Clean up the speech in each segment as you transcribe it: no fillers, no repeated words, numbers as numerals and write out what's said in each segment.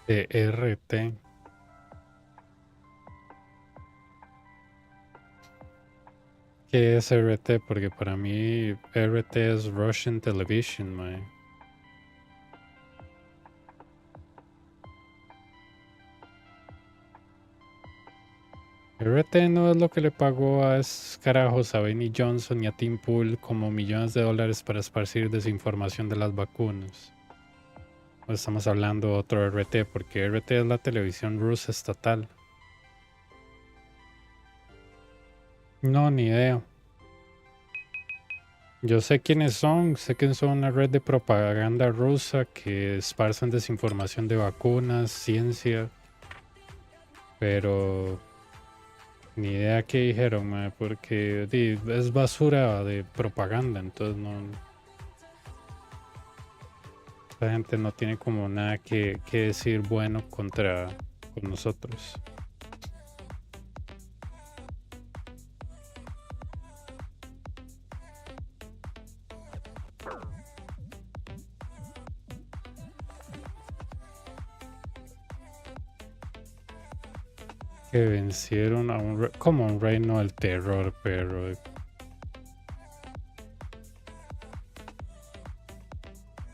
de RT. ¿Qué es RT? Porque para mí RT es Russian Television, mae. RT no es lo que le pagó a esos carajos a Benny Johnson y a Tim Pool como millones de dólares para esparcir desinformación de las vacunas. O estamos hablando de otro RT, porque RT es la televisión rusa estatal. No, ni idea. Yo sé quiénes son, sé que son una red de propaganda rusa que esparcen desinformación de vacunas, ciencia, pero ni idea qué dijeron, mae, porque es basura de propaganda, entonces no, la gente no tiene como nada que decir bueno contra con nosotros. Que vencieron a como un reino del terror, pero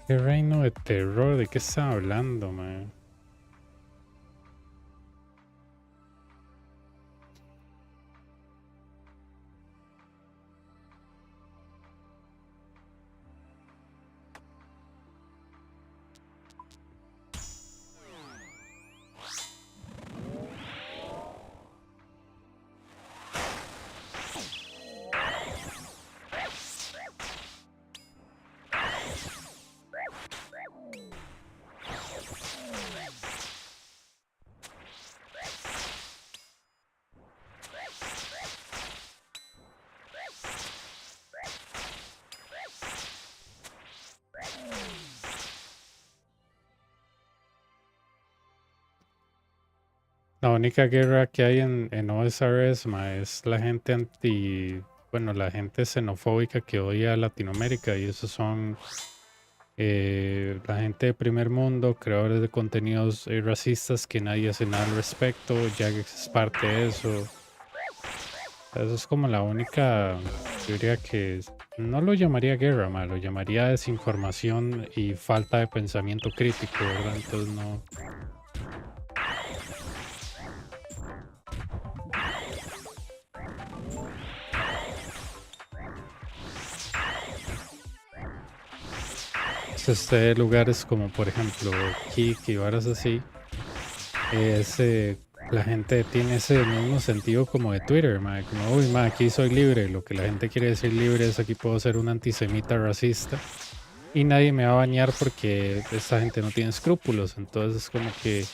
¿qué reino de terror? ¿De qué está hablando, man? La única guerra que hay en OSRS, ma, es la gente bueno, la gente xenofóbica que odia a Latinoamérica y esos son la gente de primer mundo, creadores de contenidos racistas que nadie hace nada al respecto, ya que es parte de eso. Eso es como la única, yo diría que no lo llamaría guerra, ma, lo llamaría desinformación y falta de pensamiento crítico, ¿verdad? Entonces no. Lugares como por ejemplo Kik y varas así, es, la gente tiene ese mismo sentido como de Twitter, mae, como, uy, mae, aquí soy libre, lo que la gente quiere decir libre es aquí puedo ser un antisemita racista y nadie me va a bañar porque esta gente no tiene escrúpulos, entonces es como que,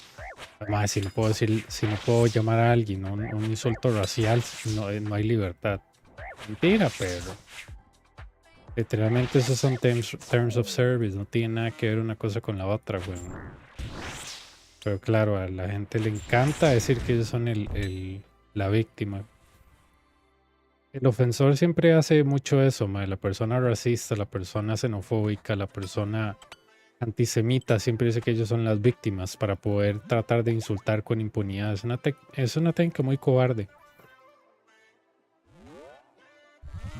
mae, si no puedo decir, si no puedo llamar a alguien un insulto racial, no, no hay libertad. Mentira, pero literalmente esos son terms of service, no tiene nada que ver una cosa con la otra, weón. Pero claro, a la gente le encanta decir que ellos son la víctima. El ofensor siempre hace mucho eso, mae. La persona racista, la persona xenofóbica, la persona antisemita, siempre dice que ellos son las víctimas para poder tratar de insultar con impunidad. Es una técnica muy cobarde.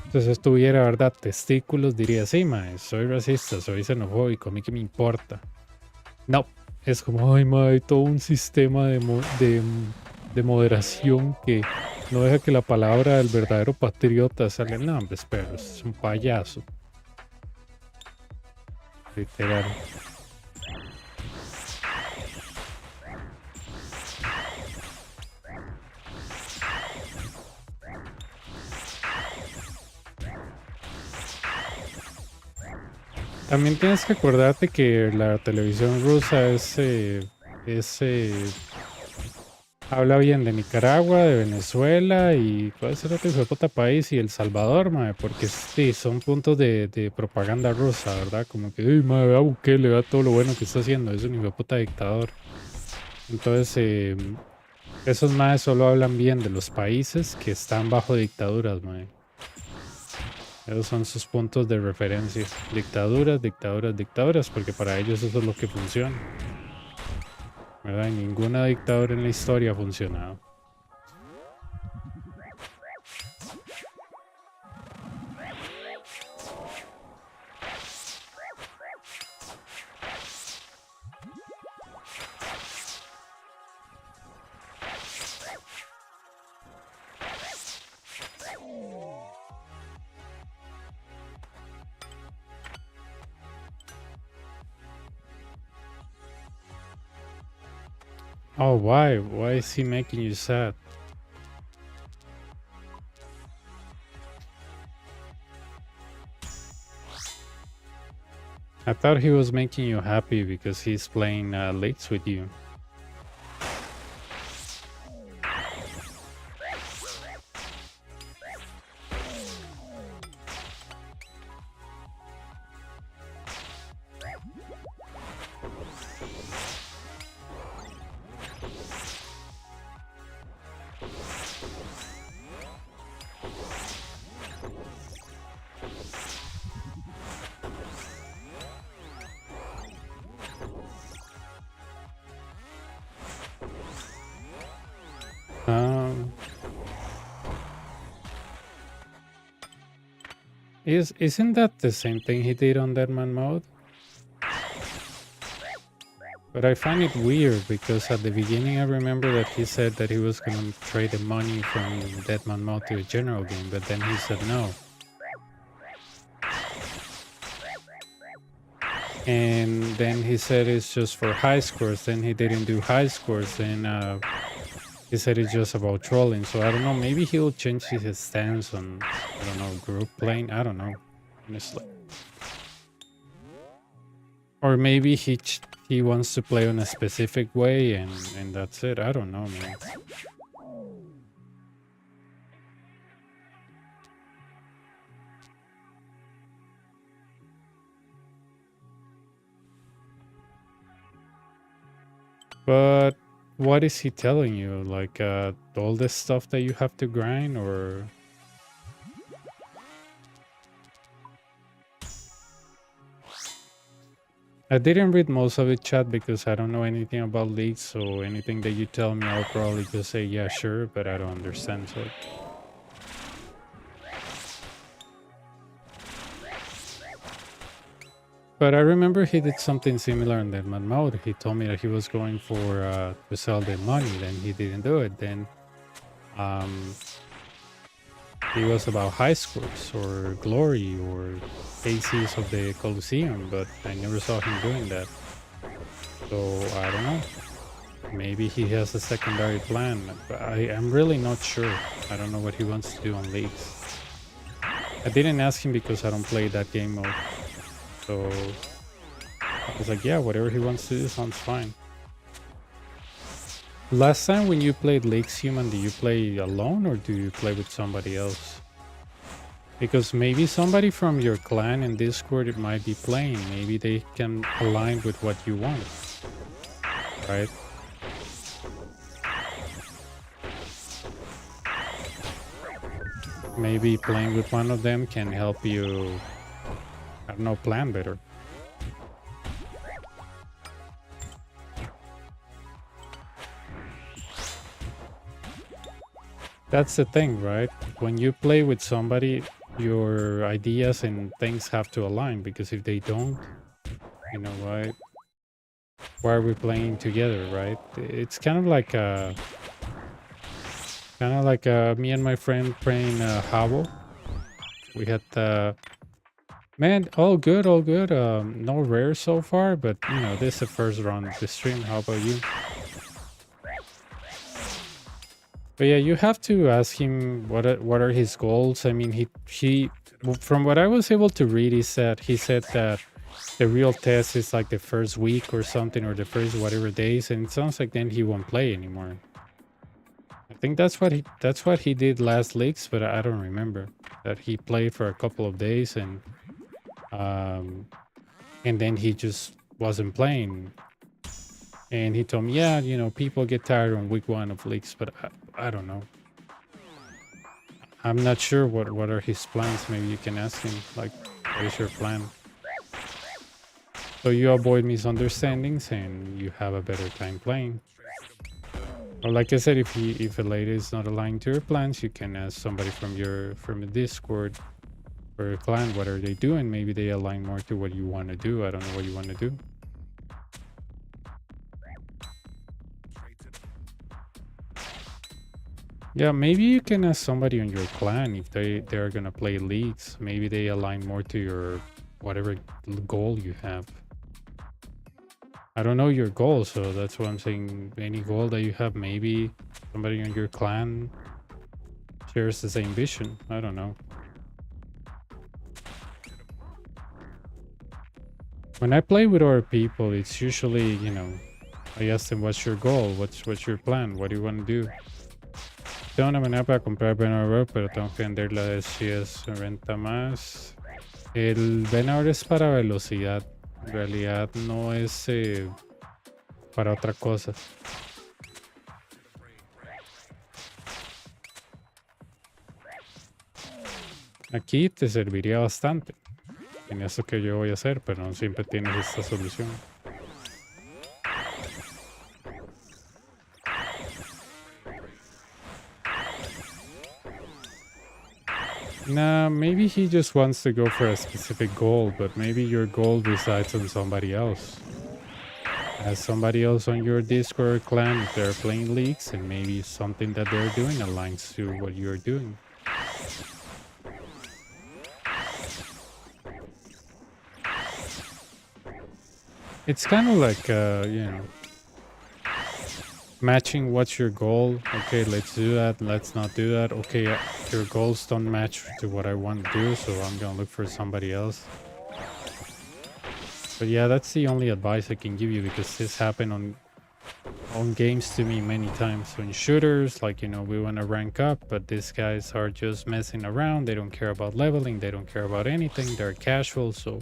Entonces, si estuviera, ¿verdad? Testículos, diría, sí, mae, soy racista, soy xenofóbico, a mí qué me importa. No, es como, ay, mae, hay todo un sistema de moderación que no deja que la palabra del verdadero patriota salga. No, hombre, pero es un payaso, literal. También tienes que acordarte que la televisión rusa es, habla bien de Nicaragua, de Venezuela y cuál es el otro hijo de puta país y El Salvador, mae, porque sí, son puntos de propaganda rusa, ¿verdad? Como que, uy, mae, vea Bukele, vea todo lo bueno que está haciendo, es un hijo de puta dictador. Entonces, esos maes solo hablan bien de los países que están bajo dictaduras, mae. Esos son sus puntos de referencia. Dictaduras, dictaduras, dictaduras, porque para ellos eso es lo que funciona. ¿verdad? Ninguna dictadura en la historia ha funcionado. Oh, why? Why is he making you sad? I thought he was making you happy because he's playing leagues with you. Isn't that the same thing he did on Deadman mode? But I find it weird because at the beginning I remember that he said that he was gonna trade the money from Deadman mode to a general game, but then he said no. And then he said it's just for high scores, then he didn't do high scores, then he said it's just about trolling. So I don't know, maybe he'll change his stance on, I don't know, group playing. I don't know, honestly. Or maybe he wants to play on a specific way and that's it. I don't know, man. But what is he telling you? Like all this stuff that you have to grind, or I didn't read most of it, chat, because I don't know anything about leagues, so anything that you tell me I'll probably just say yeah, sure, but I don't understand, so but I remember he did something similar in that mode. He told me that he was going for to sell the money, then he didn't do it. Then he was about high scores or glory or ACs of the Colosseum, but I never saw him doing that. So I don't know. Maybe he has a secondary plan, but I'm really not sure. I don't know what he wants to do on leagues. I didn't ask him because I don't play that game mode. So I was like, yeah, whatever he wants to do sounds fine. Last time when you played Leagues Human, do you play alone or do you play with somebody else? Because maybe somebody from your clan in Discord it might be playing. Maybe they can align with what you want, right? Maybe playing with one of them can help you, I don't know, plan better. That's the thing, right? When you play with somebody, your ideas and things have to align, because if they don't, you know, why are we playing together, right? It's kind of like me and my friend playing Habbo. We had man, all good, all good. No rare so far, but you know, this is the first round of the stream. How about you? But yeah, you have to ask him what are his goals. I mean, he from what I was able to read, he said that the real test is like the first week or something, or the first whatever days, and it sounds like then he won't play anymore. I think that's what he did last leagues, but I don't remember that he played for a couple of days and then he just wasn't playing. And he told me, yeah, you know, people get tired on week 1 of leagues, but I don't know. I'm not sure what are his plans. Maybe you can ask him, like, what is your plan? So you avoid misunderstandings and you have a better time playing. Or like I said, if a lady is not aligned to your plans, you can ask somebody from the Discord or your clan what are they doing. Maybe they align more to what you want to do. I don't know what you want to do. Yeah, maybe you can ask somebody on your clan if they're gonna play leagues. Maybe they align more to your whatever goal you have. I don't know your goal, so that's what I'm saying. Any goal that you have, maybe somebody in your clan shares the same vision. I don't know. When I play with other people, it's usually, you know, I ask them, what's your goal? What's your plan? What do you want to do? Tengo una manera para comprar venador, pero tengo que venderla de si es renta más. El venador es para velocidad. En realidad no es para otra cosa. Aquí te serviría bastante en eso que yo voy a hacer, pero no siempre tienes esta solución. Nah, maybe he just wants to go for a specific goal, but maybe your goal resides on somebody else. As somebody else on your Discord clan, if they're playing leagues, and maybe something that they're doing aligns to what you're doing. It's kind of like, you know, matching what's your goal. Okay, let's do that. Let's not do that. Okay, your goals don't match to what I want to do, so I'm gonna look for somebody else. But yeah, that's the only advice I can give you, because this happened on games to me many times. So in shooters, like, you know, we want to rank up, but these guys are just messing around. They don't care about leveling. They don't care about anything. They're casual, so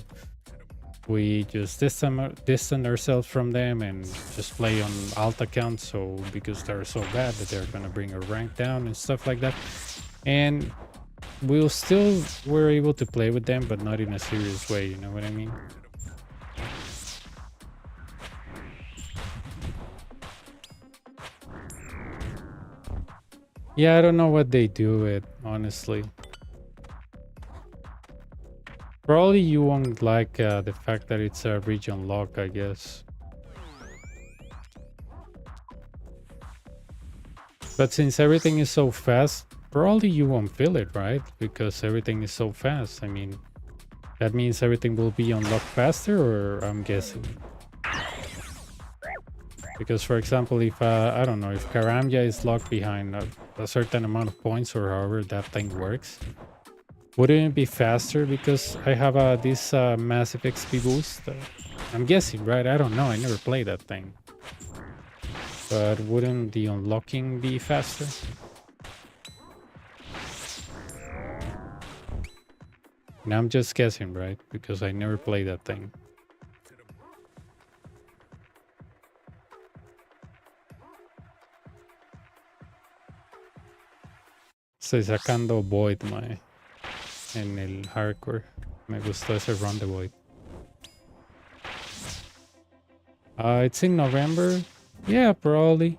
we just distance ourselves from them and just play on alt accounts, so because they're so bad that they're gonna bring our rank down and stuff like that. And we're able to play with them, but not in a serious way, you know what I mean? Yeah, I don't know what they do with, honestly. Probably you won't like the fact that it's a region lock, I guess. But since everything is so fast, probably you won't feel it, right? Because everything is so fast. I mean, that means everything will be unlocked faster, or I'm guessing. Because, for example, if, I don't know, if Karamja is locked behind a certain amount of points, or however that thing works, wouldn't it be faster because I have this massive XP boost? I'm guessing, right? I don't know. I never played that thing. But wouldn't the unlocking be faster? And I'm just guessing, right? Because I never played that thing. Estoy sacando Void, mae. En el hardcore. Me gustó ese Run the Void. It's in November. Yeah, probably.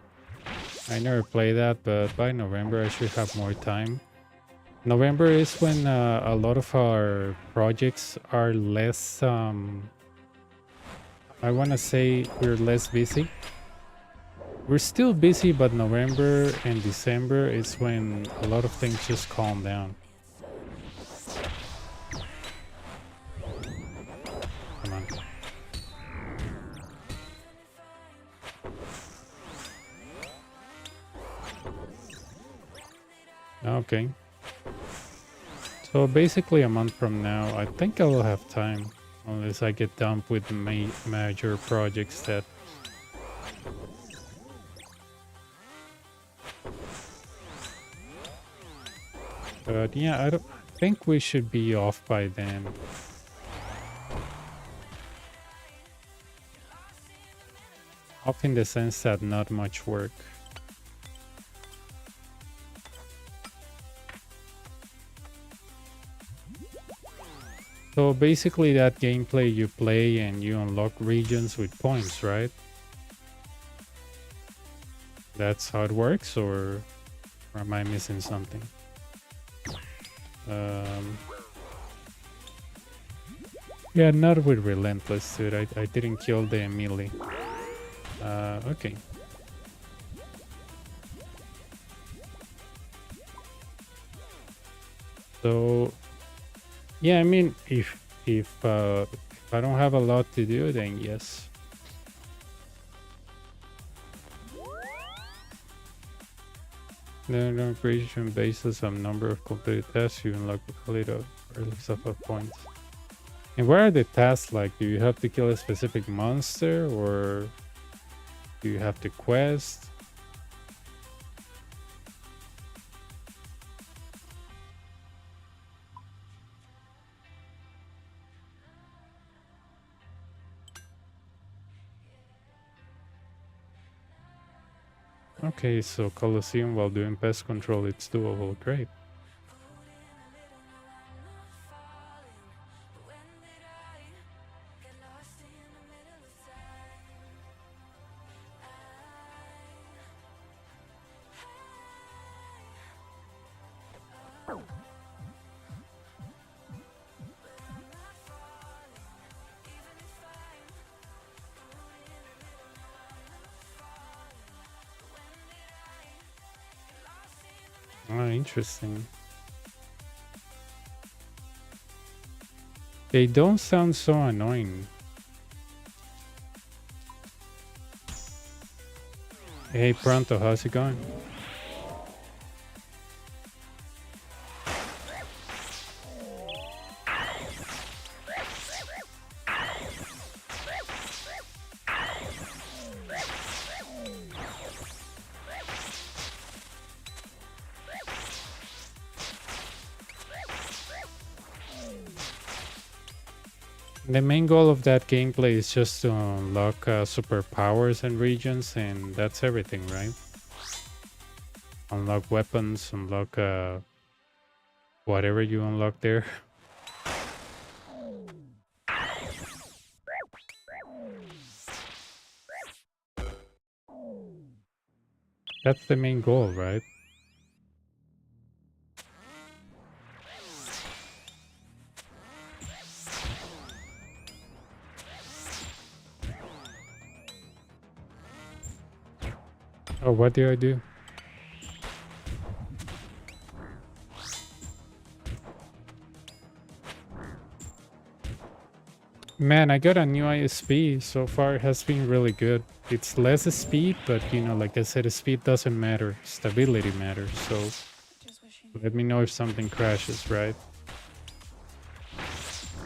I never played that, but by November I should have more time. November is when a lot of our projects are less, I want to say we're less busy. We're still busy, but November and December is when a lot of things just calm down. Come on. Okay. So basically a month from now, I think I will have time, unless I get dumped with major projects that... But yeah, I don't think we should be off by then. Off in the sense that not much work. So basically that gameplay you play and you unlock regions with points, right? That's how it works, or am I missing something? Yeah, not with Relentless, dude. I didn't kill the melee. Okay. So, yeah, I mean, if I don't have a lot to do, then yes. The creation basis on number of completed tasks, you unlock a little early suffer points. And what are the tasks like? Do you have to kill a specific monster, or do you have to quest? Okay, so Colosseum while doing pest control, it's doable. Great. Oh, interesting. They don't sound so annoying. Hey, Pronto, how's it going? The main goal of that gameplay is just to unlock superpowers and regions, and that's everything, right? Unlock weapons, unlock whatever you unlock there. That's the main goal, right? Oh, what do I do? Man, I got a new ISP. So far, it has been really good. It's less speed, but you know, like I said, speed doesn't matter. Stability matters. So let me know if something crashes, right?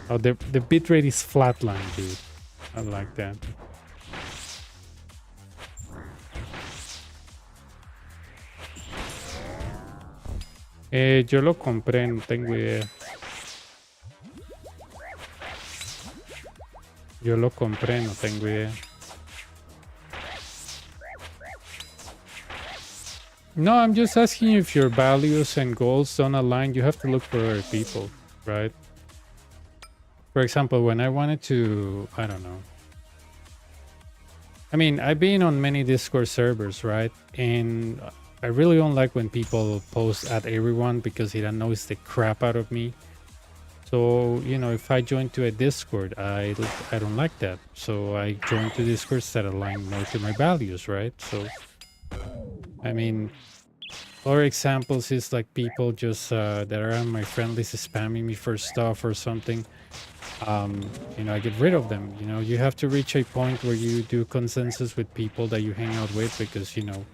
Oh, the bitrate is flatline, dude. I like that. Yo lo compré, no tengo idea. Yo lo compré, no tengo idea. No, I'm just asking if your values and goals don't align. You have to look for other people, right? For example, when I wanted to, I don't know. I mean, I've been on many Discord servers, right? And I really don't like when people post at everyone because it annoys the crap out of me. So, you know, if I join to a Discord, I don't like that. So I join to Discords that align more to my values, right? So, I mean, other examples is like people just that are on my friend list spamming me for stuff or something. You know, I get rid of them. You know, you have to reach a point where you do consensus with people that you hang out with because, you know,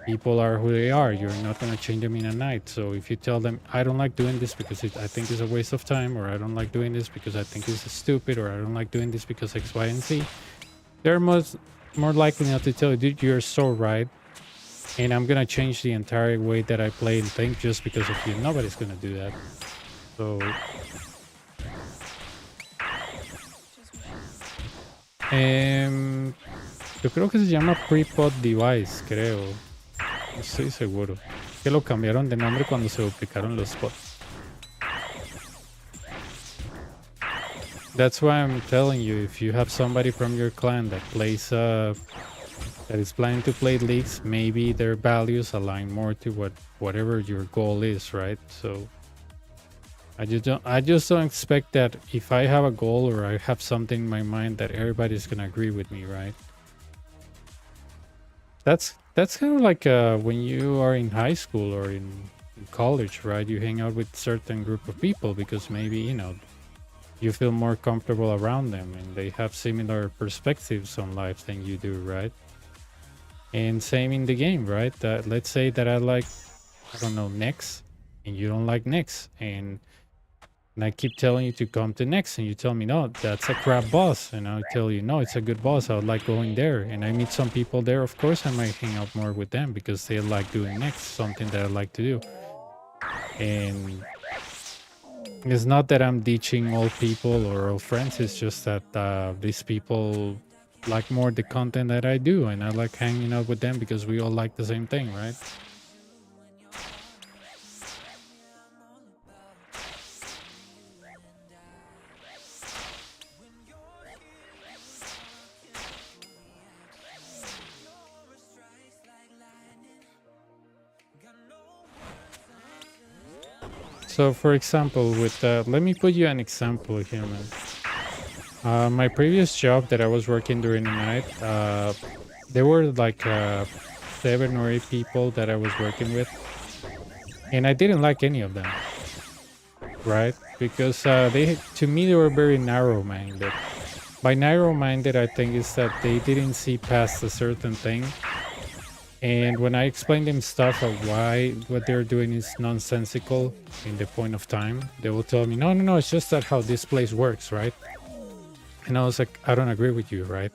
people are who they are. You're not going to change them in a night. So if you tell them, I don't like doing this because I think it's a waste of time, or I don't like doing this because I think it's stupid, or I don't like doing this because X, Y, and Z, they're more likely not to tell you, dude, you're so right. And I'm going to change the entire way that I play and think just because of you. Nobody's going to do that. So... yo creo que se llama Pre-Pod Device, creo. No estoy seguro. Que lo cambiaron de nombre cuando se duplicaron los pods. That's why I'm telling you, if you have somebody from your clan that plays that is planning to play leagues, maybe their values align more to whatever your goal is, right? So I just don't expect that if I have a goal or I have something in my mind that everybody's gonna agree with me, right? That's kind of like when you are in high school or in college, right? You hang out with certain group of people because maybe, you feel more comfortable around them and they have similar perspectives on life than you do, right? And same in the game, right? That let's say that I like, I don't know, Nex, and you don't like Nex, and I keep telling you to come to Nex, and you tell me no, that's a crap boss, and I tell you no, it's a good boss. I would like going there, and I meet some people there. Of course, I might hang out more with them because they like doing Nex, something that I like to do. And it's not that I'm ditching all people or all friends. It's just that these people like more the content that I do, and I like hanging out with them because we all like the same thing, right? So, for example, with let me put you an example here, man. My previous job that I was working during the night, there were like 7 or 8 people that I was working with, and I didn't like any of them, right? Because to me, they were very narrow-minded. By narrow-minded, I think is that they didn't see past a certain thing. And when I explain them stuff of why what they're doing is nonsensical in the point of time, they will tell me, no, no, no, it's just that how this place works, right? And I was like, I don't agree with you, right?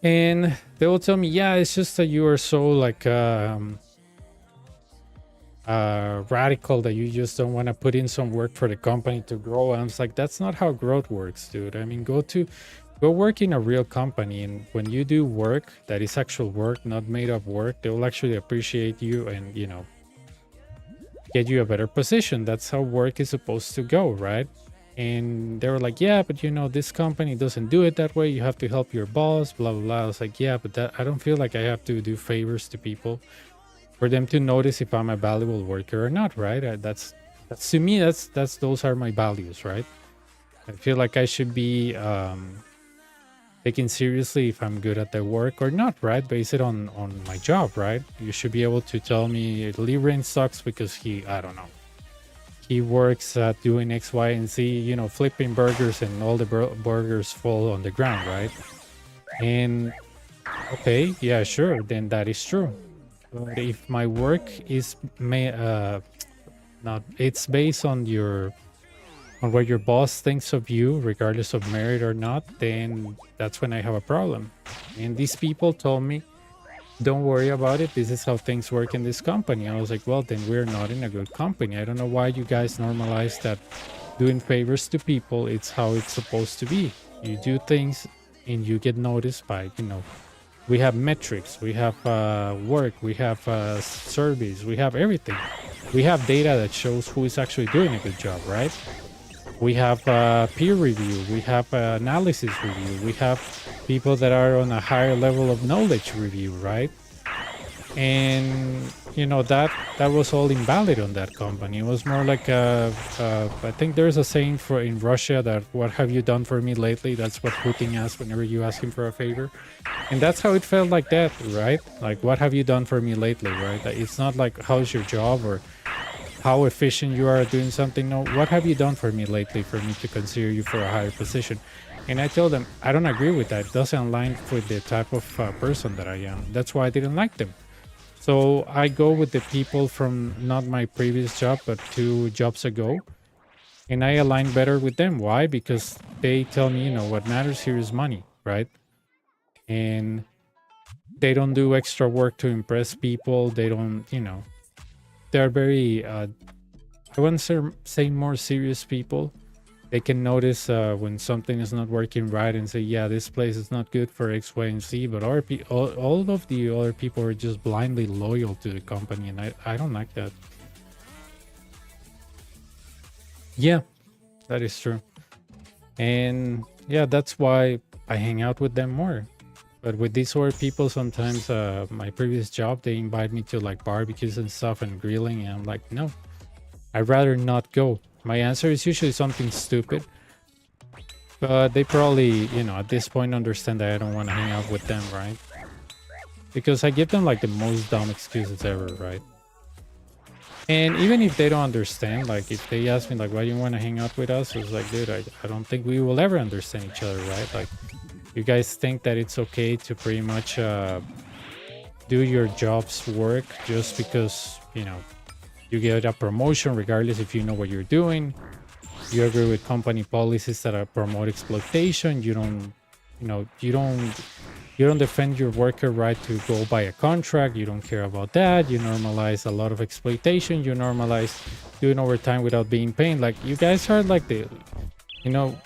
And they will tell me, yeah, it's just that you are so like radical that you just don't want to put in some work for the company to grow. And I was like, that's not how growth works, dude. I mean, go work in a real company, and when you do work that is actual work, not made up work, they will actually appreciate you and get you a better position. That's how work is supposed to go, right? And they were like, yeah, but this company doesn't do it that way. You have to help your boss, blah blah blah. I was like, yeah, but I don't feel like I have to do favors to people for them to notice if I'm a valuable worker or not, right? That's to me, that's those are my values, right? I feel like I should be taken seriously if I'm good at the work or not, right? Base it on my job, right? You should be able to tell me Liren sucks because I don't know, he works doing X, Y, and Z, flipping burgers, and all the burgers fall on the ground, right? And okay, yeah, sure, then that is true. But if my work is not, it's based on what your boss thinks of you, regardless of merit or not, then that's when I have a problem. And these people told me, don't worry about it. This is how things work in this company. I was like, well, then we're not in a good company. I don't know why you guys normalize that doing favors to people. It's how it's supposed to be. You do things and you get noticed by, we have metrics, we have work, we have surveys, we have everything. We have data that shows who is actually doing a good job, right? We have peer review, we have analysis review, we have people that are on a higher level of knowledge review, right? And that was all invalid on that company. It was more like I think there's a saying in Russia that what have you done for me lately? That's what Putin asks whenever you ask him for a favor. And that's how it felt like that, right? Like, what have you done for me lately, right? It's not like how's your job or how efficient you are doing something. No, what have you done for me lately for me to consider you for a higher position? And I told them, I don't agree with that. It doesn't align with the type of person that I am. That's why I didn't like them. So I go with the people from not my previous job, but 2 jobs ago. And I align better with them. Why? Because they tell me, what matters here is money, right? And they don't do extra work to impress people. They don't, they're very I wouldn't say more serious people. They can notice when something is not working right and say, yeah, this place is not good for X, Y, and Z. But all of the other people are just blindly loyal to the company, and I don't like that. Yeah, that is true. And yeah, that's why I hang out with them more. But with these sort of people, sometimes my previous job, they invite me to like barbecues and stuff and grilling, and I'm like, no, I'd rather not go. My answer is usually something stupid, but they probably, you know, at this point understand that I don't want to hang out with them, right? Because I give them like the most dumb excuses ever, right? And even if they don't understand, like if they ask me like, why do you want to hang out with us? It's like, dude, I don't think we will ever understand each other, right? Like, you guys think that it's okay to pretty much do your job's work just because, you know, you get a promotion regardless if you know what you're doing. You agree with company policies that promote exploitation. You don't, you know, you don't defend your worker right to go by a contract. You don't care about that. You normalize a lot of exploitation. You normalize doing overtime without being paid. Like, you guys are like the, you know,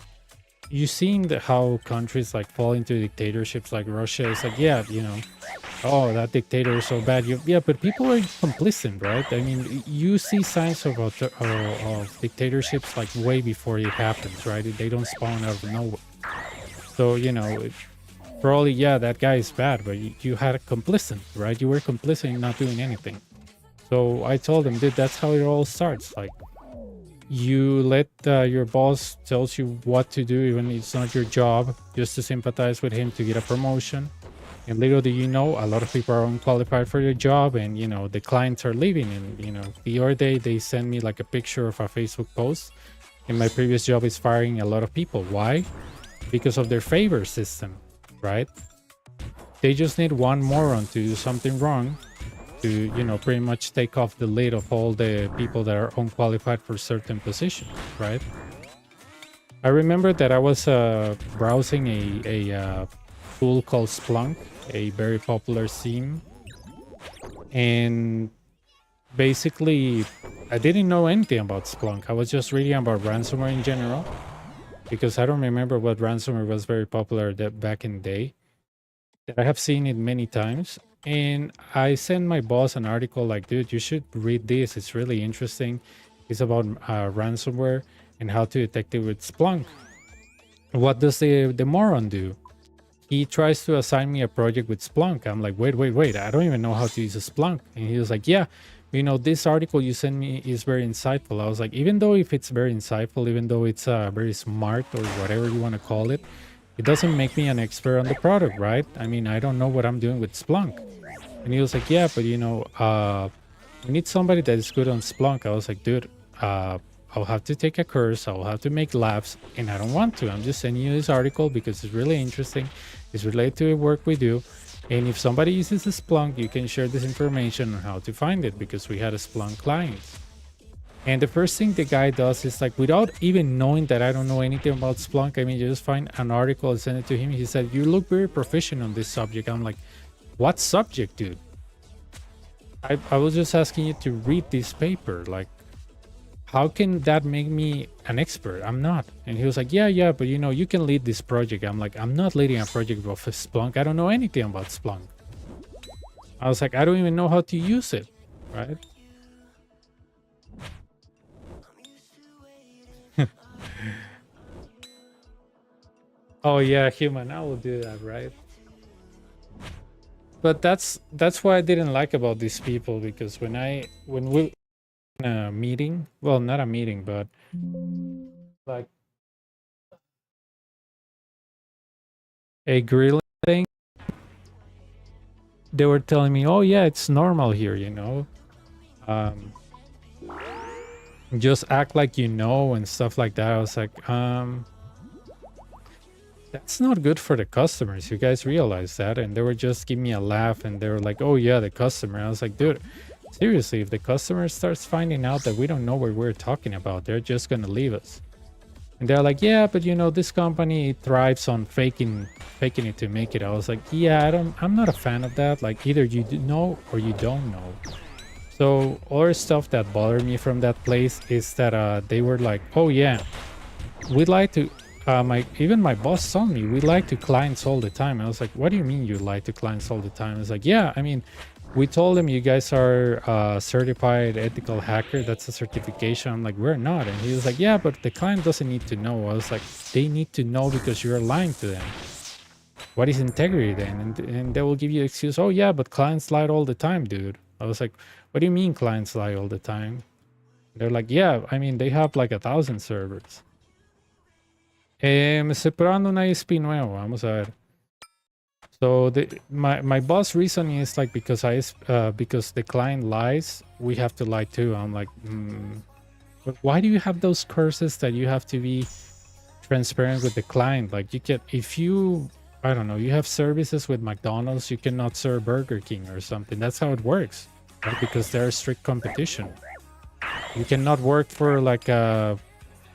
you seen how countries like fall into dictatorships like Russia. It's like, yeah, you know, oh, that dictator is so bad. Yeah, but people are complicit, right? I mean, you see signs of dictatorships like way before it happens, right? They don't spawn out of nowhere. So, you know, probably, yeah, that guy is bad, but you had a complicit, right? You were complicit in not doing anything. So I told him, dude, that's how it all starts. Like, you let your boss tells you what to do, even if it's not your job, just to sympathize with him to get a promotion. And little do you know, a lot of people are unqualified for your job, and you know the clients are leaving. And you know, the other day they sent me like a picture of a Facebook post, and my previous job is firing a lot of people. Why? Because of their favor system, right? They just need one moron to do something wrong to, you know, pretty much take off the lid of all the people that are unqualified for certain positions, right? I remember that I was browsing a tool called Splunk, a very popular theme, and basically I didn't know anything about Splunk. I was just reading about ransomware in general, because I don't remember what ransomware was very popular back in the day. That I have seen it many times, and I sent my boss an article like, dude, you should read this. It's really interesting. It's about ransomware and how to detect it with Splunk. What does the moron do? He tries to assign me a project with Splunk. I'm like, wait. I don't even know how to use a Splunk. And he was like, yeah, you know, this article you sent me is very insightful. I was like, even though if it's very insightful, even though it's very smart or whatever you want to call it, it doesn't make me an expert on the product, right? I mean, I don't know what I'm doing with Splunk. And he was like, yeah, but you know, we need somebody that is good on Splunk. I was like, dude, I'll have to take a course. I'll have to make labs, and I don't want to. I'm just sending you this article because it's really interesting. It's related to the work we do. And if somebody uses the Splunk, you can share this information on how to find it, because we had a Splunk client. And the first thing the guy does is, like, without even knowing that I don't know anything about Splunk, I mean, you just find an article and send it to him. He said, you look very proficient on this subject. I'm like, what subject, dude? I was just asking you to read this paper. Like, how can that make me an expert? I'm not. And he was like, yeah, but you know, you can lead this project. I'm like, I'm not leading a project of Splunk. I don't know anything about Splunk. I was like, I don't even know how to use it, right? Oh yeah, human, I will do that, right? But that's what I didn't like about these people, because when we in a meeting, well, not a meeting, but like a grilling thing, they were telling me, oh yeah, it's normal here, you know, just act like you know and stuff like that. I was like, that's not good for the customers. You guys realize that? And they were just giving me a laugh, and they were like, oh yeah, the customer. I was like, dude, seriously, if the customer starts finding out that we don't know what we're talking about, they're just gonna leave us. And they're like, yeah, but you know, this company thrives on faking it to make it. I was like, yeah, I'm not a fan of that. Like, either you know or you don't know. So other stuff that bothered me from that place is that they were like, oh yeah, we'd like to even my boss told me we lie to clients all the time. I was like, what do you mean you lie to clients all the time? It's like, yeah, I mean, we told them you guys are certified ethical hacker. That's a certification. I'm like, we're not. And he was like, yeah, but the client doesn't need to know. I was like, they need to know because you're lying to them. What is integrity then? And they will give you an excuse. Oh yeah, but clients lie all the time, dude. I was like, what do you mean clients lie all the time? They're like, yeah, I mean, they have like 1,000 servers. Me estoy probando una ISP nuevo. Vamos a ver. So my boss reasoning is like because because the client lies, we have to lie too. I'm like, but why do you have those curses that you have to be transparent with the client? Like you can, if you, I don't know, you have services with McDonald's, you cannot serve Burger King or something. That's how it works, right? Because they're strict competition. You cannot work for like a,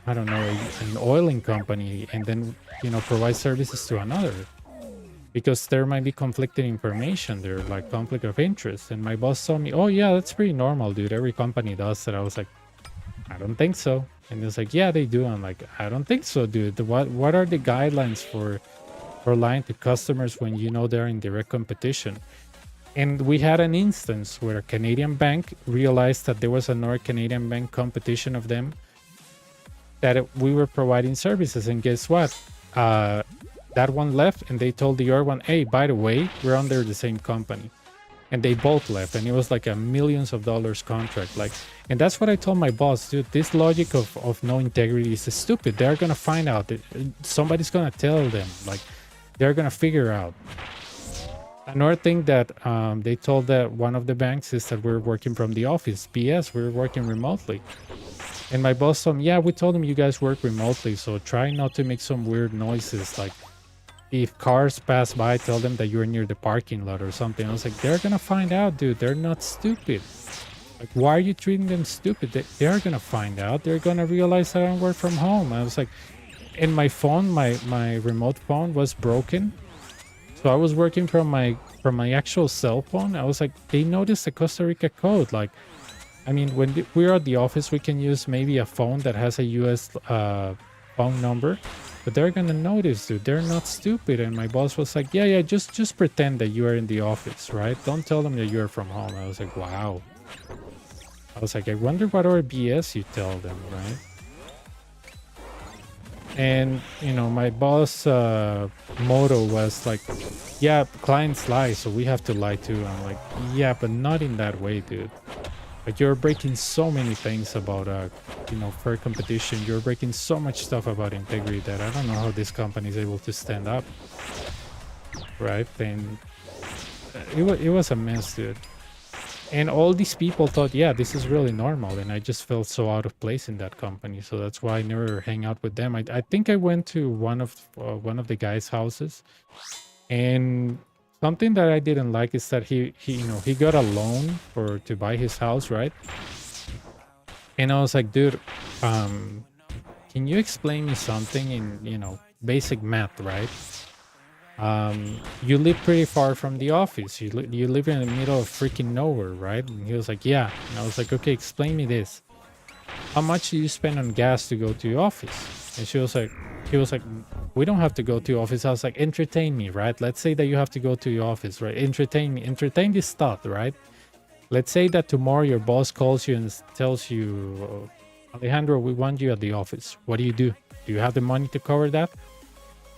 I don't know, an oiling company and then, you know, provide services to another. Because there might be conflicting information there, like conflict of interest. And my boss told me, oh yeah, that's pretty normal, dude. Every company does that. I was like, I don't think so. And he was like, yeah, they do. I'm like, I don't think so, dude. What are the guidelines for lying to customers when you know they're in direct competition? And we had an instance where a Canadian bank realized that there was another Canadian bank competition of them, that we were providing services. And guess what? That one left and they told the other one, hey, by the way, we're under the same company. And they both left, and it was like a millions of dollars contract. Like, and that's what I told my boss, dude, this logic of no integrity is stupid. They're gonna find out that somebody's gonna tell them, like they're gonna figure out. Another thing that they told that one of the banks is that we're working from the office. BS, we're working remotely. And my boss told me, yeah, we told them you guys work remotely, so try not to make some weird noises. Like if cars pass by, tell them that you're near the parking lot or something. I was like, they're gonna find out, dude. They're not stupid. Like, why are you treating them stupid? They're gonna find out. They're gonna realize I don't work from home. I was like, and my phone, my remote phone was broken. So I was working from my actual cell phone. I was like, they noticed the Costa Rica code. Like, I mean, when we're at the office, we can use maybe a phone that has a US phone number, but they're gonna notice, dude. They're not stupid. And my boss was like, yeah, just pretend that you are in the office, right? Don't tell them that you're from home. I was like, wow. I was like, I wonder what other BS you tell them, right? And, you know, my boss motto was like, yeah, clients lie, so we have to lie too. I'm like, yeah, but not in that way, dude. Like, you're breaking so many things about, you know, fair competition. You're breaking so much stuff about integrity that I don't know how this company is able to stand up, right? And it was a mess, dude. And all these people thought, yeah, this is really normal. And I just felt so out of place in that company. So that's why I never hang out with them. I think I went to one of the guys' houses. And something that I didn't like is that he you know, he got a loan to buy his house, right? And I was like, dude, can you explain me something in, you know, basic math, right? You live pretty far from the office. You live in the middle of freaking nowhere, right? And he was like, yeah. And I was like, okay, explain me this. How much do you spend on gas to go to your office? And he was like, we don't have to go to your office. I was like, entertain me, right? Let's say that you have to go to your office, right? Entertain me. Entertain this thought, right? Let's say that tomorrow your boss calls you and tells you, Alejandro, we want you at the office. What do? Do you have the money to cover that?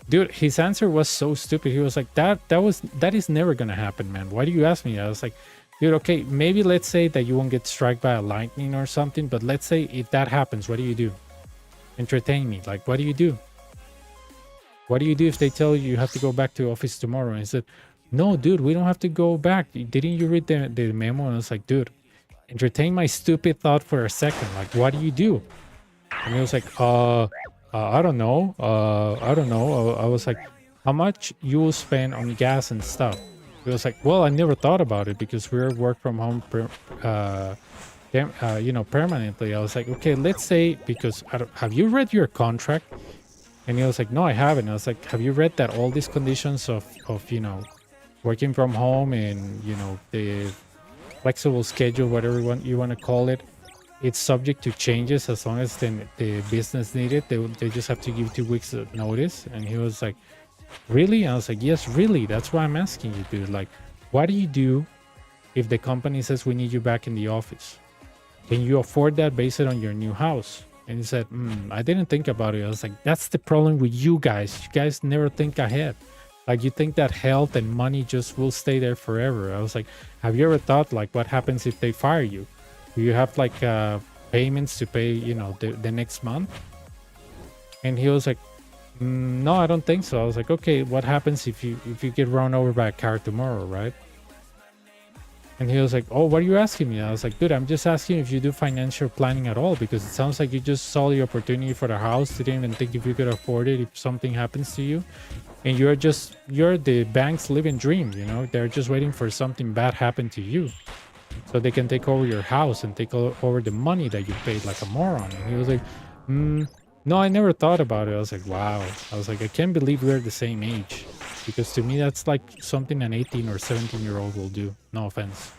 Dude, his answer was so stupid. He was like, that is never gonna happen, man. Why do you ask me? I was like, dude, okay, maybe let's say that you won't get struck by a lightning or something, but let's say if that happens, what do you do? Entertain me. Like, what do you do? What do you do if they tell you have to go back to office tomorrow? And he said, no, dude, we don't have to go back. Didn't you read the memo? And I was like, dude, entertain my stupid thought for a second. Like, what do you do? And he was like, I don't know. I was like, how much you will spend on gas and stuff? He was like, well, I never thought about it because we're work from home, you know, permanently. I was like, okay, let's say, because have you read your contract? And he was like, no, I haven't. I was like, have you read that all these conditions of you know, working from home and, you know, the flexible schedule, whatever you want to call it, it's subject to changes as long as the business need it. They just have to give 2 weeks of notice. And he was like, really? I was like, yes, really. That's why I'm asking you, dude. Like, what do you do if the company says we need you back in the office? Can you afford that based on your new house? And he said, I didn't think about it. I was like, that's the problem with you guys. You guys never think ahead. Like, you think that health and money just will stay there forever. I was like, have you ever thought, like, what happens if they fire you? Do you have, like, payments to pay, you know, the next month? And he was like, no, I don't think so. I was like, okay, what happens if you get run over by a car tomorrow, right? And he was like, oh, what are you asking me? I was like, dude, I'm just asking if you do financial planning at all, because it sounds like you just saw the opportunity for the house, didn't even think if you could afford it if something happens to you. And you're the bank's living dream, you know? They're just waiting for something bad happen to you so they can take over your house and take over the money that you paid like a moron. And he was like, no, I never thought about it. I was like, wow. I was like, I can't believe we're the same age. Because to me, that's like something an 18 or 17-year-old will do. No offense.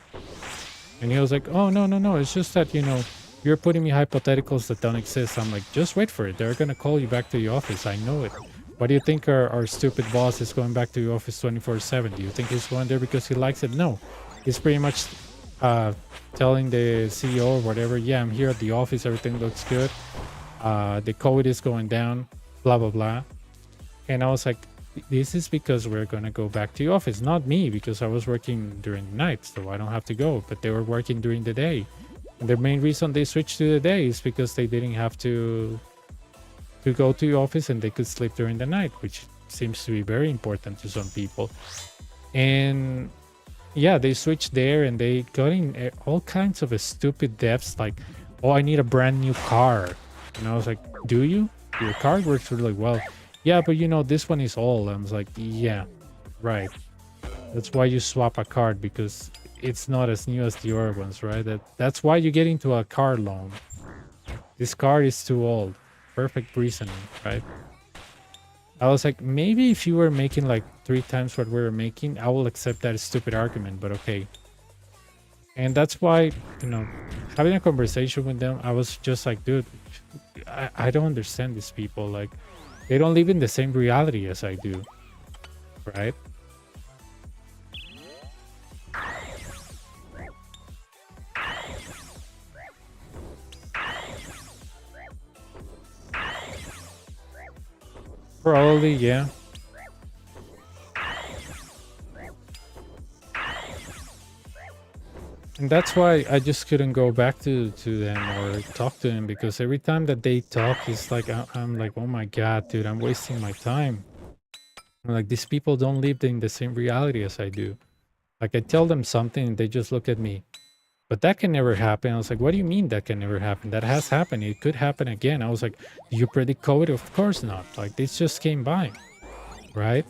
And he was like, oh, no. It's just that, you know, you're putting me hypotheticals that don't exist. I'm like, just wait for it. They're going to call you back to the office. I know it. Why do you think our stupid boss is going back to the office 24/7? Do you think he's going there because he likes it? No. He's pretty much telling the CEO or whatever, yeah, I'm here at the office. Everything looks good. The COVID is going down, blah, blah, blah. And I was like, this is because we're going to go back to the office. Not me, because I was working during the night, so I don't have to go. But they were working during the day. And the main reason they switched to the day is because they didn't have to go to the office and they could sleep during the night, which seems to be very important to some people. And yeah, they switched there and they got in all kinds of stupid depths, like, oh, I need a brand new car. And I was like, do you? Your car works really well. Yeah, but you know, this one is old. I was like, yeah, right. That's why you swap a card, because it's not as new as the other ones, right? That's why you get into a car loan. This car is too old. Perfect reasoning, right? I was like, maybe if you were making like 3 times what we were making, I will accept that stupid argument, but okay. And that's why, you know, having a conversation with them, I was just like, dude, I don't understand these people. Like, they don't live in the same reality as I do, right? Probably, yeah. And that's why I just couldn't go back to them or talk to them, because every time that they talk, it's like I'm like, oh my god, dude, I'm wasting my time. I'm like, these people don't live in the same reality as I do. Like, I tell them something and they just look at me, but that can never happen. I was like, what do you mean that can never happen? That has happened. It could happen again. I was like, do you predict COVID? Of course not. Like, this just came by, right?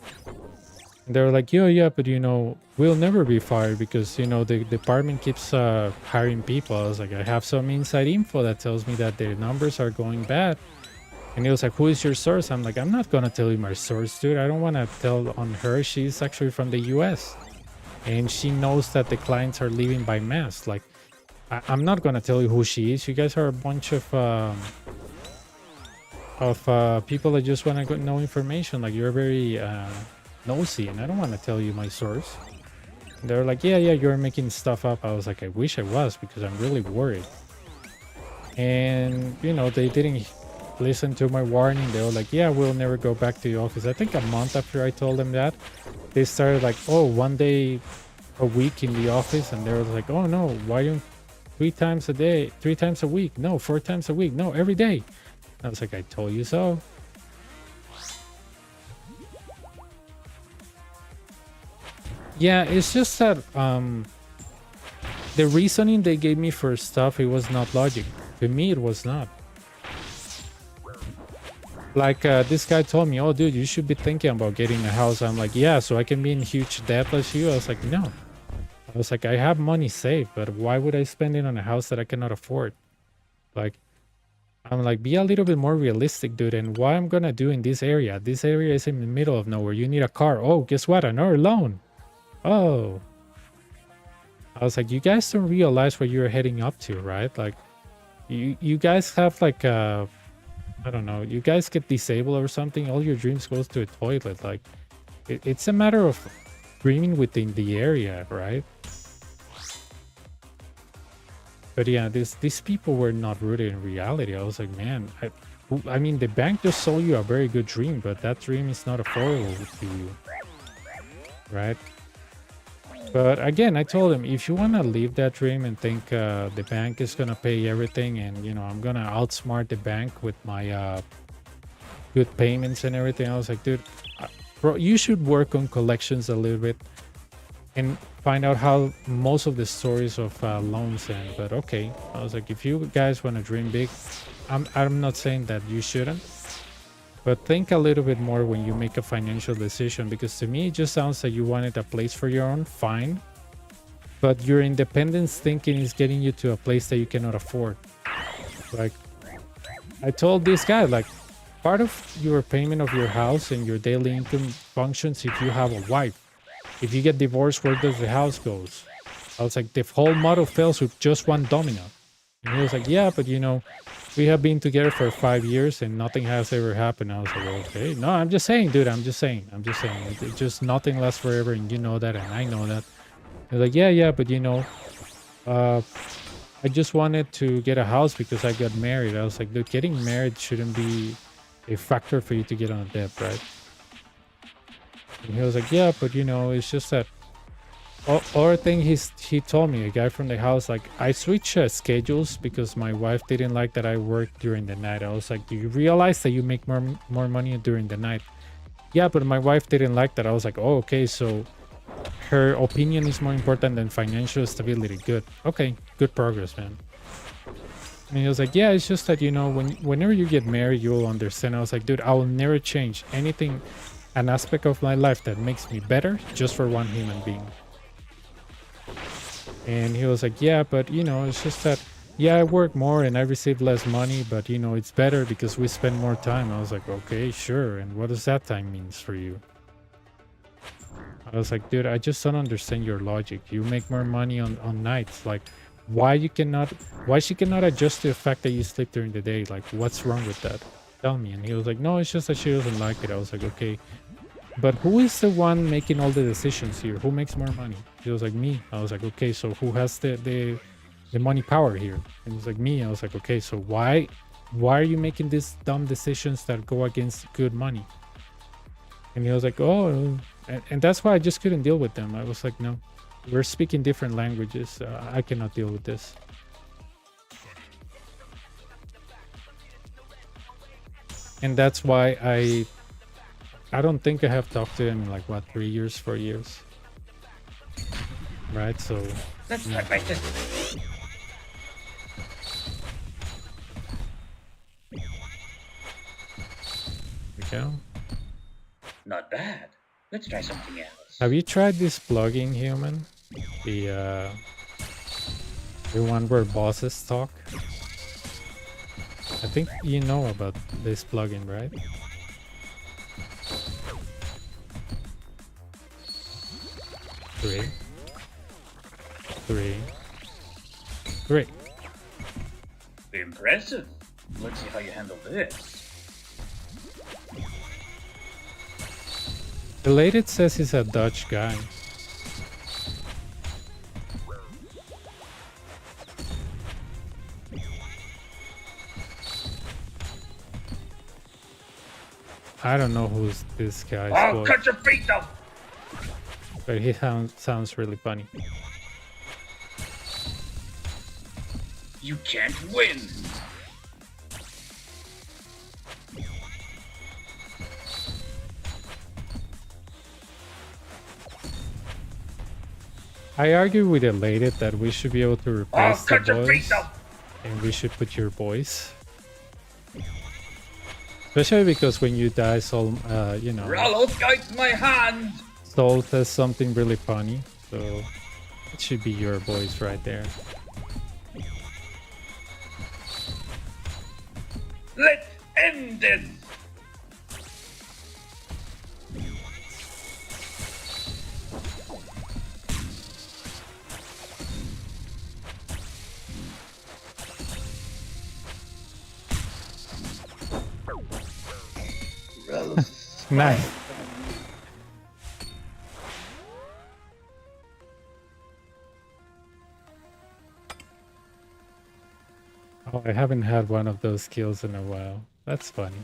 And they were like, yeah, but you know, we'll never be fired because, you know, the department keeps hiring people. I was like, I have some inside info that tells me that their numbers are going bad. And he was like, who is your source? I'm like, I'm not going to tell you my source, dude. I don't want to tell on her. She's actually from the US. And she knows that the clients are leaving by mass. Like, I'm not going to tell you who she is. You guys are a bunch of people that just want to know information. Like, you're very nosy, and I don't want to tell you my source. And they're like, yeah, you're making stuff up. I was like, I wish I was, because I'm really worried. And, you know, they didn't listen to my warning. They were like, yeah, we'll never go back to the office. I think a month after I told them that, they started like, oh, 1 day a week in the office. And they were like, oh no, why don't 3 times a day, 3 times a week? No, 4 times a week. No, every day. I was like, I told you so. Yeah, it's just that the reasoning they gave me for stuff, it was not logic. To me, it was not. Like, this guy told me, oh, dude, you should be thinking about getting a house. I'm like, yeah, so I can be in huge debt as you. I was like, no. I was like, I have money saved, but why would I spend it on a house that I cannot afford? Like, I'm like, be a little bit more realistic, dude. And what I'm going to do in this area is in the middle of nowhere. You need a car. Oh, guess what? Another loan. Oh. I was like, you guys don't realize what you're heading up to, right? Like, You guys have like I don't know, you guys get disabled or something, all your dreams goes to a toilet. Like it's a matter of dreaming within the area, right? But yeah, these people were not rooted in reality. I was like, man, I mean, the bank just sold you a very good dream, but that dream is not affordable to you, right? But again, I told him, if you want to leave that dream and think the bank is going to pay everything and, you know, I'm going to outsmart the bank with my good payments and everything. I was like, dude, bro, you should work on collections a little bit and find out how most of the stories of loans end. But okay, I was like, if you guys want to dream big, I'm not saying that you shouldn't, but think a little bit more when you make a financial decision, because to me it just sounds like you wanted a place for your own, fine, but your independence thinking is getting you to a place that you cannot afford. Like I told this guy, like, part of your payment of your house and your daily income functions if you have a wife. If you get divorced, where does the house goes? I was like, the whole model fails with just one domino. And he was like, yeah, but you know, we have been together for 5 years and nothing has ever happened. I was like, okay, no, I'm just saying, dude, I'm just saying. It just nothing lasts forever, and you know that, and I know that. They're like, yeah, but you know, I just wanted to get a house because I got married. I was like, dude, getting married shouldn't be a factor for you to get on a debt, right? And he was like, yeah, but you know, it's just that other thing he told me, a guy from the house, like, I switched schedules because my wife didn't like that I worked during the night. I was like, do you realize that you make more money during the night? Yeah, but my wife didn't like that. I was like, oh, okay, so her opinion is more important than financial stability. Good. Okay, good progress, man. And he was like, yeah, it's just that, you know, whenever you get married, you'll understand. I was like, dude, I will never change anything, an aspect of my life that makes me better just for one human being. And he was like, yeah, but you know, it's just that, yeah, I work more and I receive less money, but you know, it's better because we spend more time. I was like, okay, sure. And what does that time means for you? I was like, dude, I just don't understand your logic. You make more money on nights. Like, why she cannot adjust to the fact that you sleep during the day? Like, what's wrong with that? Tell me. And he was like, no, it's just that she doesn't like it. I was like, okay, but who is the one making all the decisions here? Who makes more money? He was like, me. I was like, okay, so who has the money power here? And he was like, me. I was like, okay, so why are you making these dumb decisions that go against good money? And he was like, oh, and that's why I just couldn't deal with them. I was like, no, we're speaking different languages. I cannot deal with this. And that's why I don't think I have talked to him in like, what, 3 years, 4 years, right? So That's not right. we go. Not bad. Let's try something else. Have you tried this plugin, human? The one where bosses talk? I think you know about this plugin, right? Three. Impressive. Let's see how you handle this. The lady says he's a Dutch guy. I don't know who's this guy's I'll voice, cut your feet off. but he sounds really funny. You can't win. I argue with the lady that we should be able to I'll replace the cut your feet voice, off. and we should put your voice. Especially because when you die, Soul, you know, Rollo guides my hand. Soul says something really funny, so it should be your voice right there. Let's end this. Nice. Oh, I haven't had one of those skills in a while. That's funny.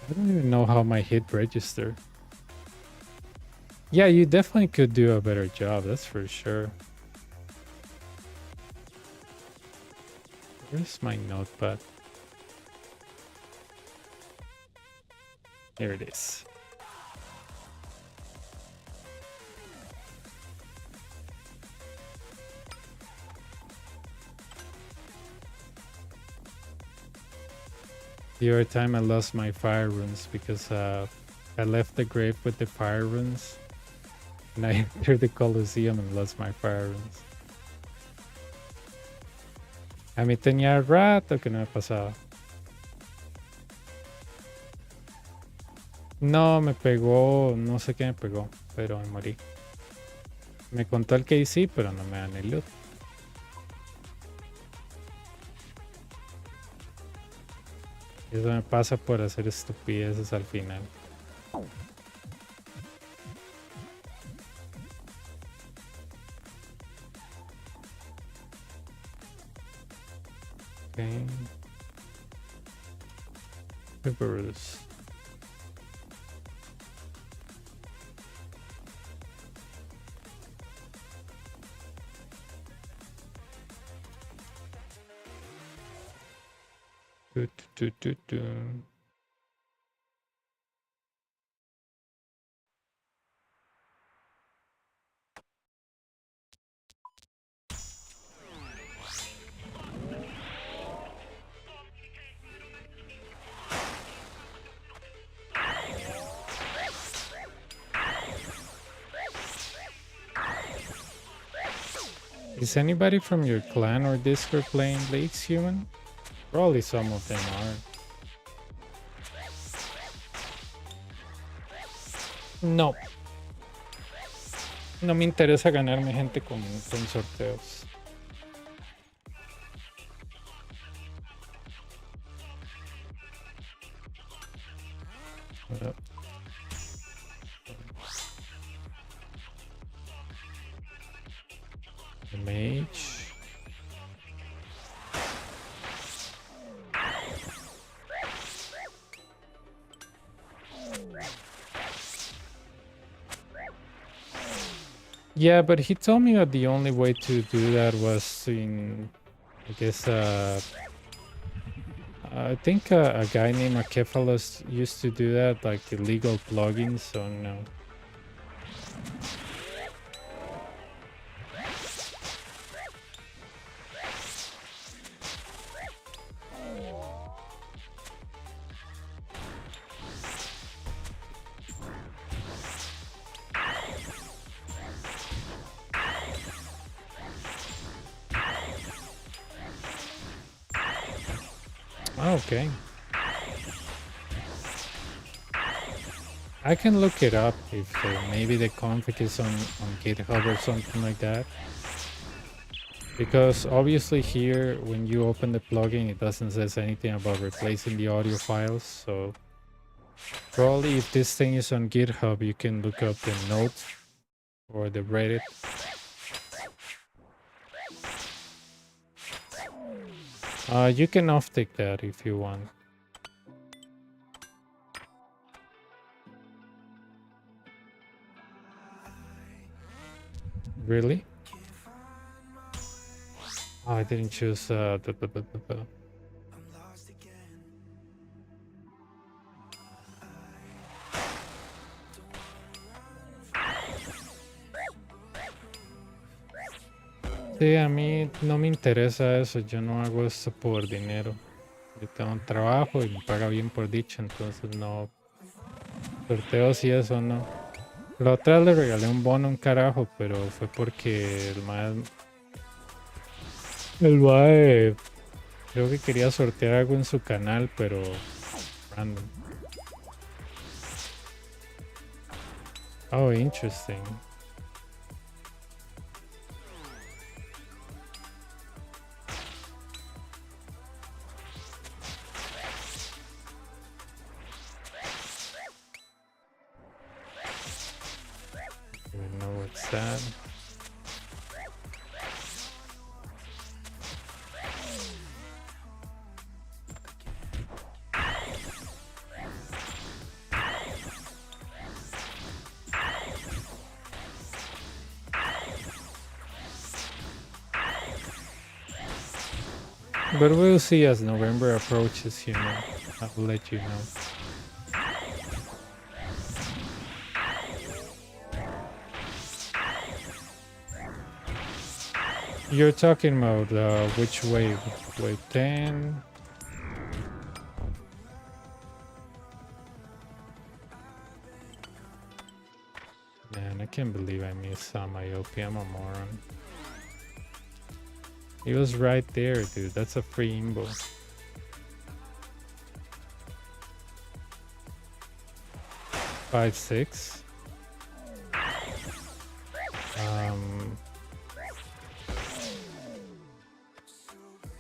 I don't even know how my hit register. Yeah, you definitely could do a better job, that's for sure. Where's my notepad? Here it is. The other time I lost my fire runes because I left the grave with the fire runes and I entered the Colosseum and lost my fire runes. A mí tenía rato que no me pasaba. No, me pegó, no sé qué me pegó, pero me morí. Me contó el KC, pero no me dan el loot. Eso me pasa por hacer estupideces al final. Okay. Rivers. Do. Is anybody from your clan or Discord playing leagues, human? Probably some of them are. No. No me interesa ganarme gente con sorteos. The mage. Yeah, but he told me that the only way to do that was in, I guess, I think a guy named Acephalus used to do that, like illegal plugins, so no. Oh, okay. I can look it up if maybe the config is on GitHub or something like that. Because obviously here, when you open the plugin, it doesn't say anything about replacing the audio files. So probably if this thing is on GitHub, you can look up the note or the Reddit. You can off-tick that if you want. Really? Oh, I didn't choose Sí, a mí no me interesa eso, yo no hago esto por dinero. Yo tengo un trabajo y me paga bien por dicho, entonces no. Sorteos y eso no. La otra vez le regalé un bono a un carajo, pero fue porque el mae creo que quería sortear algo en su canal, pero random. Oh, interesting. know what's that. But we'll see as November approaches, you know. I will let you know. You're talking about which wave? Wave 10? Man, I can't believe I missed myopia. I'm a moron. He was right there, dude. That's a free imbo. Five, 6.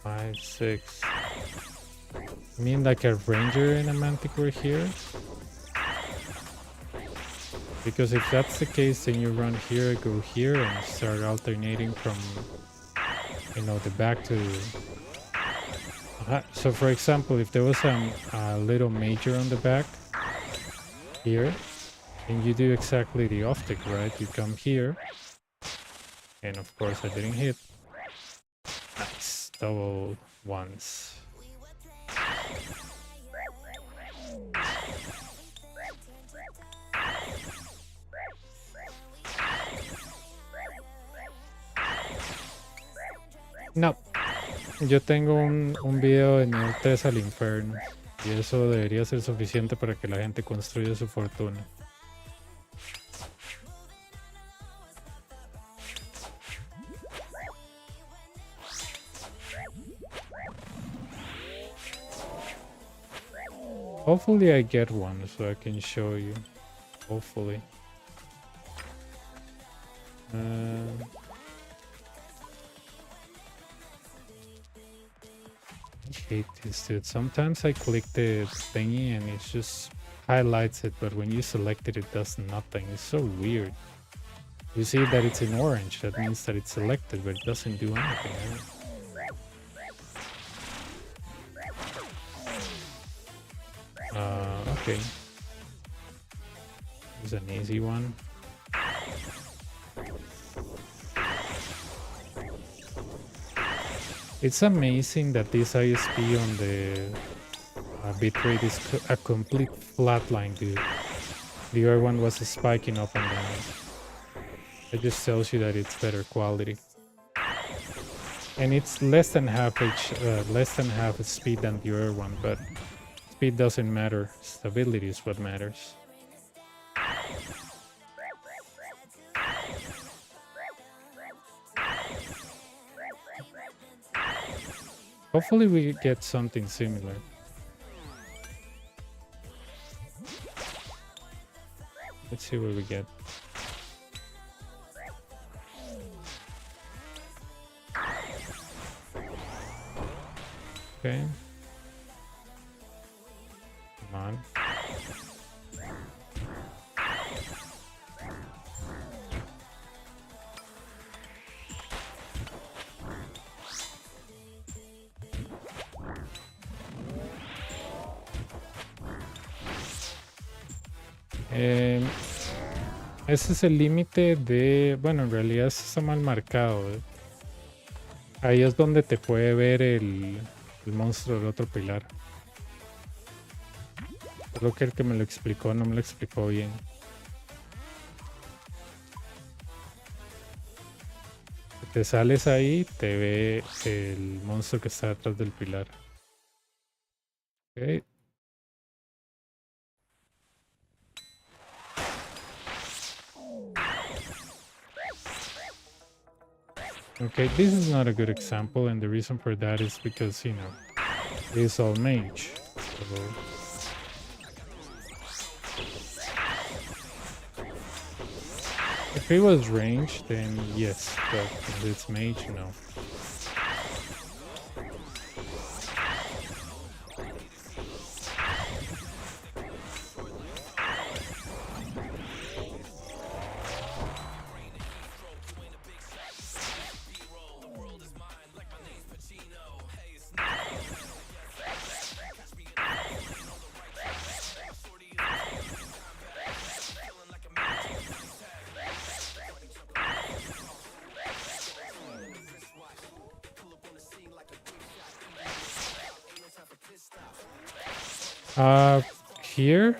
5, 6. You mean like a ranger and a manticore here? Because if that's the case, then you run here, go here, and start alternating from, you know, the back to... So for example, if there was a little major on the back here, then you do exactly the optic, right? You come here, and of course I didn't hit. Nice, double ones. No, yo tengo un video de nivel 3 al infierno y eso debería ser suficiente para que la gente construya su fortuna. Hopefully I get one so I can show you. Hopefully. I hate this, dude. Sometimes I click the thingy and it just highlights it, but when you select it, it does nothing. It's so weird. You see that it's in orange, that means that it's selected, but it doesn't do anything. Okay. It's an easy one. It's amazing that this ISP on the bitrate is a complete flatline, dude. The other one was spiking up and down. It just tells you that it's better quality. And it's less than half speed than the other one, but speed doesn't matter. Stability is what matters. Hopefully we get something similar. Let's see what we get. Okay. Come on. Ese es el límite de... Bueno, en realidad está mal marcado. Ahí es donde te puede ver el monstruo del otro pilar. Creo que el que me lo explicó no me lo explicó bien. Si te sales ahí, te ve el monstruo que está detrás del pilar. Ok. Okay, this is not a good example, and the reason for that is because, you know, it's all mage. So if it was range, then yes, but if it's mage, no. Here,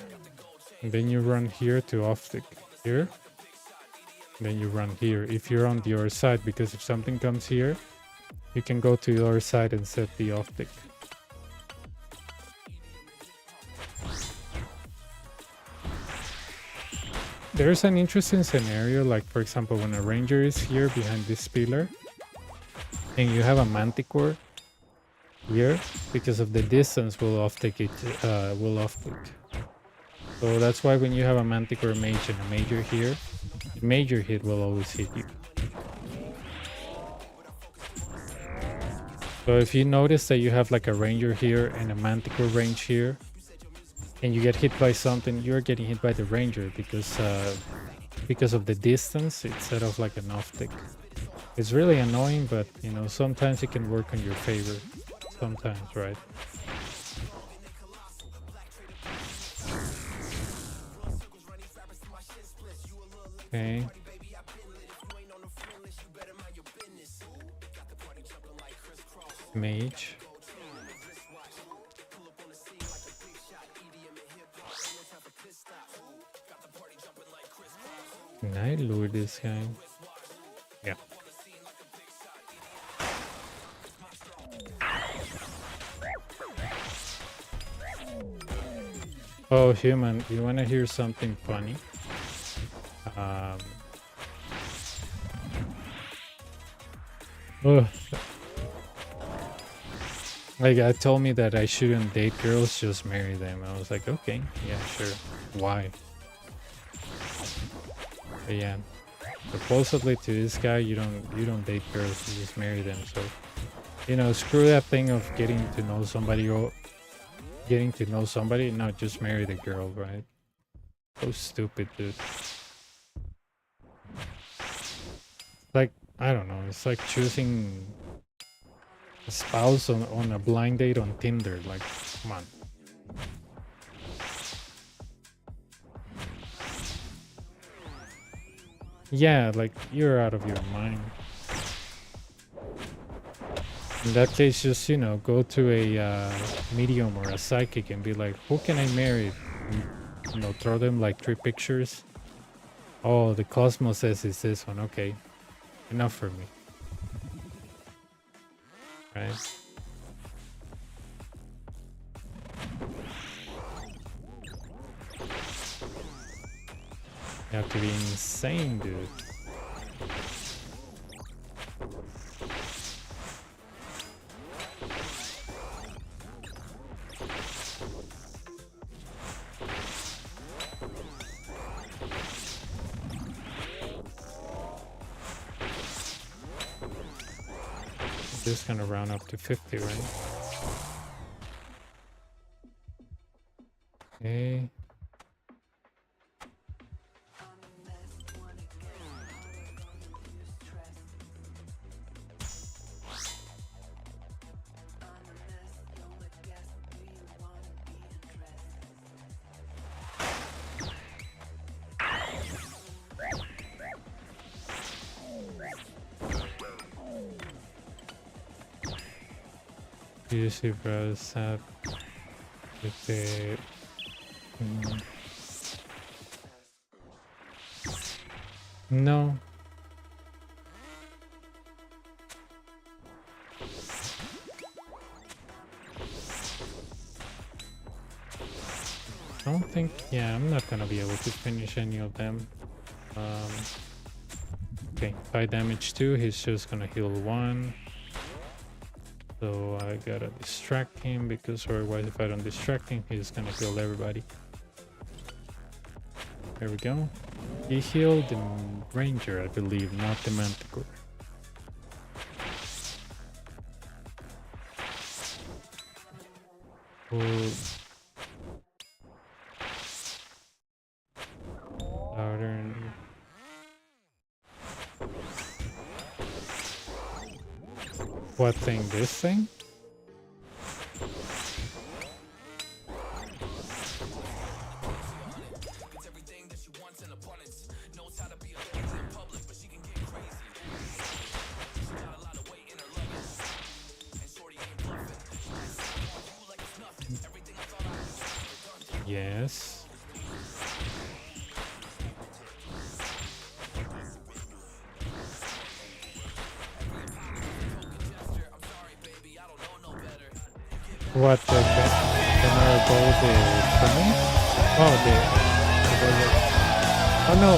and then you run here to optic here, then you run here if you're on the other side, because if something comes here, you can go to the other side and set the optic. There's an interesting scenario, like for example, when a ranger is here behind this pillar, and you have a manticore here, because of the distance will off take it, will off click. So that's why when you have a manticore mage and a major here, the major hit will always hit you. So if you notice that you have like a ranger here and a manticore range here, and you get hit by something, you're getting hit by the ranger because of the distance instead of like an off tick. It's really annoying, but you know, sometimes it can work in your favor. Sometimes, right? Okay. Mage. Can I lure this guy? Yeah. Oh, human, you want to hear something funny? Like, guy told me that I shouldn't date girls, just marry them. I was like, okay, yeah, sure. Why? But yeah, supposedly to this guy, you don't date girls, you just marry them. So, you know, screw that thing of getting to know somebody or getting to know somebody. No, just marry the girl, right? So stupid, dude. Like, I don't know. It's like choosing a spouse on a blind date on Tinder. Like, come on. Yeah, like, you're out of your mind. In that case, just, you know, go to a medium or a psychic and be like, who can I marry? And, you know, throw them like 3 pictures. Oh, the Cosmos says it's this one. Okay. Enough for me. Right? You have to be insane, dude. Just gonna round up to 50, right? Okay. Usually bros have with the no. I don't think, yeah, I'm not gonna be able to finish any of them. Okay, 5 damage 2, he's just gonna heal 1. So I gotta distract him, because otherwise if I don't distract him, he's gonna kill everybody. There we go. He healed the ranger, I believe, not the manticore. Southern. What thing? This thing? Yes. What the banner about the summons? Oh, oh no,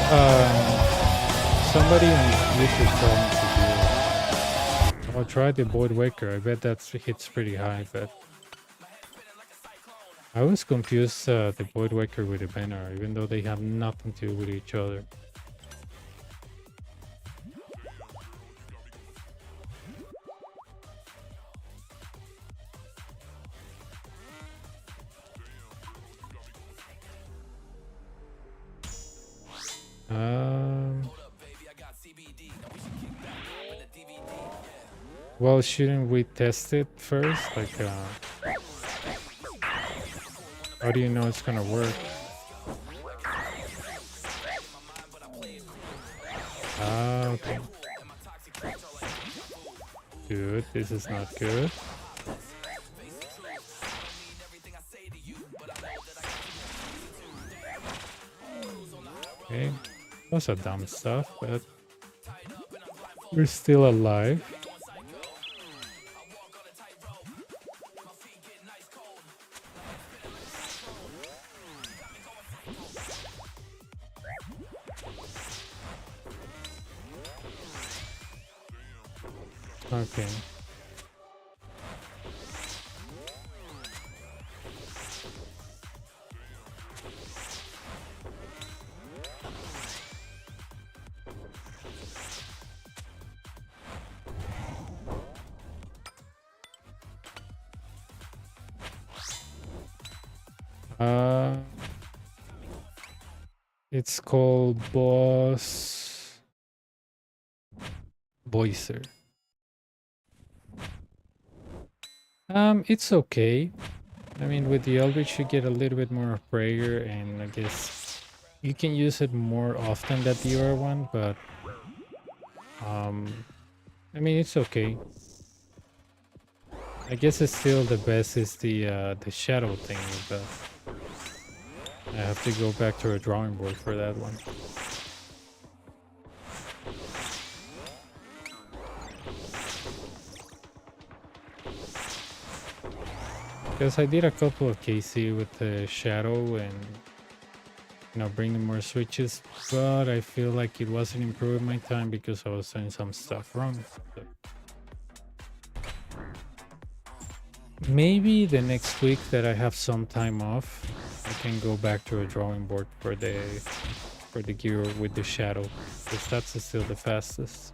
somebody on YouTube told me to do it. I'll try the Void Waker. I bet that hits pretty high, but I was confused the Void Waker with the banner, even though they have nothing to do with each other. Well, shouldn't we test it first? Like, how do you know it's gonna work? Okay. Good, this is not good. Okay, those are dumb stuff, but we're still alive. Okay. It's called Voicer. It's okay. I mean, with the Eldritch, you get a little bit more of prayer, and I guess you can use it more often than the other one, but I mean, it's okay. I guess it's still the best is the shadow thing, but I have to go back to a drawing board for that one. Because I did a couple of KC with the shadow and, you know, bringing more switches, but I feel like it wasn't improving my time because I was doing some stuff wrong. So maybe the next week that I have some time off, I can go back to a drawing board for the gear with the shadow, because that's still the fastest.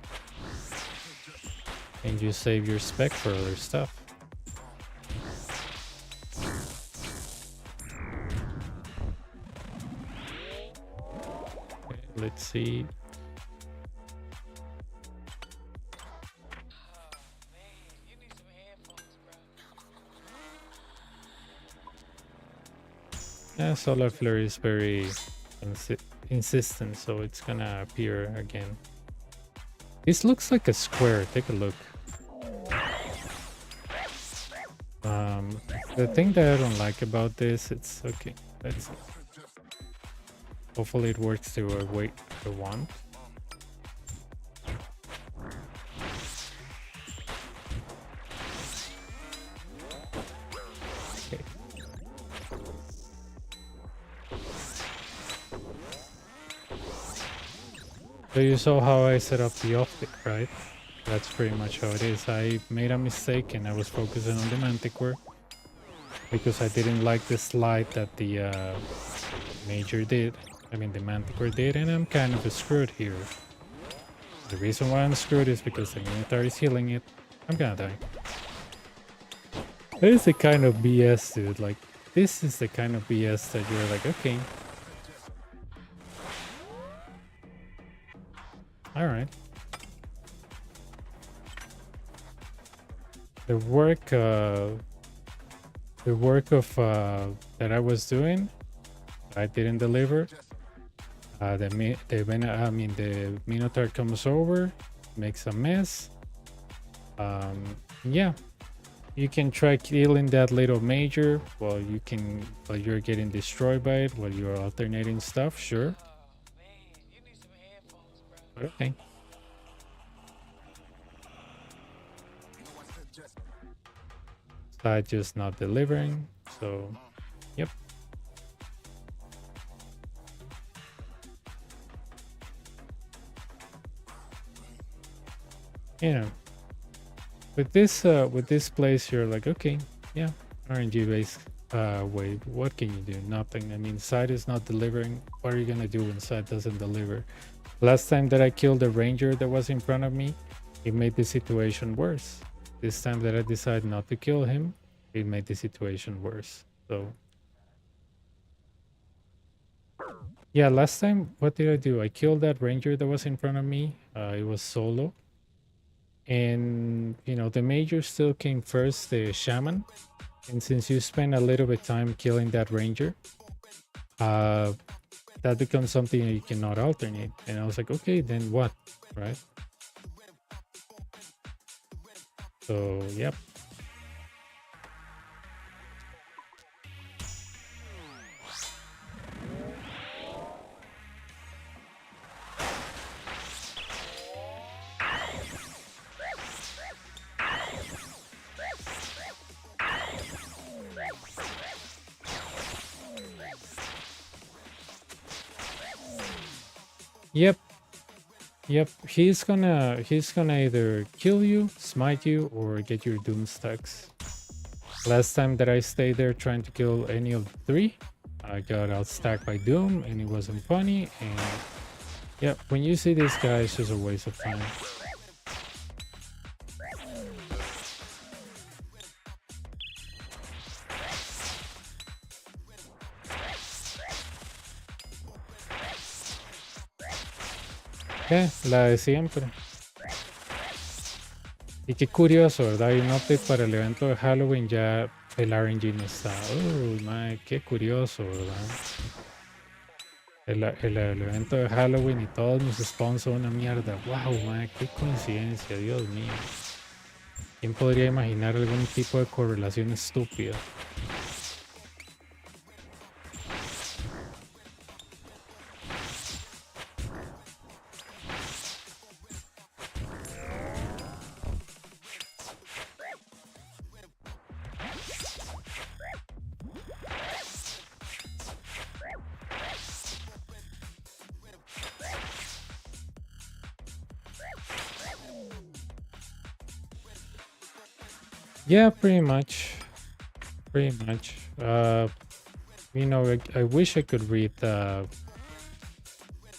And you save your spec for other stuff. Okay, let's see. Yeah, Solar Flare is very insistent, so it's gonna appear again. This looks like a square. Take a look. The thing that I don't like about this, it's okay. Let's see. Hopefully it works the way I want. Okay. So you saw how I set up the optic, right? That's pretty much how it is. I made a mistake and I was focusing on the Manticore because I didn't like the slide that the Major did. I mean, the Manticore did, and I'm kind of screwed here. The reason why I'm screwed is because the Minotaur is healing it. I'm gonna die. That is the kind of BS, dude. Like, this is the kind of BS that you're like, okay. Alright. The work of that I was doing, I didn't deliver. The Minotaur comes over, makes a mess. Yeah, You can try killing that little major while you're getting destroyed by it, while you're alternating stuff, sure. But okay. Side just not delivering, so yep. You know, with this place, you're like, okay, yeah, RNG based wave. What can you do? Nothing. I mean, side is not delivering. What are you gonna do when side doesn't deliver? Last time that I killed the ranger that was in front of me, it made the situation worse. This time that I decided not to kill him, it made the situation worse. So yeah, last time, what did I do? I killed that ranger that was in front of me. It was solo. And, you know, the major still came first, the shaman. And since you spend a little bit time killing that ranger, that becomes something you cannot alternate. And I was like, okay, then what? Right? So, yep. Yep. Yep. He's gonna either kill you, smite you, or get your doom stacks. Last time that I stayed there trying to kill any of the three, I got outstacked by Doom and it wasn't funny. And yeah, when you see this guy, it's just a waste of time. La de siempre. Y qué curioso, ¿verdad? Hay un update para el evento de Halloween, ya el RNG no está. Uy, madre, qué curioso, ¿verdad? El evento de Halloween y todos mis spawns son una mierda. Wow, madre, qué coincidencia, Dios mío. ¿Quién podría imaginar algún tipo de correlación estúpida? Yeah, pretty much. Pretty much. You know, I wish I could read the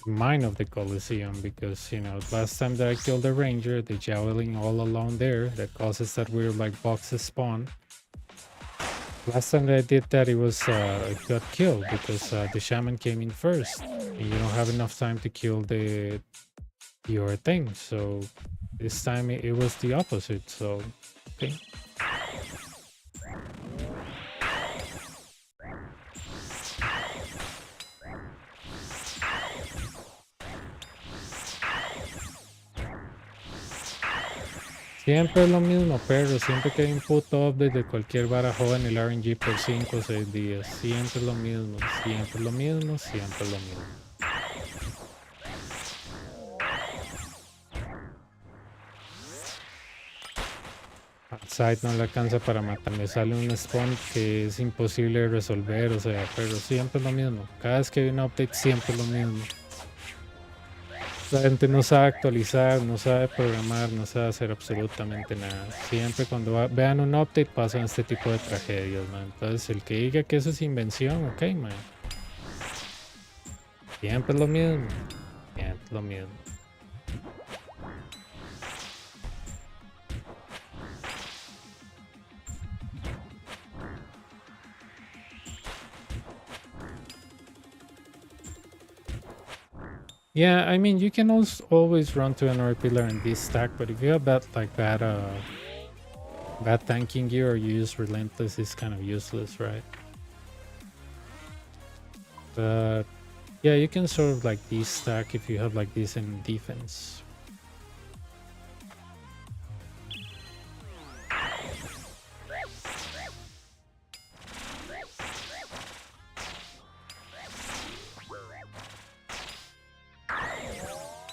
mind of the Colosseum because, you know, last time that I killed the ranger, the javelin all along there that causes that weird like boxes spawn. Last time that I did that, it was it got killed because the shaman came in first, and you don't have enough time to kill your thing. So this time it was the opposite. So okay. Siempre es lo mismo, perro. Siempre que hay un puto update de cualquier vara joven el RNG por 5 o 6 días. Siempre es lo mismo, siempre es lo mismo, siempre es lo mismo. Outside no le alcanza para matar. Me sale un spawn que es imposible de resolver. O sea, pero siempre es lo mismo. Cada vez que hay un update, siempre es lo mismo. La gente no sabe actualizar, no sabe programar, no sabe hacer absolutamente nada. Siempre cuando vean un update pasan este tipo de tragedias, man. Entonces, el que diga que eso es invención, ok, man. Siempre es lo mismo. Siempre es lo mismo. Yeah, I mean, you can also always run to another pillar in this stack, but if you have bad tanking gear or you use Relentless, it's kind of useless, right? But yeah, you can sort of like this stack if you have like decent defense.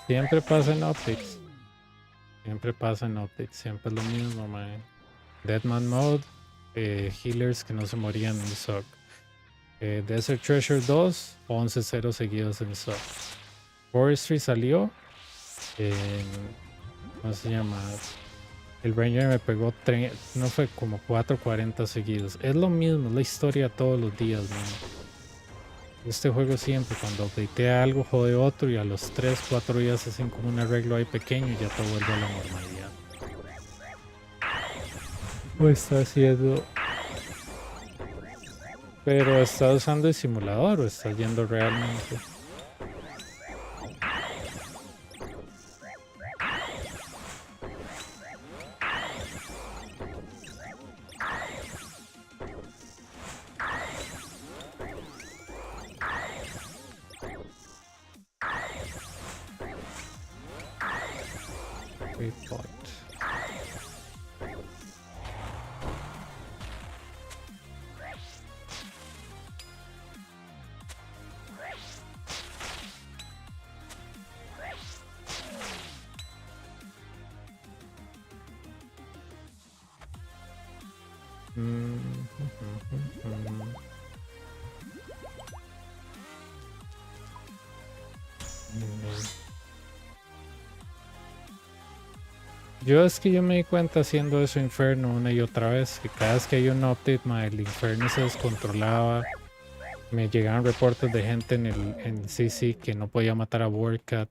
Siempre pasa en Optics. Siempre pasa en Optics. Siempre es lo mismo, man. Deadman Mode. Healers que no se morían en SOC. Desert Treasure 2. 11-0 seguidos en SOC. Forestry salió. ¿Cómo se llama? El Ranger me pegó no fue como 4.40 seguidos. Es lo mismo, es la historia todos los días, man. Este juego siempre, cuando updatea algo, jode otro y a los 3-4 días hacen como un arreglo ahí pequeño y ya todo vuelve a la normalidad. O está haciendo... Pero está usando el simulador o está yendo realmente. Report. Yo me di cuenta haciendo eso Inferno una y otra vez, que cada vez que hay un update, el Inferno se descontrolaba. Me llegaban reportes de gente en CC que no podía matar a Warcat,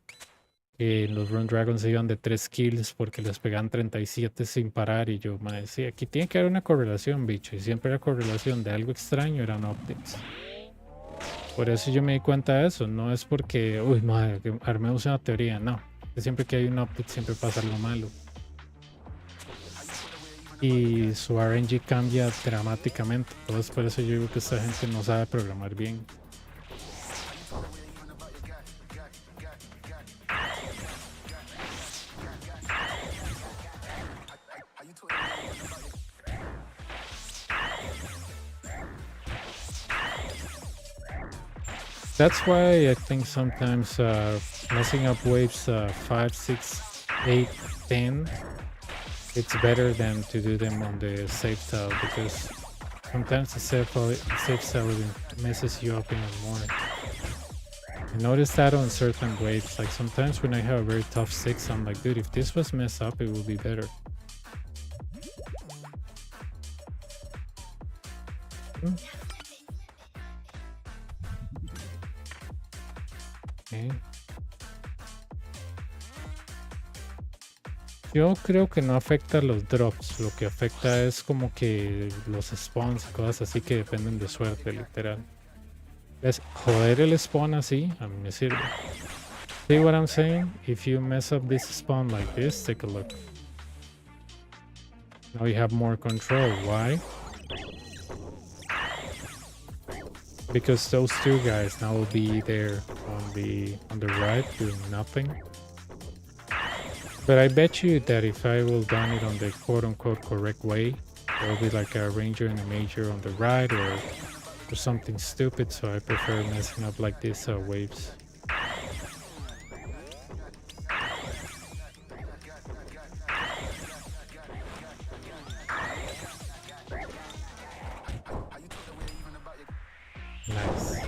que los Rune Dragons se iban de 3 kills porque les pegaban 37 sin parar. Y yo, madre, sí, aquí tiene que haber una correlación, bicho. Y siempre la correlación de algo extraño eran updates. Por eso yo me di cuenta de eso. No es porque, uy, madre, que armemos una teoría. No. Siempre que hay un update siempre pasa algo malo. Y su RNG cambia dramáticamente. Entonces por eso yo digo que esta gente no sabe programar bien. That's why I think sometimes messing up waves 5, 6, 8, 10, it's better than to do them on the safe tile, because sometimes the safe tile messes you up even more. I noticed that on certain waves, like sometimes when I have a very tough 6, I'm like, dude, if this was messed up, it would be better. Okay. Yo creo que no afecta los drops, lo que afecta es como que los spawns y cosas así que dependen de suerte, literal. Es joder el spawn así, a mí me sirve. See what I'm saying? If you mess up this spawn like this, take a look. Now you have more control. Why? Because those two guys now will be there on the right doing nothing. But I bet you that if I will done it on the quote-unquote correct way, there will be like a ranger and a major on the right or something stupid, so I prefer messing up like this waves. Nice.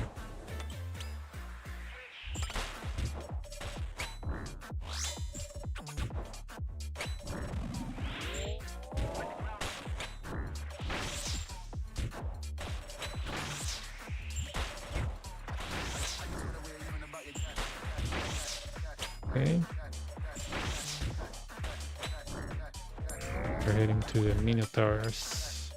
Okay. We're heading to the Minotaurs.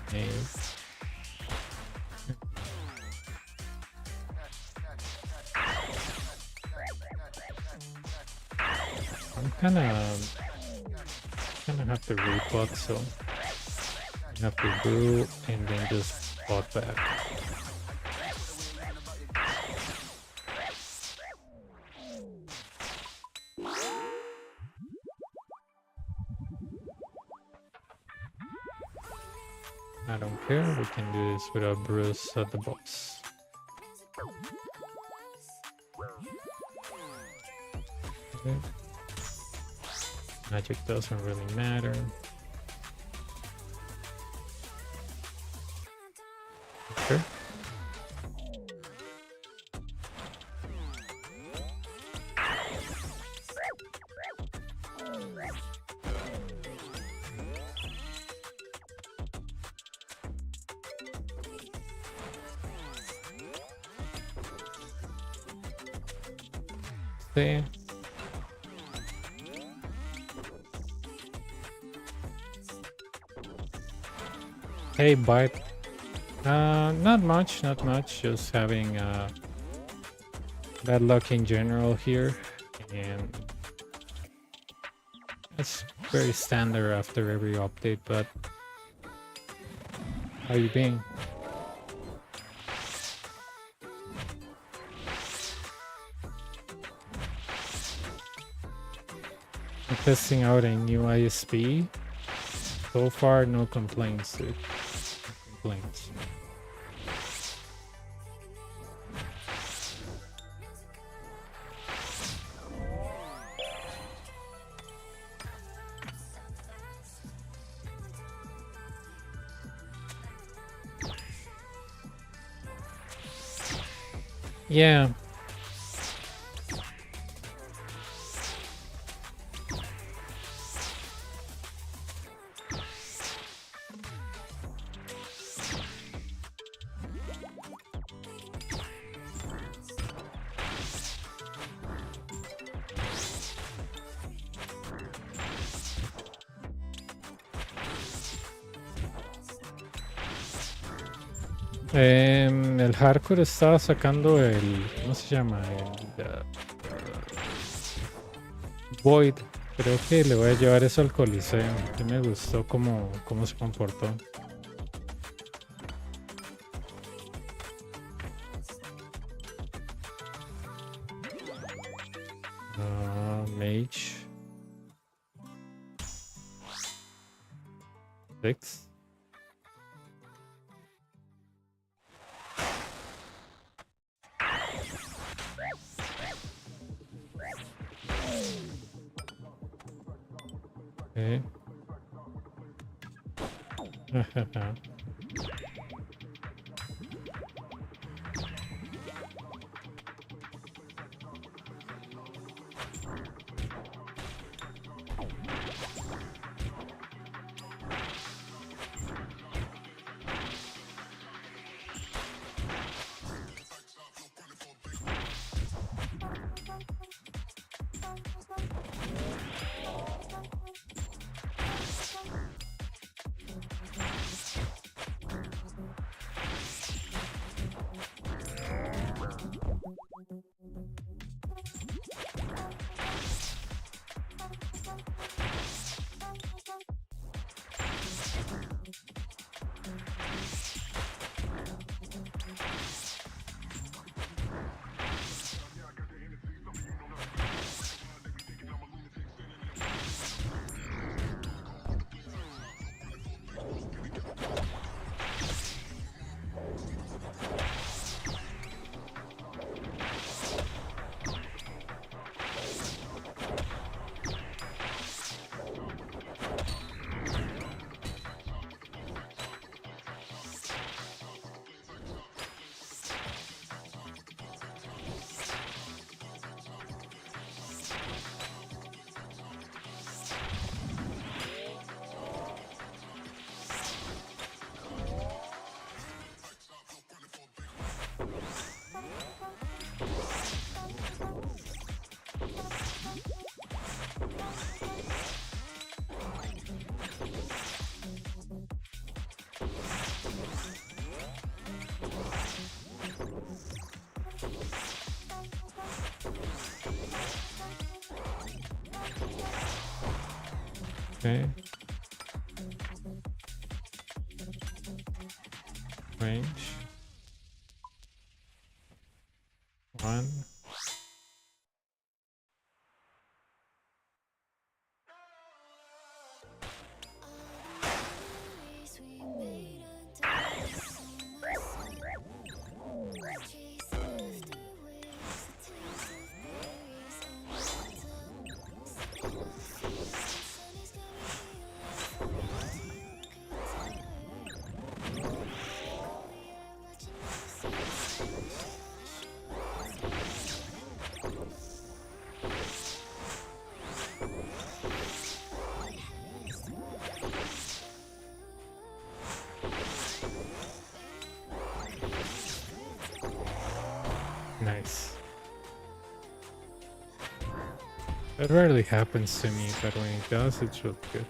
Okay. I'm kind of have to rebot, so I have to brew and then just bot back. I don't care. We can do this without Bruce at the boss. Okay. Magic doesn't really matter. Okay. See. Hey, bite. Not much, not much. Just having bad luck in general here, and it's very standard after every update. But how you been? I'm testing out a new ISP. So far, no complaints, dude. No complaints. Yeah. El hardcore estaba sacando el, ¿cómo se llama? El Void. Creo que le voy a llevar eso al Coliseo. Que me gustó cómo se comportó. Mage. 6. Okay. Okay. Range. 1. That rarely happens to me, but when it does, it's really good.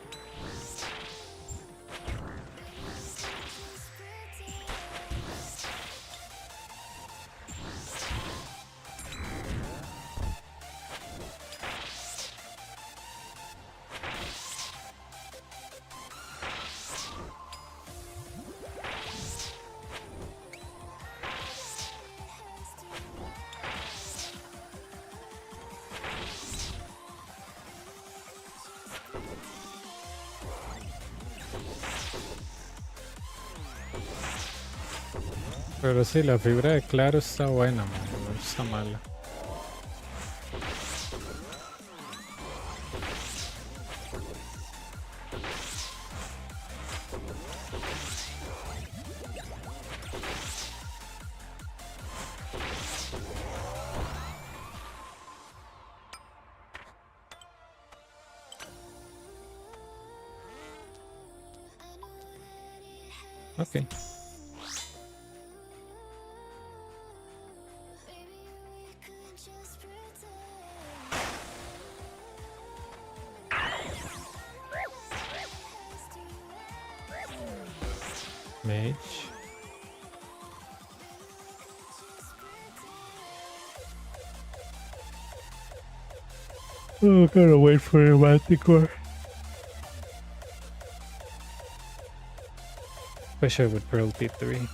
Pero sí, la fibra de claro está buena, man, no está mala. Ok. Mage. Oh, gotta wait for a Manticore. Wish I would Pearl P3.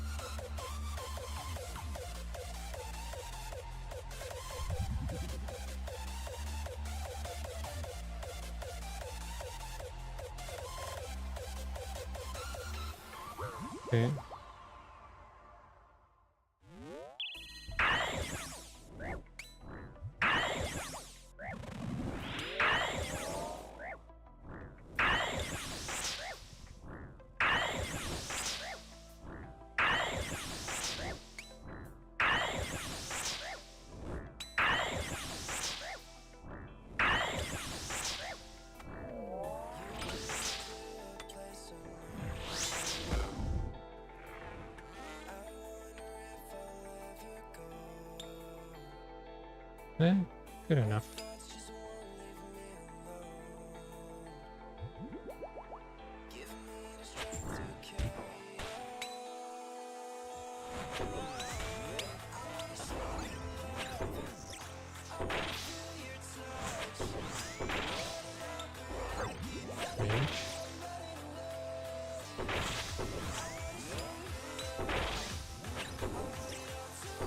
Okay. Good enough.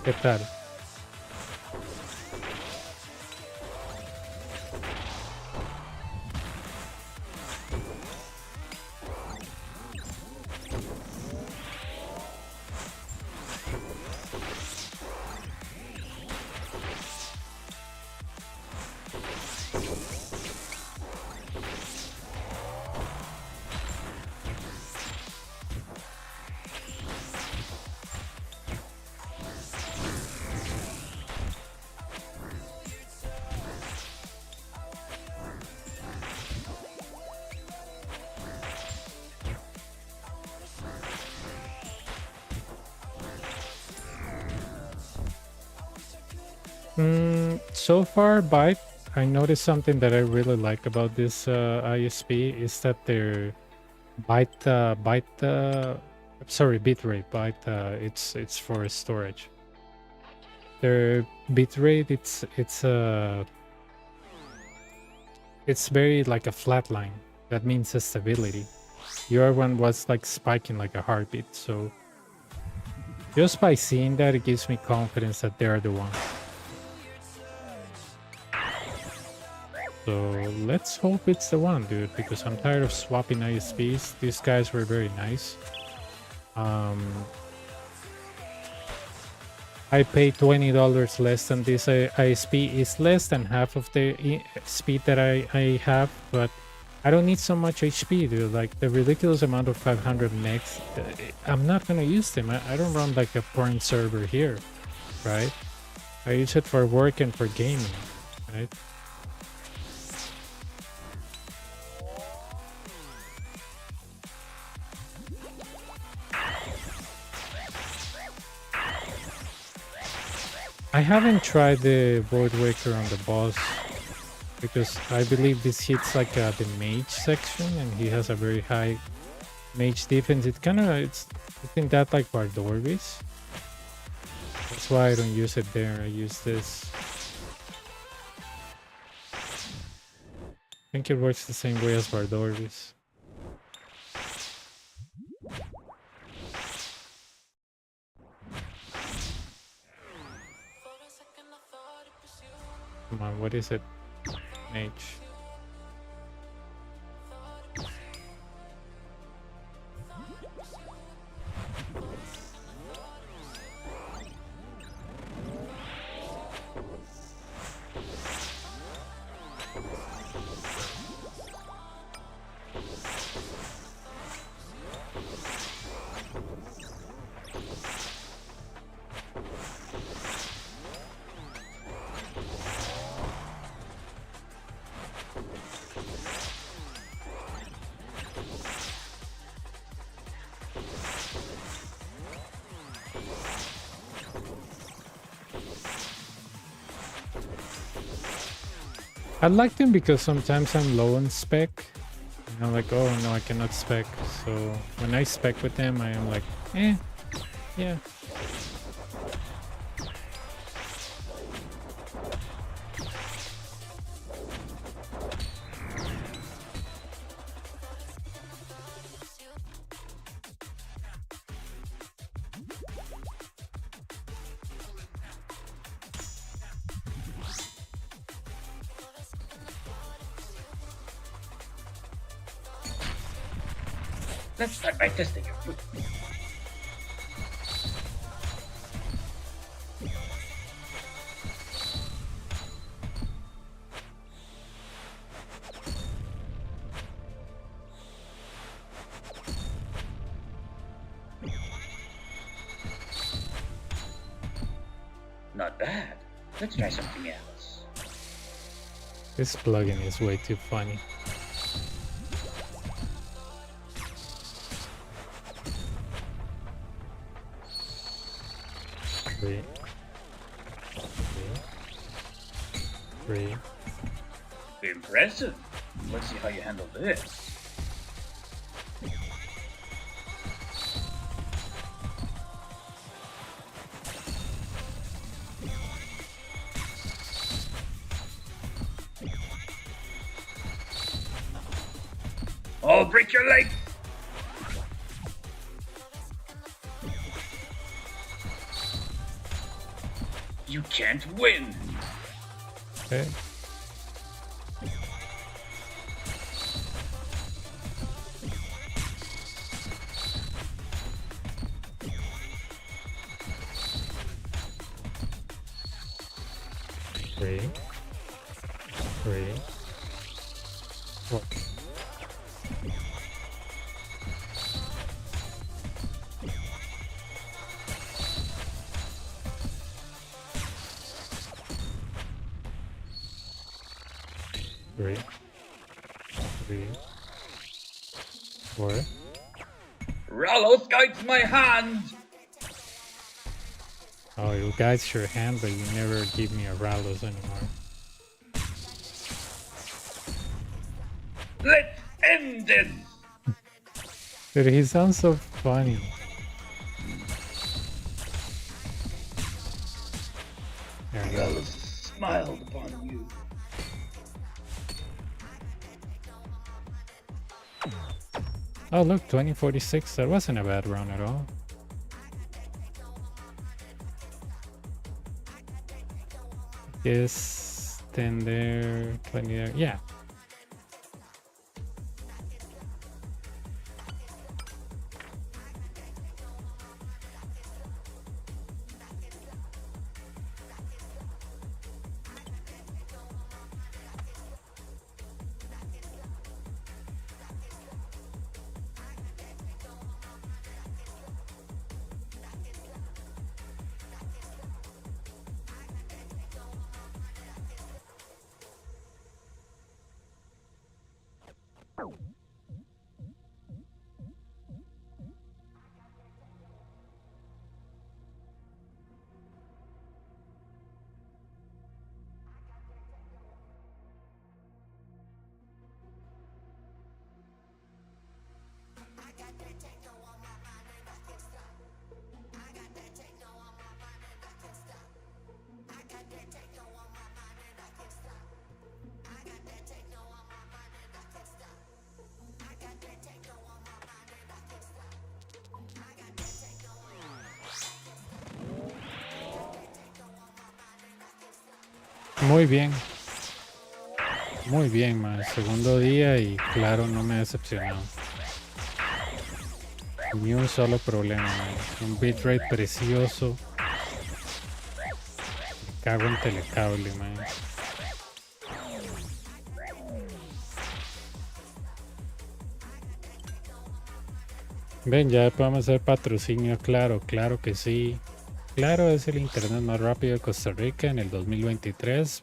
¿Qué tal? So far, Byte, I noticed something that I really like about this ISP is that their bitrate. Byte, it's for storage. Their bitrate, it's very like a flat line. That means a stability. Your one was like spiking like a heartbeat. So just by seeing that, it gives me confidence that they're the one. So let's hope it's the one, dude, because I'm tired of swapping ISPs. These guys were very nice. I paid $20 less than this ISP. Is less than half of the speed that I have, but I don't need so much HP, dude. Like the ridiculous amount of 500 megs, I'm not gonna use them. I don't run like a porn server here, right? I use it for work and for gaming, right? I haven't tried the Void Waker on the boss. Because I believe this hits like the mage section, and he has a very high mage defense. Isn't that like Bardorvis? That's why I don't use it there. I use this. I think it works the same way as Bardorvis. Come on, what is it? Mage. I like them because sometimes I'm low on spec. You know, like, oh no, I cannot spec. So when I spec with them, I am like, yeah. Let's start by testing your food. Not bad. Let's try something else. This plugin is way too funny. Three. Impressive. Let's see how you handle this. I'll break your leg. You can't win. Okay. Three. Four. Three. Four. Rallos guides my hand. Oh, you guys your hand, but you never give me a Rallos anymore. Let's end this. Dude, he sounds so funny. There we go. Rallos smiled upon you. Oh look, 2046. That wasn't a bad round at all. Yes, 10 there, 20 there. Yeah. Muy bien. Muy bien, man. Segundo día y claro, no me ha decepcionado. Ni un solo problema, man. Un bitrate precioso. Me cago en telecable, man. Ven, ya podemos hacer patrocinio, claro, claro que sí. Claro, es el internet más rápido de Costa Rica en el 2023.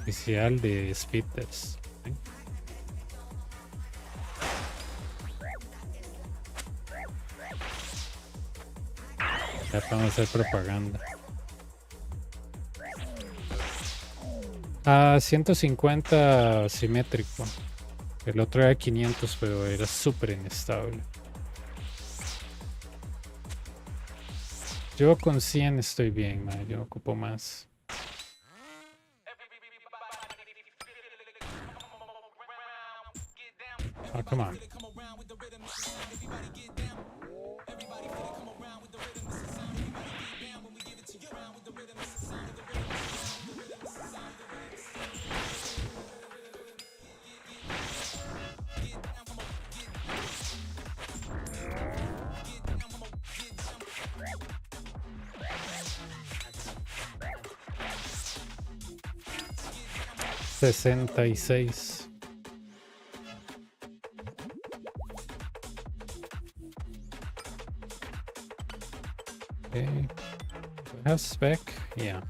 Oficial de Speed Test. ¿Sí? Ya podemos hacer propaganda. 150 simétrico. El otro era 500, pero era súper inestable. Yo con 100 estoy bien, man. Yo ocupo más. Oh, come on. $66. Okay. Do I have spec? Yeah.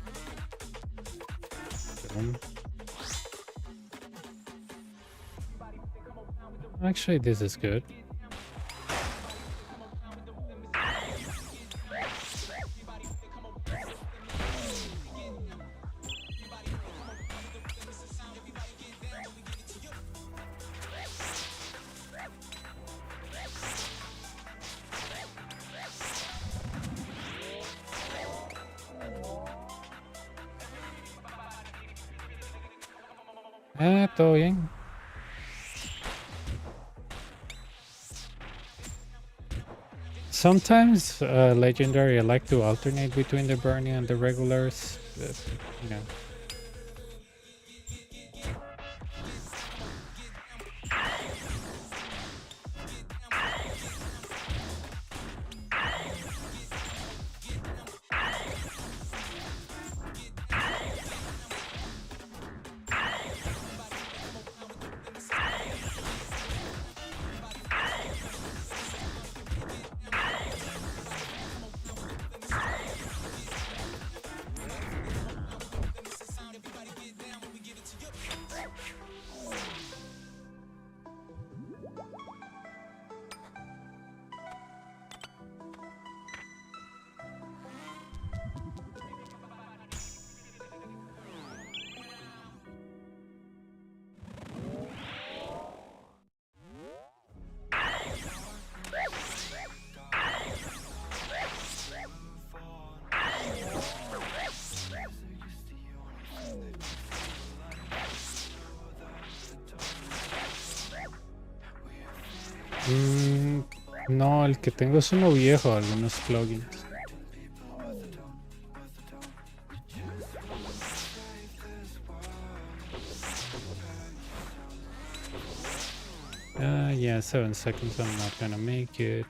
Actually, this is good. Todo bien. Sometimes, legendary, I like to alternate between the burning and the regulars. You know. No, el que tengo es uno viejo, algunos plugins. Yeah, 7 seconds, I'm not gonna make it.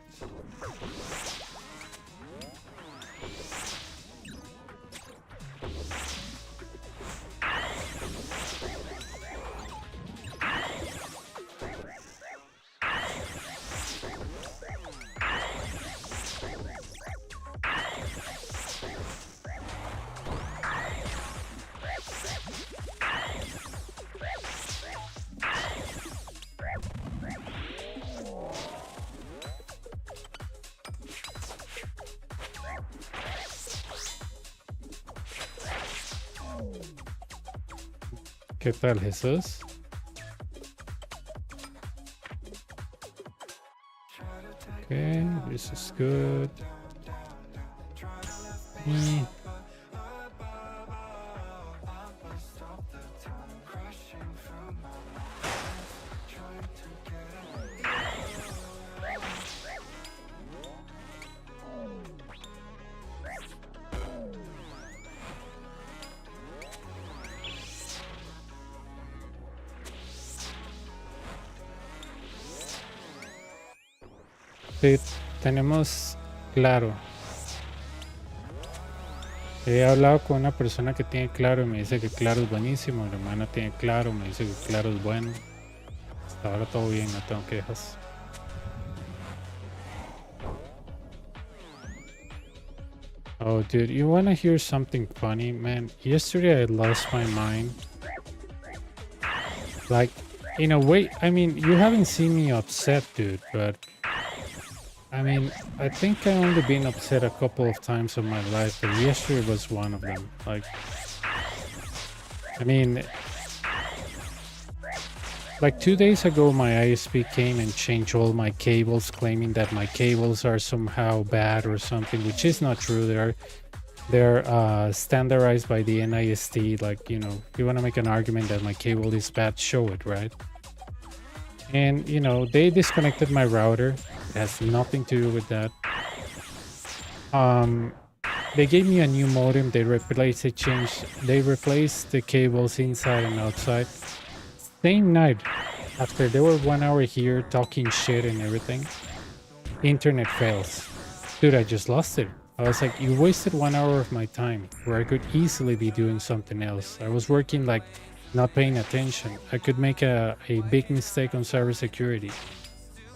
¿Qué tal, Jesús? Okay, this is good. Sí, tenemos claro. He hablado con una persona que tiene claro y me dice que claro es buenísimo. Mi hermana tiene claro, me dice que claro es bueno. Hasta ahora todo bien, no tengo quejas. Oh, dude, you wanna hear something funny, man? Yesterday I lost my mind. Like, in a way, I mean, you haven't seen me upset, dude, but I mean, I think I only been upset a couple of times in my life, but yesterday was one of them. Like, I mean, like 2 days ago, my ISP came and changed all my cables, claiming that my cables are somehow bad or something, which is not true. They're standardized by the NIST. Like, you know, if you want to make an argument that my cable is bad, show it, right? And, you know, they disconnected my router. It has nothing to do with that. They gave me a new modem. They replaced the cables inside and outside. Same night, after they were 1 hour here talking shit and everything, internet fails. Dude, I just lost it. I was like, you wasted 1 hour of my time where I could easily be doing something else. I was working, like, not paying attention. I could make a big mistake on cybersecurity.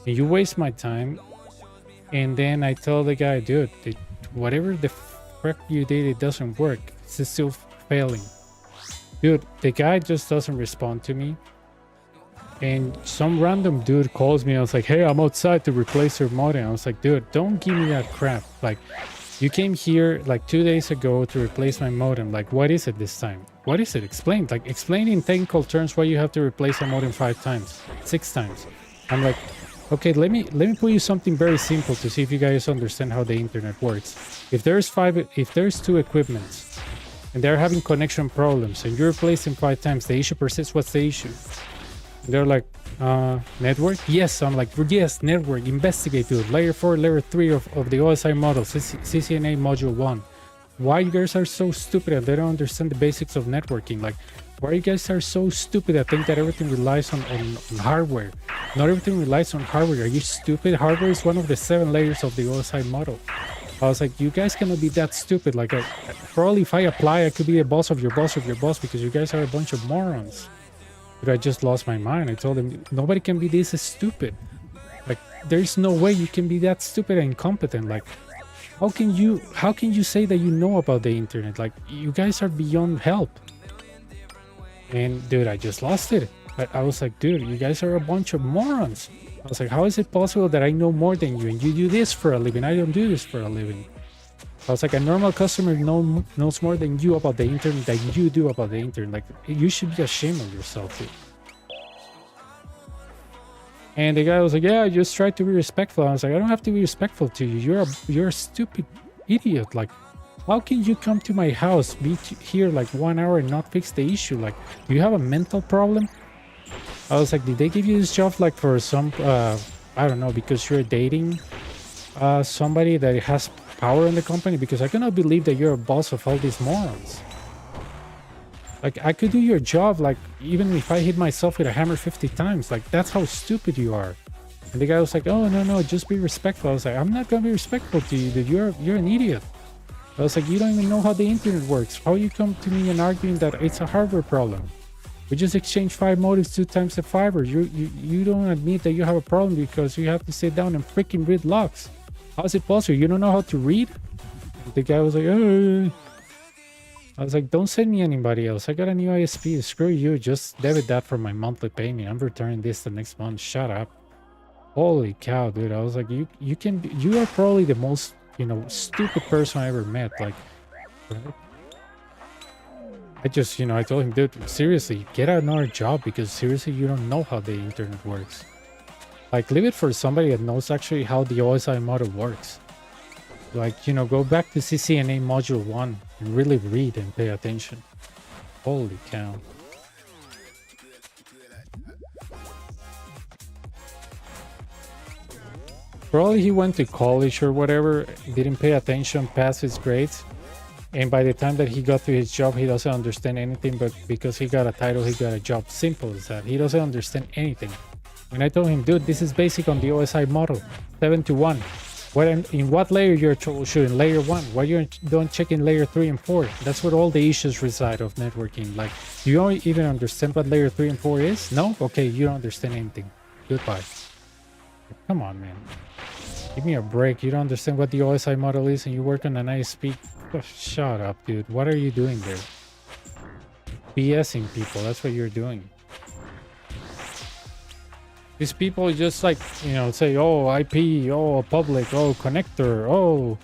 And you waste my time. And then I tell the guy, dude, whatever the frick you did, it doesn't work. It's still failing. Dude, the guy just doesn't respond to me. And some random dude calls me. I was like, hey, I'm outside to replace your modem. I was like, dude, don't give me that crap. Like, you came here like 2 days ago to replace my modem. Like, what is it this time? What is it? Explain. Like, explain in technical terms why you have to replace a modem 5 times, 6 times. I'm like, okay, let me put you something very simple to see if you guys understand how the internet works. If there's 2 equipments and they're having connection problems and you replace them 5 times, the issue persists. What's the issue? They're like, network? Yes. I'm like, yes, network. Investigate, dude. Layer 4, layer 3 of the OSI model, CCNA module 1. Why you guys are so stupid and they don't understand the basics of networking? Like, why you guys are so stupid that think that everything relies on hardware? Not everything relies on hardware. Are you stupid? Hardware is one of the 7 layers of the OSI model. I was like, you guys cannot be that stupid. Like, probably if I apply, I could be the boss of your boss because you guys are a bunch of morons. But I just lost my mind. I told him, nobody can be this stupid. Like, there's no way you can be that stupid and incompetent. Like, how can you say that you know about the internet? Like, you guys are beyond help. And dude, I just lost it. I was like, dude, you guys are a bunch of morons. I was like, how is it possible that I know more than you and you do this for a living? I don't do this for a living. I was like, a normal customer knows more than you about the internet than you do about the internet. Like, you should be ashamed of yourself, dude. And the guy was like, yeah, I just tried to be respectful. I was like, I don't have to be respectful to you. You're a stupid idiot. Like, how can you come to my house, be here like 1 hour and not fix the issue? Like, do you have a mental problem? I was like, did they give you this job like for some, I don't know, because you're dating somebody that has power in the company? Because I cannot believe that you're a boss of all these morons. Like, I could do your job, like, even if I hit myself with a hammer 50 times. Like, that's how stupid you are. And the guy was like, oh, no, just be respectful. I was like, I'm not gonna be respectful to you, dude. You're an idiot. I was like, you don't even know how the internet works. How you come to me and arguing that it's a hardware problem? We just exchanged 5 modems 2 times the fiber. You don't admit that you have a problem because you have to sit down and freaking read logs. How is it possible? You don't know how to read? The guy was like, oh. I was like, don't send me anybody else. I got a new ISP. Screw you. Just debit that for my monthly payment. I'm returning this the next month. Shut up. Holy cow, dude. I was like, you are probably the most, stupid person I ever met. Like, right? I just, I told him, dude, seriously, get another job because seriously, you don't know how the internet works. Like, leave it for somebody that knows actually how the OSI model works. Like, go back to CCNA module 1 and really read and pay attention. Holy cow. Probably he went to college or whatever, didn't pay attention, passed his grades. And by the time that he got to his job, he doesn't understand anything, but because he got a title, he got a job. Simple as that. He doesn't understand anything. And I told him, dude, this is basic on the OSI model, 7 to 1. In what layer you're troubleshooting? Layer 1. Why you don't check in layer 3 and 4? That's where all the issues reside of networking. Like, do you don't even understand what layer 3 and 4 is? No? Okay, you don't understand anything. Goodbye. Come on, man. Give me a break. You don't understand what the OSI model is and you work on an ISP? Oh, shut up, dude. What are you doing there? BSing people. That's what you're doing. These people just like, you know, say, oh, IP, oh, public, oh, connector, oh,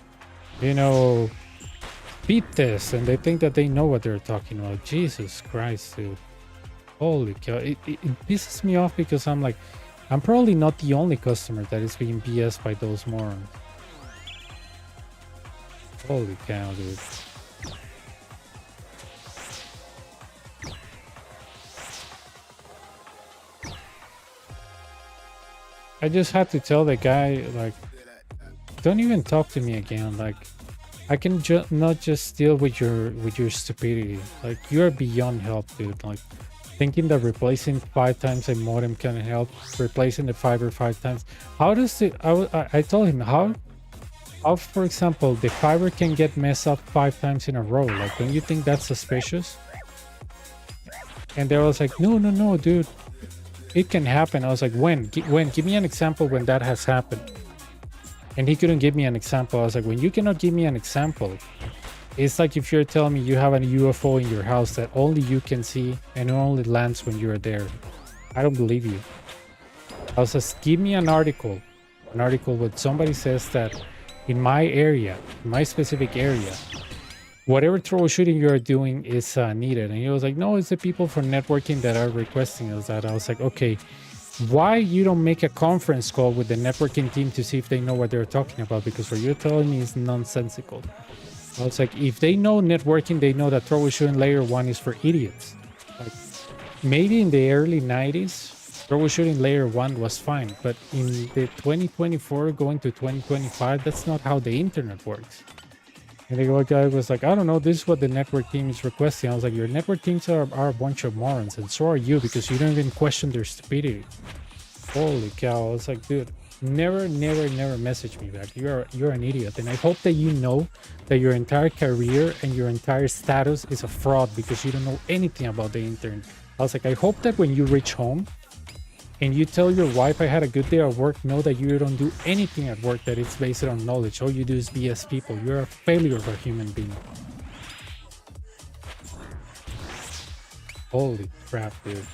you know, speed test. And they think that they know what they're talking about. Jesus Christ, dude. Holy cow. It pisses me off because I'm like, I'm probably not the only customer that is being BS by those morons. Holy cow, dude. I just had to tell the guy, like, don't even talk to me again. Like, I can not just deal with your stupidity. Like, you're beyond help, dude. Like, thinking that replacing 5 times a modem can help, replacing the fiber 5 times. How does it? I told him how, for example, the fiber can get messed up 5 times in a row. Like, don't you think that's suspicious? And they was like, no, dude. It can happen. I was like, when? Give me an example when that has happened. And he couldn't give me an example. I was like, when you cannot give me an example, it's like if you're telling me you have a UFO in your house that only you can see and it only lands when you're there. I don't believe you. I was just, give me an article where somebody says that in my area, in my specific area, whatever troubleshooting you're doing is needed. And he was like, no, it's the people from networking that are requesting us that. I was like, okay, why you don't make a conference call with the networking team to see if they know what they're talking about? Because what you're telling me is nonsensical. I was like, if they know networking, they know that troubleshooting layer 1 is for idiots. Like, maybe in the early 90s, troubleshooting layer 1 was fine. But in the 2024 going to 2025, that's not how the internet works. And the guy was like, I don't know, this is what the network team is requesting. I was like, your network teams are a bunch of morons, and so are you, because you don't even question their stupidity. Holy cow. I was like, dude, never message me back. You're an idiot. And I hope that you know that your entire career and your entire status is a fraud because you don't know anything about the internet. I was like, I hope that when you reach home and you tell your wife I had a good day at work, know that you don't do anything at work that is based on knowledge. All you do is BS people. You're a failure of a human being. Holy crap, dude.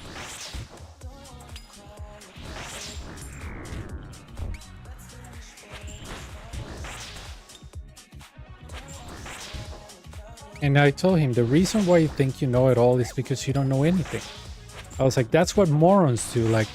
And I told him, the reason why you think you know it all is because you don't know anything. I was like, that's what morons do. Like,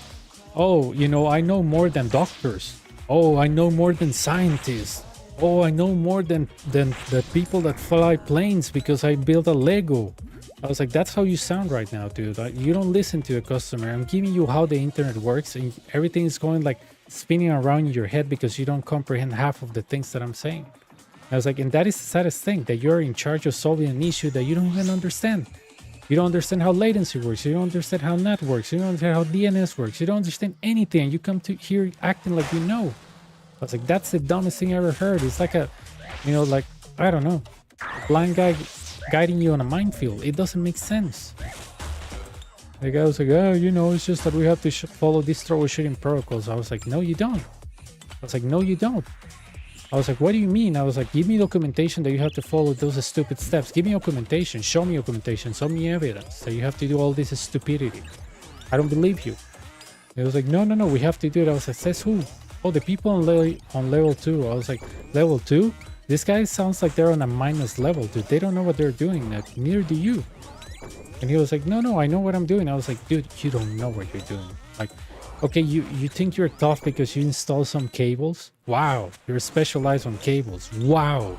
oh, you know, I know more than doctors. Oh, I know more than scientists. Oh, I know more than the people that fly planes because I built a Lego. I was like, that's how you sound right now, dude. You don't listen to a customer. I'm giving you how the internet works and everything is going like spinning around in your head because you don't comprehend half of the things that I'm saying. I was like, and that is the saddest thing, that you're in charge of solving an issue that you don't even understand. You don't understand how latency works. You don't understand how NAT works. You don't understand how DNS works. You don't understand anything. You come to here acting like you know. I was like, that's the dumbest thing I ever heard. It's like a, you know, like, I don't know, blind guy guiding you on a minefield. It doesn't make sense. The guy was like, oh, you know, it's just that we have to follow these troubleshooting protocols. I was like, no, you don't. I was like, no, you don't. I was like, what do you mean? I was like, give me documentation that you have to follow those stupid steps. Give me documentation. Show me documentation. Show me evidence that you have to do all this stupidity. I don't believe you. It was like, no, we have to do it. I was like, says who? Oh, the people on level 2. I was like, level 2? This guy sounds like they're on a minus level, dude. They don't know what they're doing. Neither do you. And he was like, no, I know what I'm doing. I was like, dude, you don't know what you're doing. Like, okay, you think you're tough because you install some cables? Wow, you're specialized on cables. Wow.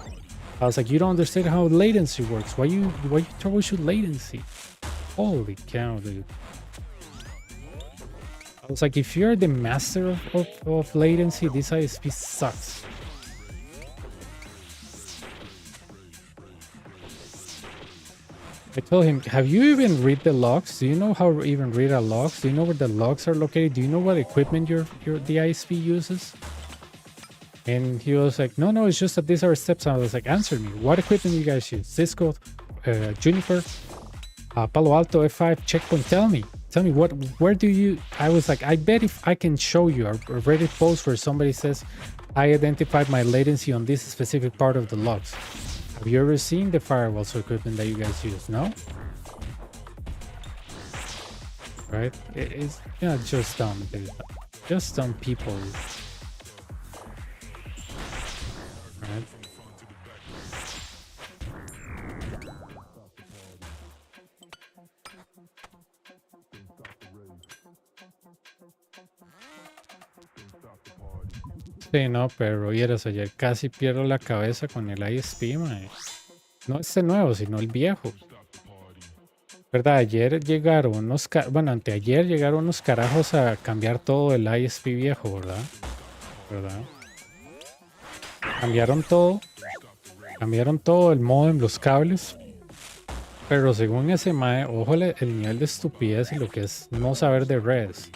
I was like, you don't understand how latency works. Why you troubleshoot latency? Holy cow, dude. I was like, if you're the master of latency, this ISP sucks. I told him, have you even read the logs? Do you know how to even read our logs? Do you know where the logs are located? Do you know what equipment the ISP uses? And he was like, no, it's just that these are steps. And I was like, answer me. What equipment do you guys use? Cisco, Juniper, Palo Alto, F5, Checkpoint. Tell me where do you... I was like, I bet if I can show you a Reddit post where somebody says, I identified my latency on this specific part of the logs. Have you ever seen the firewalls or equipment that you guys use? No? Right? It's just dumb, dude. Just dumb people. Right? Sí, no, pero vieras, ayer casi pierdo la cabeza con el ISP, mae. No este nuevo, sino el viejo. ¿Verdad? Ayer llegaron unos... Bueno, anteayer llegaron unos carajos a cambiar todo el ISP viejo, ¿verdad? Cambiaron todo, el modem, los cables. Pero según ese mae, ojo el nivel de estupidez y lo que es no saber de redes.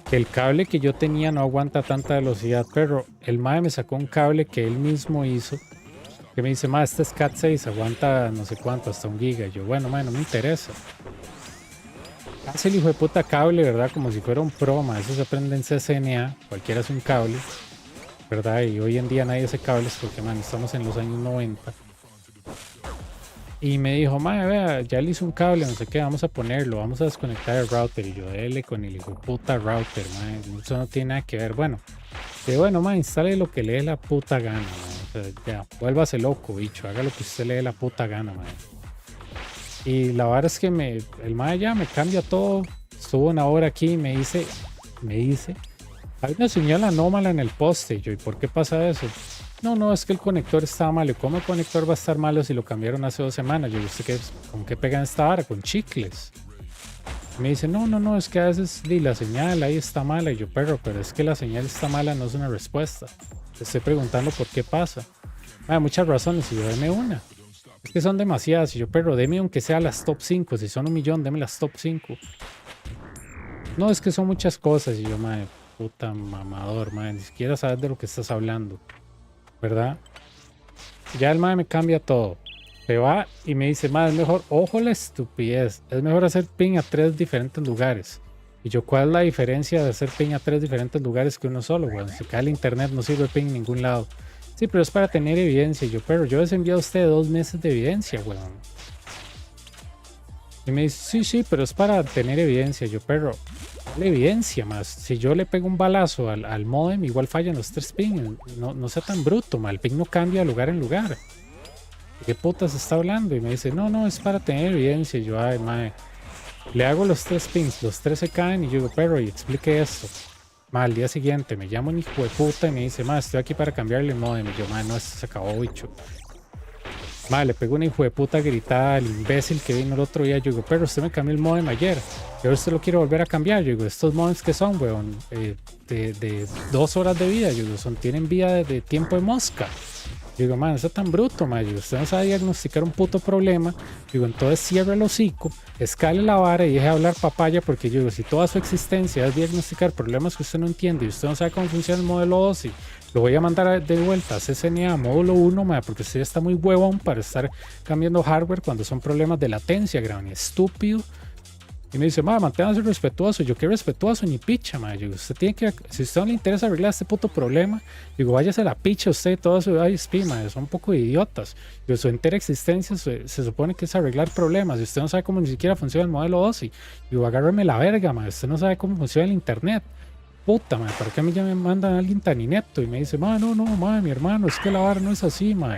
Que el cable que yo tenía no aguanta tanta velocidad, pero el mae me sacó un cable que él mismo hizo. Que me dice, mae, este es Cat 6, aguanta no sé cuánto, hasta 1 giga. Y yo, bueno, mae, no me interesa. Hace el hijo de puta cable, ¿verdad? Como si fuera un pro, mae. Eso se aprende en CCNA, cualquiera es un cable, ¿verdad? Y hoy en día nadie hace cables porque, man, estamos en los años 90. Y me dijo, mae, vea, ya le hice un cable, no sé qué, vamos a ponerlo, vamos a desconectar el router. Y yo, dele con el hijo de puta router, mae, eso no tiene nada que ver. Bueno, mae, instale lo que le dé la puta gana, mae. O sea, ya, vuélvase loco, bicho, haga lo que usted le dé la puta gana, mae. Y la verdad es que el mae ya me cambia todo. Estuvo 1 hora aquí y me dice, hay una señal anómala en el poste. Y yo, ¿y por qué pasa eso? No, es que el conector está malo. ¿Y cómo el conector va a estar malo si lo cambiaron hace 2 semanas? Yo, ¿usted con qué pegan esta vara? Con chicles. Y me dice, no, es que a veces la señal ahí está mala. Y yo, pero es que la señal está mala no es una respuesta. Te estoy preguntando por qué pasa. Hay muchas razones. Y yo, deme una. Es que son demasiadas. Y yo, pero deme aunque sea las top 5. Si son 1 millón, deme las top 5. No, es que son muchas cosas. Y yo, madre, puta mamador, madre. Ni siquiera sabes de lo que estás hablando. ¿Verdad? Ya el madre me cambia todo. Se va y me dice, madre, es mejor, ojo la estupidez. Es mejor hacer ping a 3 diferentes lugares. Y yo, ¿cuál es la diferencia de hacer ping a 3 diferentes lugares que uno solo? Bueno, si cae el internet no sirve ping en ningún lado. Sí, pero es para tener evidencia. Y yo, pero yo les he enviado a usted 2 meses de evidencia, weón. Y me dice, sí, pero es para tener evidencia. Yo, pero la evidencia más. Si yo le pego un balazo al modem, igual fallan los 3 ping. No sea tan bruto, ma. El ping no cambia de lugar en lugar. ¿De qué putas está hablando? Y me dice, no, es para tener evidencia. Y yo, ay, mae. Le hago los 3 pings, los 3 se caen. Y yo digo, pero, y explique esto. Ma, al día siguiente me llama un hijo de puta y me dice, ma, estoy aquí para cambiarle el modem. Y yo, ma, no, esto se acabó, bicho. Ma, le pego una hijo de puta gritada al imbécil que vino el otro día. Yo digo, pero usted me cambió el modem ayer. Y ahora usted lo quiere volver a cambiar. Yo digo, estos modems que son, weón, de 2 horas de vida. Yo digo, tienen vida de tiempo de mosca. Yo digo, man, eso es tan bruto, man. Yo digo, usted no sabe diagnosticar un puto problema. Yo digo, entonces cierre el hocico, escale la vara y deje de hablar papaya. Porque yo digo, si toda su existencia es diagnosticar problemas que usted no entiende y usted no sabe cómo funciona el modelo OSI, lo voy a mandar de vuelta a CCNA módulo 1, man, porque usted está muy huevón para estar cambiando hardware cuando son problemas de latencia, gran estúpido. Y me dice, manténgase respetuoso. Yo, qué respetuoso, ni picha, ma. Yo, usted tiene que, si a usted no le interesa arreglar este puto problema, digo, váyase a la picha usted y todo su ISP, ma. Son un poco idiotas. Digo, su entera existencia se supone que es arreglar problemas. Y usted no sabe cómo ni siquiera funciona el modelo OSI. Digo, agárreme la verga, ma. Usted no sabe cómo funciona el internet. Puta, ma. ¿Para qué me mandan a alguien tan inepto? Y me dice, no, mi hermano, es que la vara no es así, ma.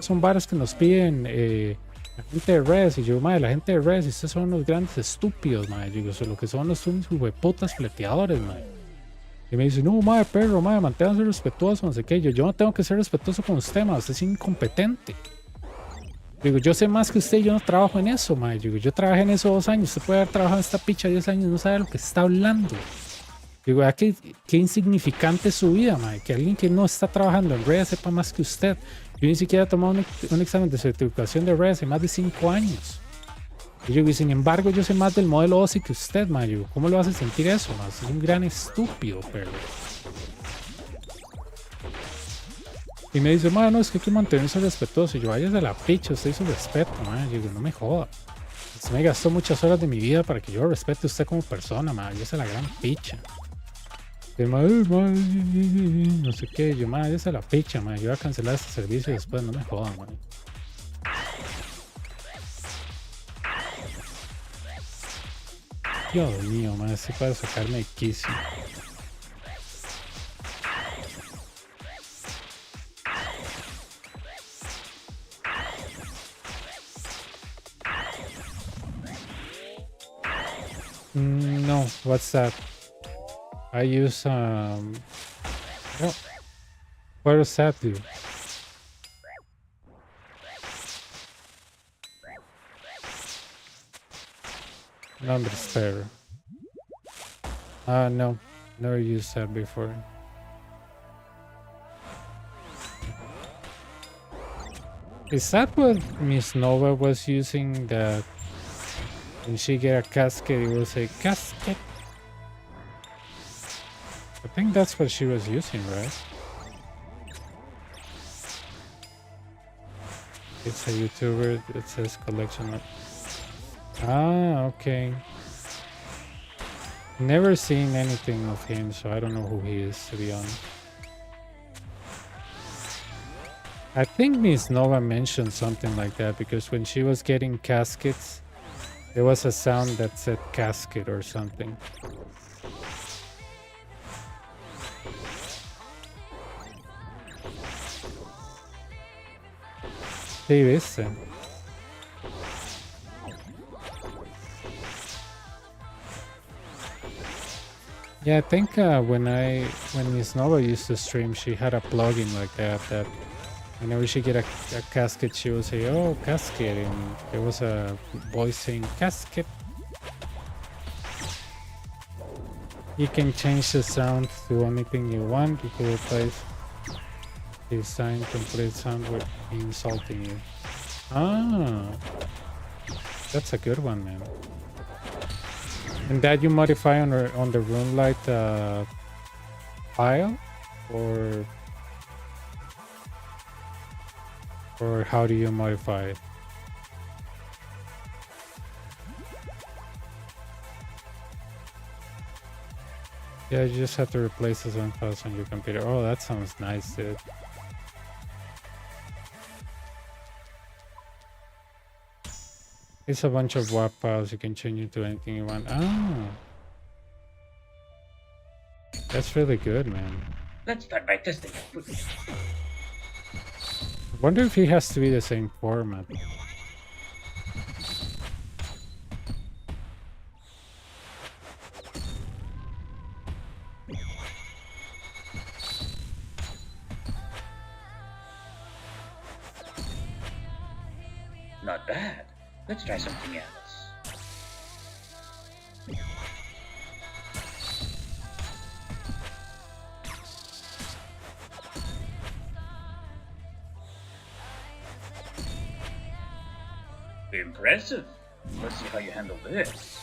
Son varas que nos piden, la gente de redes. Y yo, la gente de redes, ustedes son unos grandes estúpidos, madre. Yo digo, lo que son los hueputas fleteadores, madre. Y me dice, no, perro, manténganse respetuoso, no sé qué. Yo no tengo que ser respetuoso con usted, madre. Usted es incompetente. Digo, yo sé más que usted y yo no trabajo en eso, madre. Digo, yo trabajé en eso 2 años. Usted puede haber trabajado en esta picha 10 años y no sabe lo que está hablando. Digo, qué insignificante es su vida, madre. Que alguien que no está trabajando en redes sepa más que usted. Yo ni siquiera he tomado un examen de certificación de redes hace más de 5 años. Y yo, y sin embargo, yo sé más del modelo OSI que usted, Mayo. ¿Cómo lo hace sentir eso, más? Es un gran estúpido, pero. Y me dice, no, es que hay que mantenerse respetuoso. Y yo, vaya de la picha, usted hizo respeto, man. Yo digo, no me joda. Usted me gastó muchas horas de mi vida para que yo lo respete a usted como persona, man. Yo sé la gran picha. Y el no sé qué. Yo, man, yo sé la picha, man. Yo voy a cancelar este servicio y después no me jodan, man. Dios mío, man, así para sacarme de quicio. No, what's that? I use oh, what does that do? Number spare. No, never used that before. Is that what Miss Nova was using? That when she get a casket, it will say casket. I think that's what she was using, right? It's a YouTuber that says collection of... okay. Never seen anything of him, so I don't know who he is, to be honest. I think Miss Nova mentioned something like that, because when she was getting caskets, there was a sound that said casket or something. Sí, viste. Yeah, I think when Miss Nova used to stream, she had a plugin like that. That whenever she get a casket, she would say, "Oh, casket," and there was a voice saying "casket." You can change the sound to anything you want. You can replace the sign complete sound with insulting you. Ah, that's a good one, man. And that you modify on the Runelight file, or how do you modify it? Yeah, you just have to replace the sound files on your computer. Oh, that sounds nice, dude. It's a bunch of WAP files. You can change it to anything you want. Oh, that's really good, man. Let's start by testing it. I wonder if he has to be the same format. Not bad. Let's try something else. Impressive. Let's see how you handle this.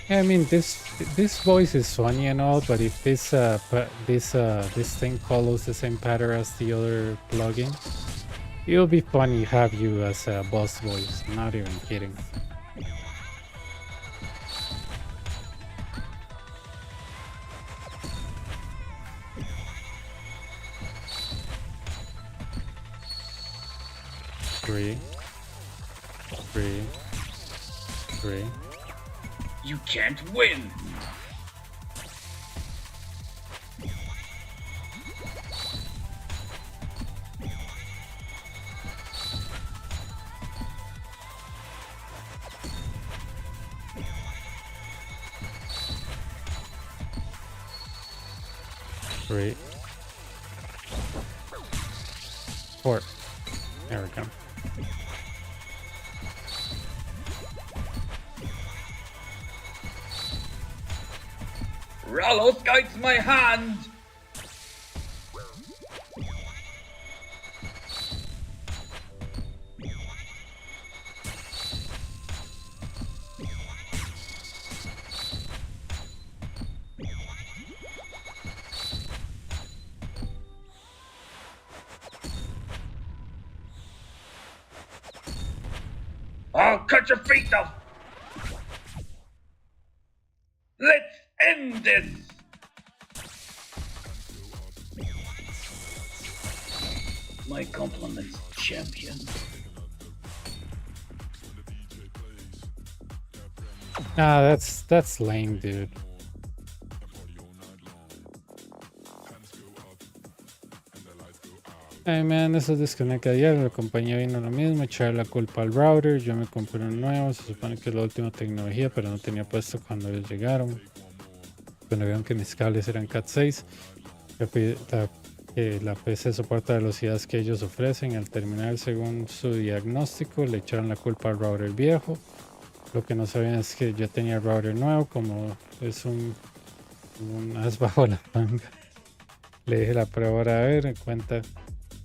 Yeah, I mean this voice is funny and all, but if this thing follows the same pattern as the other plugin, it'll be funny have you as a boss voice. Not even kidding. Three. You can't win! Three. Four. There we go. Rollo guides my hand! cut your feet off. Let's end this. My compliments, champion. Ah, that's lame, dude. Ay, man, eso desconecta ayer. La compañía vino lo mismo, echar la culpa al router. Yo me compré uno nuevo. Se supone que es la última tecnología, pero no tenía puesto cuando ellos llegaron. Cuando vieron que mis cables eran Cat 6, la PC soporta velocidades que ellos ofrecen. Al terminar, según su diagnóstico, le echaron la culpa al router viejo. Lo que no sabían es que yo tenía el router nuevo, como es un as bajo la manga. Le dije la prueba ahora, a ver, en cuenta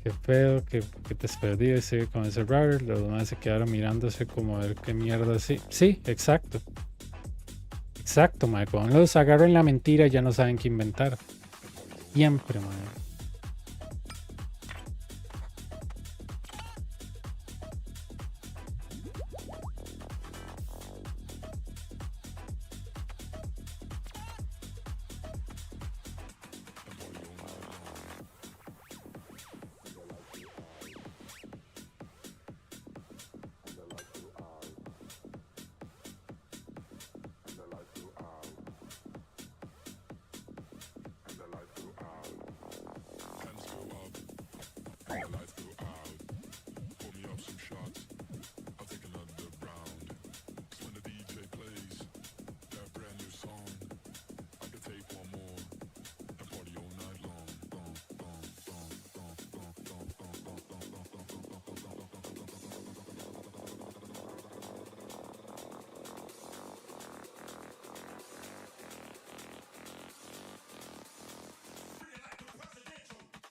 qué pedo, que te has perdido y sigue con ese router. Los demás se quedaron mirándose como a ver qué mierda así. Sí, exacto. Exacto, mae. Cuando los agarran la mentira ya no saben qué inventar. Siempre, mae.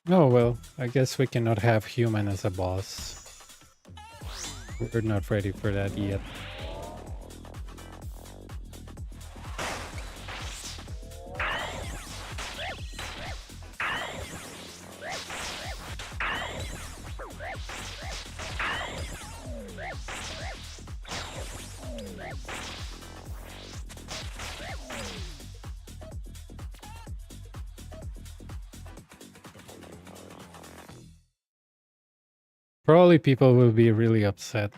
Oh well, I guess we cannot have human as a boss. We're not ready for that yet. Probably people will be really upset.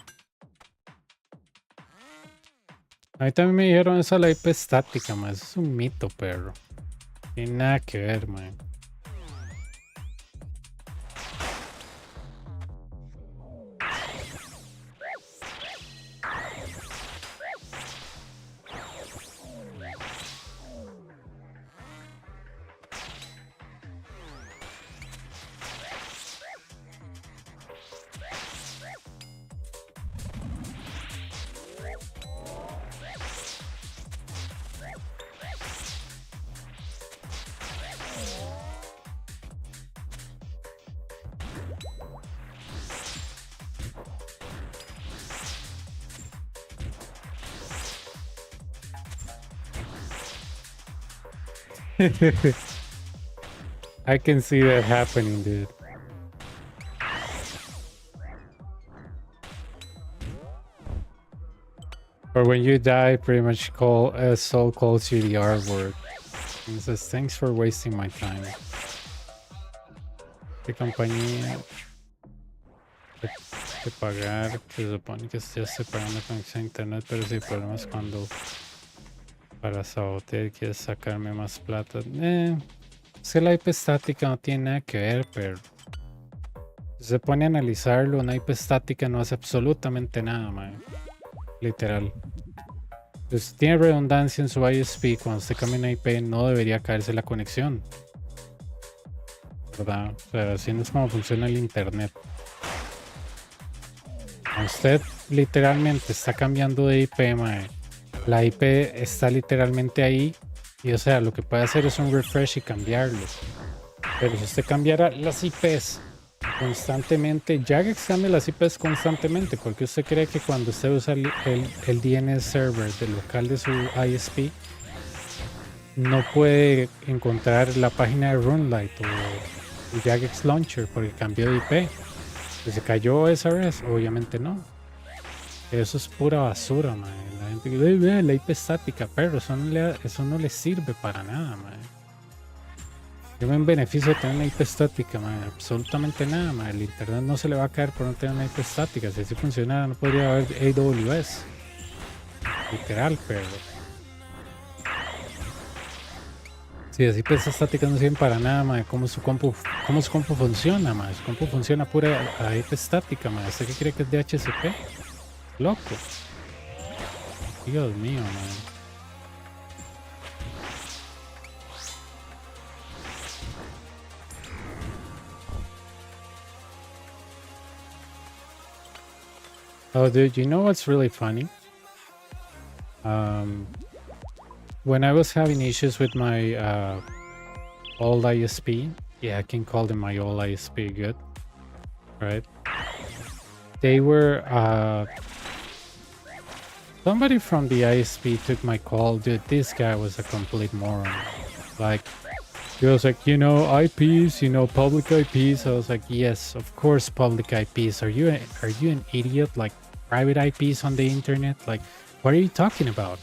A mí también me dijeron eso de la IP estática, man. Eso es un mito, perro. Tiene nada que ver, man. I can see that happening, dude. Or when you die, pretty much soul calls you the R word. And says, thanks for wasting my time. ¿Qué compañía que pagar? Se supone que ya estoy pagando conexión a internet, pero sí problemas cuando para sabotear quieres sacarme más plata. Es que la IP estática no tiene nada que ver, pero si se pone a analizarlo, una IP estática no hace absolutamente nada, man. Literal. Pues tiene redundancia en su ISP. Cuando usted cambia una IP no debería caerse la conexión, ¿verdad? O sea, así no es como funciona el internet. Usted literalmente está cambiando de IP, man. La IP está literalmente ahí y, o sea, lo que puede hacer es un refresh y cambiarlo. Pero si usted cambiara las IPs constantemente, Jagex cambia las IPs constantemente, porque usted cree que cuando usted usa el DNS server del local de su ISP no puede encontrar la página de Runlight o el Jagex Launcher porque cambió de IP. ¿Se cayó OSRS? Obviamente no. Eso es pura basura, mae. La gente que la IP estática, pero eso no le sirve para nada, mae. Yo me beneficio de tener una IP estática, mae. Absolutamente nada, mae. El internet no se le va a caer por no tener una IP estática. Si así funcionara, no podría haber AWS. Literal, pero... Sí, así IPs estáticas no sirven para nada, mae. ¿Cómo su compu funciona, mae? Su compu funciona pura a IP estática, mae. ¿Usted qué cree que es DHCP? Loco. Dios mío, mae. Oh, dude, you know what's really funny? When I was having issues with my old ISP, yeah, I can call them my old ISP, good, right? They were, somebody from the ISP took my call, dude, this guy was a complete moron. Like, he was like, you know, IPs, you know, public IPs. I was like, yes, of course, public IPs. Are you an idiot? Like, private IPs on the internet? Like, what are you talking about?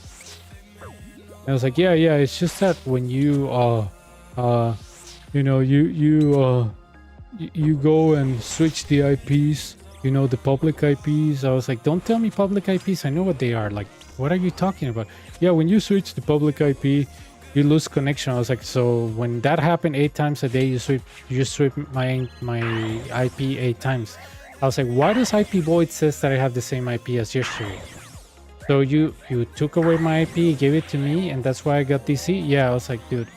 And I was like, yeah, it's just that when you you know, you go and switch the IPs, you know, the public IPs. I was like, don't tell me public IPs. I know what they are. Like, what are you talking about? Yeah, when you switch the public IP, you lose connection. I was like, so when that happened 8 times a day, you sweep my IP 8 times. I was like, why does IP void says that I have the same IP as yesterday? So you took away my IP, gave it to me, and that's why I got DC? Yeah, I was like, dude,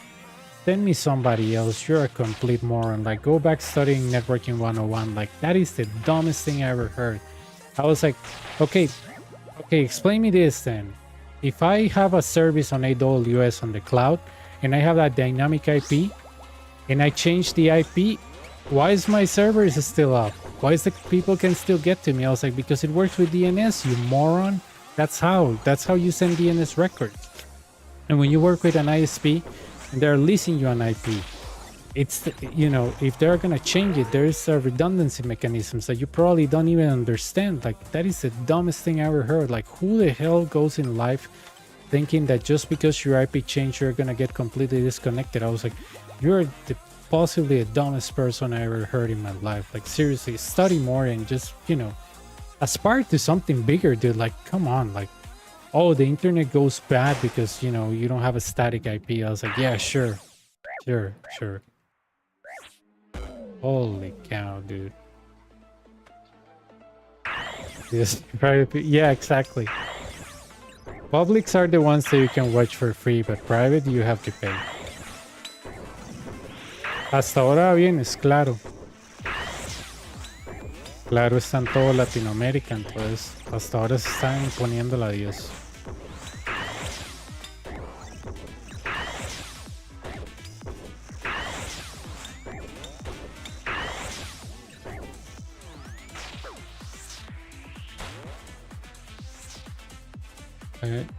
send me somebody else. You're a complete moron. Like, go back studying networking 101. Like, that is the dumbest thing I ever heard. I was like, okay, explain me this then. If I have a service on AWS on the cloud and I have that dynamic IP and I change the IP, why is my server still up? Why is the people can still get to me? I was like, because it works with DNS, you moron. That's how you send DNS records. And when you work with an ISP and they're leasing you an IP, it's, you know, if they're gonna change it, there's a redundancy mechanisms that you probably don't even understand. Like, that is the dumbest thing I ever heard. Like, who the hell goes in life thinking that just because your IP changed, you're gonna get completely disconnected? I was like, you're possibly the dumbest person I ever heard in my life. Like, seriously, study more and just, you know, aspire to something bigger, dude. Like, come on. Like, oh, the internet goes bad because, you know, you don't have a static IP. I was like, yeah, sure. Holy cow, dude. Yes, private. Yeah, exactly. Publics are the ones that you can watch for free, but private you have to pay. Hasta ahora vienes, claro. Claro, está en toda Latinoamérica, entonces hasta ahora se están imponiendo la 10. Okay.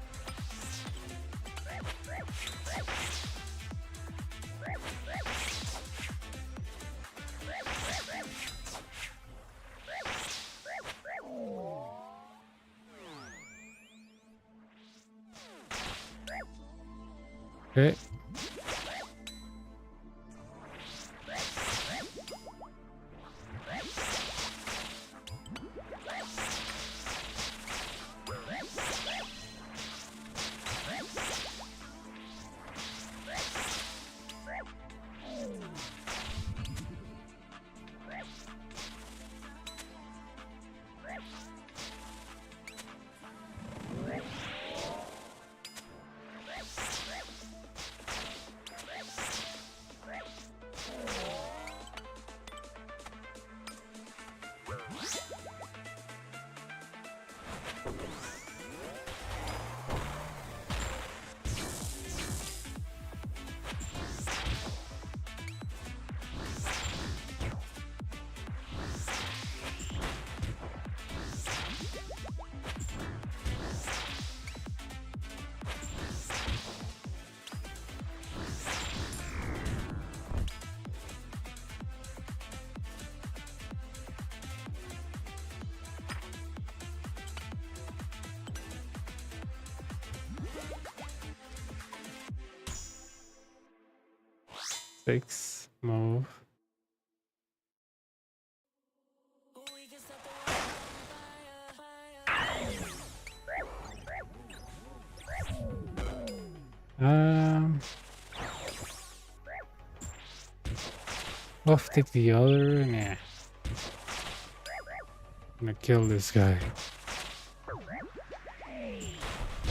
6 move. I'll take the other. Nah. I'm gonna kill this guy.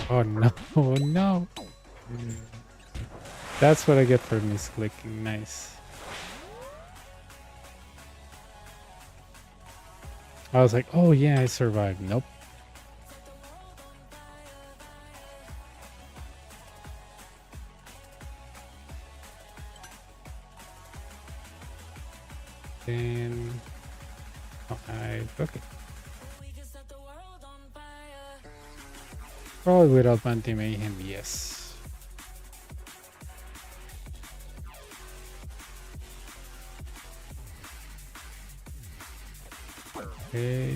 Oh no, oh no. That's what I get for misclicking. Nice. I was like, oh yeah, I survived. Nope. Then okay. Probably without anti-mayhem, yes. Okay.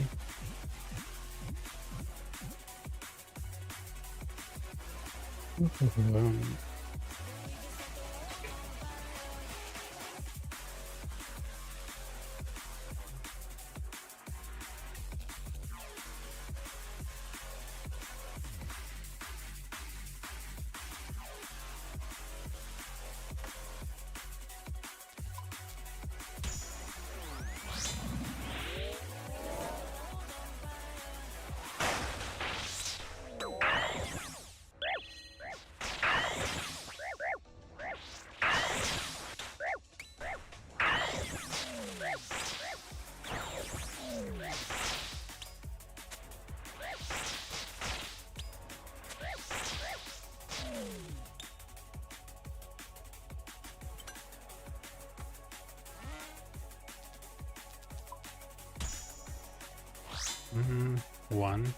One.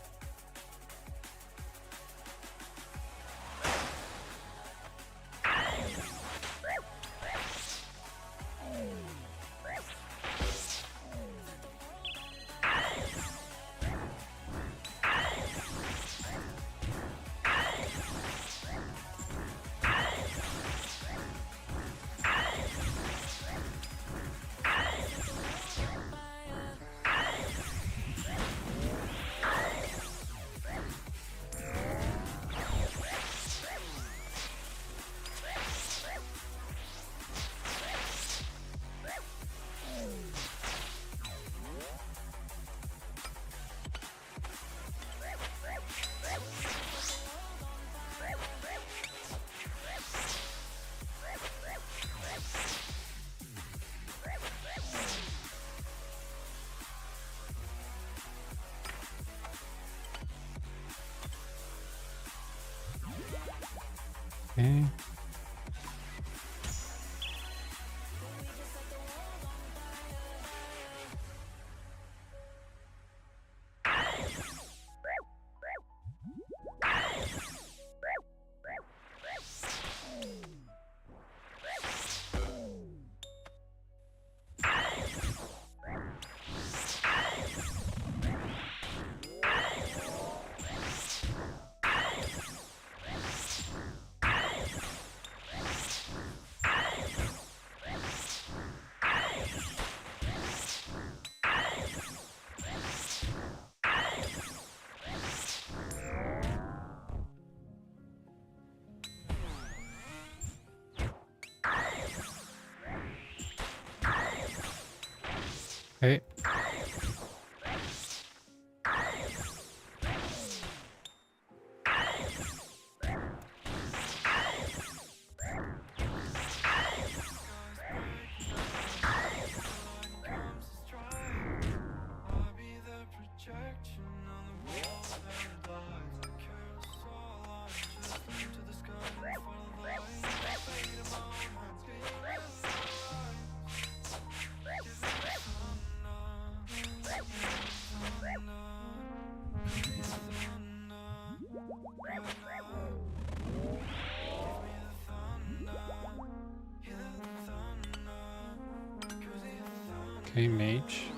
Okay. Hey. Okay, mage.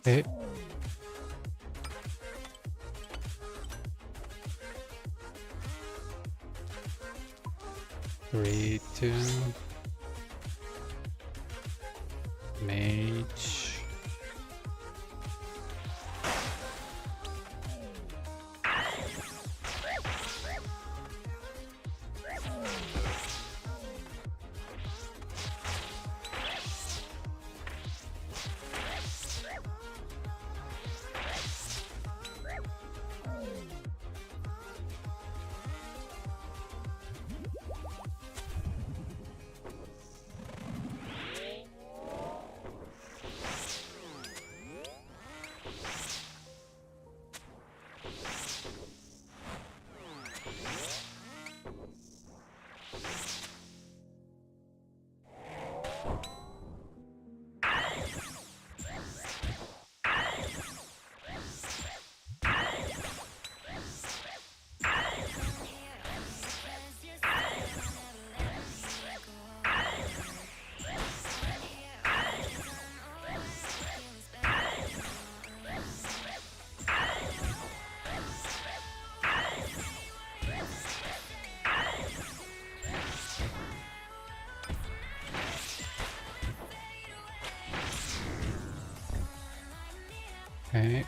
Okay. 3, 2. Mage. Okay.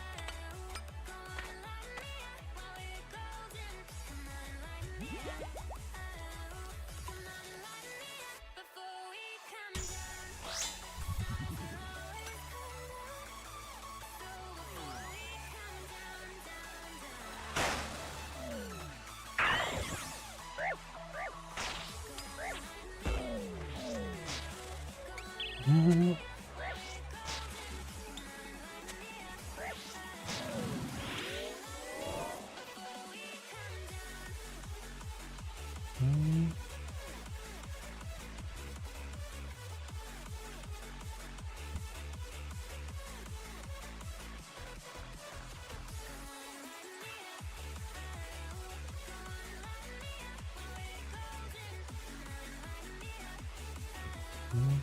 Mm. Mm. Mm.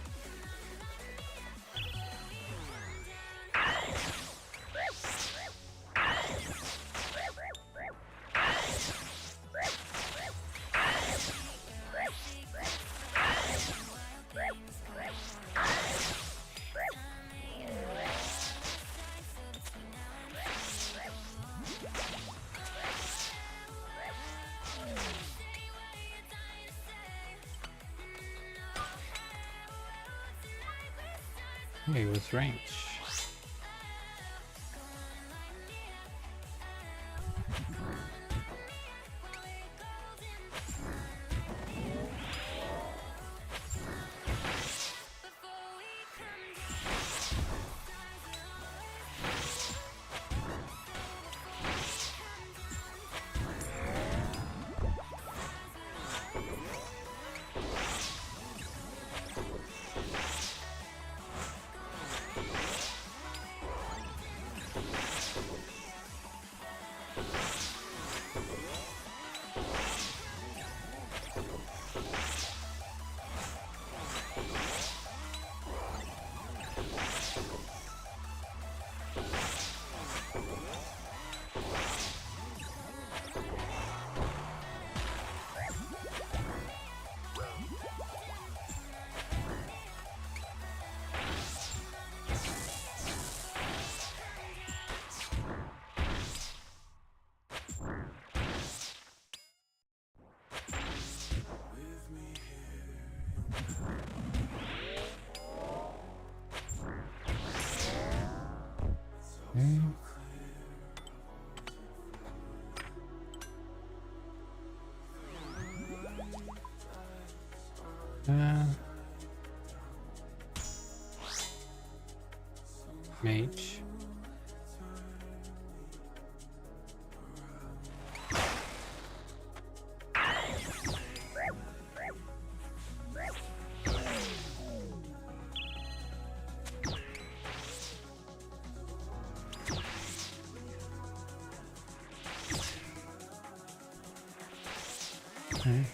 It was range. Mm. Mage. Okay.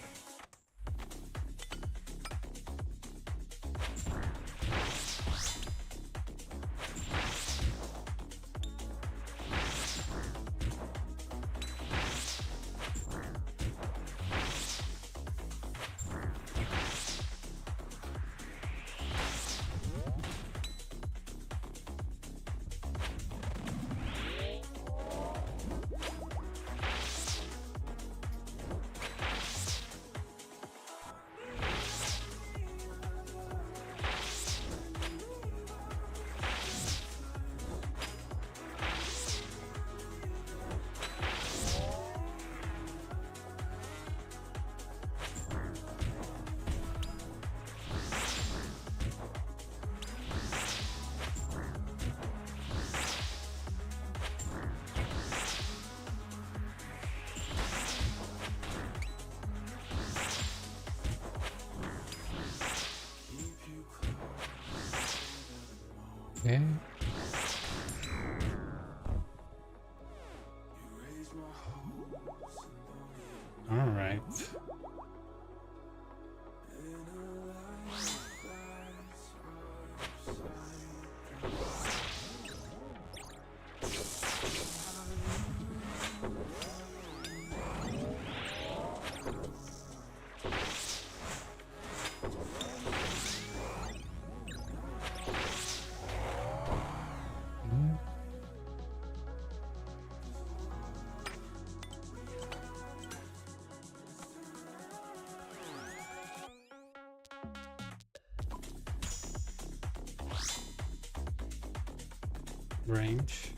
Okay. All right. Mm. Range.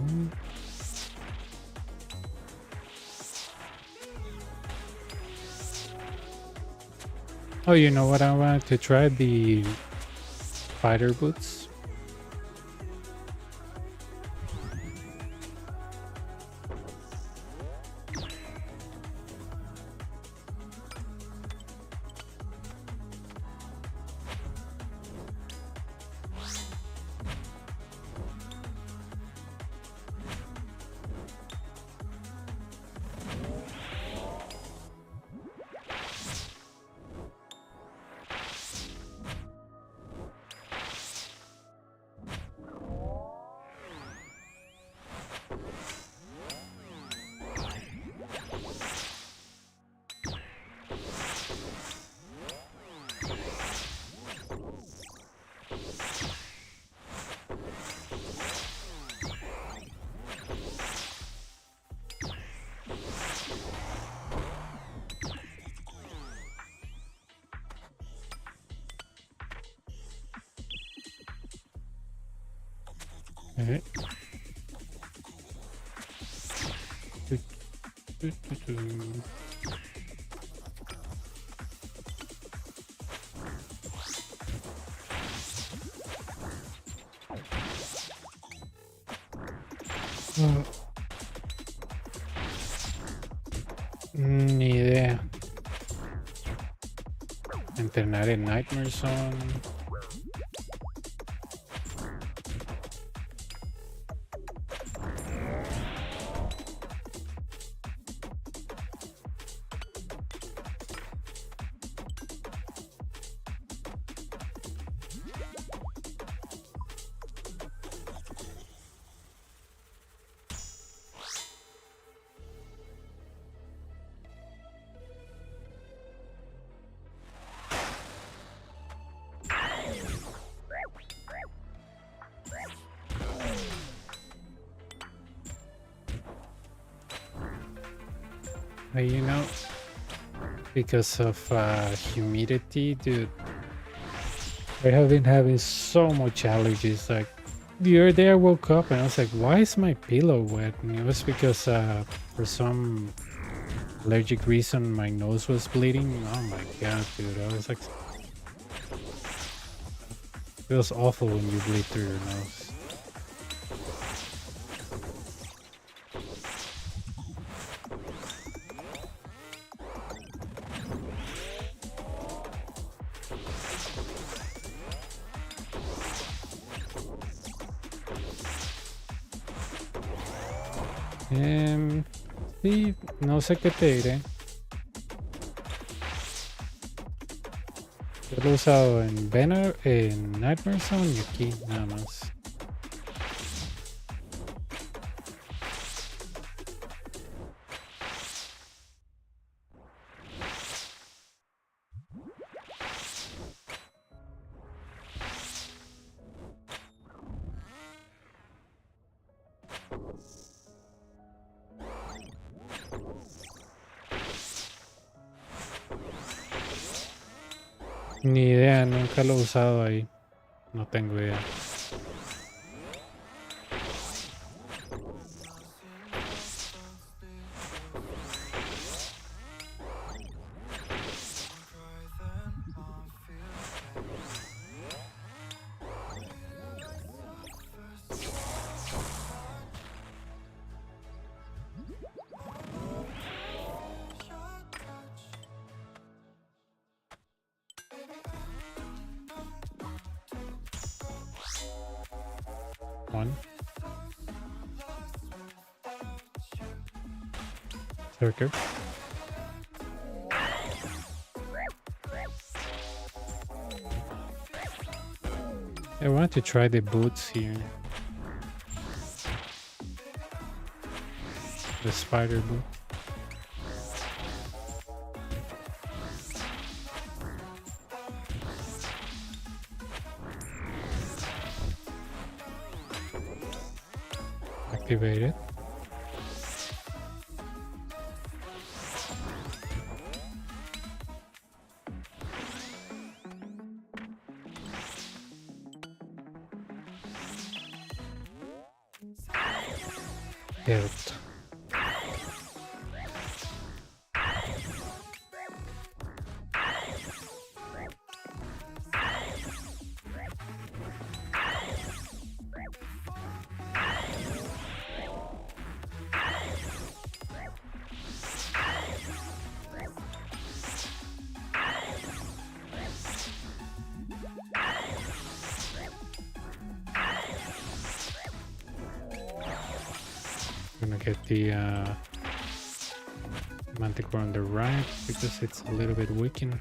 Mm. Oh, you know what? I wanted to try the fighter boots. Okay. Do, do, do, do. Ah, ni idea. Entrenar en Nightmare Zone. You know, because of humidity, dude, I have been having so much allergies. Like the other day, I woke up and I was like, "Why is my pillow wet?" And it was because for some allergic reason, my nose was bleeding. Oh my god, dude! I was like, it feels awful when you bleed through your nose. Sí, no sé qué te diré. Yo lo he usado en Banner, en Nightmare Zone y aquí nada más. Ni idea, nunca lo he usado ahí. No tengo idea. One. Circle. I want to try the boots here. The spider boot. Activate it. Health. Gonna get the manticore on the right because it's a little bit weakened.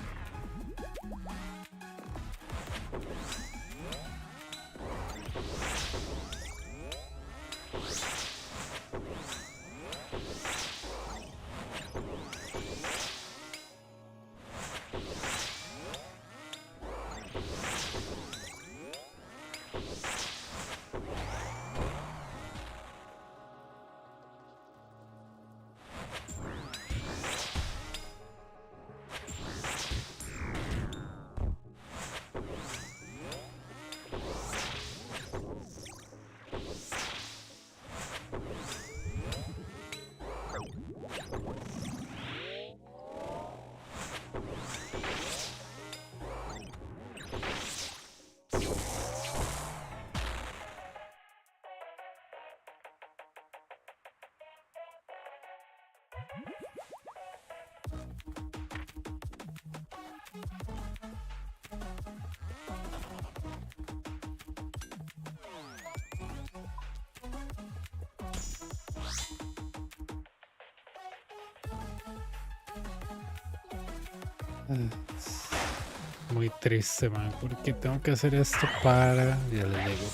Muy triste, man, porque tengo que hacer esto para... Ya le digo.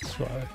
Suave.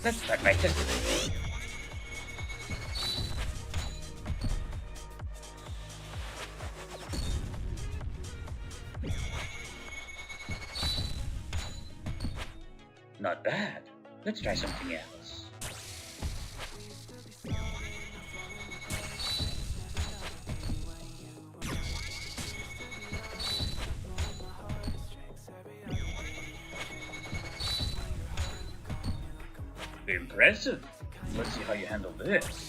Let's start by testing. Not bad. Let's try something else. Impressive. Let's see how you handle this.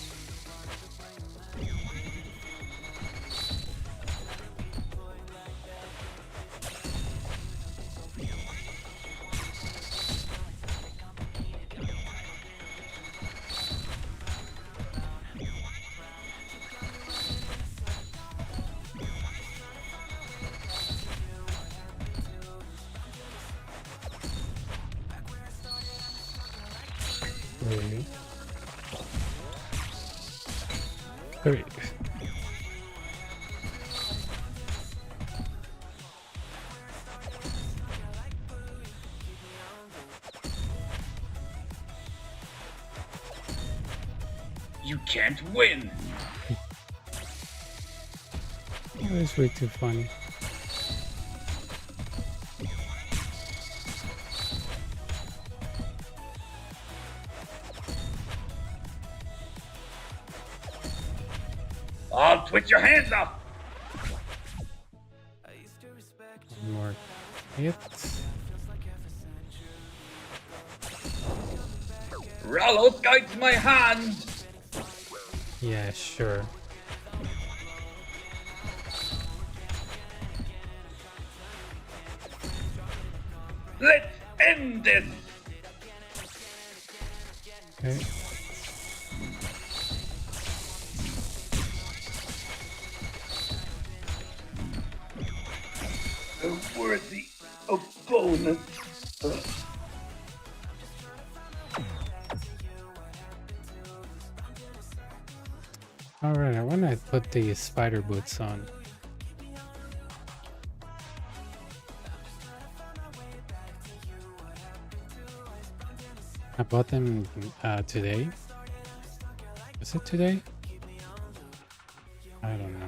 Really? Great. You can't win. That was way too funny. I'll twitch your hands off. One more hit. Rallos guides my hand. Yeah, sure. Let's end this. Okay. A worthy opponent. Alright, I wanna put the spider boots on. I bought them today. Is it today? I don't know.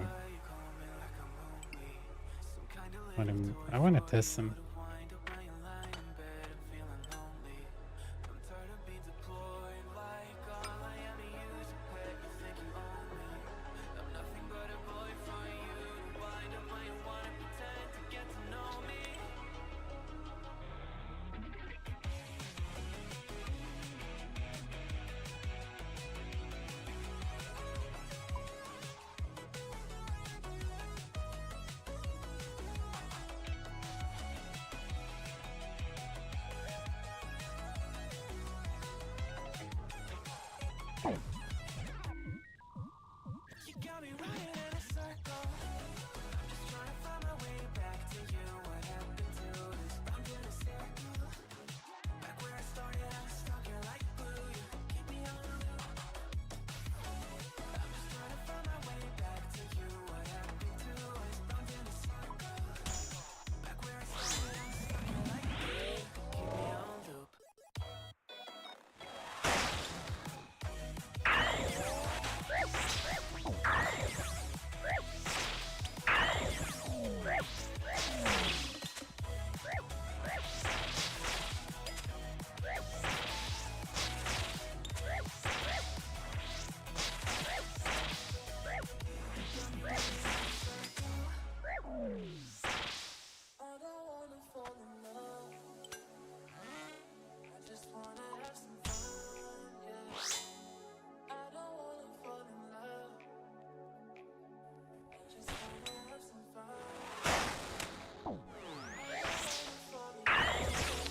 But I want to test them.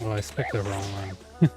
Oh, I picked the wrong one.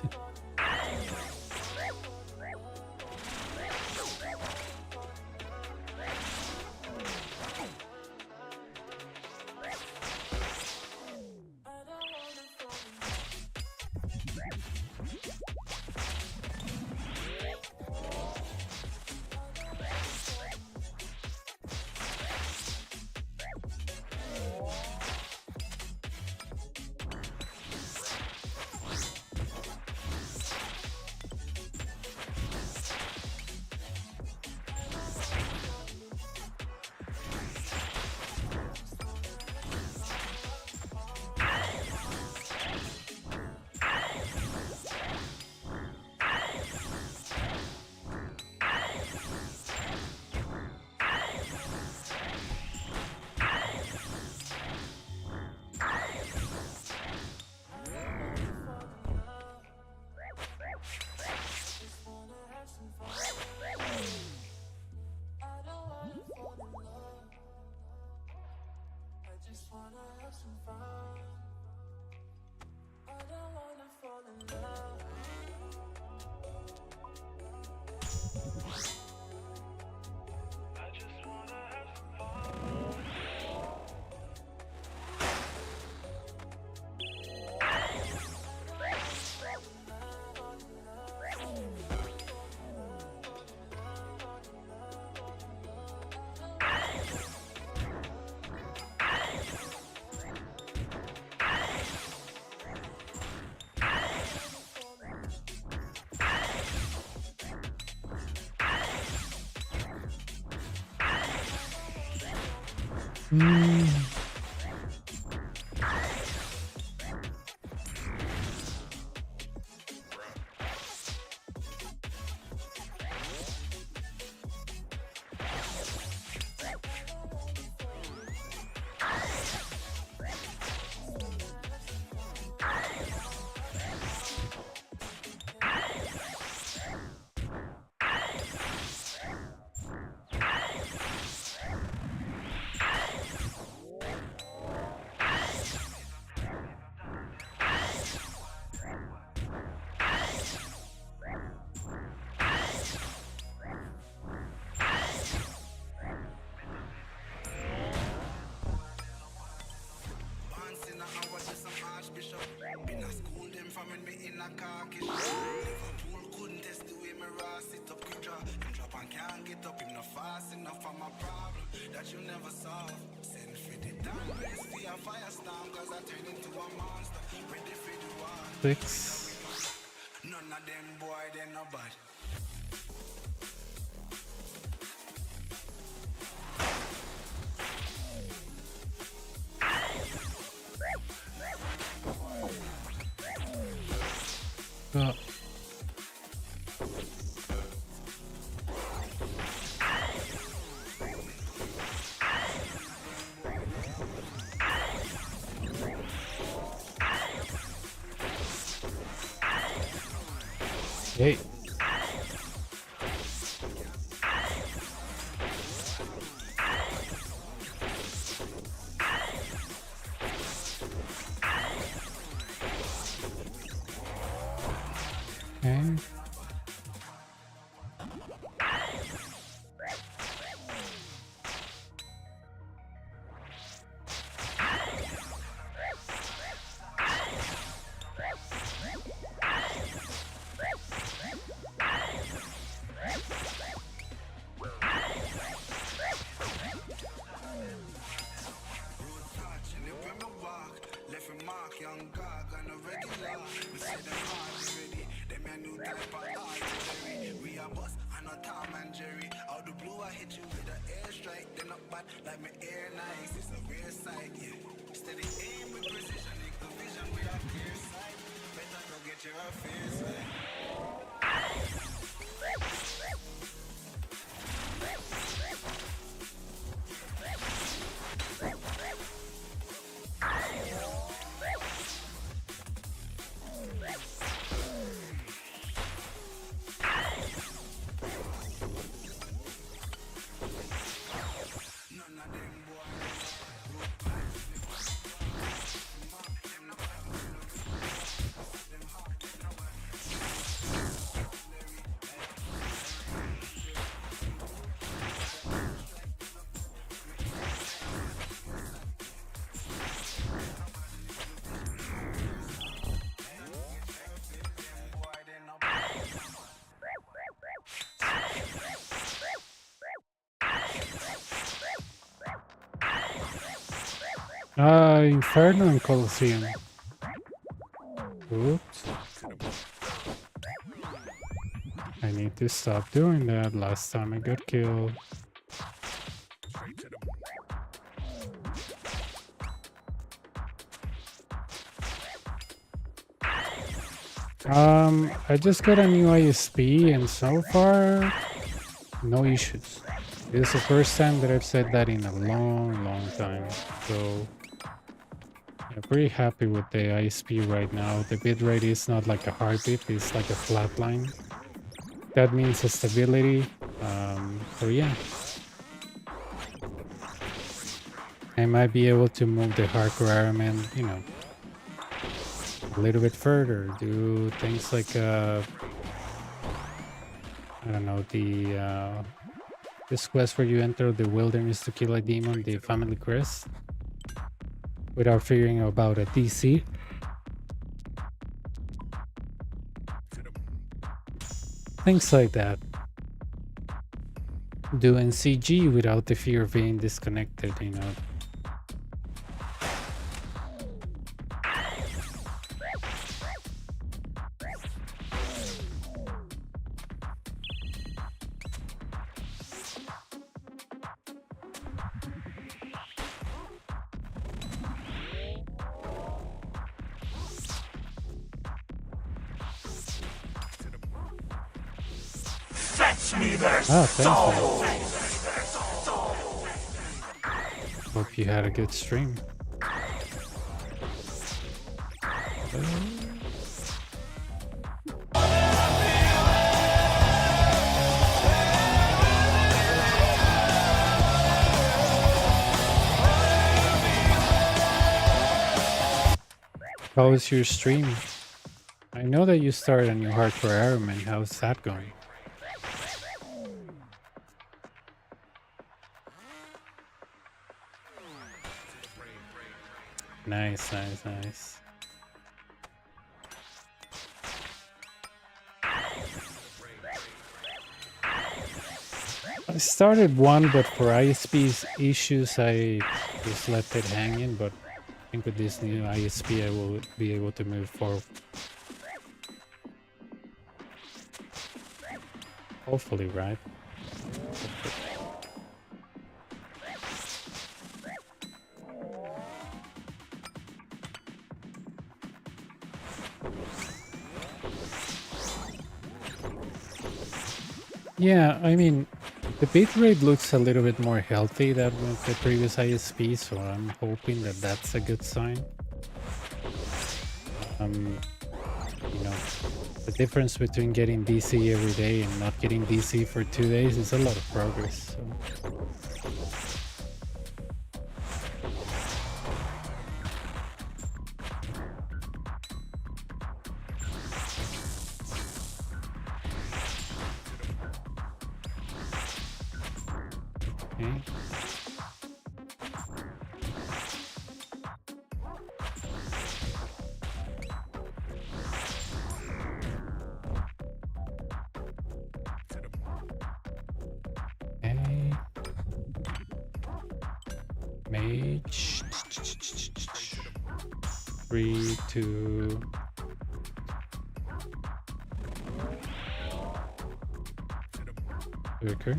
6. None of them boy, they no bad. Hey. Okay. Inferno and Colosseum. Oops. I need to stop doing that. Last time I got killed. I just got a new ISP and so far, no issues. This is the first time that I've said that in a long time. So I'm pretty happy with the ISP right now. The bitrate is not like a heartbeat, it's like a flat line. That means a stability. So yeah. I might be able to move the hardcore element, you know, a little bit further. Do things like, I don't know, this quest where you enter the wilderness to kill a demon, the family crest, without figuring about a DC. Things like that. Doing CG without the fear of being disconnected, you know. Ah, thank you. Hope you had a good stream. How was your stream? I know that you started a new hardcore Ironman. How's that going? Nice, nice, nice. I started one, but for ISP's issues, I just left it hanging. But I think with this new ISP, I will be able to move forward. Hopefully, right? Yeah, I mean, the bitrate looks a little bit more healthy than with the previous ISP, so I'm hoping that that's a good sign. You know, the difference between getting DC every day and not getting DC for 2 days is a lot of progress. So. Okay. Mage 3, 2. Okay.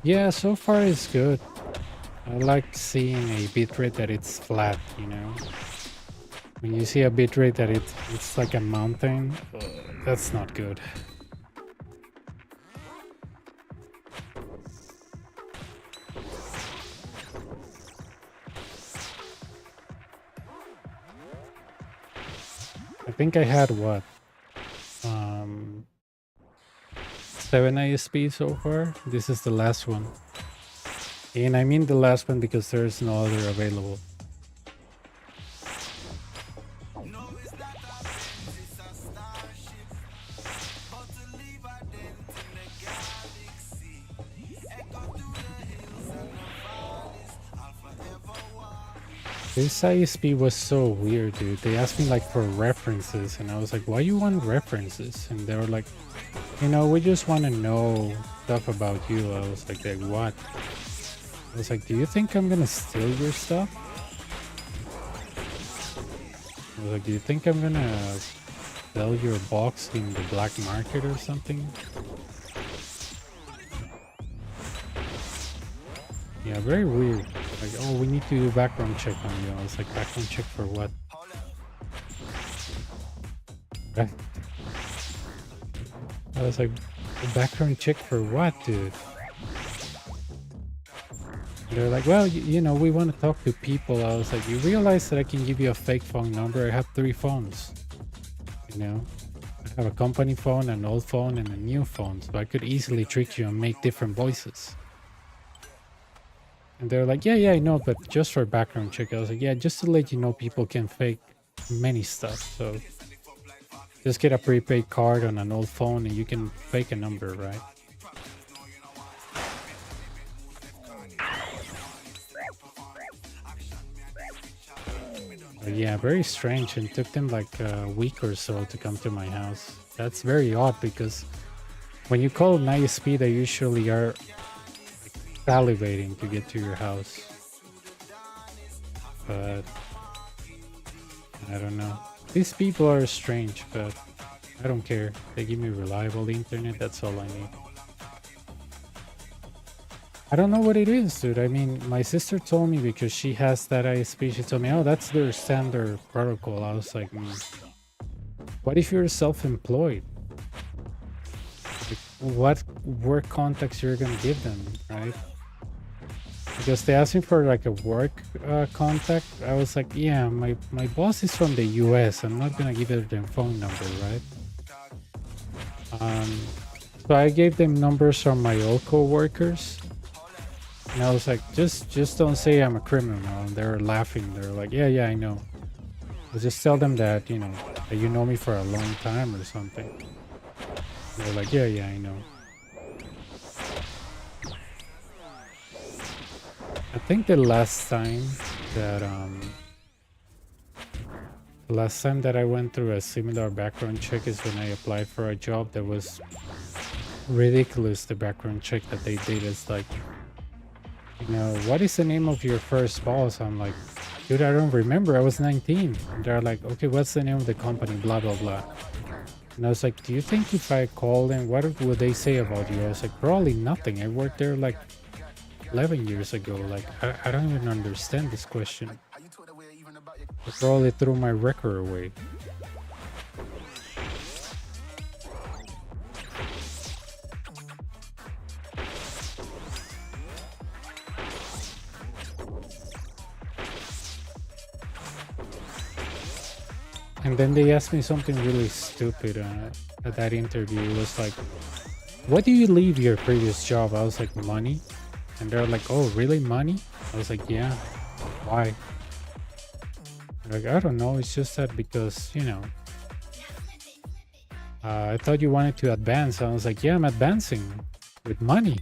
Yeah, so far it's good. I like seeing a bitrate that it's flat, you know. When you see a bitrate that it's like a mountain, that's not good. I think I had what? 7 ISP so far. This is the last one. And I mean the last one because there's no other available. This ISP was so weird, dude. They asked me like for references and I was like, why you want references? And they were like, you know, we just want to know stuff about you. I was like what? I was like, do you think I'm gonna steal your stuff? I was like, do you think I'm gonna sell your box in the black market or something? Yeah, very weird. Like, oh, we need to do background check on you. I was like, background check for what? I was like, background check for what, dude? They're like, well, you know, we want to talk to people. I was like, you realize that I can give you a fake phone number? I have 3 phones. You know, I have a company phone, an old phone, and a new phone. So I could easily trick you and make different voices. And they're like, yeah, I know, but just for background check. I was like, yeah, just to let you know, people can fake many stuff. So just get a prepaid card on an old phone and you can fake a number, right? But yeah, very strange. And it took them like a week or so to come to my house. That's very odd because when you call an ISP, they usually are salivating to get to your house. But I don't know. These people are strange, but I don't care. They give me reliable internet, that's all I need. I don't know what it is, dude. I mean, my sister told me because she has that ISP. She told me, oh, that's their standard protocol. I was like, what if you're self-employed? Like, what work contacts you're gonna give them, right? Because they asked me for like a work contact. I was like, yeah, my boss is from the US. I'm not gonna give them their phone number, right? So I gave them numbers from my old co-workers. And I was like, just don't say I'm a criminal. And they're laughing. They're like, yeah, I know. But just tell them that, you know, that you know me for a long time or something. They're like, yeah, I know. I think the last time that I went through a similar background check is when I applied for a job that was ridiculous. The background check that they did is like, you know, what is the name of your first boss? I'm like, dude, I don't remember. I was 19. And they're like, okay, what's the name of the company? Blah, blah, blah. And I was like, do you think if I call them, what would they say about you? I was like, probably nothing. I worked there like 11 years ago. Like, I don't even understand this question. I probably threw my record away. And then they asked me something really stupid at that interview. It was like, what do you leave your previous job? I was like, money. And they're like, oh, really, money? I was like, yeah. Why? They're like, I don't know. It's just that because, you know, I thought you wanted to advance. I was like, yeah, I'm advancing with money.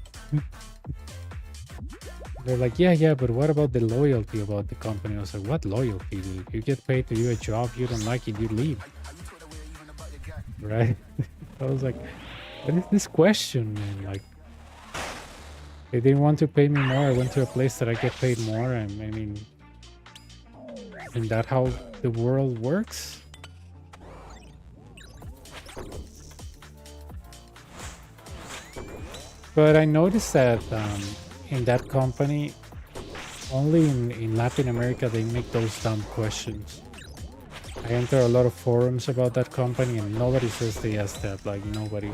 They're like, yeah, but what about the loyalty about the company? I was like, what loyalty, dude? You get paid to do a job, you don't like it, you leave. Right? I was like, what is this question, man? Like, they didn't want to pay me more. I went to a place that I get paid more. And I mean, isn't that how the world works? But I noticed that in that company, only in Latin America, they make those dumb questions. I enter a lot of forums about that company and nobody says they asked that, like nobody.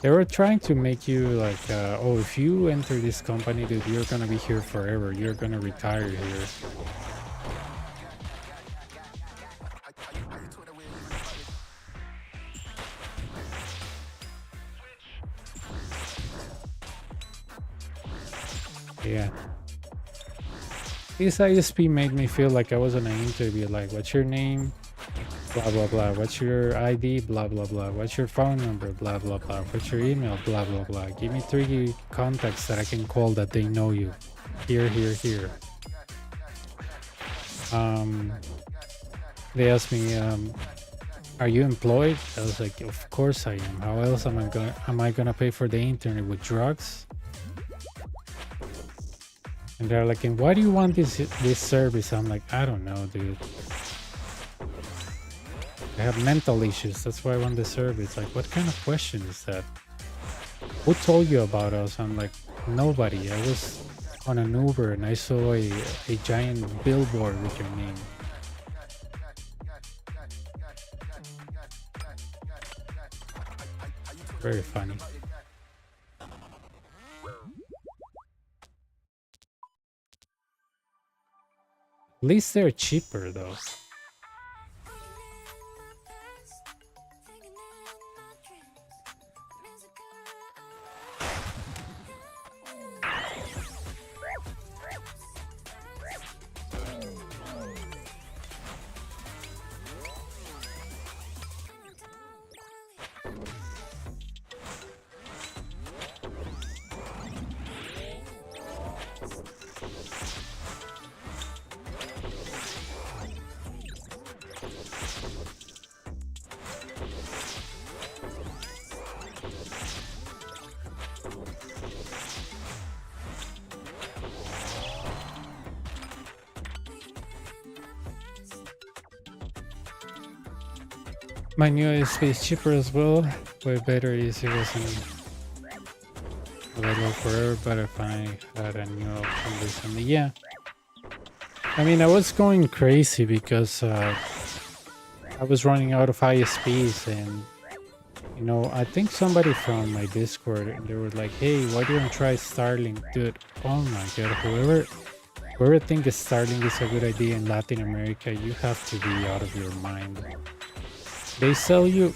They were trying to make you like, oh, if you enter this company, dude, you're gonna be here forever. You're gonna retire here. Yeah. This ISP made me feel like I was on an interview, like, what's your name? Blah, blah, blah. What's your ID? Blah, blah, blah. What's your phone number? Blah, blah, blah. What's your email? Blah, blah, blah. Give me 3 contacts that I can call that they know you. Here. They asked me, are you employed? I was like, of course I am. How else am I gonna pay for the internet, with drugs? And they're like, and why do you want this service? I'm like, I don't know, dude. I have mental issues. That's why I want the service. Like, what kind of question is that? Who told you about us? I'm like, nobody. I was on an Uber and I saw a giant billboard with your name. Very funny. At least they're cheaper though. My new ISP is cheaper as well, way better, easier, and Would I look forever, but if I had a new option recently, yeah. I mean, I was going crazy because I was running out of ISPs, and you know, I think somebody from my Discord, and they were like, "Hey, why don't you try Starlink, dude?" Oh my god, whoever thinks Starlink is a good idea in Latin America, you have to be out of your mind. They sell you.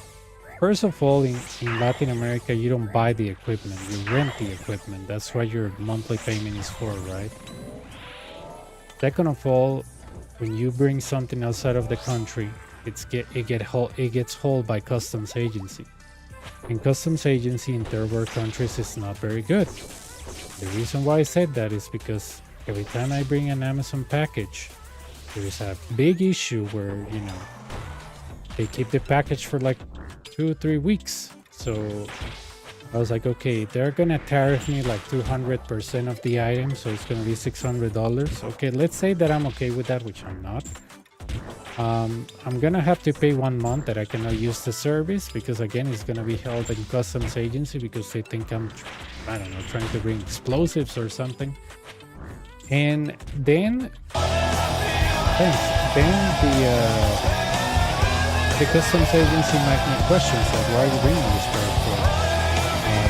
First of all, in Latin America, you don't buy the equipment, you rent the equipment. That's what your monthly payment is for, right? Second of all, when you bring something outside of the country, it gets hauled by customs agency. And customs agency in third world countries is not very good. The reason why I said that is because every time I bring an Amazon package, there is a big issue where, you know, they keep the package for like 2-3 weeks. So I was like, okay, they're gonna tariff me like 200% of the item, so it's gonna be $600. Okay, let's say that I'm okay with that, which I'm not. I'm gonna have to pay 1 month that I cannot use the service because again, it's gonna be held in customs agency because they think I'm, I don't know, trying to bring explosives or something. And then, the customs agency might make questions like, why are you bringing this product for?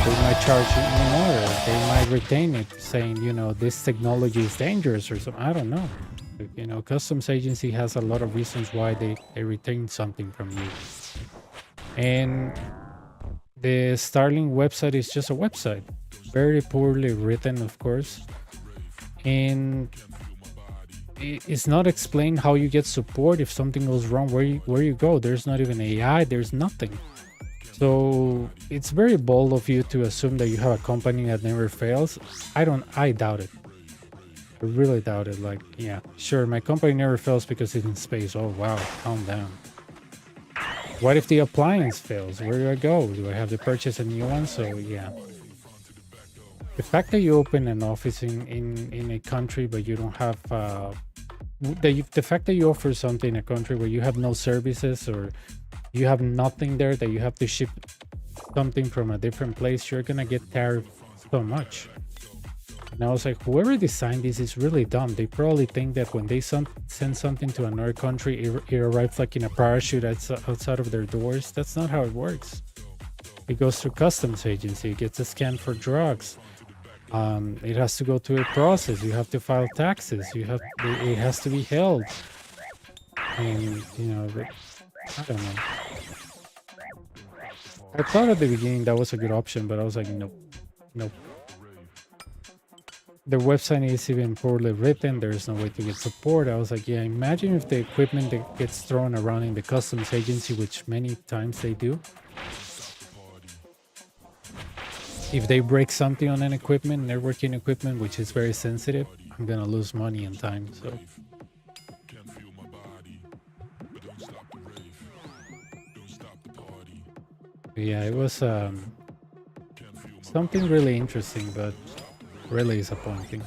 They might charge you more. They might retain it, saying, you know, this technology is dangerous or something. I don't know. You know, customs agency has a lot of reasons why they retain something from you. And the Starlink website is just a website, very poorly written, of course, and it's not explained how you get support if something goes wrong, where you go. There's not even AI, there's nothing. So it's very bold of you to assume that you have a company that never fails. I doubt it. I really doubt it. Like, yeah, sure, my company never fails because it's in space. Oh wow, calm down. What if the appliance fails? Where do I go? Do I have to purchase a new one? So yeah, the fact that you open an office in a country but you don't have the fact that you offer something in a country where you have no services or you have nothing there, that you have to ship something from a different place, you're gonna get tariffed so much. And I was like, whoever designed this is really dumb. They probably think that when they send something to another country, it arrives like in a parachute outside of their doors. That's not how it works. It goes through customs agency. It gets a scan for drugs. It has to go through a process. You have to file taxes. It has to be held. And you know, I don't know. I thought at the beginning that was a good option, but I was like, nope. The website is even poorly written. There's no way to get support. I was like, yeah, imagine if the equipment that gets thrown around in the customs agency, which many times they do. If they break something on an equipment, networking equipment, which is very sensitive, I'm gonna lose money and time. So yeah, it was something really interesting, but really disappointing.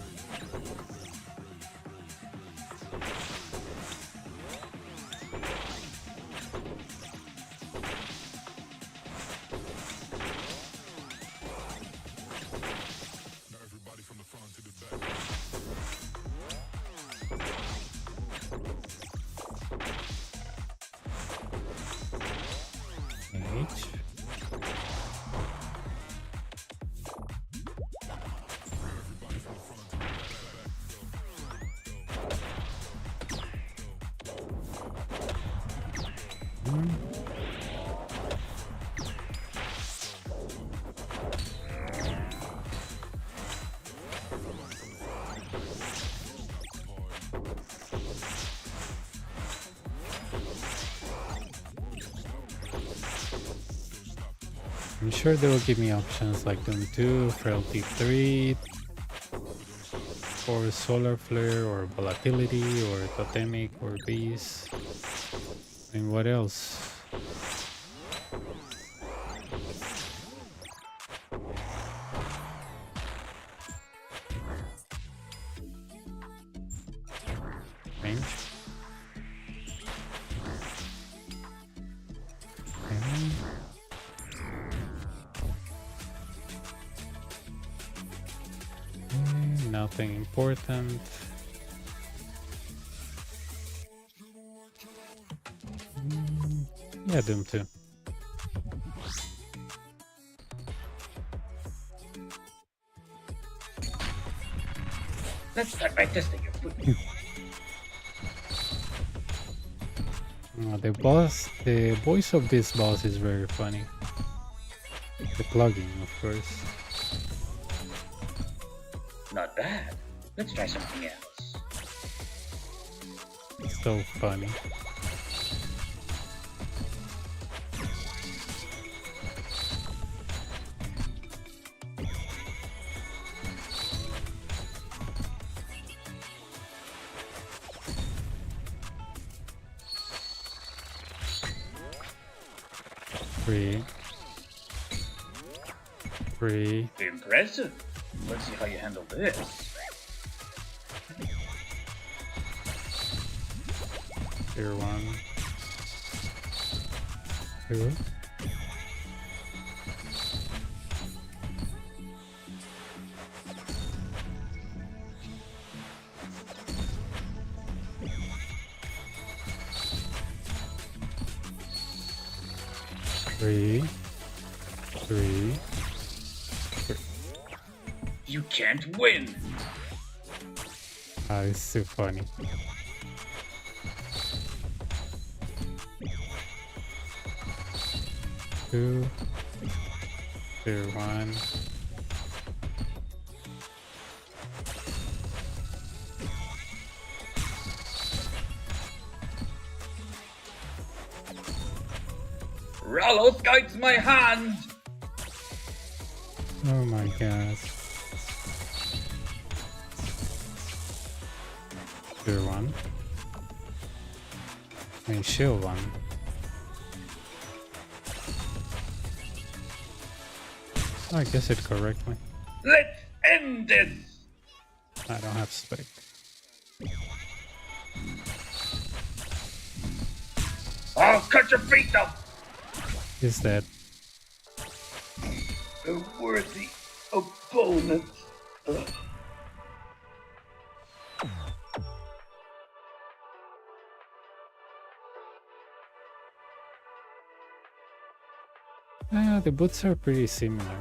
I'm sure they will give me options like Doom 2, Frailty 3, or Solar Flare, or Volatility, or Totemic, or Beast. And what else? Range. nothing important. Yeah, Doom 2. Let's start by testing your food. The voice of this boss is very funny. The plugin, of course. Not bad. Let's try something else. It's so funny. Three. Impressive. Let's see how you handle this. Here, 1, 2. Three. You can't win. Ah, it's so funny. Two. Here, 1. Rallos guides my hand. Oh my god. Here, 1. I mean, shield 1. Oh, I guess it correctly. Let's end this. I don't have spec. I'll cut your feet off. Is that? A worthy opponent. Ugh. The boots are pretty similar.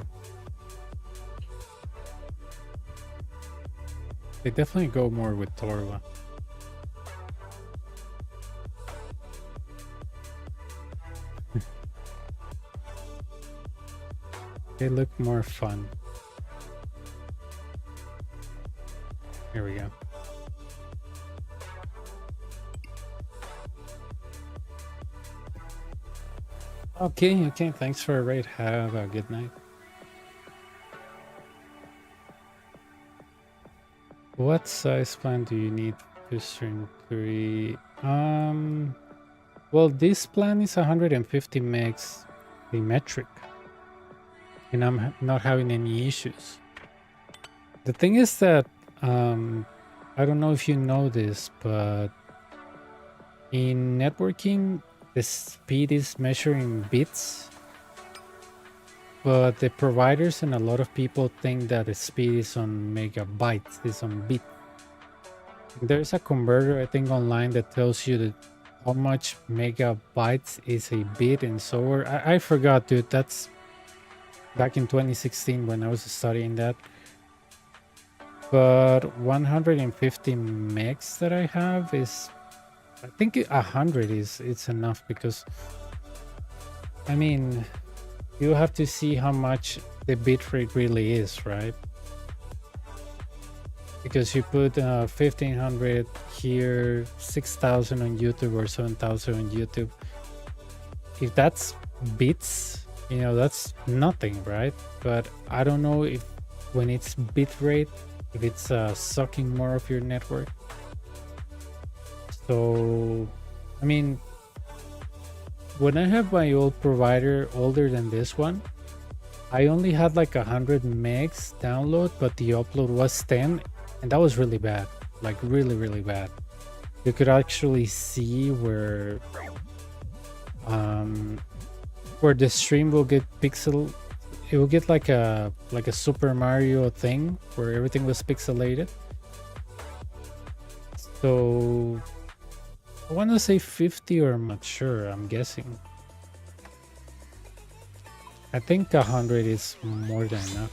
They definitely go more with Torva. They look more fun. Here we go. Okay, thanks for a raid. Have a good night. What size plan do you need to stream 3? Well, this plan is 150 megs metric, and I'm not having any issues. The thing is that I don't know if you know this, but in networking, the speed is measured in bits, but the providers and a lot of people think that the speed is on megabytes, is on bit. There's a converter, I think, online that tells you that how much megabytes is a bit and so on. I forgot, dude. That's back in 2016 when I was studying that. But 150 megs that I have is, I think 100 it's enough, because I mean, you have to see how much the bitrate really is, right? Because you put 1500 here, 6000 on YouTube or 7000 on YouTube. If that's bits, you know, that's nothing, right? But I don't know if when it's bitrate, if it's sucking more of your network. So, I mean, when I have my old provider older than this one, I only had like 100 megs download, but the upload was 10, and that was really bad, like really bad. You could actually see where the stream will get pixel, it will get like a Super Mario thing where everything was pixelated. So I want to say 50, or I'm not sure. I'm guessing. I think 100 is more than enough.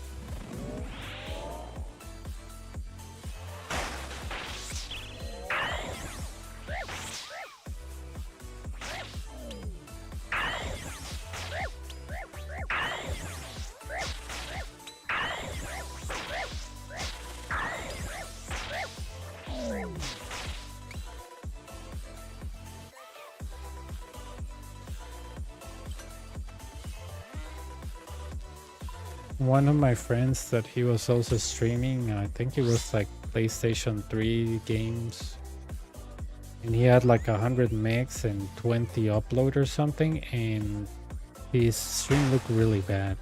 One of my friends that he was also streaming, I think it was like PlayStation 3 games, and he had like 100 megs and 20 upload or something, and his stream looked really bad.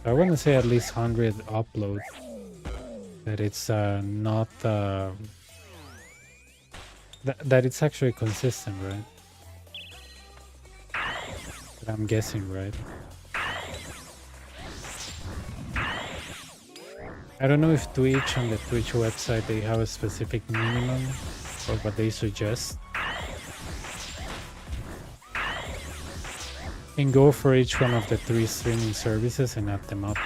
I want to say at least 100 upload, that it's not that it's actually consistent, right? But I'm guessing, right? I don't know if Twitch, on the Twitch website, they have a specific minimum or what they suggest. And go for each one of the 3 streaming services and add them up.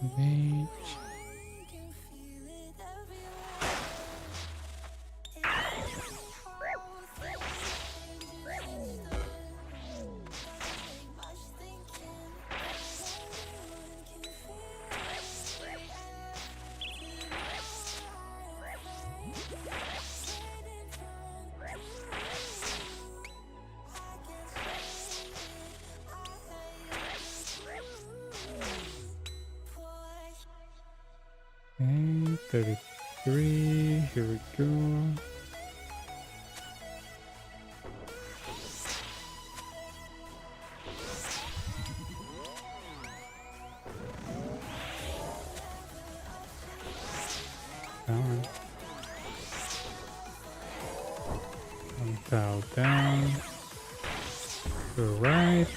Mage. Okay, 33. Here we go. Down. One tile down. To the right.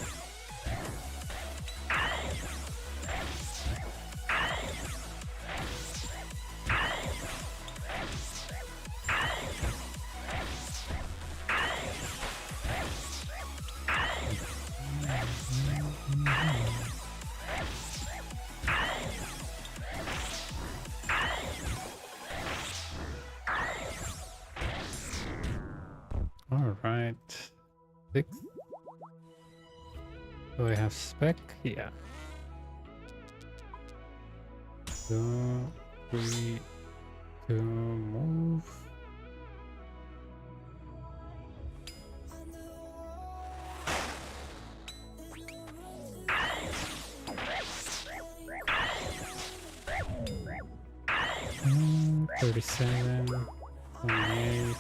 All right. 6. Do I have spec? Yeah. 2, 3, 2, move. Mm, 37, 28.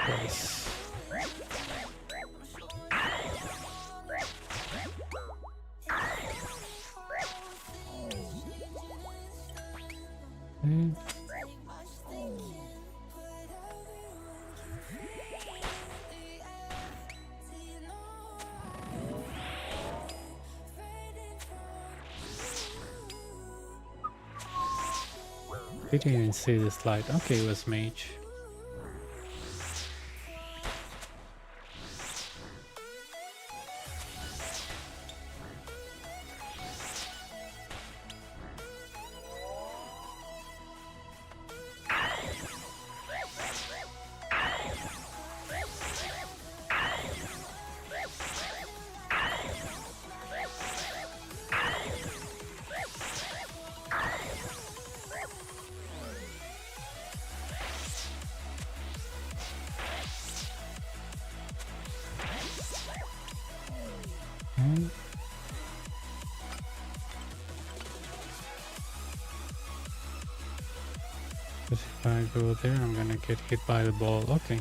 Twice. Okay. Didn't even see this light. Okay, it was mage. Okay. Because if I go there, I'm gonna get hit by the ball. Okay.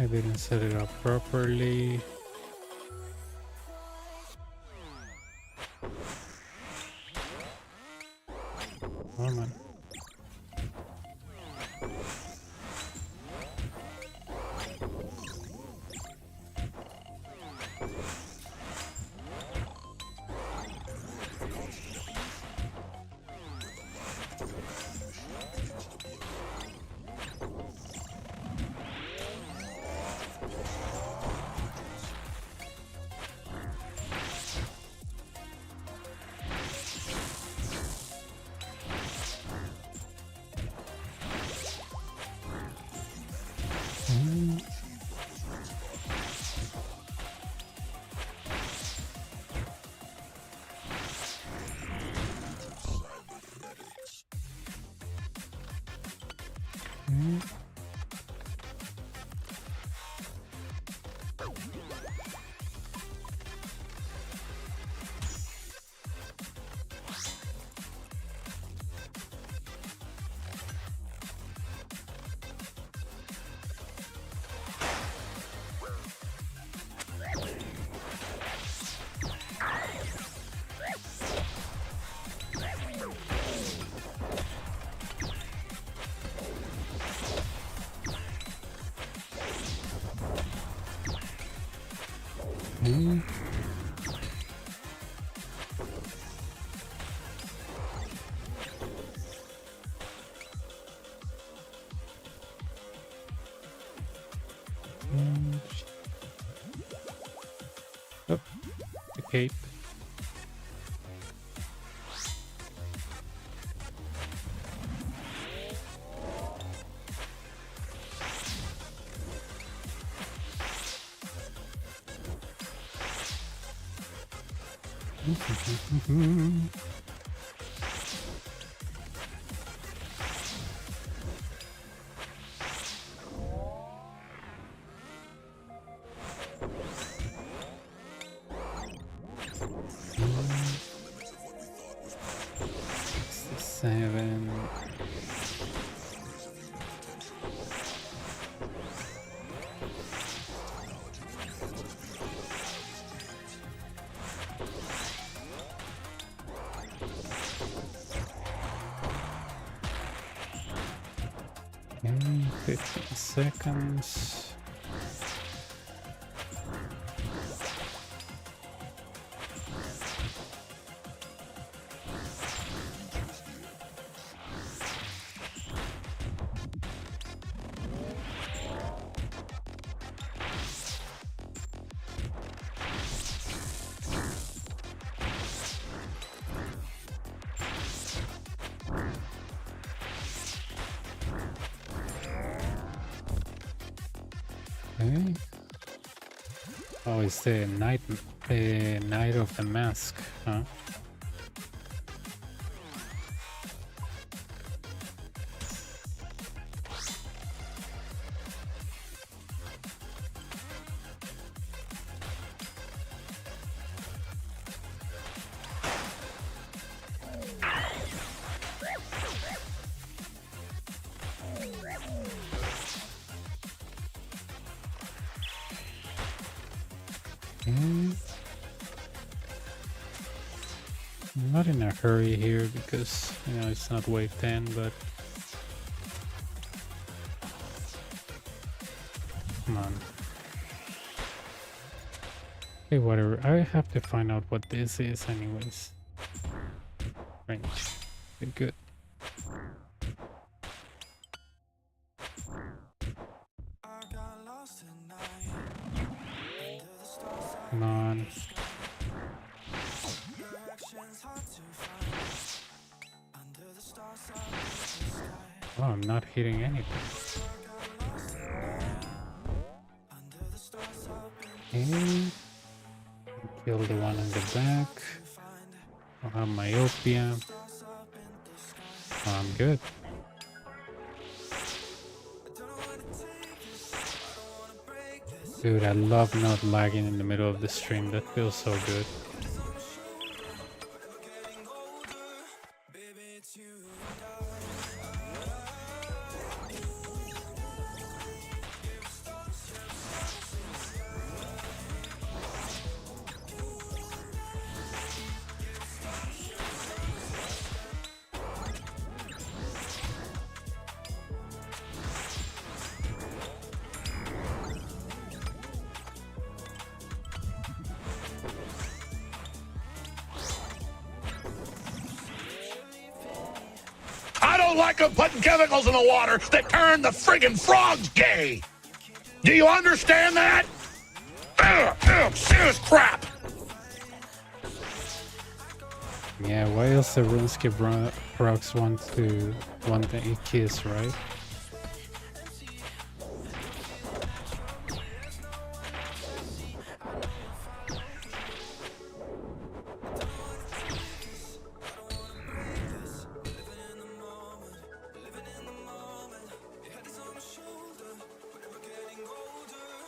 I didn't set it up properly. Oh man. Mm. Mm. Mm. Oh, the cape. Seven. Okay, 15 seconds. Okay. Oh, it's the night of the mask, huh? I'm not in a hurry here because, you know, it's not wave 10, but come on. Okay, whatever. I have to find out what this is anyways. Range. Okay, good. Come on. Oh, I'm not hitting anything. Okay. Kill the one in the back. I'll have myopia. I'm good. Dude, I love not lagging in the middle of the stream. That feels so good. I don't like them putting chemicals in the water that turn the friggin' frogs gay. Do you understand that? Serious crap. Yeah, why else the RuneScape procs want a kiss, right?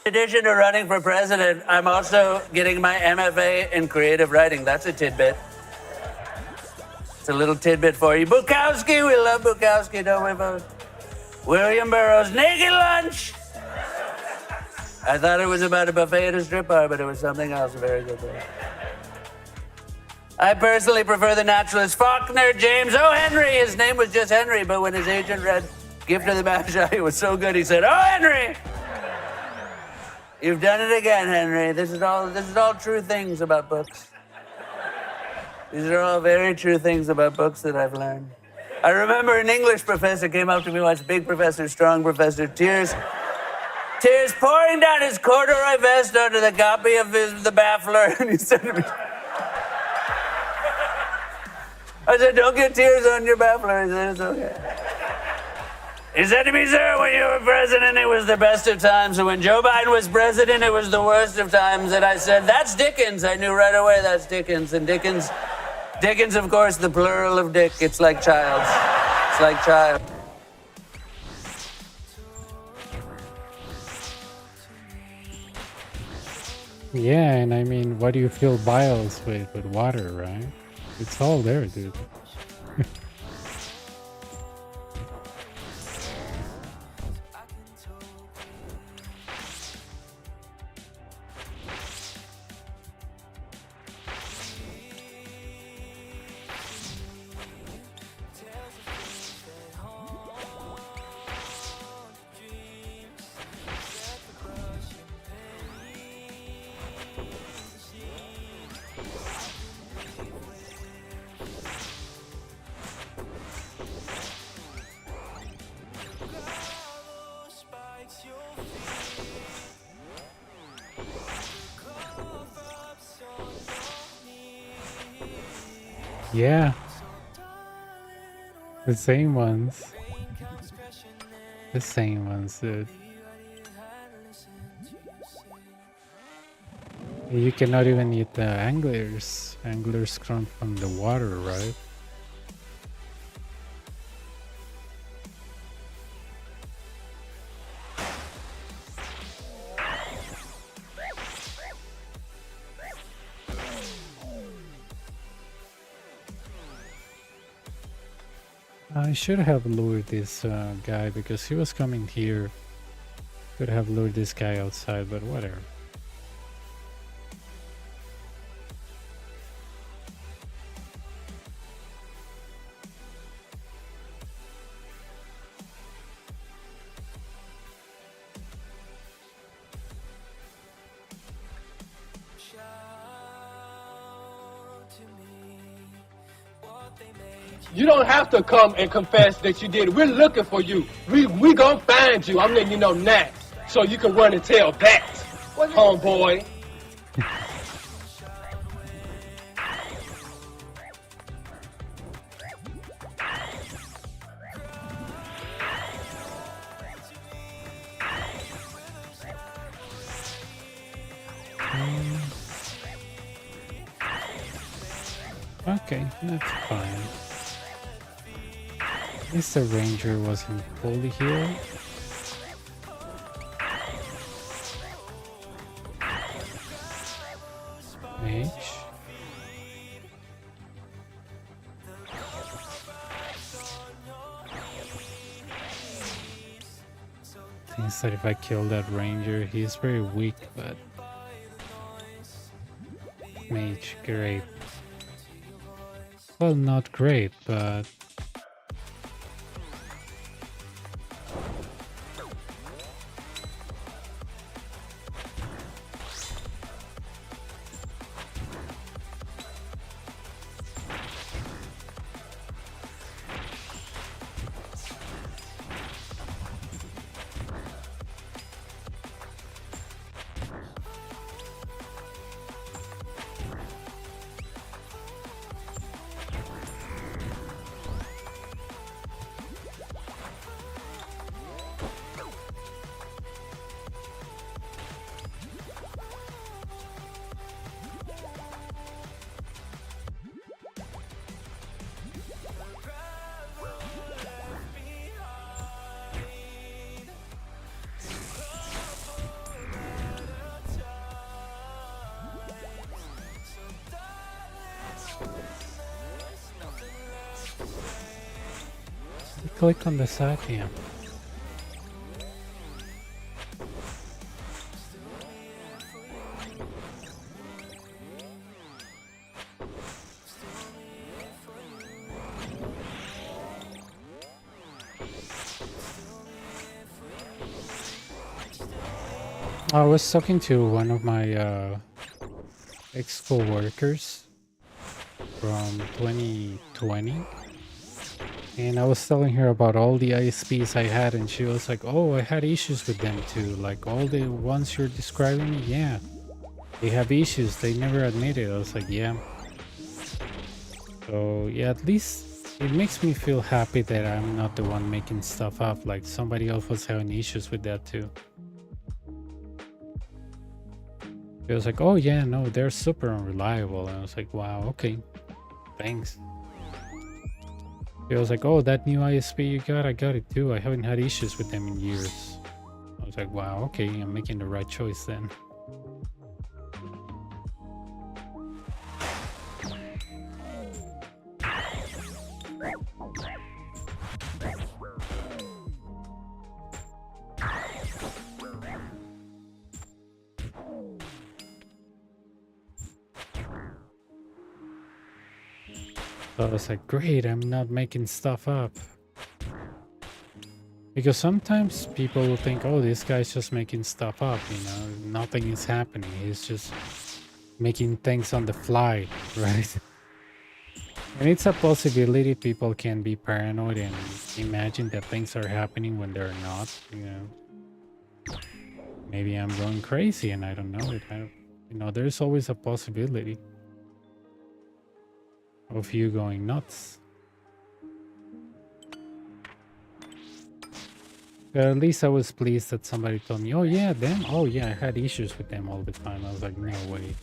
In addition to running for president, I'm also getting my MFA in creative writing. That's a tidbit. It's a little tidbit for you. Bukowski, we love Bukowski, don't we, folks? William Burroughs, naked lunch. I thought it was about a buffet at a strip bar, but it was something else. Very good. I personally prefer the naturalist Faulkner James O. Henry. His name was just Henry, but when his agent read Gift of the Magi, it was so good, he said, "Oh, Henry! You've done it again, Henry. This is all true things about books. These are all very true things about books that I've learned." I remember an English professor came up to me once, big professor, strong professor, tears Tears pouring down his corduroy vest under the copy of the Baffler, and he said to me, I said, don't get tears on your Baffler. He said, it's okay. He said to me, sir, when you were president, it was the best of times. And when Joe Biden was president, it was the worst of times. And I said, that's Dickens. I knew right away that's Dickens. And Dickens, of course, the plural of dick. It's like child's. It's like child. Yeah, and I mean, what do you fill vials with water, right? It's all there, dude. Yeah. The same ones. The same ones, dude. You cannot even eat the anglers. Anglers come from the water, right? I should have lured this guy because he was coming here. Could have lured this guy outside, but whatever. You don't have to come and confess that you did it. We're looking for you. We gonna find you. I'm letting you know now, so you can run and tell that, homeboy. Okay, that's fine. At least the ranger wasn't fully healed. Mage. Seems that if I kill that ranger, he's very weak, but mage, great. Well, not great, but click on the side here. I was talking to one of my ex-co-workers from 2020. And I was telling her about all the ISPs I had, and she was like, "Oh, I had issues with them too. Like all the ones you're describing, yeah, they have issues. They never admit it." I was like, "Yeah." So yeah, at least it makes me feel happy that I'm not the one making stuff up. Like somebody else was having issues with that too. It was like, "Oh yeah, no, they're super unreliable." And I was like, "Wow, okay, thanks." It was like, "Oh, that new ISP you got, I got it too. I haven't had issues with them in years." I was like, "Wow, okay, I'm making the right choice then." So I was like, "Great, I'm not making stuff up." Because sometimes people will think, "Oh, this guy's just making stuff up, you know, nothing is happening. He's just making things on the fly," right? And it's a possibility people can be paranoid and imagine that things are happening when they're not, you know. Maybe I'm going crazy and I don't know it. You know, there's always a possibility of you going nuts. But at least I was pleased that somebody told me, "Oh yeah, them? Oh yeah, I had issues with them all the time." I was like, "No way."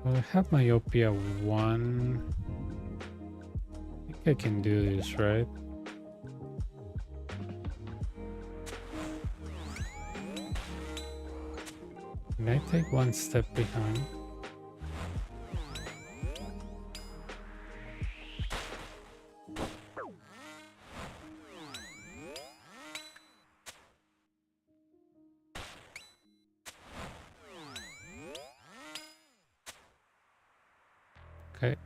I have myopia 1. I think I can do this, right? Can I take one step behind? Okay.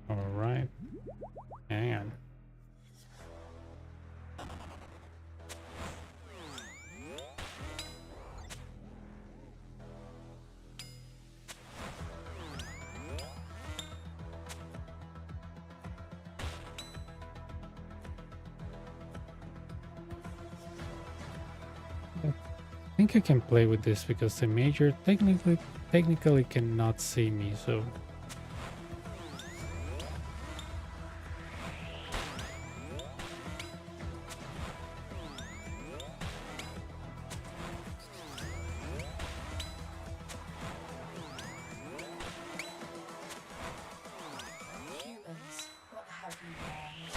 All right. Hang on. I think I can play with this because the major technically cannot see me, so Humans, what have you learned?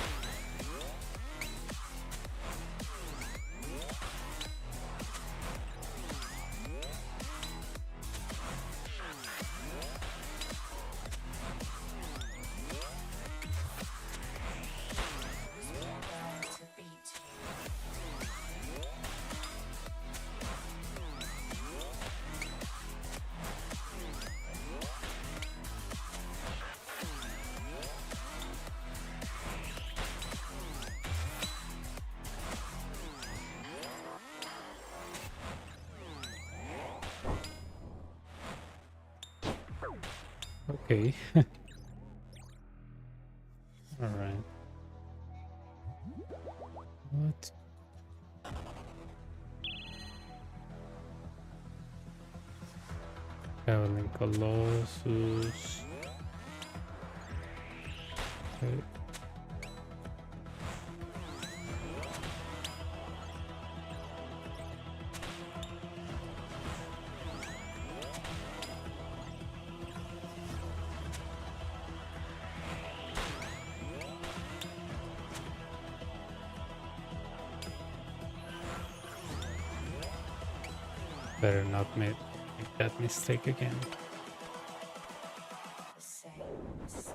Learn to beat you. okay. All right. What? Traveling Colossus. Okay. Better not make that mistake again. The same mistakes.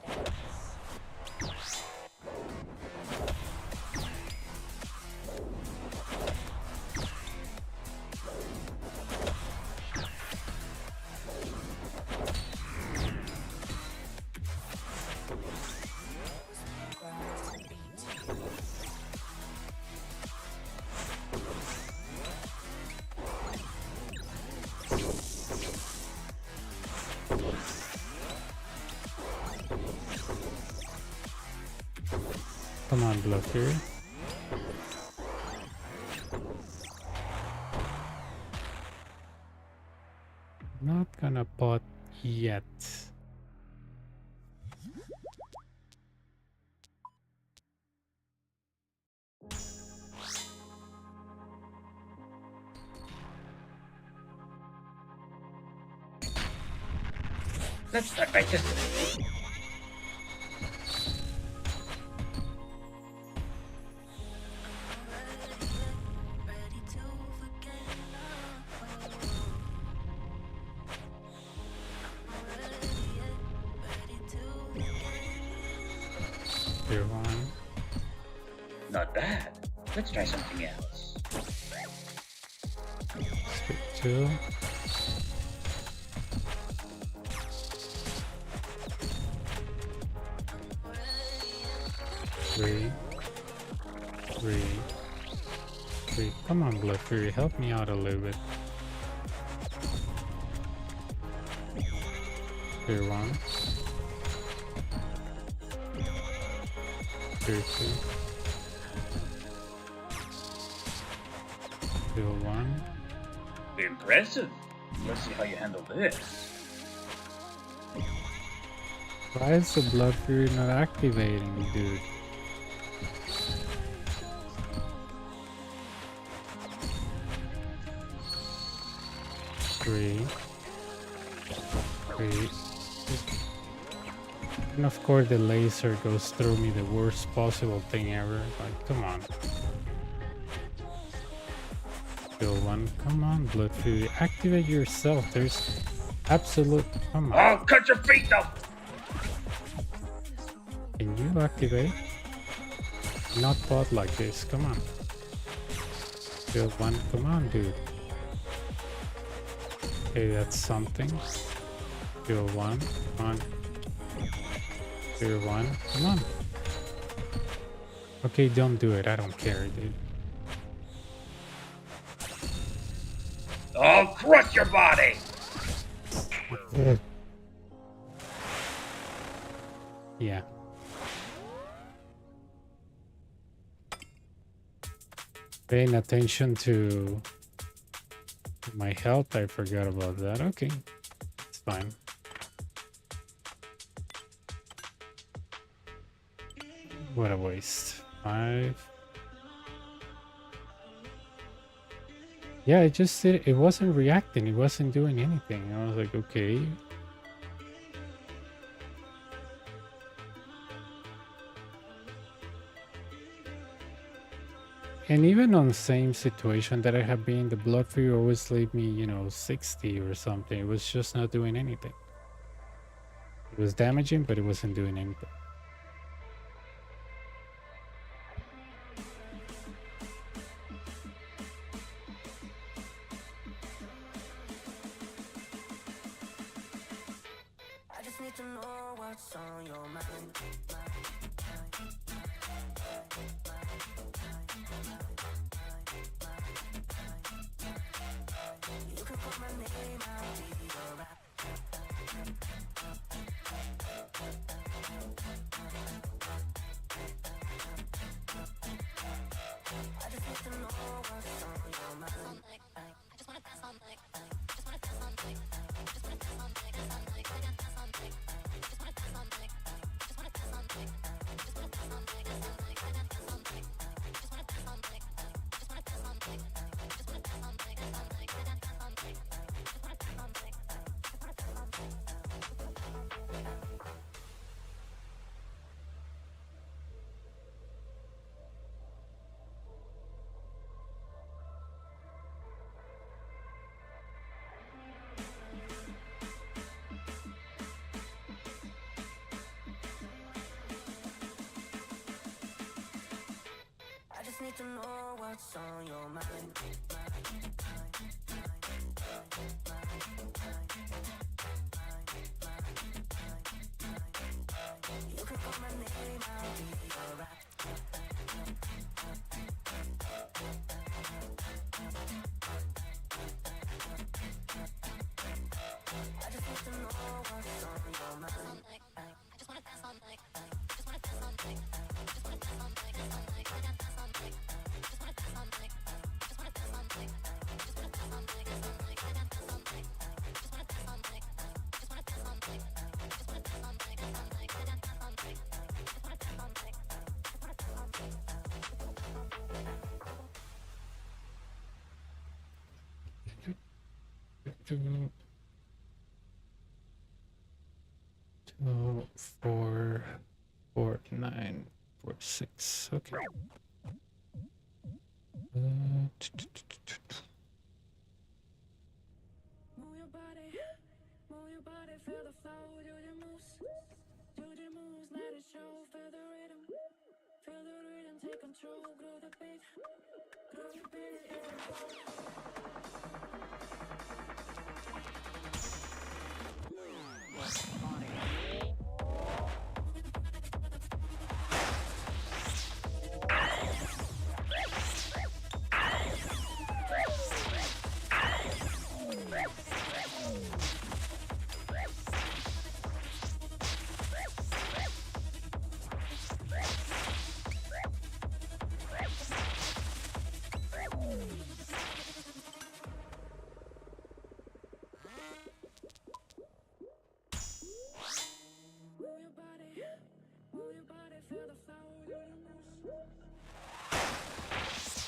Come on, Blood Fury. Not gonna pot yet. Let's start by just. Tier 1. Not bad. Let's try something else. Tier 2. Three. Come on, Blood Fury, help me out a little bit. Tier 1. Tier 2. Tier 1. Impressive. Let's see how you handle this. Why is the Blood Fury not activating, dude? Three. And of course the laser goes through me, the worst possible thing ever. Like, come on. Kill 1. Come on, Blood Fury. Activate yourself. There's absolute... Come on. Oh, cut your feet though! Can you activate? Not bot like this. Come on. Kill 1. Come on, dude. Okay, that's something. Kill 1. Come on. Kill 1. Come on. Okay, don't do it. I don't care, dude. I'll crush your body! Yeah. Paying attention to my health, I forgot about that. Okay, it's fine. What a waste. 5. Yeah, it just did. It wasn't reacting. It wasn't doing anything. I was like, okay. And even on the same situation that I have been, the Blood Fury always leave me, you know, 60 or something. It was just not doing anything. It was damaging, but it wasn't doing anything. I just need to know what's on your mind. You can put my name, I'll be your rap. I just need to know what's on your mind. I just wanna dance on like, just wanna dance on like, just wanna dance on like, dance on like, dance on like, just wanna dance on like, just wanna dance on like, just wanna dance on like, dance on like, dance on like, just wanna dance on like, just wanna dance on like, just wanna dance on like, dance on like, dance on like, just wanna dance on like, just wanna dance on like. I just need to know what's on your mind. You can call my name, I'll be your rap. I just need to know what's on your mind. I just wanna dance on like, just wanna dance on like, just wanna dance on like. 2, 4, 4, 9, 4, 6. Okay.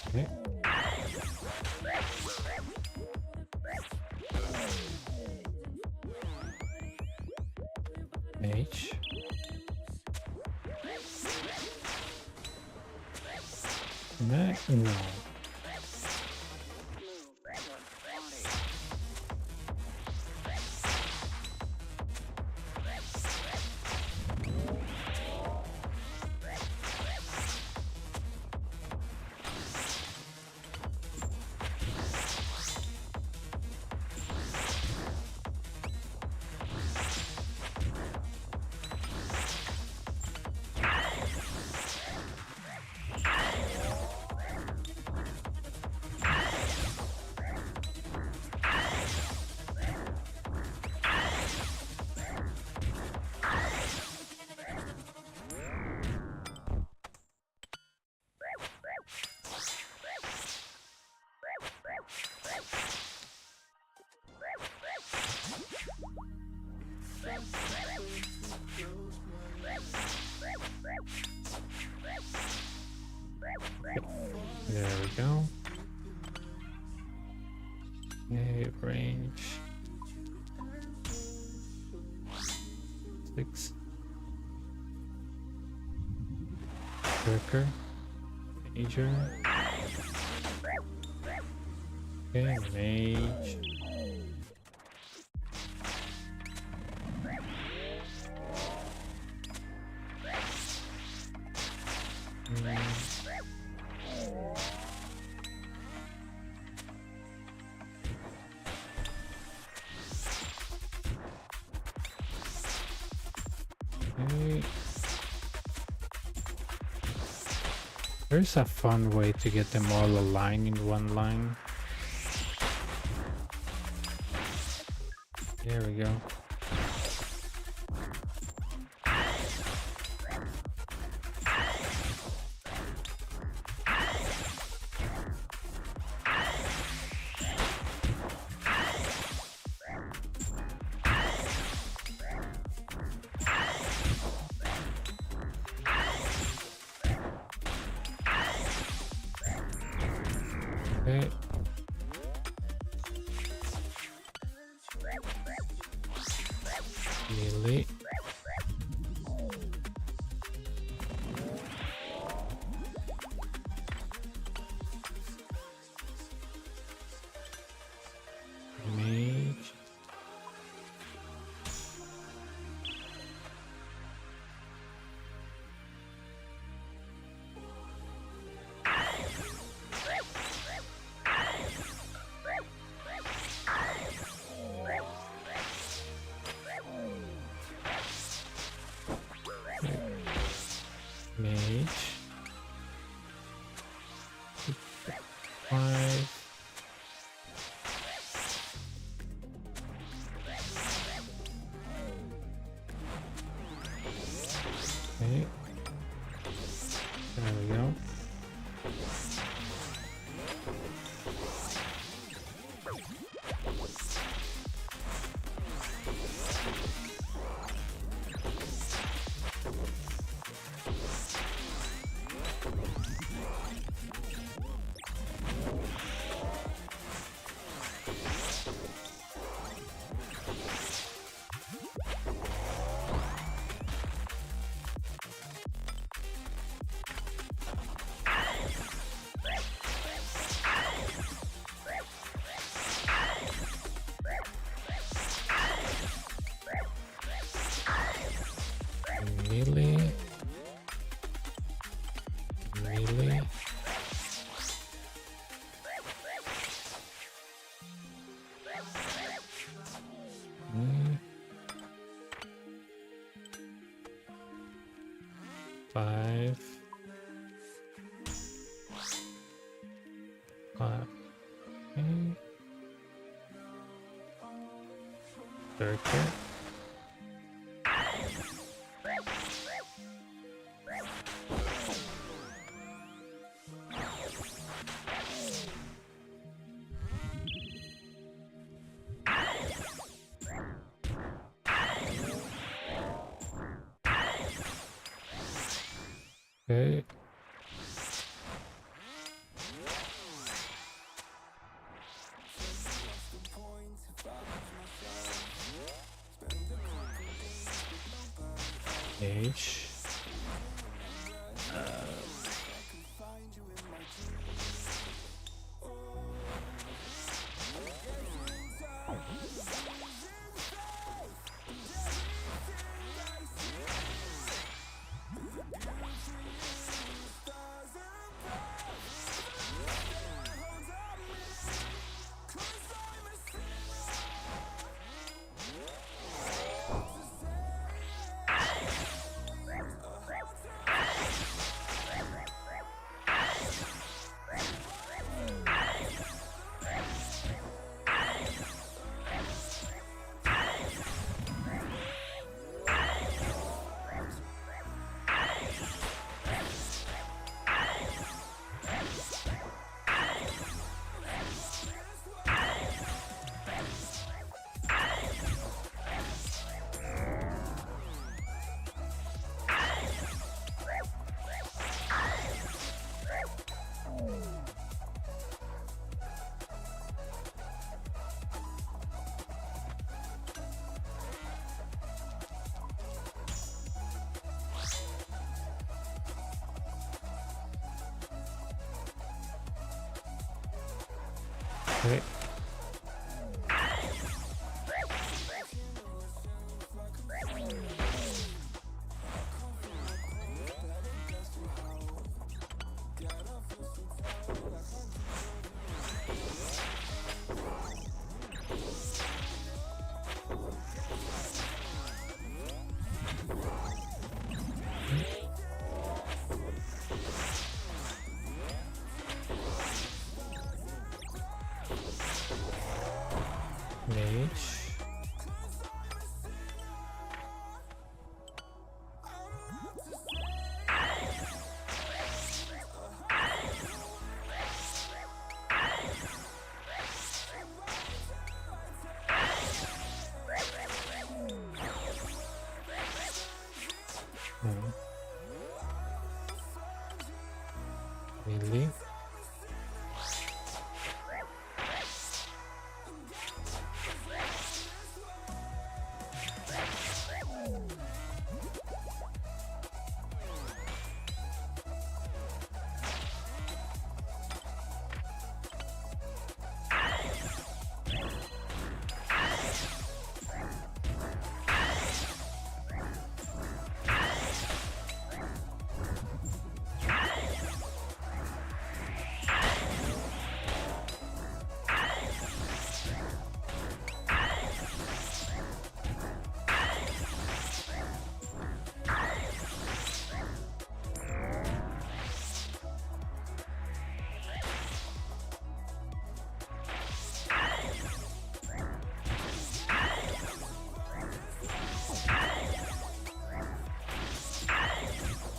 Okay. Mage. No. There we go. Okay, range 6. Striker. Major. Okay, mage. Okay. There's a fun way to get them all aligned in one line. There we go. Okay. Melee. Mage. Mage. 5. Okay. There we go. Melee. Melee. Mm. 5. 5. Okay. Circuit. Okay. H. Okay. Mage. Melee.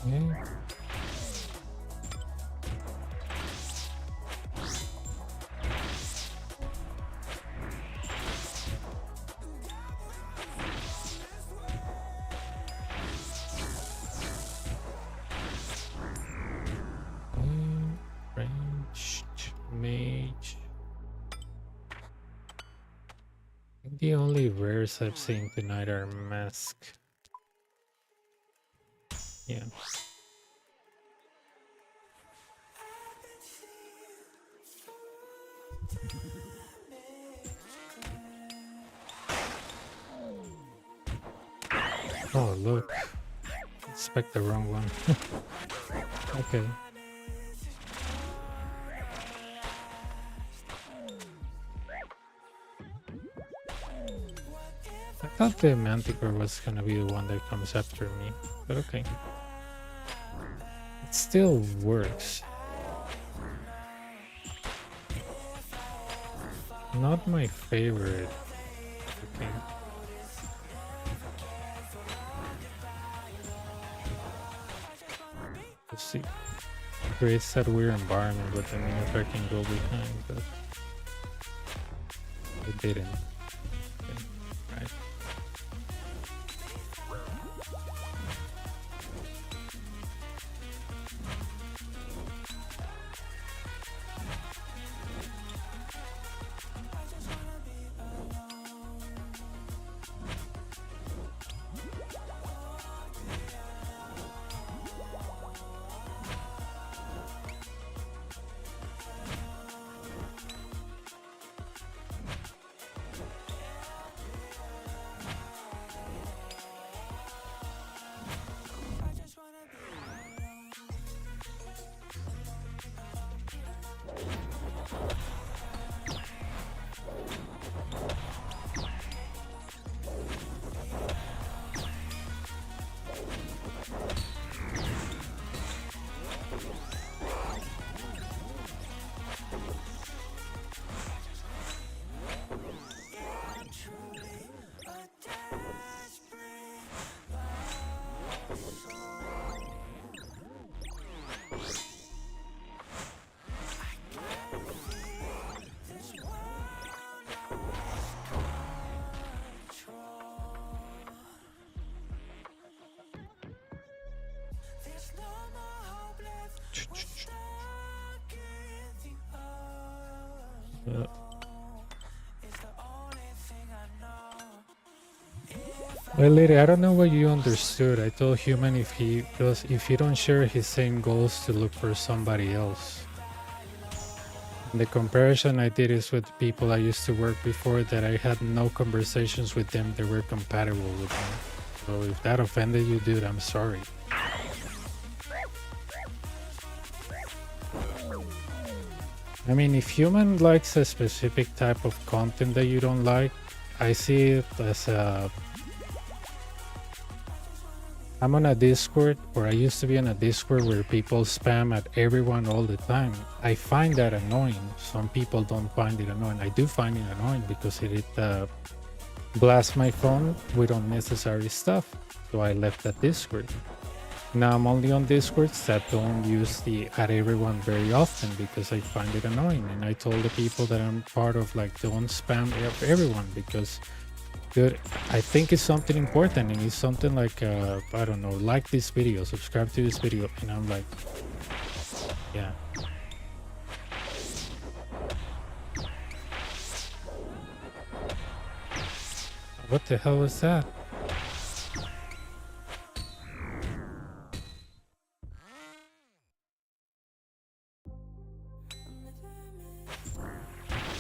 Okay. Ranged mage. I think the only rares I've seen tonight are mask. Yeah. Oh, look. Expect the wrong one. Okay. I thought the Manticore was gonna be the one that comes after me, but okay. It still works. Not my favorite. Okay. Let's see. Creates that weird environment, but then if I can go behind, but it didn't. Okay. Right. Well, lady, I don't know what you understood. I told Human if he don't share his same goals to look for somebody else. The comparison I did is with people I used to work before that I had no conversations with them that were compatible with me. So if that offended you, dude, I'm sorry. I mean, if Human likes a specific type of content that you don't like, I see it as a... I'm on a Discord, or I used to be on a Discord where people spam at everyone all the time. I find that annoying. Some people don't find it annoying. I do find it annoying because it blasts my phone with unnecessary stuff. So I left that Discord. Now I'm only on Discords that don't use the at everyone very often because I find it annoying. And I told the people that I'm part of, like, don't spam everyone because... Dude, I think it's something important and it's something like, I don't know, like this video, subscribe to this video, and I'm like, yeah. What the hell was that?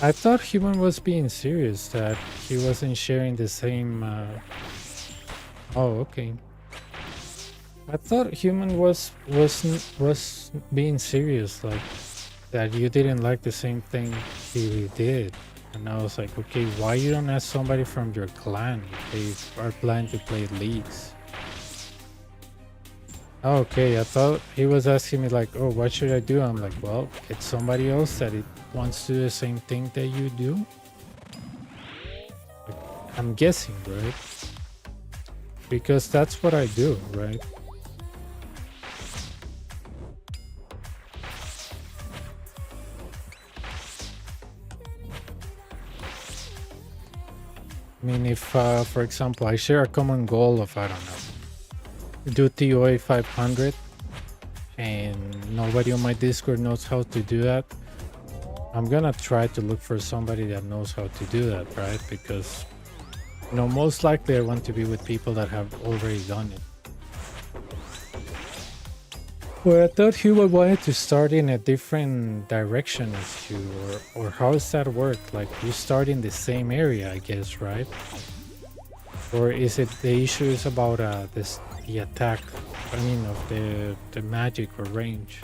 I thought Human was being serious, that he wasn't sharing the same... Oh, okay. I thought Human was being serious, like that you didn't like the same thing he did. And I was like, okay, why you don't ask somebody from your clan if they are planning to play leagues? Okay, I thought he was asking me like, oh, what should I do? I'm like, well, get somebody else that wants to do the same thing that you do. I'm guessing, right? Because that's what I do, right? I mean, if, for example, I share a common goal of, I don't know, do TOA 500, and nobody on my Discord knows how to do that, I'm gonna try to look for somebody that knows how to do that, right? Because, you know, most likely I want to be with people that have already done it. Well, I thought he would wanted to start in a different direction as you, or how does that work? Like, you start in the same area, I guess, right? Or is it the issue is about the attack I mean, of the magic or range.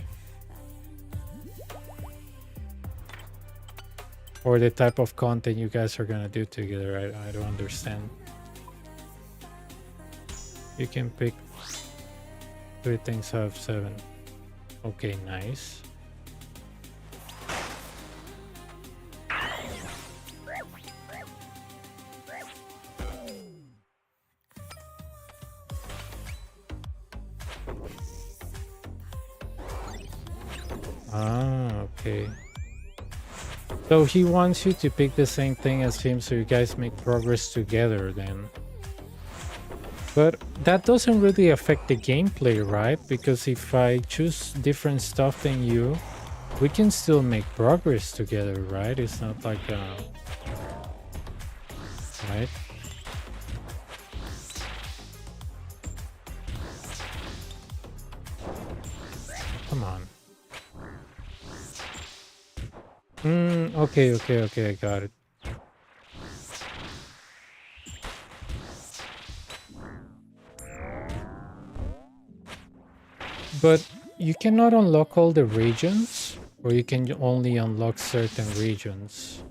Or the type of content you guys are gonna do together. I don't understand. You can pick 3 things out of 7. Okay, nice. Ah, okay. So he wants you to pick the same thing as him so you guys make progress together then. But that doesn't really affect the gameplay, right? Because if I choose different stuff than you, we can still make progress together, right? It's not like right? Come on. Okay, I got it. But you cannot unlock all the regions, or you can only unlock certain regions.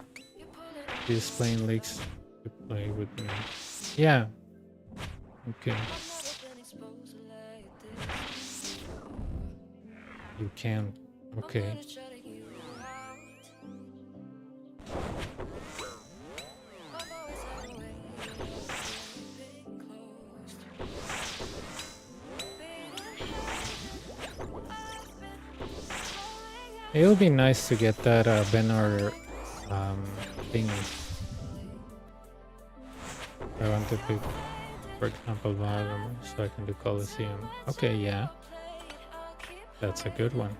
This plane likes to play with me. Yeah. Okay. You can. Okay. It'll be nice to get that banner thingy. I want to pick, for example, Valor, so I can do Colosseum. Okay, yeah. That's a good one.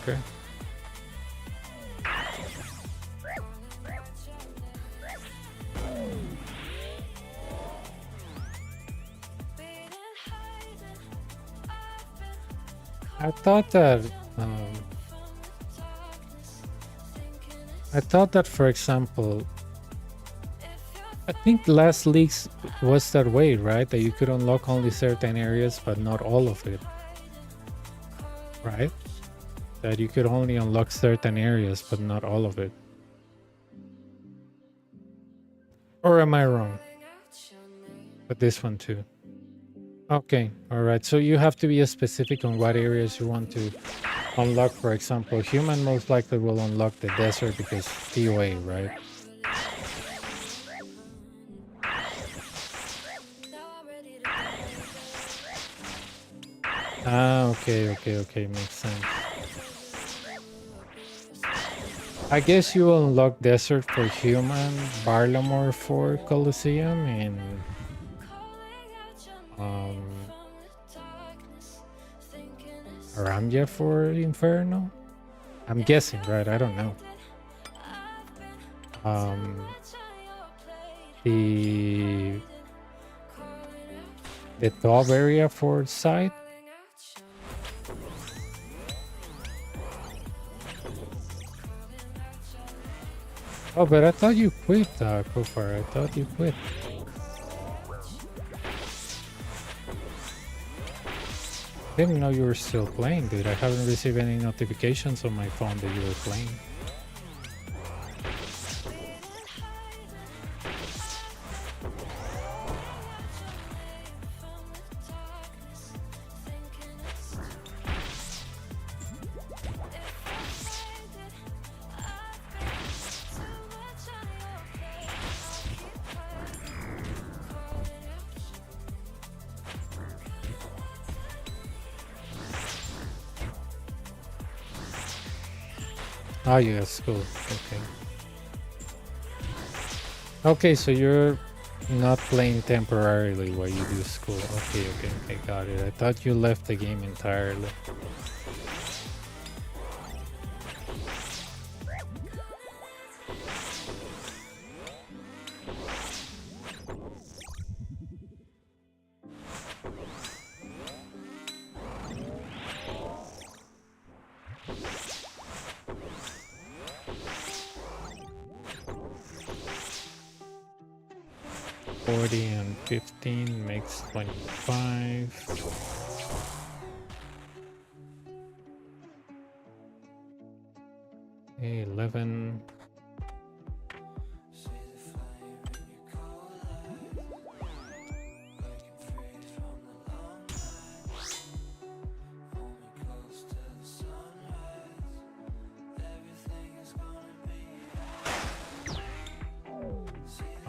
Okay. I thought that, for example, I think last leaks was that way, right? That you could unlock only certain areas, but not all of it, right? That you could only unlock certain areas, but not all of it. Or am I wrong? But this one too. Okay, all right. So you have to be specific on what areas you want to unlock. For example, human most likely will unlock the desert because TOA, right? Ah, okay, makes sense. I guess you will unlock desert for human, Barlamore for Colosseum, and Ramja for Inferno. I'm guessing, right? I don't know. The top area for side. Oh, but I thought you quit, Kofar. I thought you quit. Didn't know you were still playing, dude. I haven't received any notifications on my phone that you were playing. Ah, yes, cool. Okay. Okay, so you're not playing temporarily while you do school. Okay, got it. I thought you left the game entirely. 40 and 15 makes 25. Okay, 11.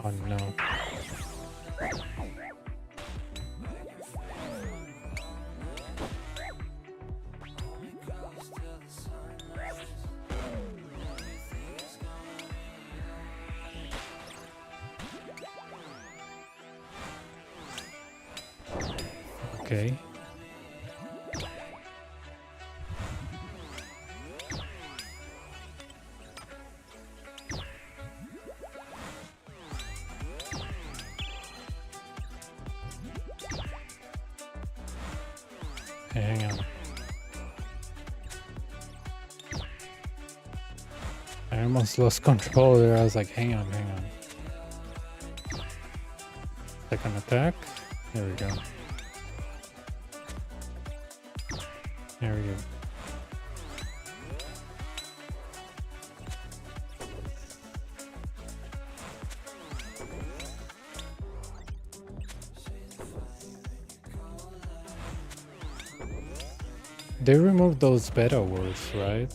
Oh no. Okay. Okay, hang on. I almost lost control there. I was like, hang on. Second attack. There we go. There we go. They removed those beta words, right?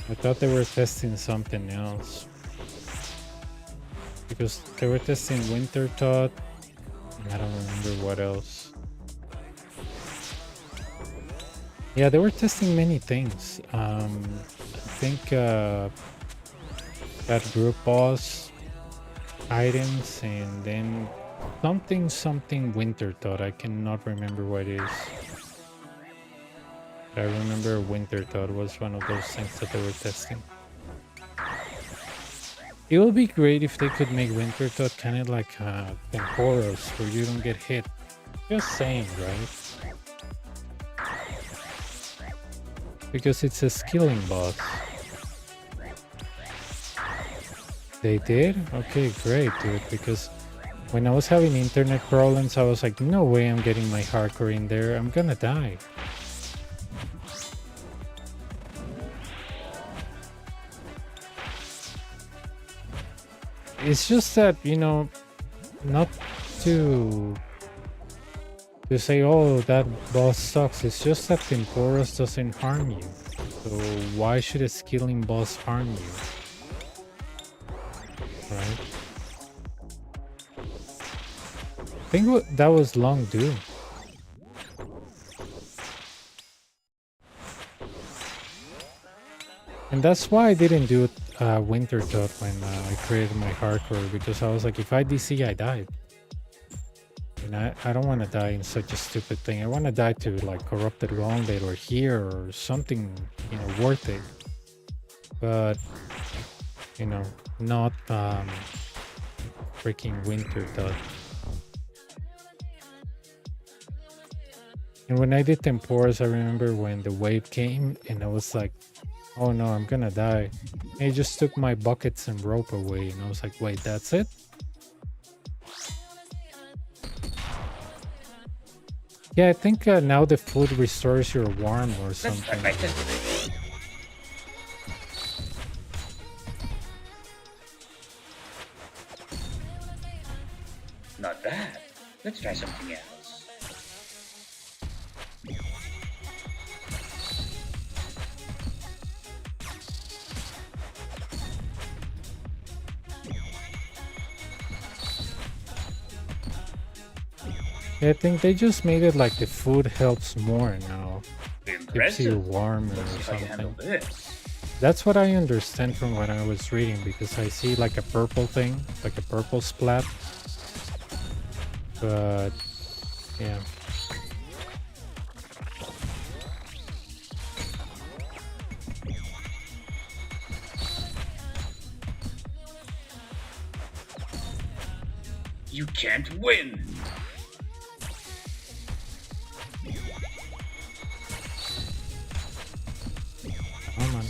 I thought they were testing something else. Because they were testing Winter Thought, and I don't remember what else. Yeah, they were testing many things. I think that group boss items, and then something Winter Thought. I cannot remember what it is. I remember Winter Thought was one of those things that they were testing. It would be great if they could make Winter Thought kind of like Temporos, where you don't get hit. Just saying, right? Because it's a skilling boss. They did? Okay, great, dude. Because when I was having internet problems, I was like, no way I'm getting my hardcore in there. I'm gonna die. It's just that, you know, not to say, oh, that boss sucks. It's just that Temporos doesn't harm you. So why should a skilling boss harm you? Right? I think that was long due. And that's why I didn't do it Winter Thought when I created my hardcore, because I was like, if I DC, I died. And I don't want to die in such a stupid thing. I want to die to like Corrupted Gauntlet or here or something, you know, worth it. But, you know, not freaking Winter Thought. And when I did Temporas, I remember when the wave came and I was like, oh no, I'm gonna die. And he just took my buckets and rope away, and I was like, wait, that's it? Yeah, I think now the food restores your warm or Let's start something. by testing. Not bad. Let's try something else. Yeah, I think they just made it like the food helps more now. Keeps you Impressive. warmer Let's or see if I can handle something. this. That's what I understand from what I was reading, because I see like a purple thing, like a purple splat. But yeah. You can't win. Come on.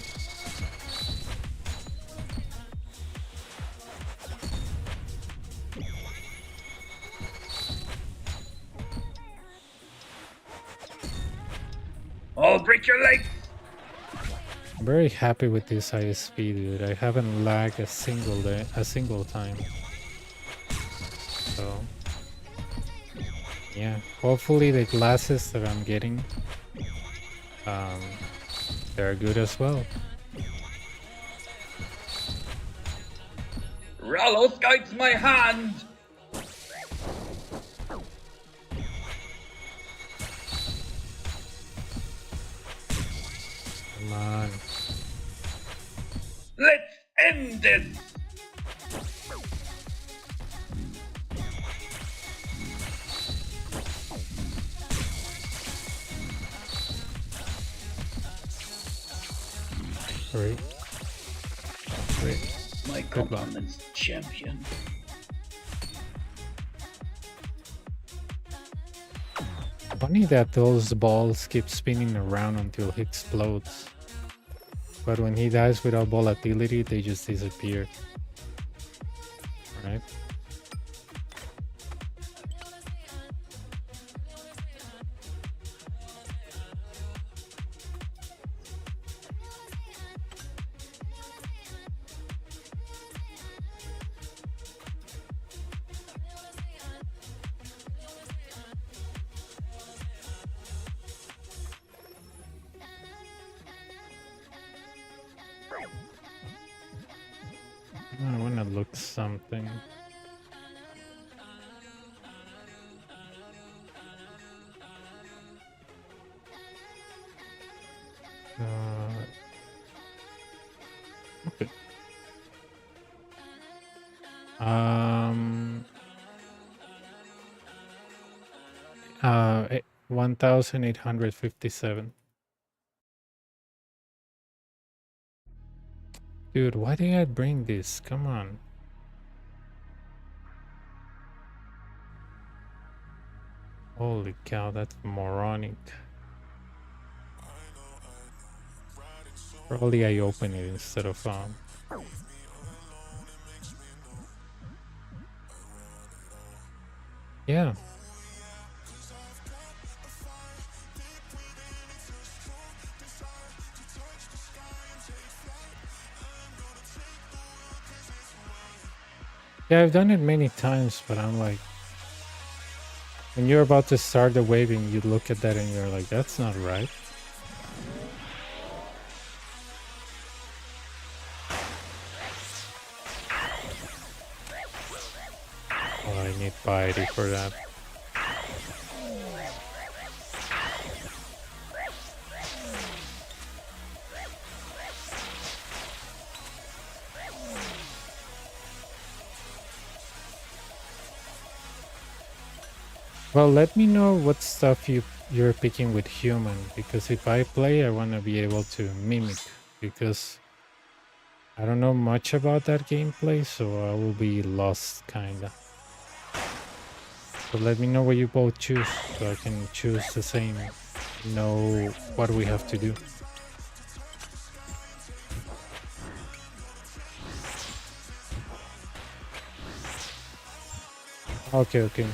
I'll break your legs. I'm very happy with this ISP, dude. I haven't lagged a single time. So yeah, hopefully the glasses that I'm getting, they're good as well. Rallos guides my hand. Come on. Let's end this. Great. My Good luck. compliments, champion. Funny that those balls keep spinning around until he explodes. But when he dies without volatility, they just disappear. Right? I wanna look something. Okay. 1857. Dude, why did I bring this? Come on. Holy cow, that's moronic. Probably I open it instead of yeah. Yeah, I've done it many times, but I'm like, when you're about to start the waving, you look at that and you're like, that's not right. Oh, I need piety for that. Well, let me know what stuff you're picking with human, because if I play, I want to be able to mimic, because I don't know much about that gameplay, so I will be lost, kinda. So let me know what you both choose, so I can choose the same, know what we have to do. Okay.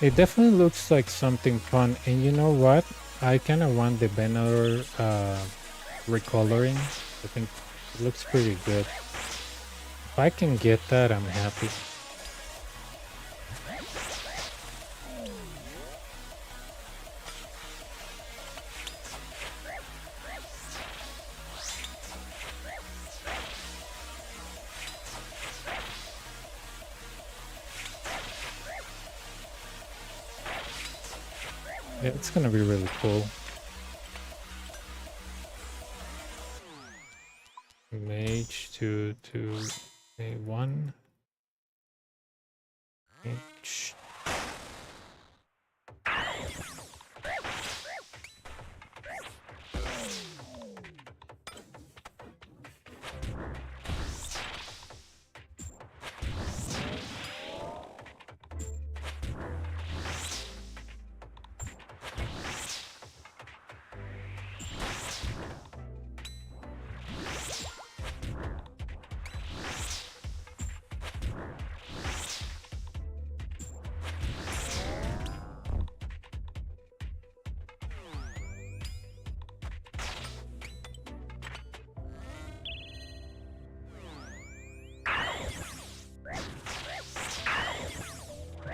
It definitely looks like something fun, and you know what? I kind of want the banner recoloring. I think it looks pretty good. If I can get that, I'm happy. Yeah, it's gonna be really cool. Mage to A1. Mage.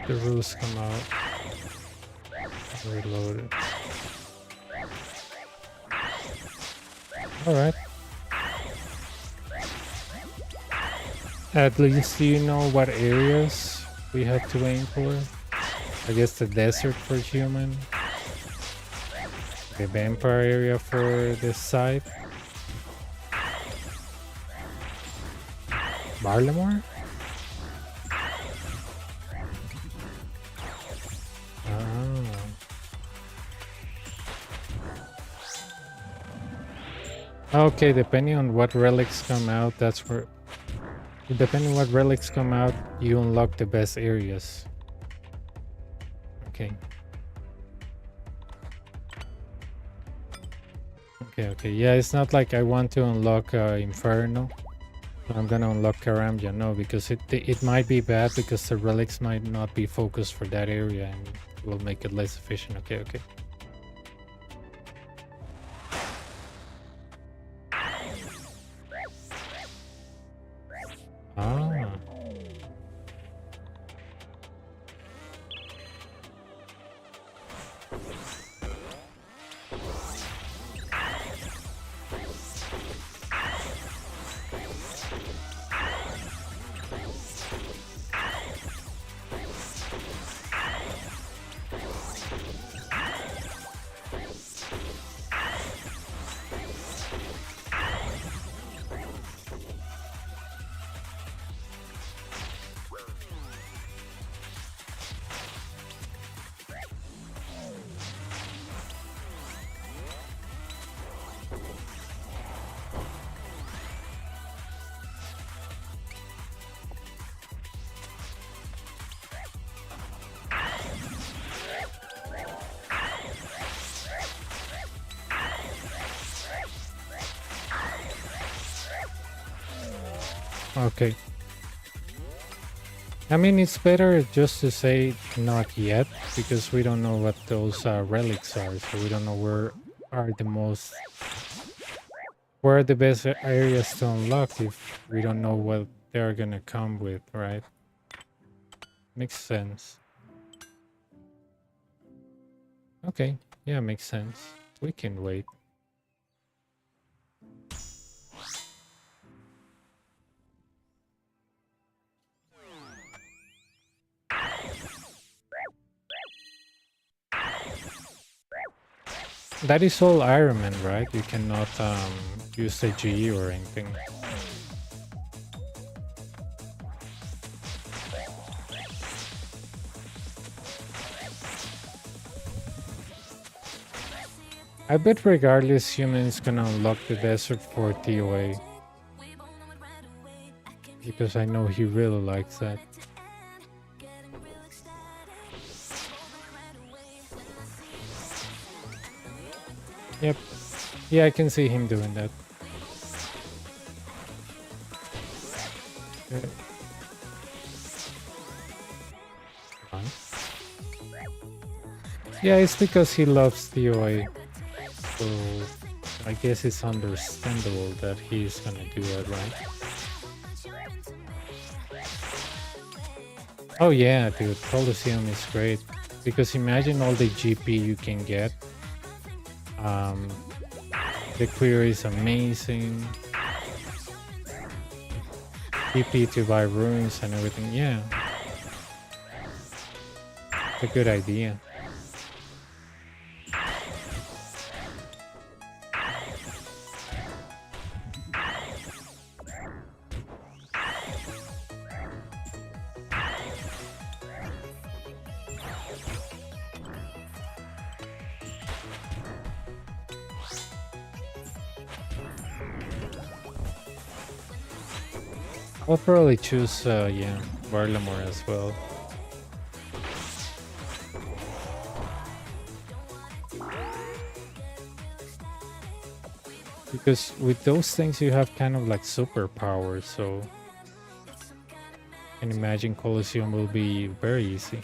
The rules come out. Reload it. Alright. At least you know what areas we have to aim for. I guess the desert for human. The vampire area for this side. Barlamore? Okay, depending on what relics come out, that's where... Depending on what relics come out, you unlock the best areas. Okay. Okay. Yeah, it's not like I want to unlock Inferno. I'm gonna unlock Karamja. No, because it might be bad because the relics might not be focused for that area and will make it less efficient. Okay. Ah. Okay. I mean, it's better just to say not yet, because we don't know what those relics are, so we don't know where are the best areas to unlock if we don't know what they're gonna come with, right? Makes sense. Okay, yeah, makes sense. We can wait. That is all Iron Man, right? You cannot use a G or anything. I bet regardless, humans gonna unlock the desert for TOA. Because I know he really likes that. Yep. Yeah, I can see him doing that. Okay. Yeah, it's because he loves TOA. So I guess it's understandable that he's gonna do it, right? Oh yeah, dude, Colosseum is great. Because imagine all the GP you can get. The query is amazing. GP to buy runes and everything, yeah. It's a good idea. I'll probably choose, yeah, Barlamore as well. Because with those things you have kind of like superpowers, so I can imagine Colosseum will be very easy.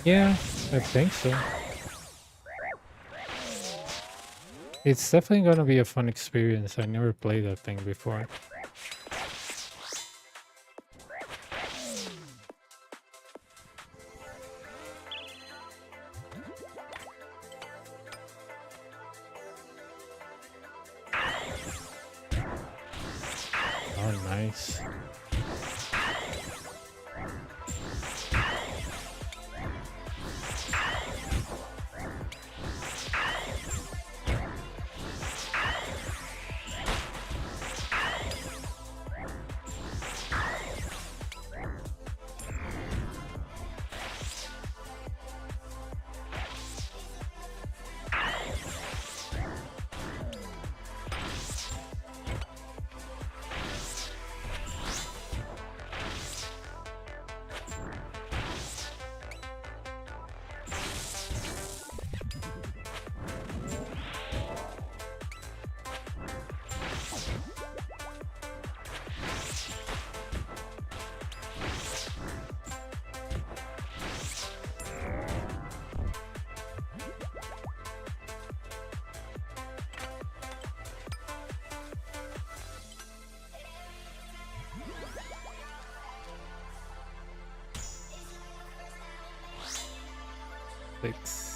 Yeah, I think so. It's definitely gonna be a fun experience. I never played that thing before. Oh, nice. Six.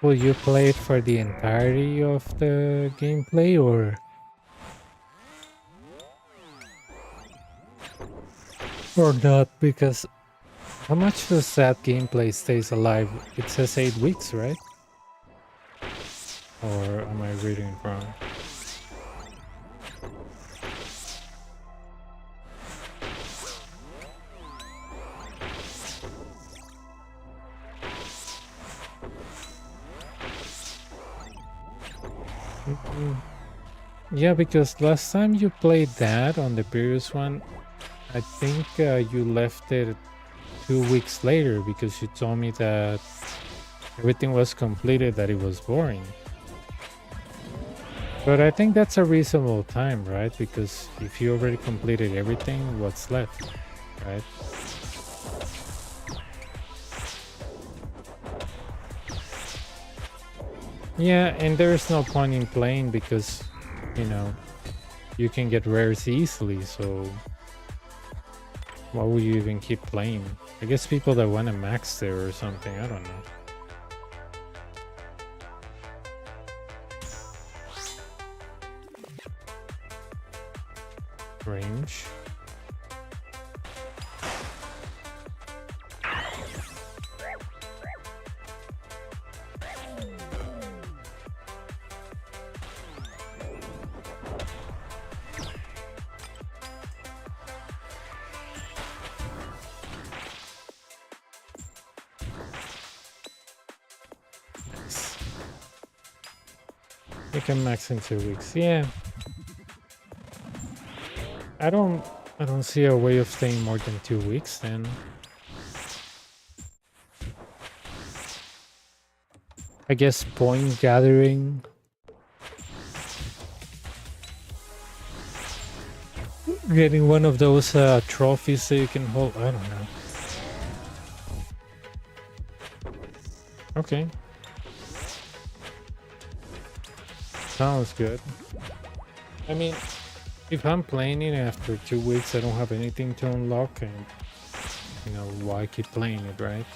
Will you play it for the entirety of the gameplay or not? Because how much does that gameplay stays alive? It says 8 weeks, right? Or am I reading it wrong? Yeah, because last time you played that on the previous one, I think you left it 2 weeks later because you told me that everything was completed, that it was boring. But I think that's a reasonable time, right? Because if you already completed everything, what's left, right? Yeah, and there's no point in playing because, you know, you can get rares easily, so why would you even keep playing? I guess people that want to max there or something, I don't know. Range. You can max in 2 weeks. Yeah. I don't see a way of staying more than 2 weeks then. I guess point gathering. Getting one of those trophies that you can hold. I don't know. Okay. Sounds good. I mean, if I'm playing it after 2 weeks, I don't have anything to unlock, and you know, why keep playing it, right?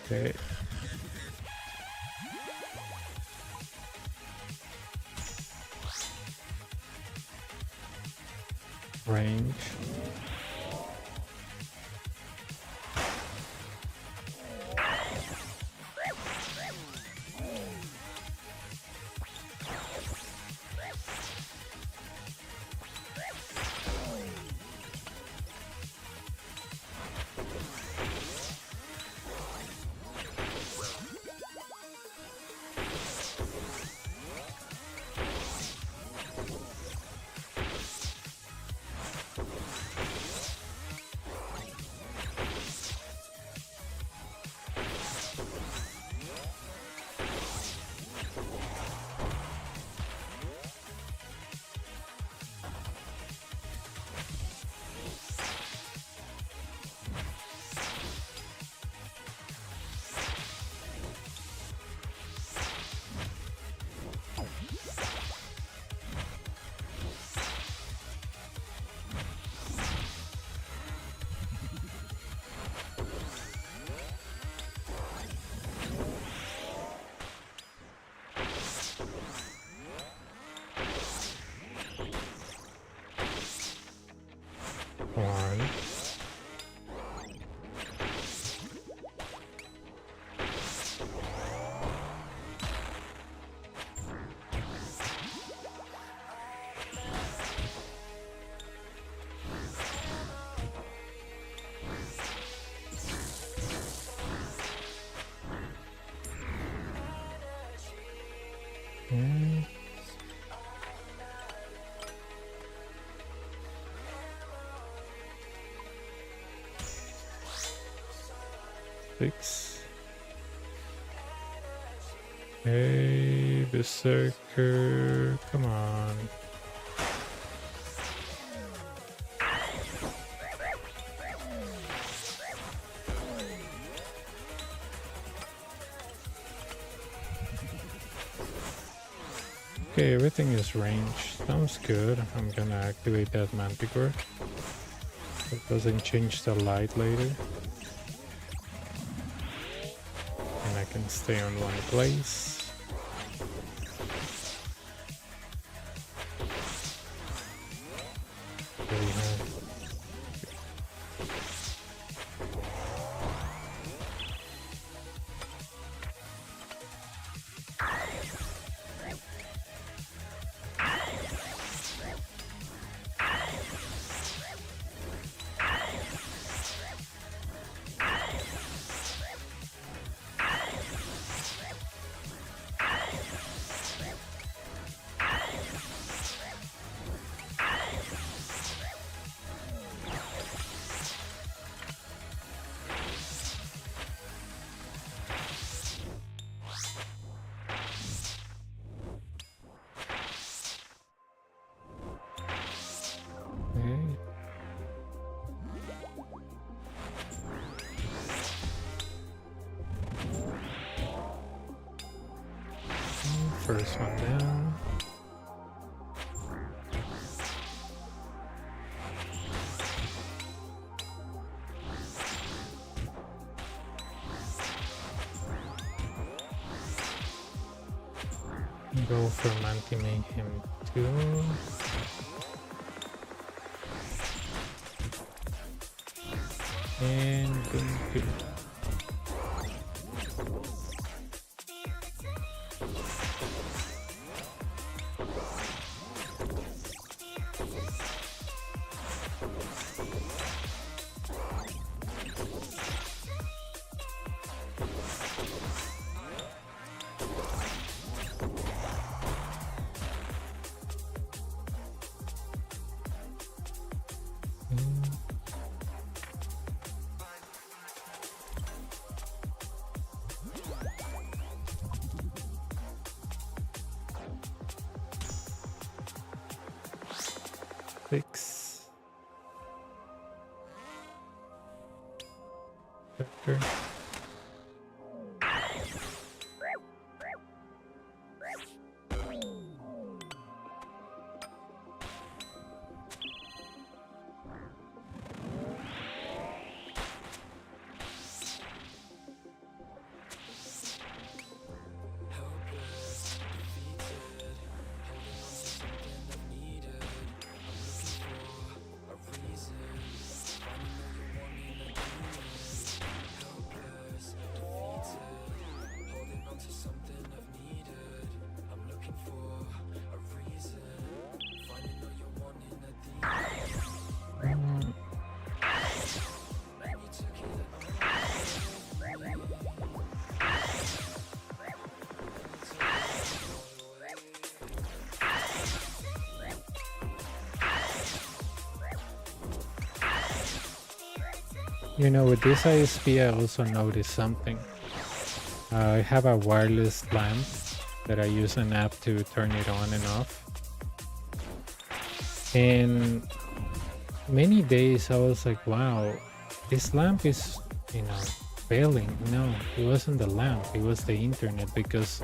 Okay. Range. One. Mm. Six. Hey, Berserker, come on. Okay, everything is ranged. Sounds good. I'm gonna activate that Manticore. It doesn't change the light later. And I can stay on one place. There we have. Okay. First one down. Go for Manti Mayhem 2. And boom, boom. Six. Vector. You know, with this ISP, I also noticed something. I have a wireless lamp that I use an app to turn it on and off. And many days I was like, wow, this lamp is, failing. No, it wasn't the lamp, it was the internet, because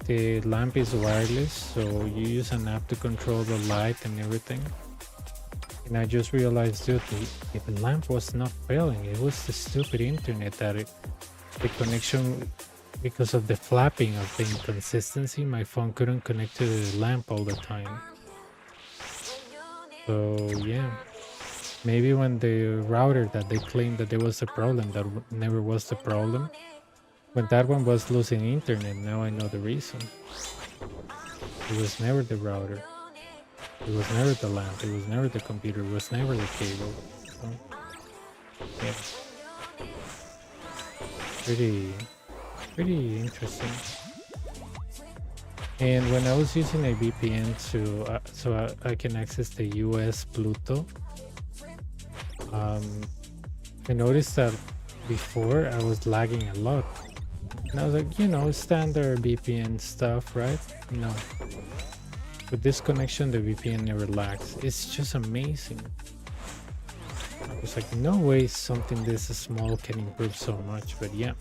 the lamp is wireless, so you use an app to control the light and everything. And I just realized, dude, the lamp was not failing. It was the stupid internet that the connection, because of the flapping of the inconsistency, my phone couldn't connect to the lamp all the time. So yeah, maybe when the router that they claimed that there was a problem, that never was the problem. When that one was losing internet, now I know the reason. It was never the router. It was never the lamp. It was never the computer. It was never the cable. So, yeah. Pretty interesting. And when I was using a VPN so I can access the US Pluto, I noticed that before I was lagging a lot. And I was like, standard VPN stuff, right? No. With this connection, the VPN never lags. It's just amazing. I was like, no way something this small can improve so much, but yeah.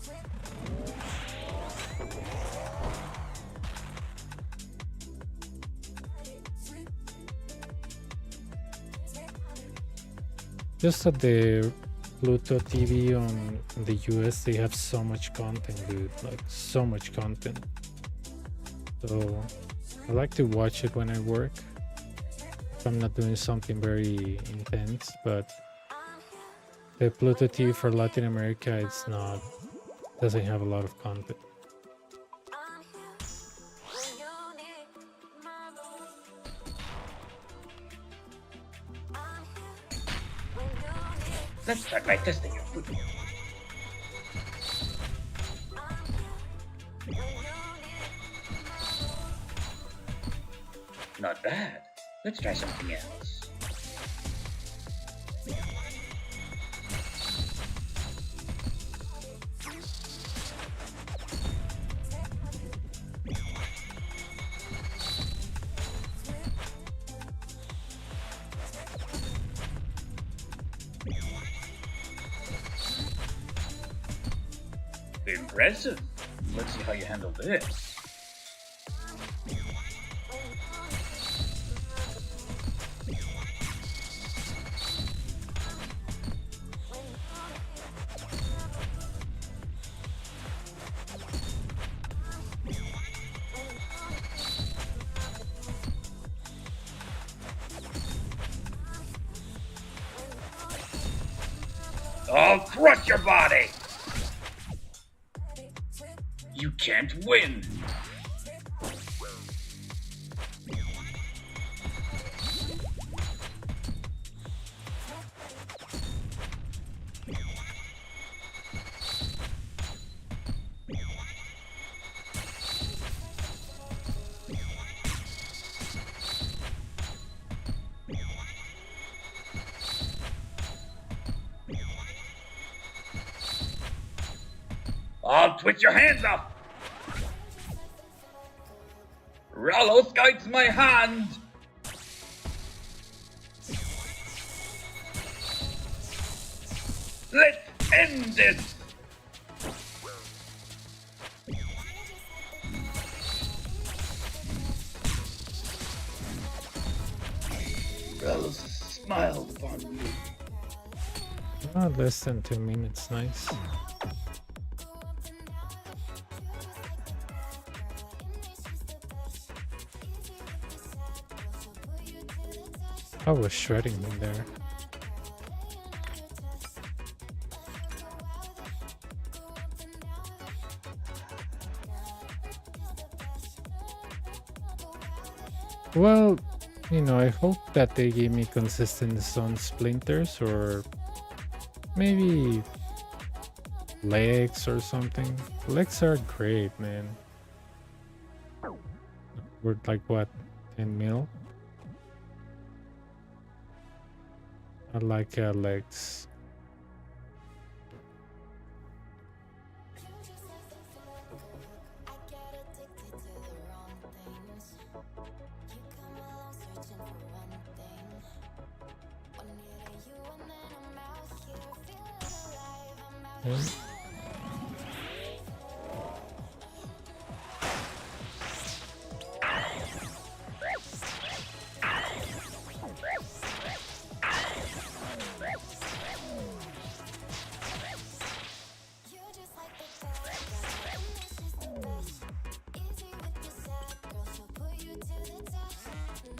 Just that the Pluto TV on the US, they have so much content, dude. Like, so much content. So I like to watch it when I work, if I'm not doing something very intense. But the Pluto TV for Latin America, doesn't have a lot of content. Let's start by testing your food. Not bad. Let's try something else. Impressive. Let's see how you handle this. I'll crush your body! You can't win! I'll twitch your hands up! Rallos guides my hand! Let's end this! Rallos smiled upon me. Less than 2 minutes, nice. I was shredding him there. Well, I hope that they give me consistent on splinters, or maybe legs or something. Legs are great, man. We're like, what, 10 mil? I like legs. Yeah. You're just like the bad girl, and that's just the best. Easy with the sad girl, she'll put you to the test.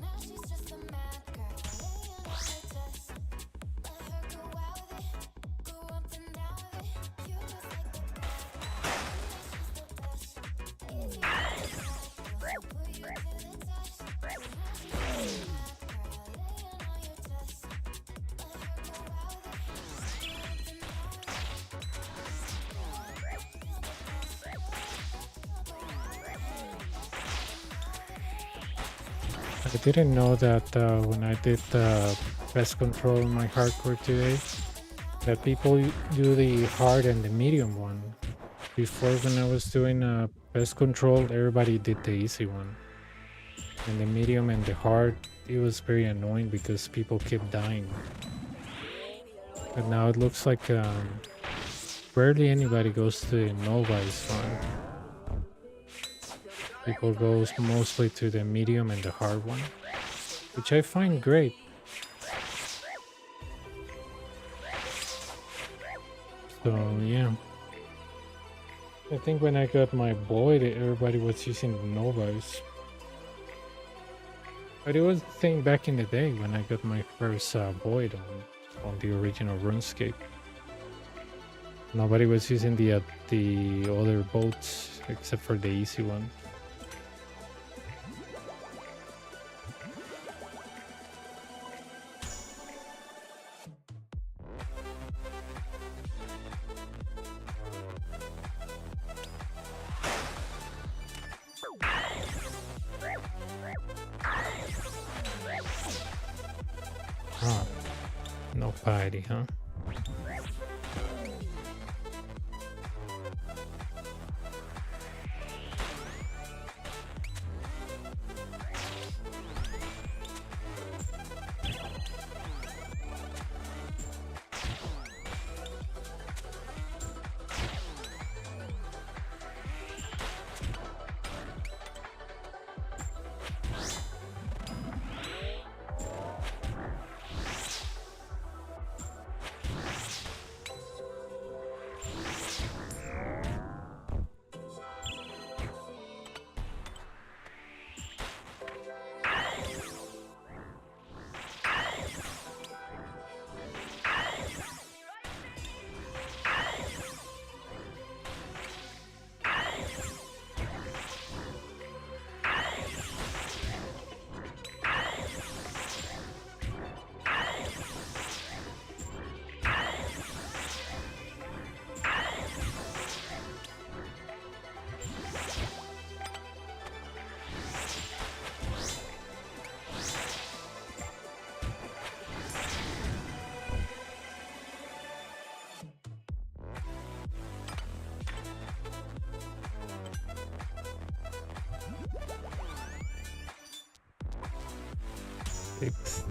Now she's just a mad girl, laying on your chest. Let her go out with it, go up and down with it. You're just like the bad girl, and that's just the best. Easy with the sad girl, she'll put you to the test. Now she's just a mad girl, laying on your chest. Let her go out with it, go up and down with it. I didn't know that when I did pest control in my hardcore today, that people do the hard and the medium one. Before, when I was doing pest control, everybody did the easy one. And the medium and the hard, it was very annoying because people kept dying. But now it looks like rarely anybody goes to the Nuevo ISP one. People goes mostly to the medium and the hard one, which I find great. So yeah, I think when I got my Void, everybody was using the Nuevo ISP. But it was the thing back in the day when I got my first Void on the original RuneScape. Nobody was using the other boats except for the easy one. Ah, no piety, huh? Six.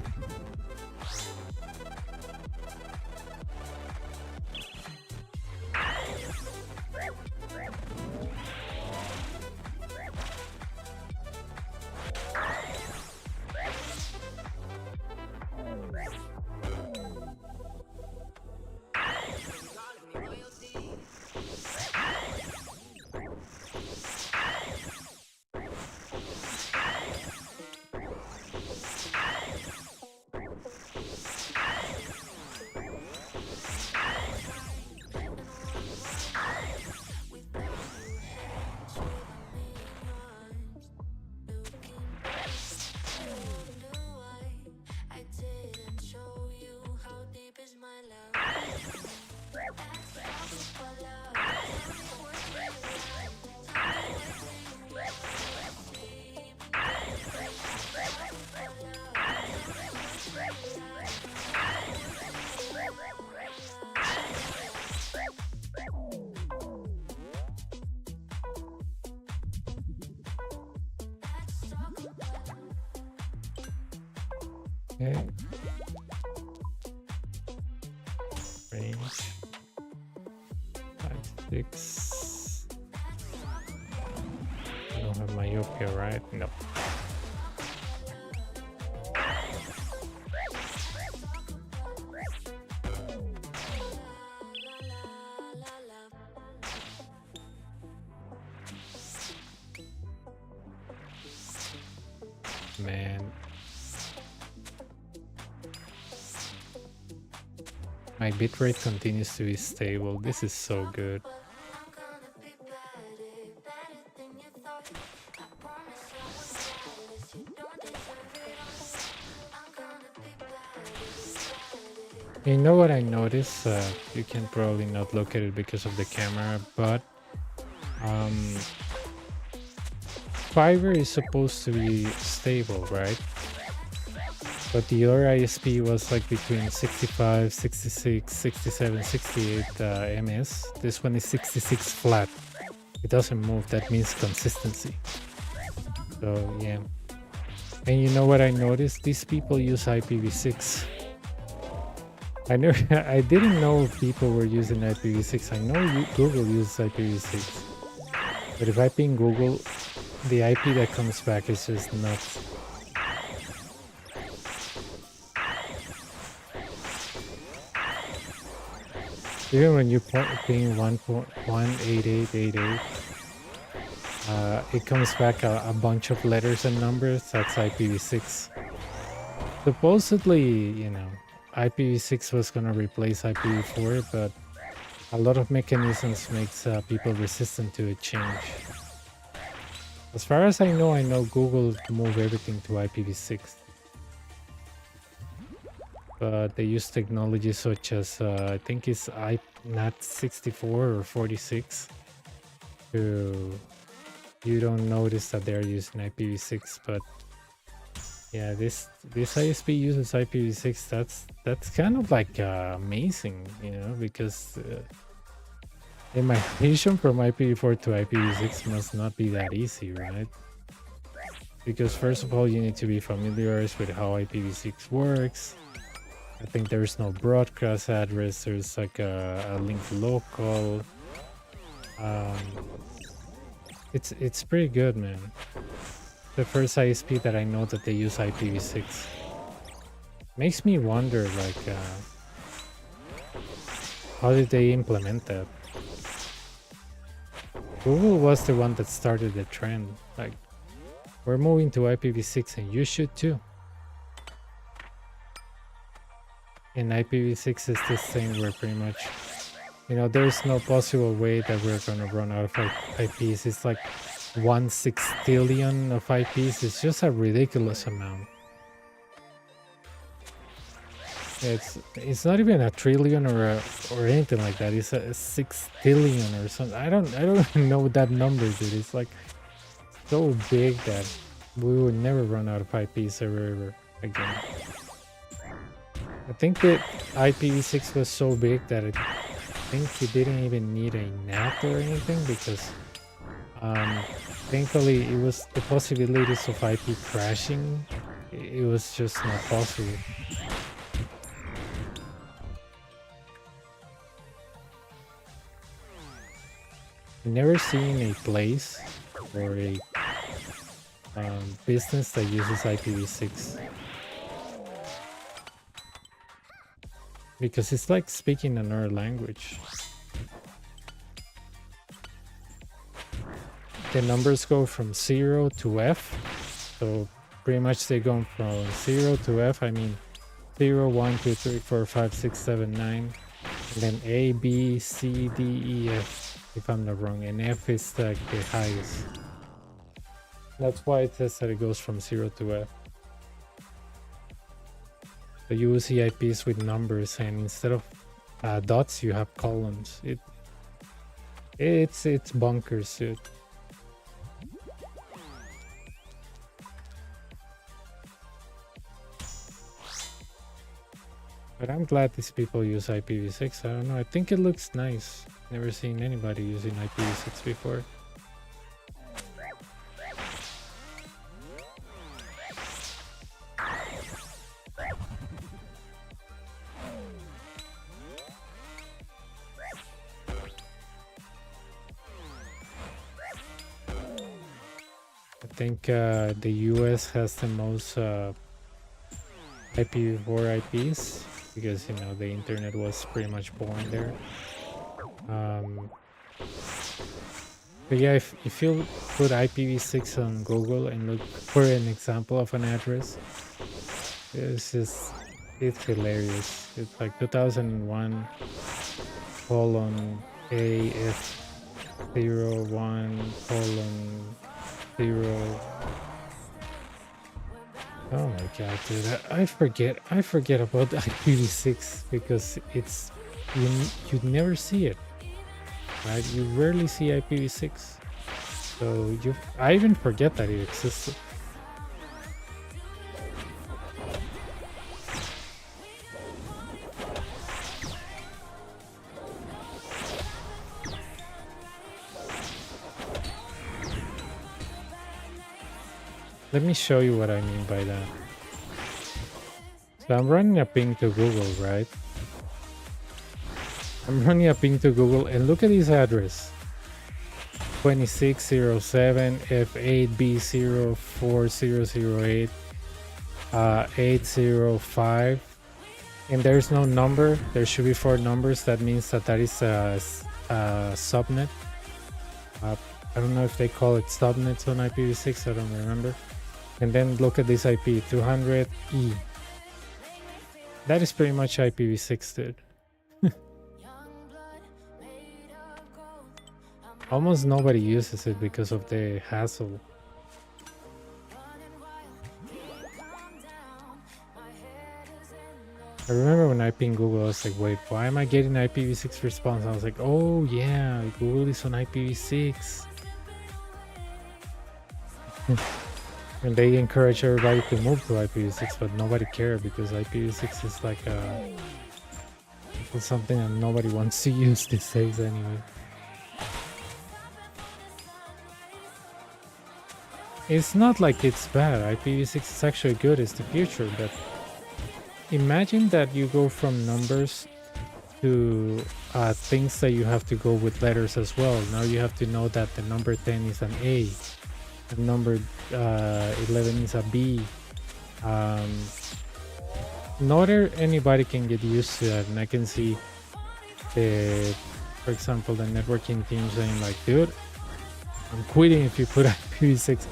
Okay. Range. 6. I don't have myopia, right? No. Man. My bitrate continues to be stable. This is so good. You know what I noticed? You can probably not look at it because of the camera, but fiber is supposed to be stable, right? But the other ISP was like between 65, 66, 67, 68 ms. This one is 66 flat. It doesn't move. That means consistency. So yeah. And you know what I noticed? These people use IPv6. I didn't know people were using IPv6. I know Google uses IPv6. But if I ping Google, the IP that comes back is just nuts. Even when you ping 1.18888, it comes back a bunch of letters and numbers. That's IPv6. Supposedly, you know, IPv6 was gonna replace IPv4, but a lot of mechanisms makes people resistant to a change. As far as I know Google moved everything to IPv6. But they use technology such as, I think it's NAT64 or 46. You don't notice that they're using IPv6, but yeah, this ISP uses IPv6. That's kind of like amazing, you know, because the migration from IPv4 to IPv6 must not be that easy, right? Because first of all, you need to be familiarized with how IPv6 works. I think there's no broadcast address. There's like a link local. It's pretty good, man. The first ISP that I know that they use IPv6. Makes me wonder, like, how did they implement that? Google was the one that started the trend. Like, we're moving to IPv6 and you should too. And IPv6 is this thing where pretty much, you know, there's no possible way that we're gonna run out of IPs. It's like 1/6 of IPs. It's just a ridiculous amount. It's not even a trillion or anything like that. It's a 6 billion or something. I don't even know what that number is. It's like so big that we would never run out of IPs ever again. I think that IPv6 was so big that I think you didn't even need a NAT or anything, because thankfully it was the possibilities of IP crashing. It was just not possible. I've never seen a place or a business that uses IPv6. Because it's like speaking another language. The numbers go from 0 to F. So pretty much they go from 0 to F. I mean 0, 1, 2, 3, 4, 5, 6, 7, 9. And then A, B, C, D, E, F, if I'm not wrong. And F is like the highest. That's why it says that it goes from 0 to F. So you will see IPs with numbers, and instead of dots, you have columns. It's bonkers, dude. But I'm glad these people use IPv6. I don't know. I think it looks nice. Never seen anybody using IPv6 before. think the US has the most IPv4 IPs because you know the internet was pretty much born there. But yeah, if you put IPv6 on Google and look for an example of an address, it's hilarious. It's like 2001 colon AF01 colon 0. Oh my god, dude! I forget about IPv6 because it's you never see it, right? You rarely see IPv6, so I even forget that it existed. Let me show you what I mean by that. So I'm running a ping to Google, right? I'm running a ping to Google and look at this address. 2607 F8B04008 805, and there's no number. There should be 4 numbers. That means that is a subnet. I don't know if they call it subnets on IPv6. I don't remember. And then look at this IP 200E. That is pretty much IPv6, dude. Almost nobody uses it because of the hassle. I remember when I pinged Google, I was like, wait, why am I getting IPv6 response? I was like, oh yeah, Google is on IPv6. And they encourage everybody to move to IPv6, but nobody cared because IPv6 is like it's something that nobody wants to use these days anyway. It's not like it's bad. IPv6 is actually good. It's the future, but imagine that you go from numbers to things that you have to go with letters as well. Now you have to know that the number 10 is an A. The number 11 is a B. Not anybody can get used to that, and I can see for example, the networking team saying like, dude, I'm quitting if you put IPv6.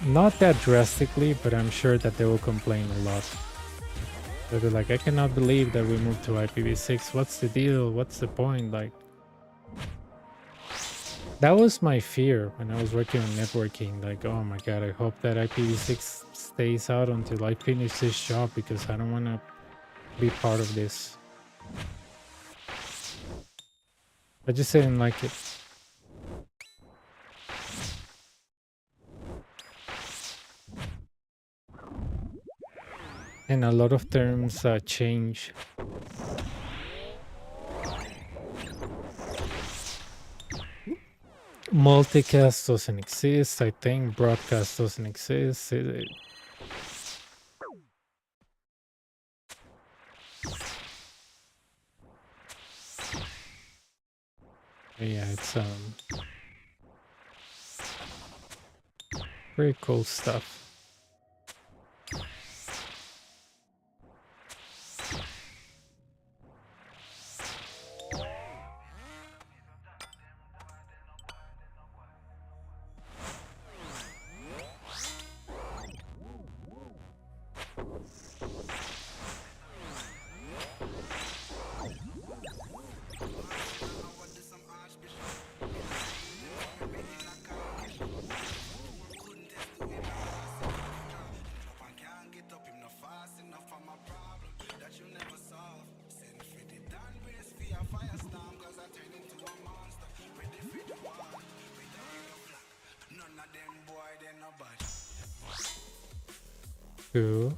Not that drastically, but I'm sure that they will complain a lot. They'll be like, I cannot believe that we moved to IPv6. What's the deal? What's the point? Like, that was my fear when I was working on networking. Like, oh my god, I hope that IPv6 stays out until I finish this job because I don't want to be part of this. I just didn't like it. And a lot of terms change. Multicast doesn't exist, I think. Broadcast doesn't exist. Yeah, it's pretty cool stuff. Cool.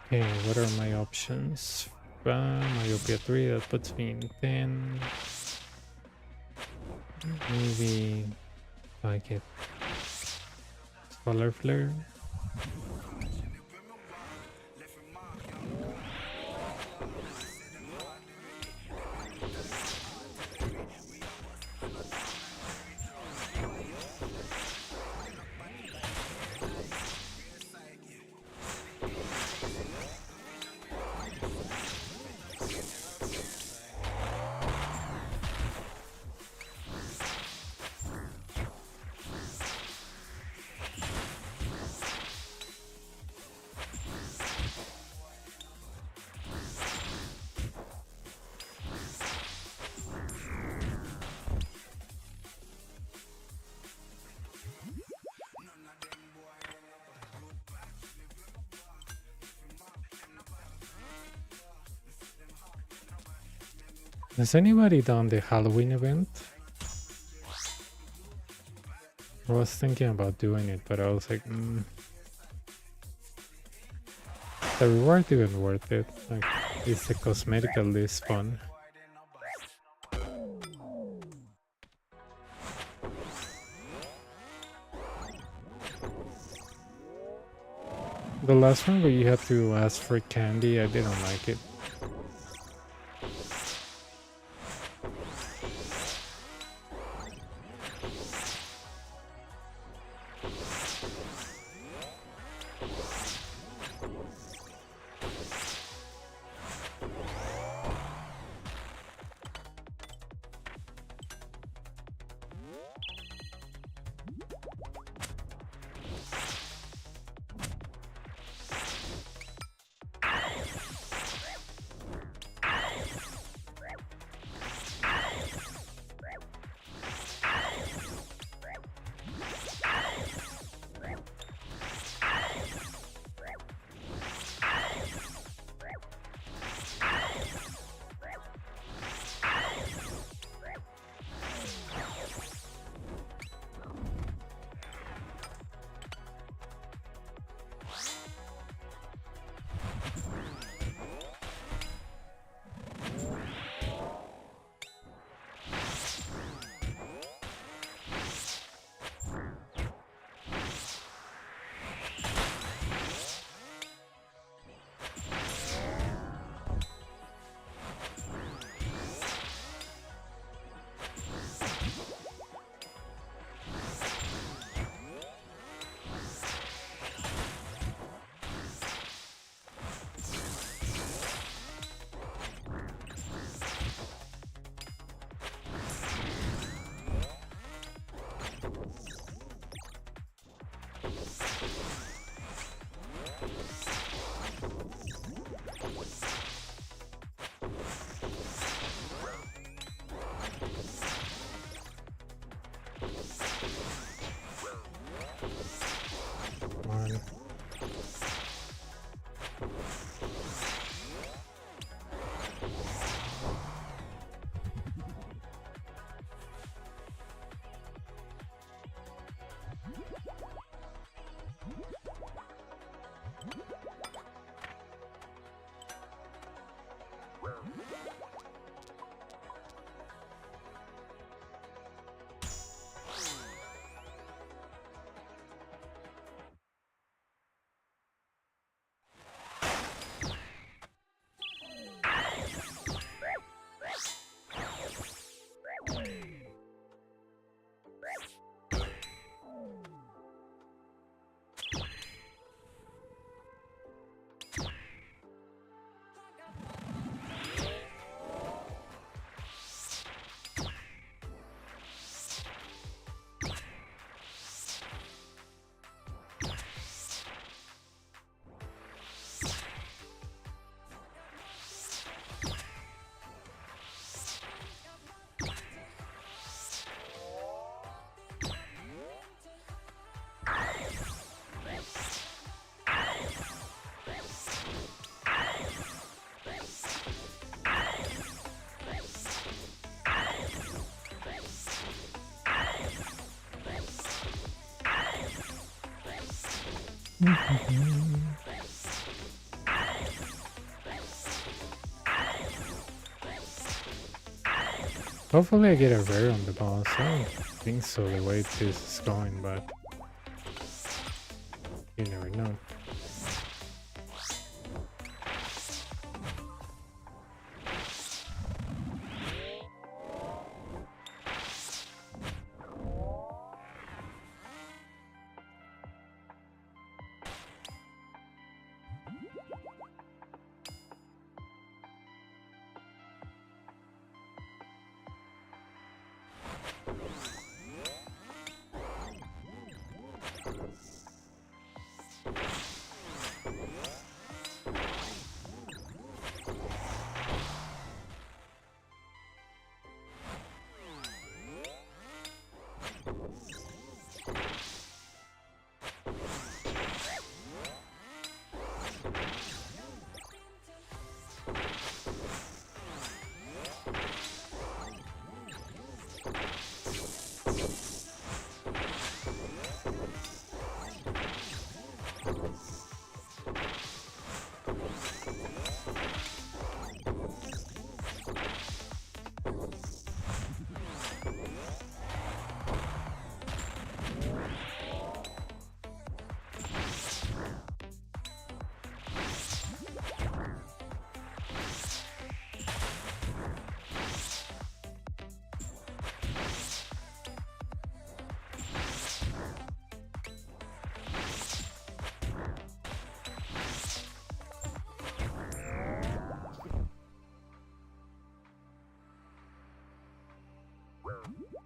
Okay, what are my options? Myopia 3, that puts me in 10. Maybe if I get Solar Flare. Has anybody done the Halloween event? I was thinking about doing it, but I was like, the reward even worth it? Like, is the cosmetic at least fun? The last one where you had to ask for candy, I didn't like it. One. Hopefully I get a rare on the boss. I don't think so the way this is going, but you never know.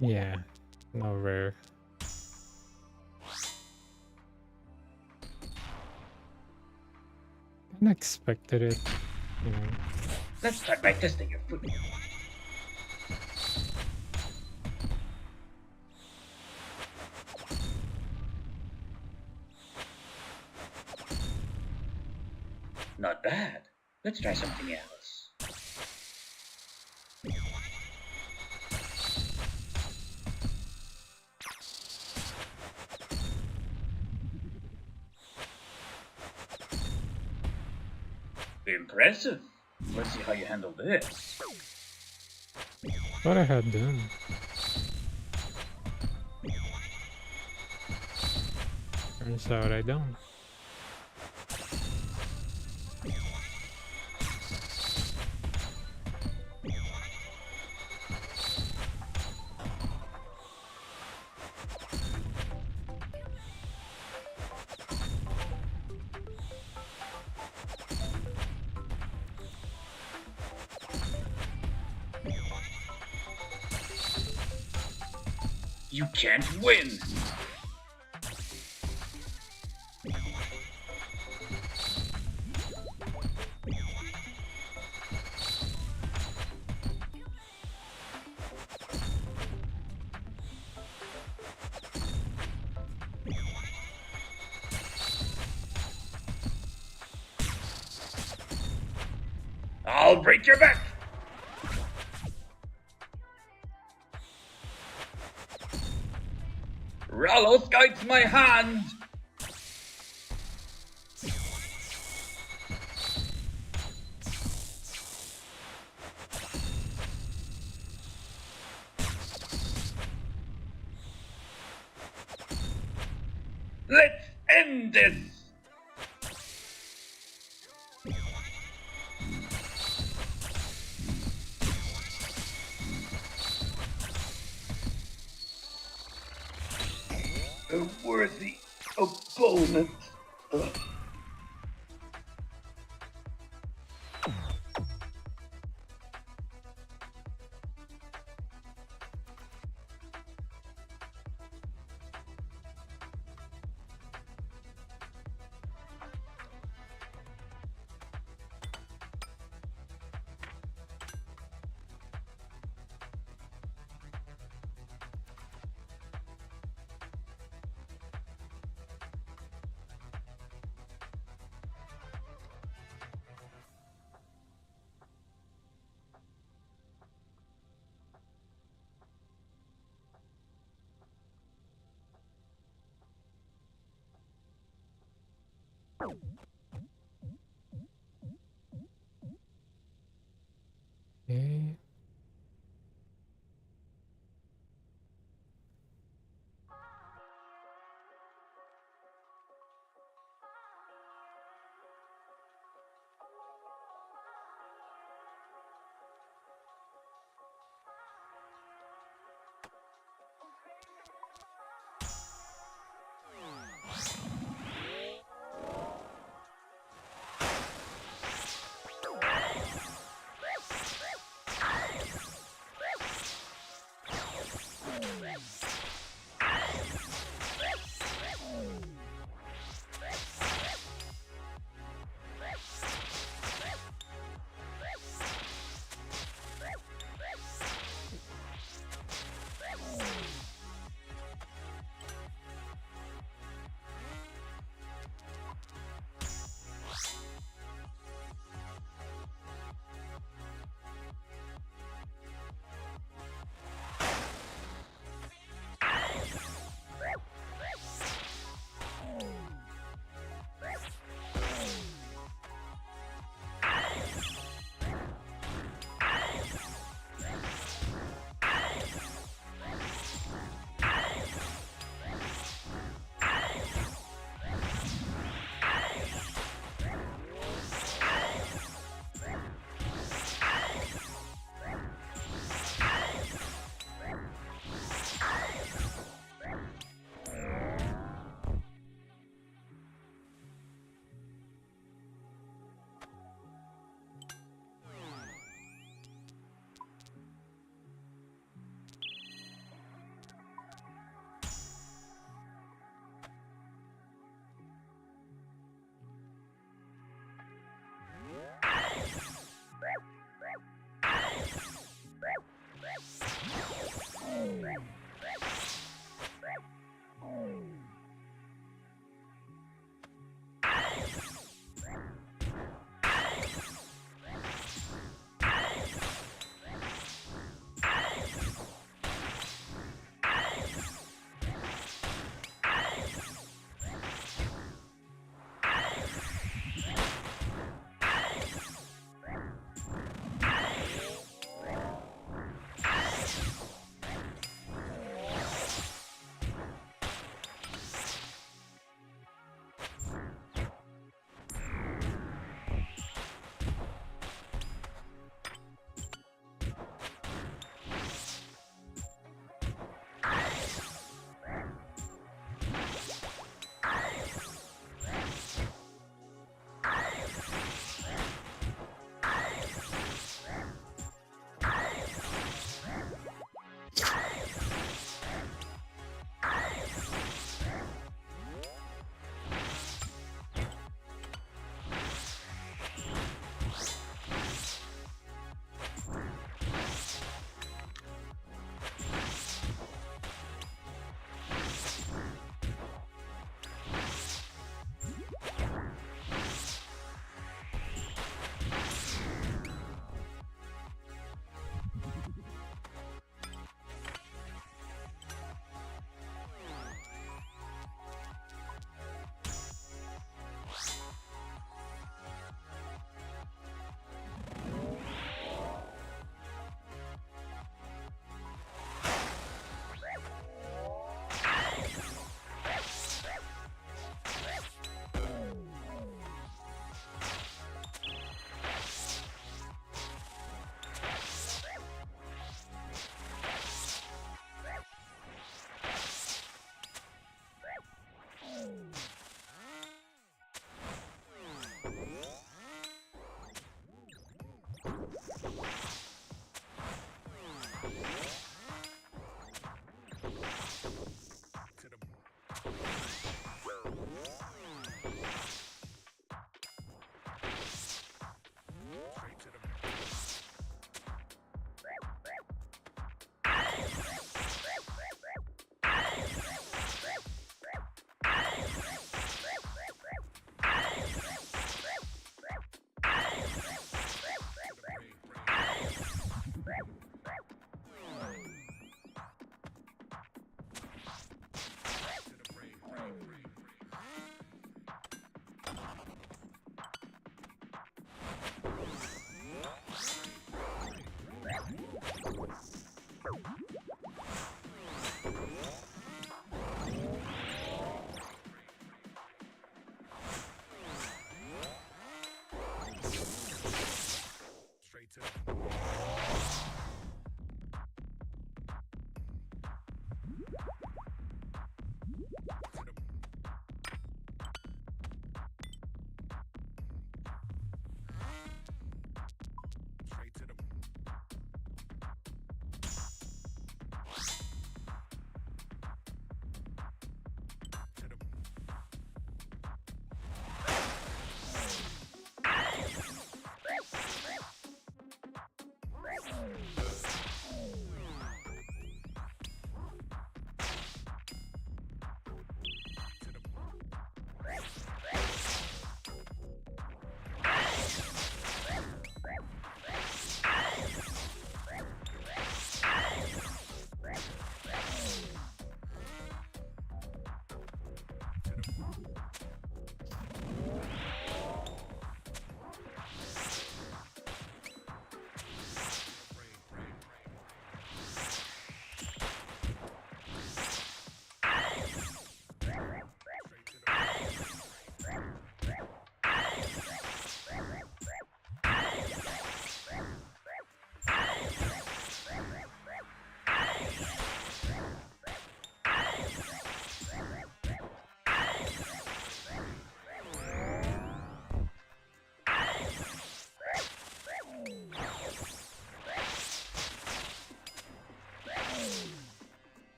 Yeah, no rare. Unexpected it, you know. Let's start by testing your foot. Not bad. Let's try something else. Impressive. Let's see how you handle this. What I had done. Turns out I don't. You can't win. I'll break your back. Ralos guides my hand. Let's end this. A worthy opponent. Ugh. Okay.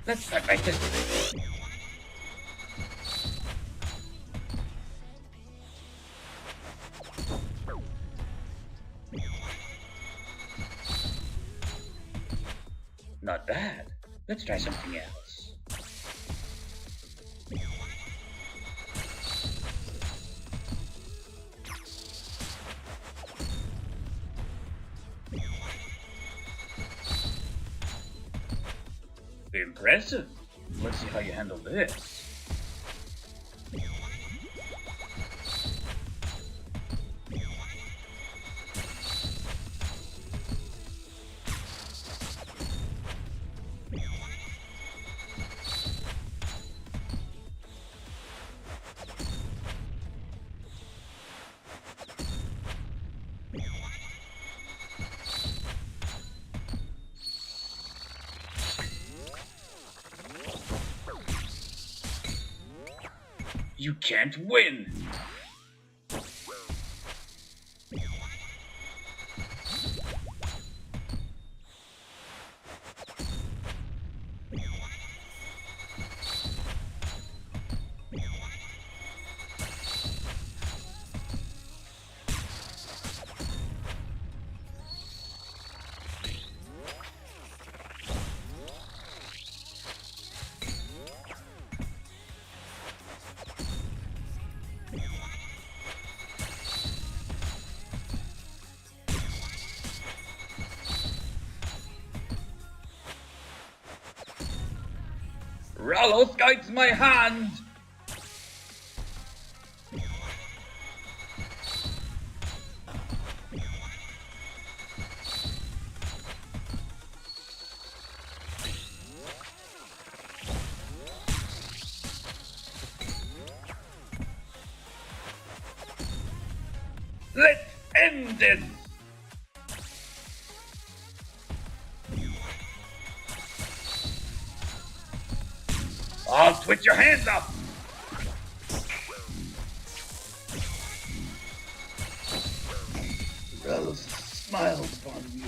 Let's start right this way. Not bad. Let's try something else. Impressive. Let's see how you handle this. You can't win! Rallos guides my hand! Let's end this! I'll twitch your hands up! Rallos smiled upon you.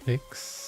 Fix.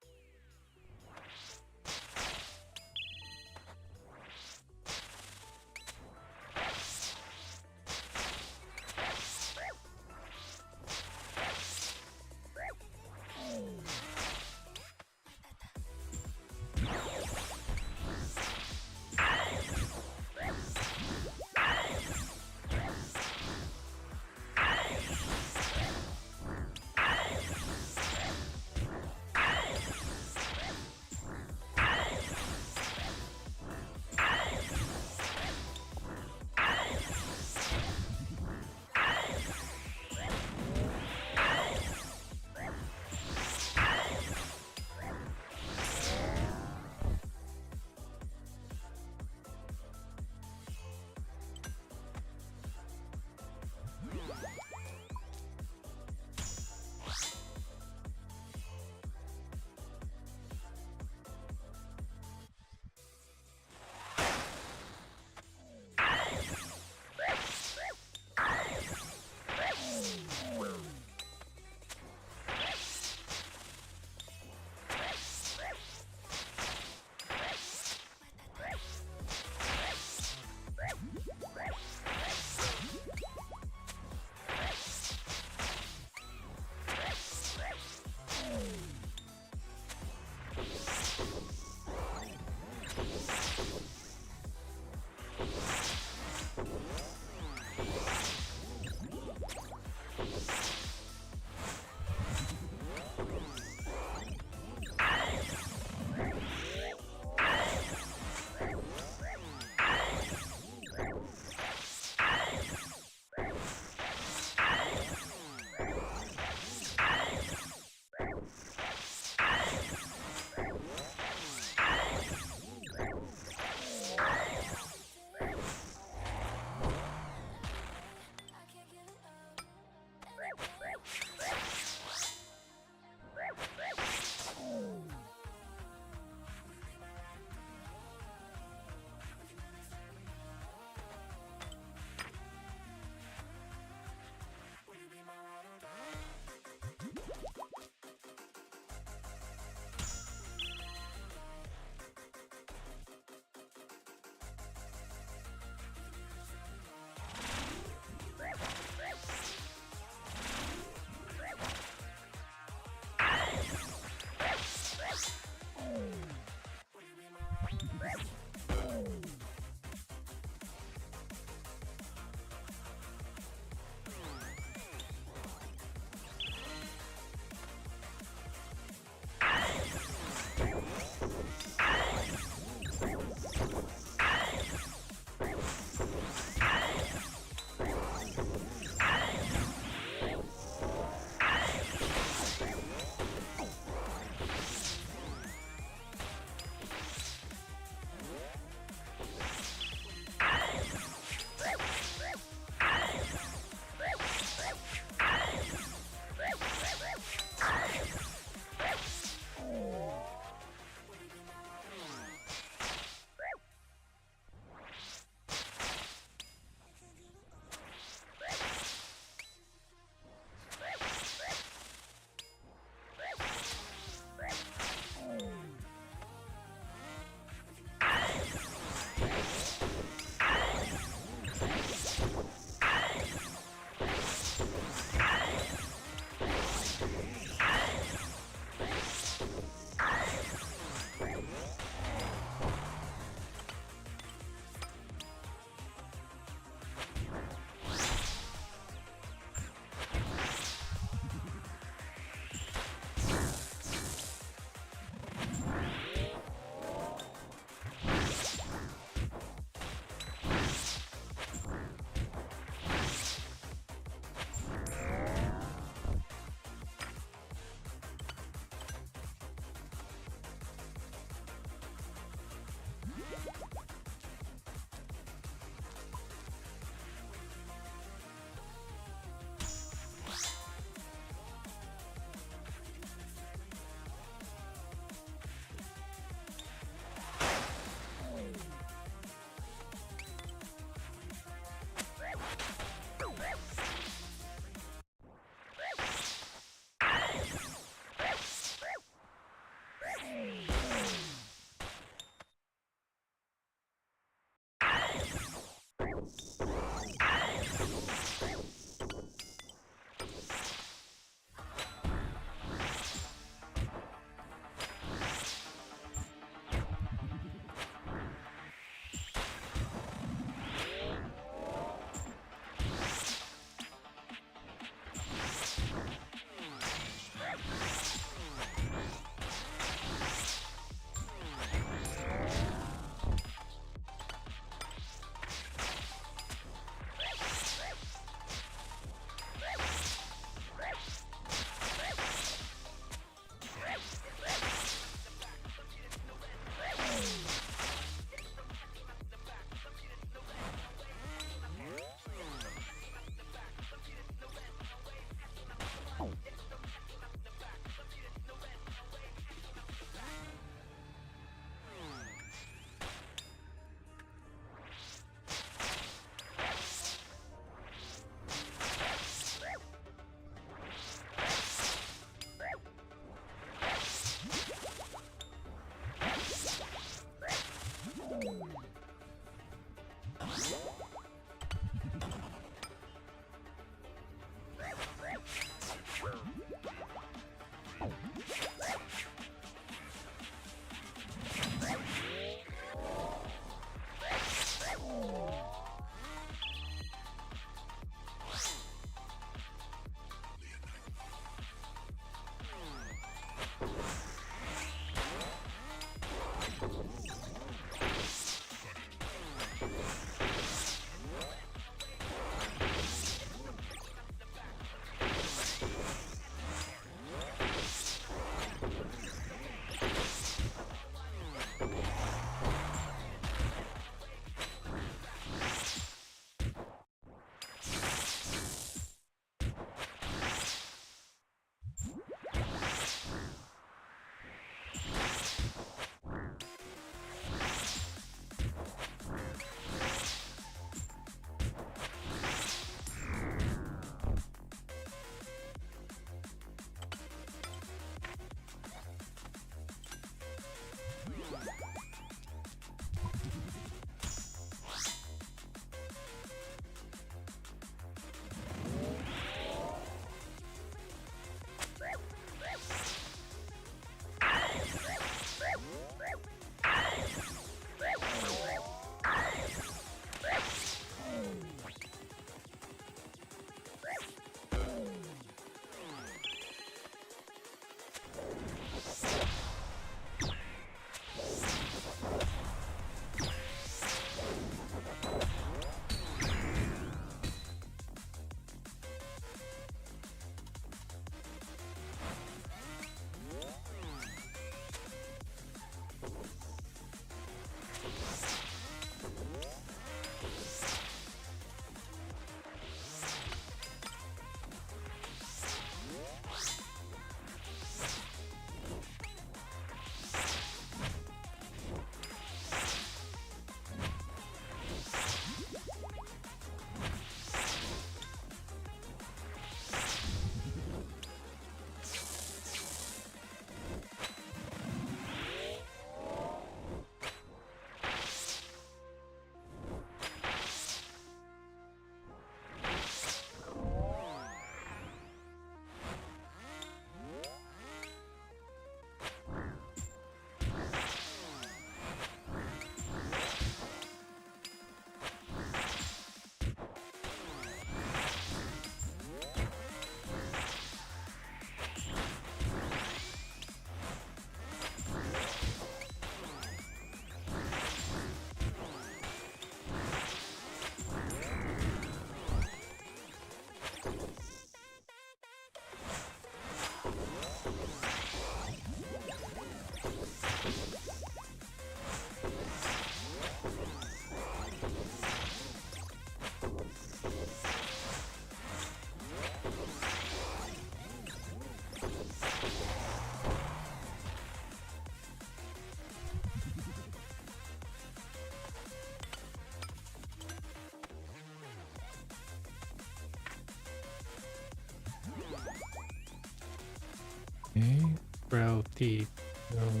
Route No.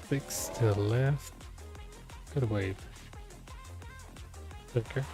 6 to the left. Good wave. Clicker.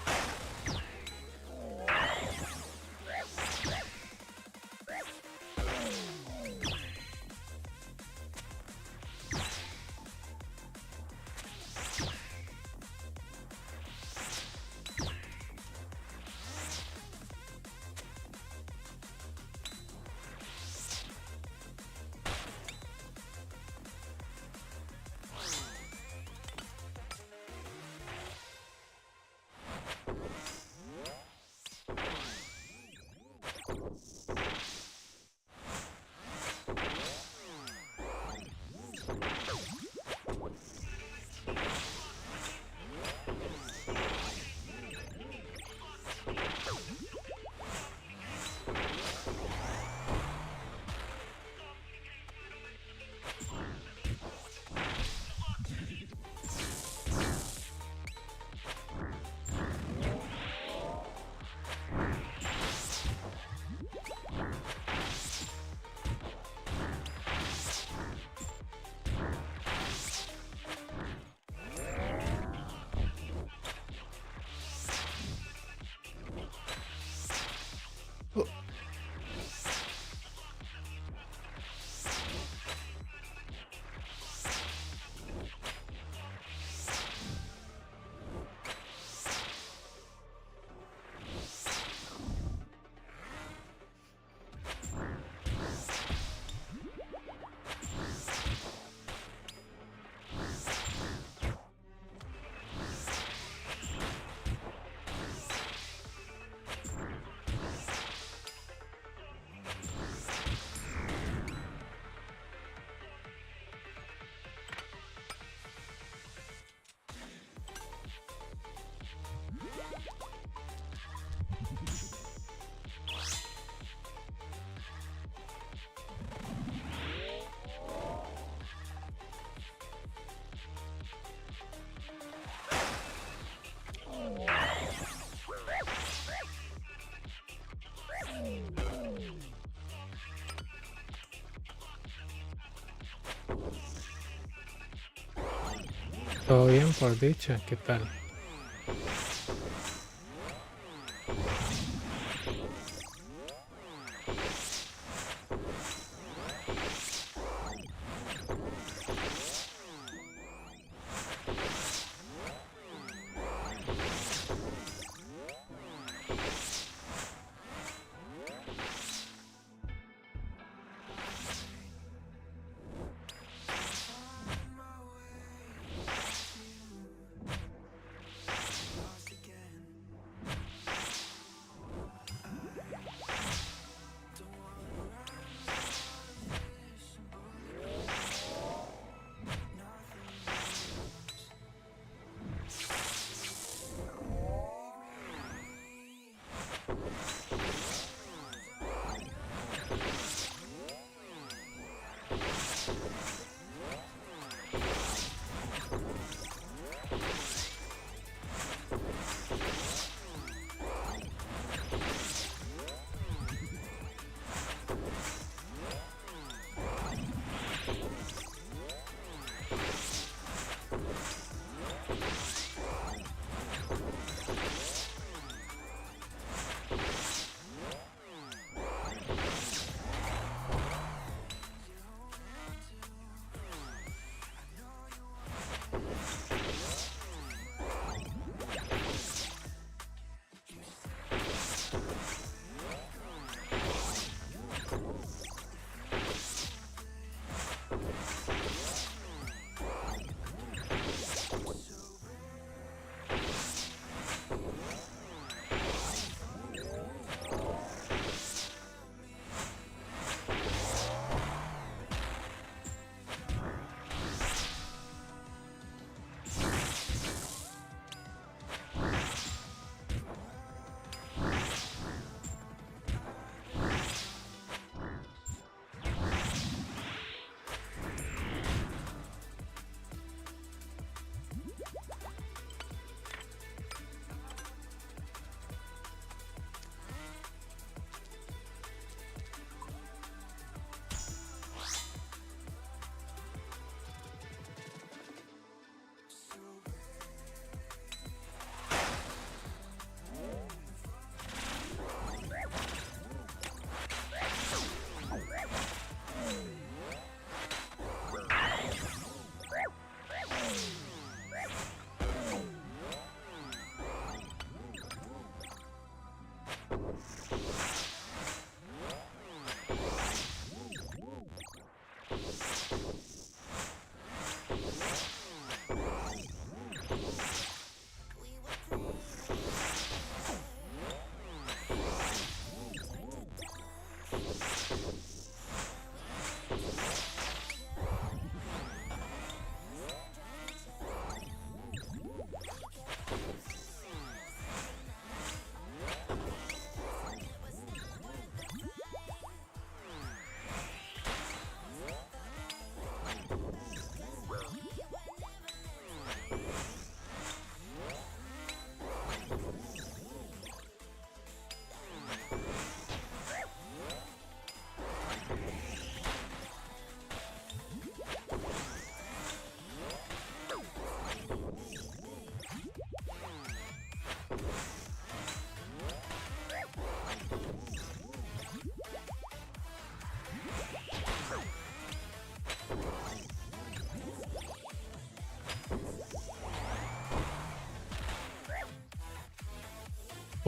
Todo bien por dicha, ¿qué tal?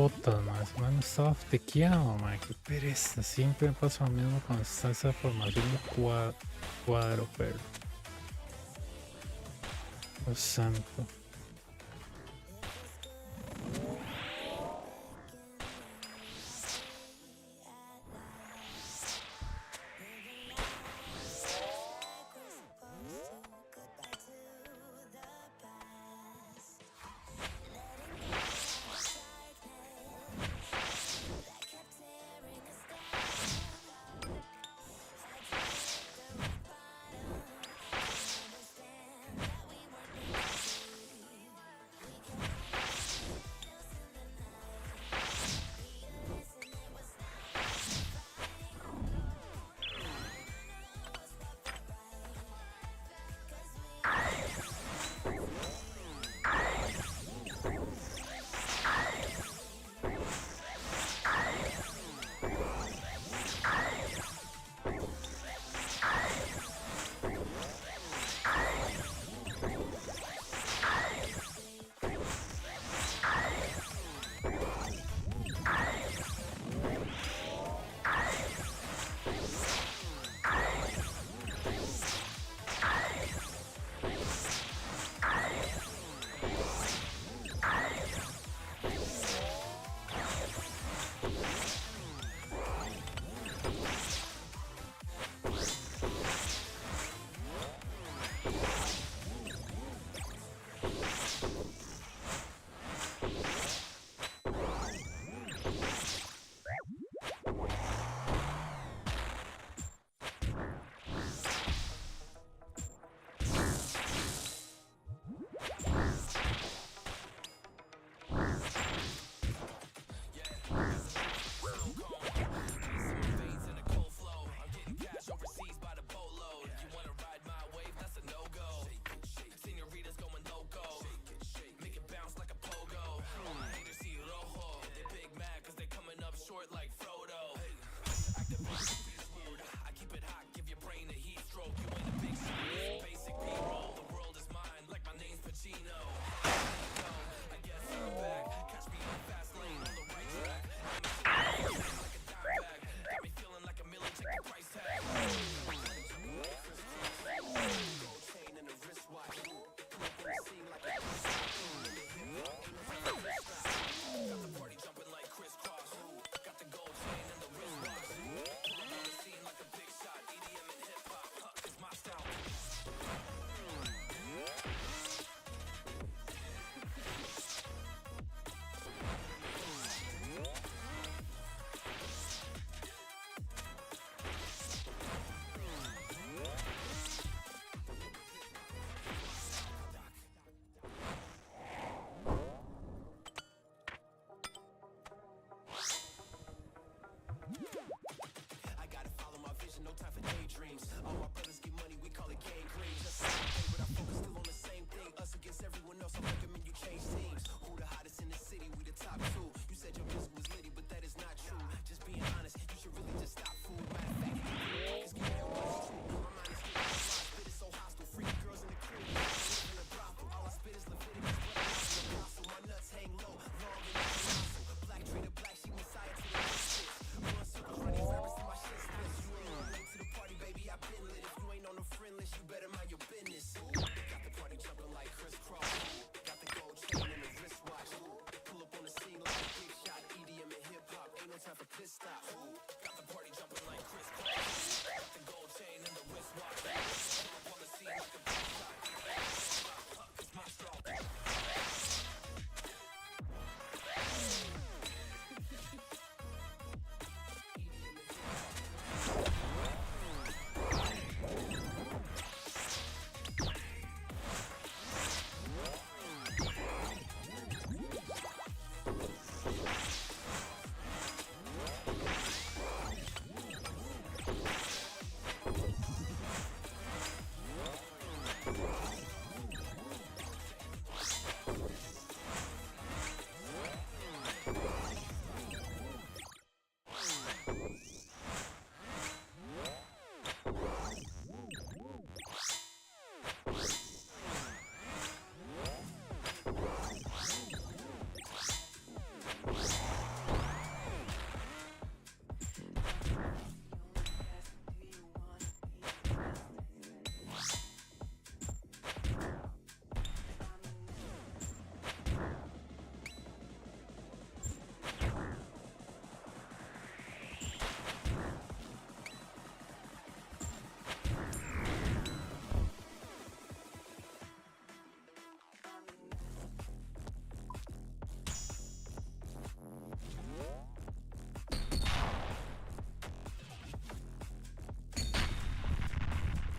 botas, ma. Ese man estaba tequeado, ma. Qué pereza. Siempre me pasa lo mismo cuando está esa formación de cuadro, pero. Dios santo.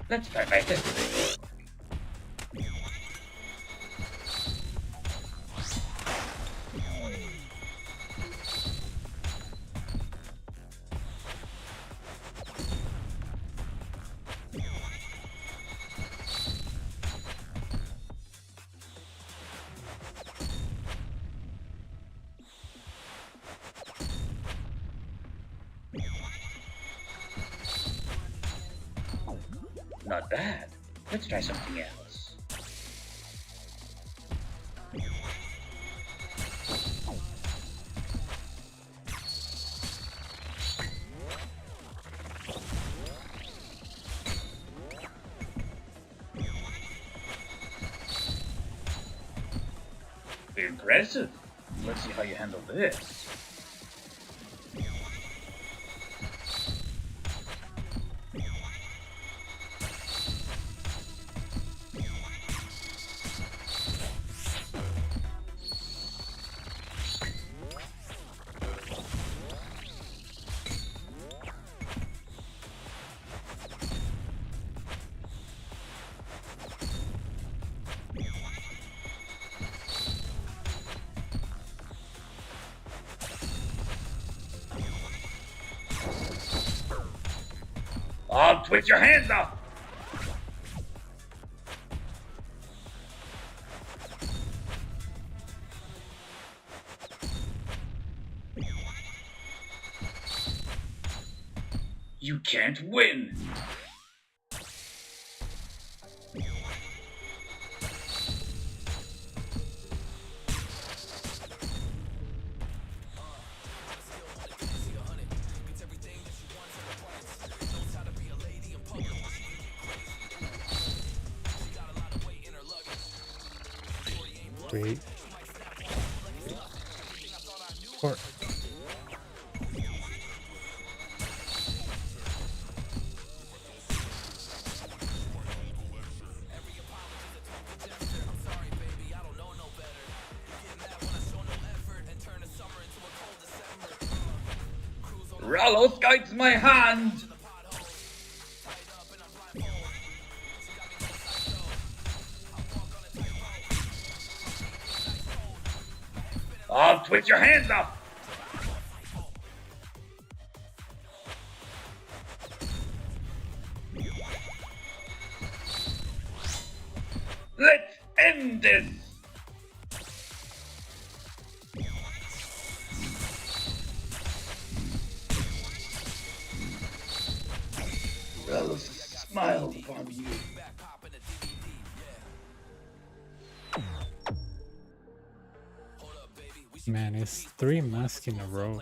Let's try my history. Not bad. Let's try something else. Impressive. Let's see how you handle this. Oh, twitch your hands up! You can't win! Wait. Or Rallos guides my hand! Oh, twitch your hands up! Let's end this! Rallos smiled upon you. man, it's 3 masks in a row.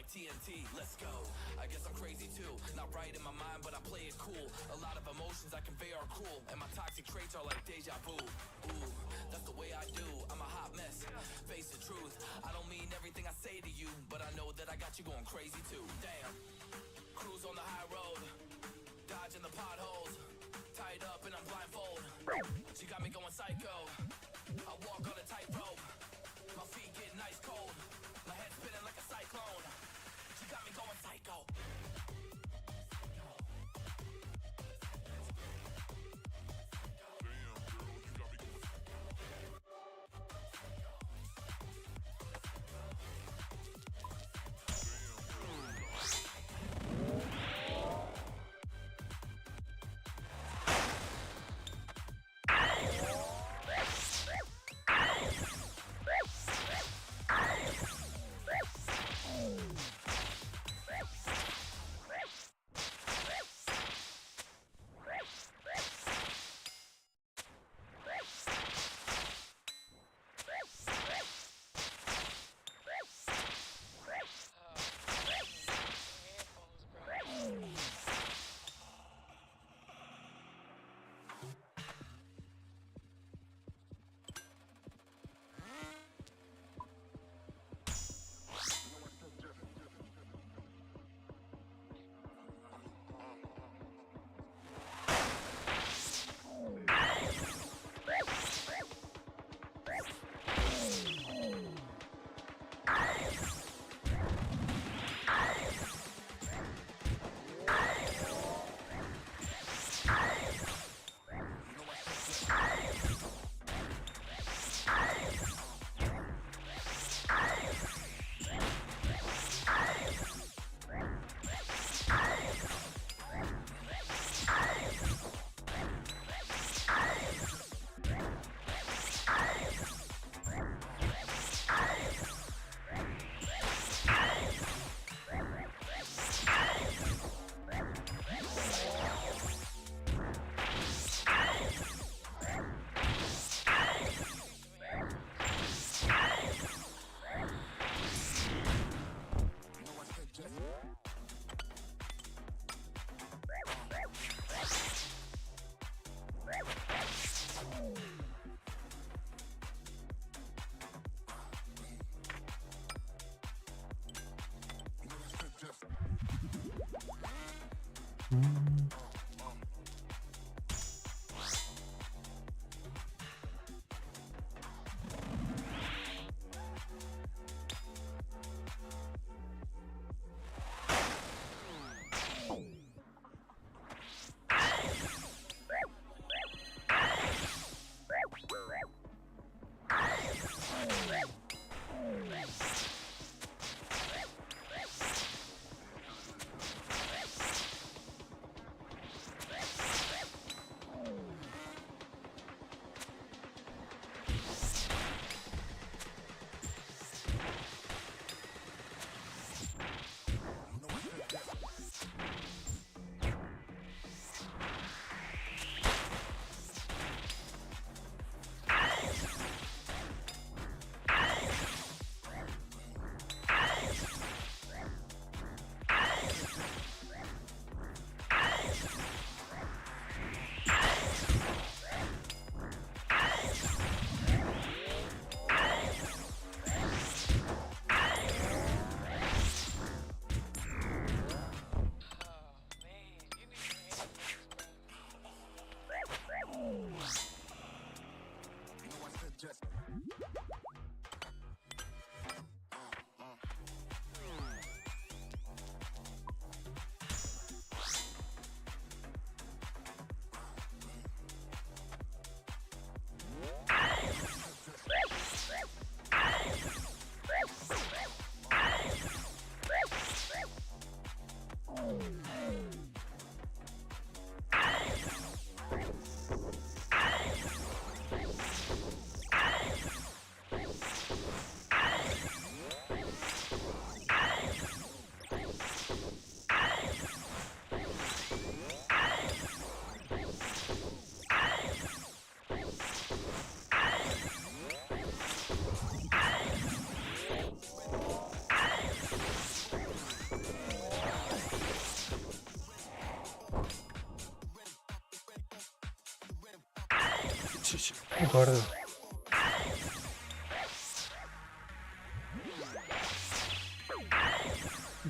Qué gordo.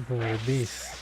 Gordis.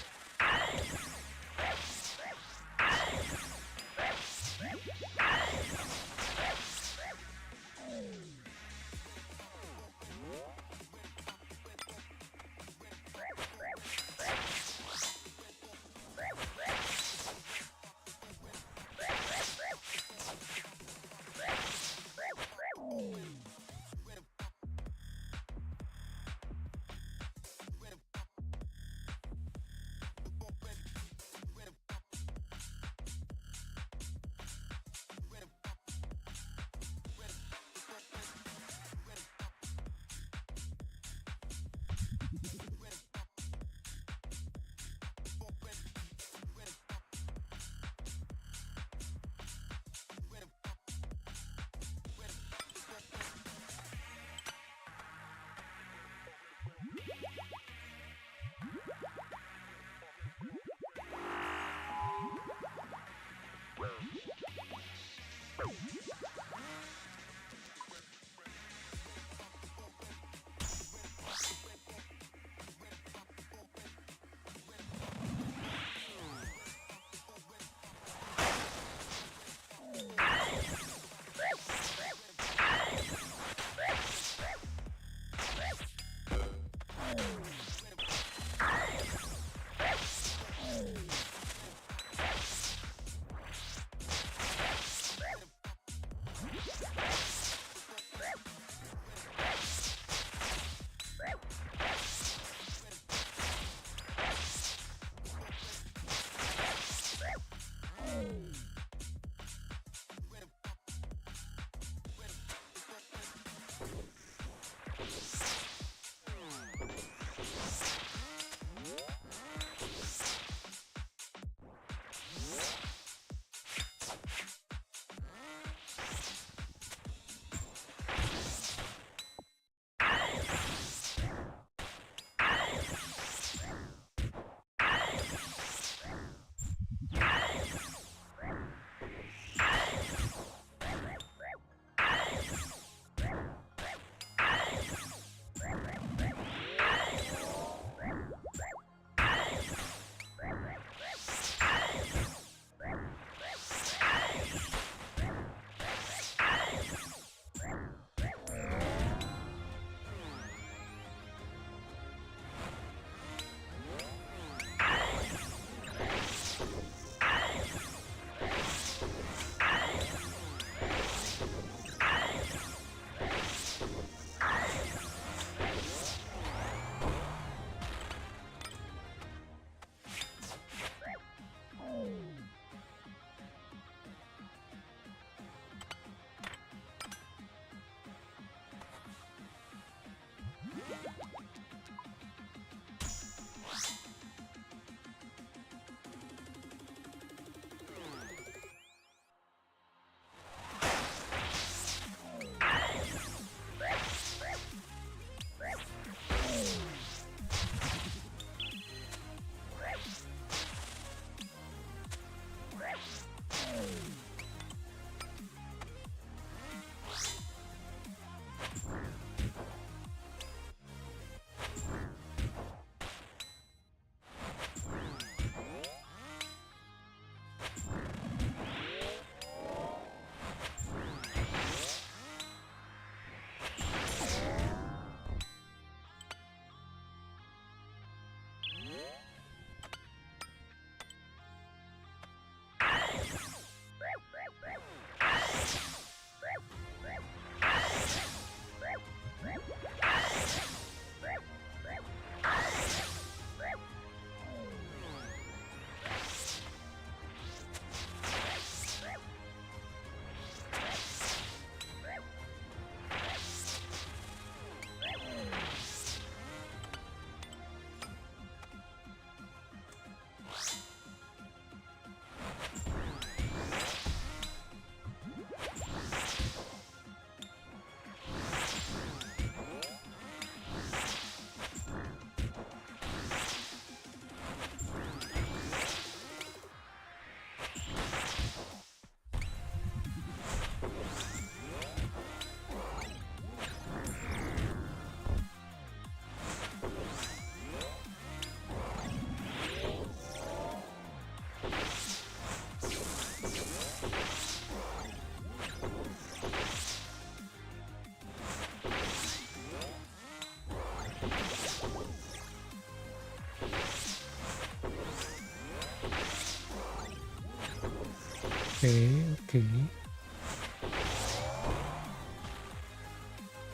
Okay.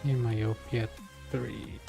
Y myopia 3.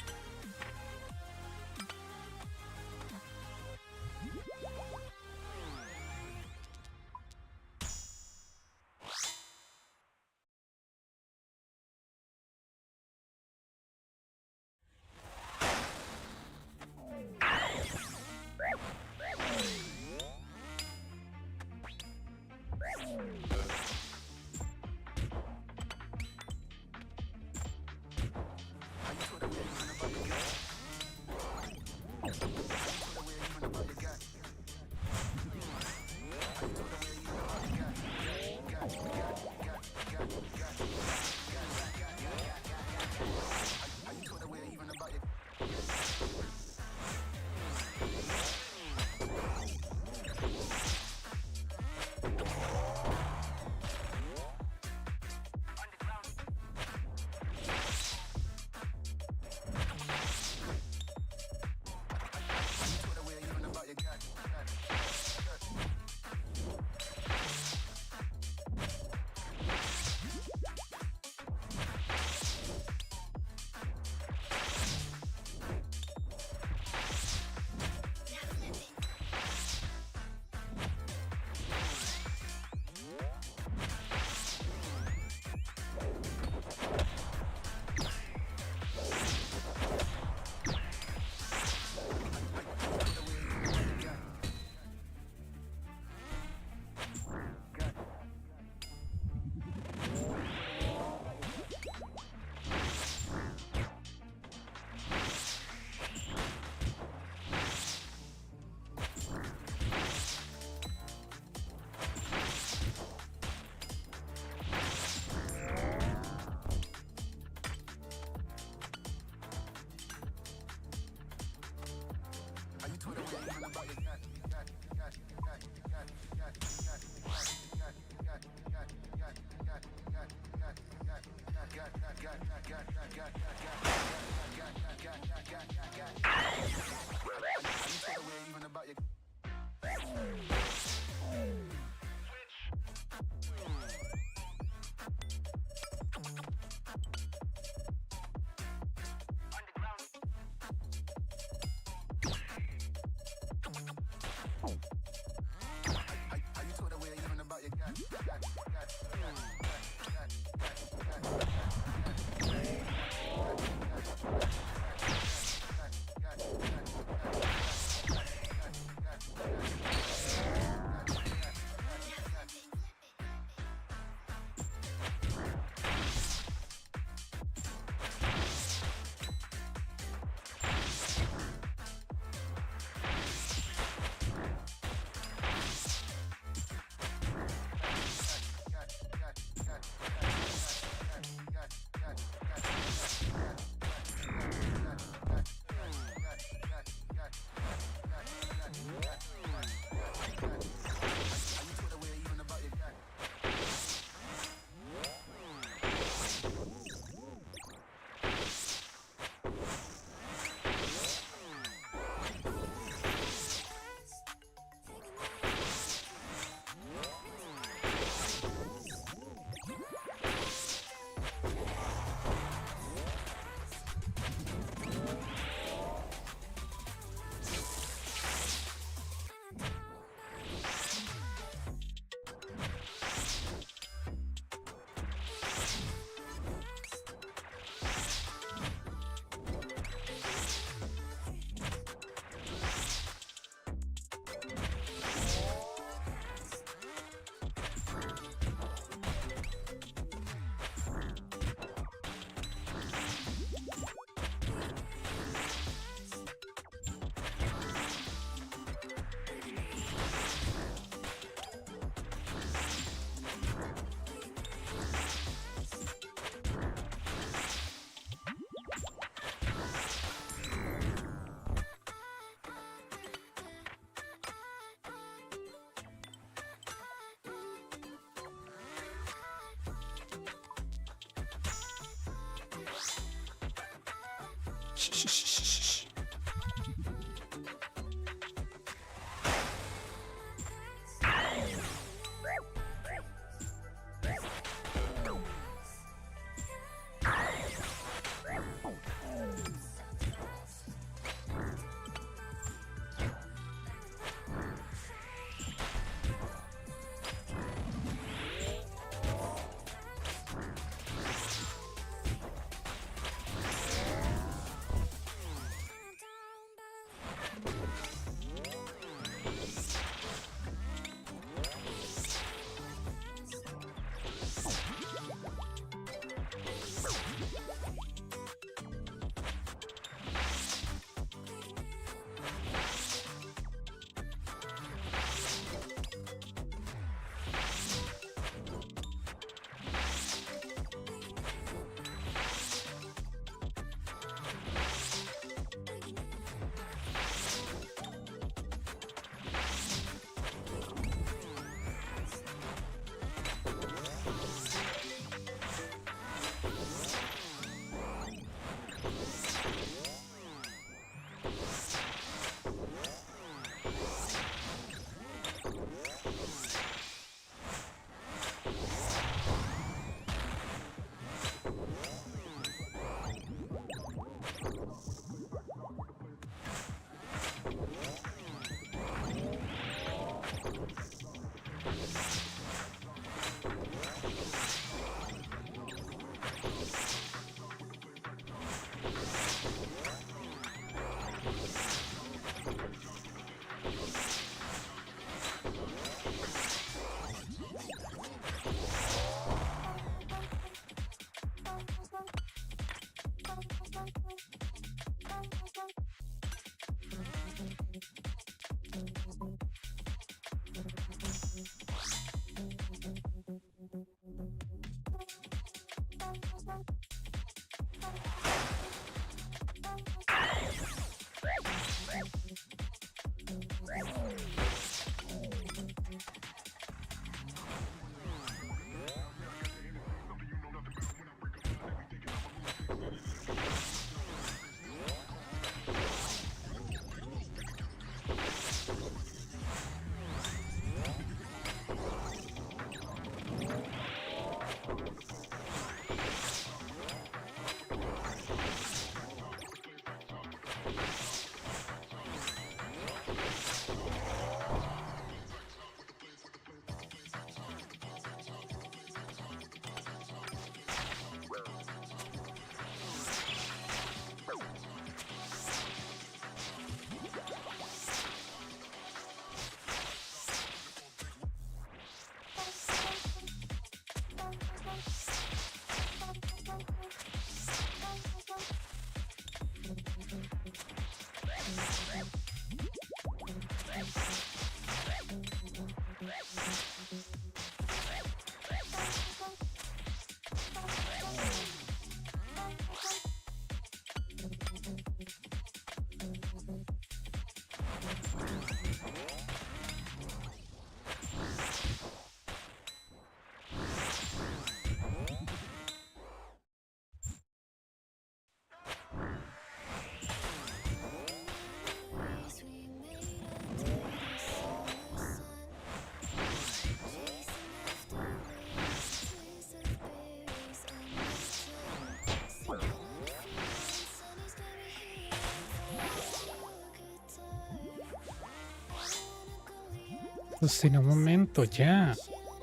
Cocina un momento, ya.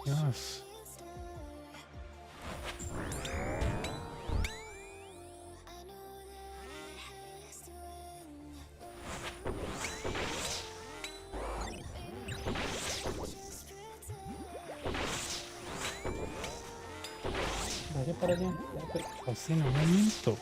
Dios. Vaya para allá. Cocina un momento.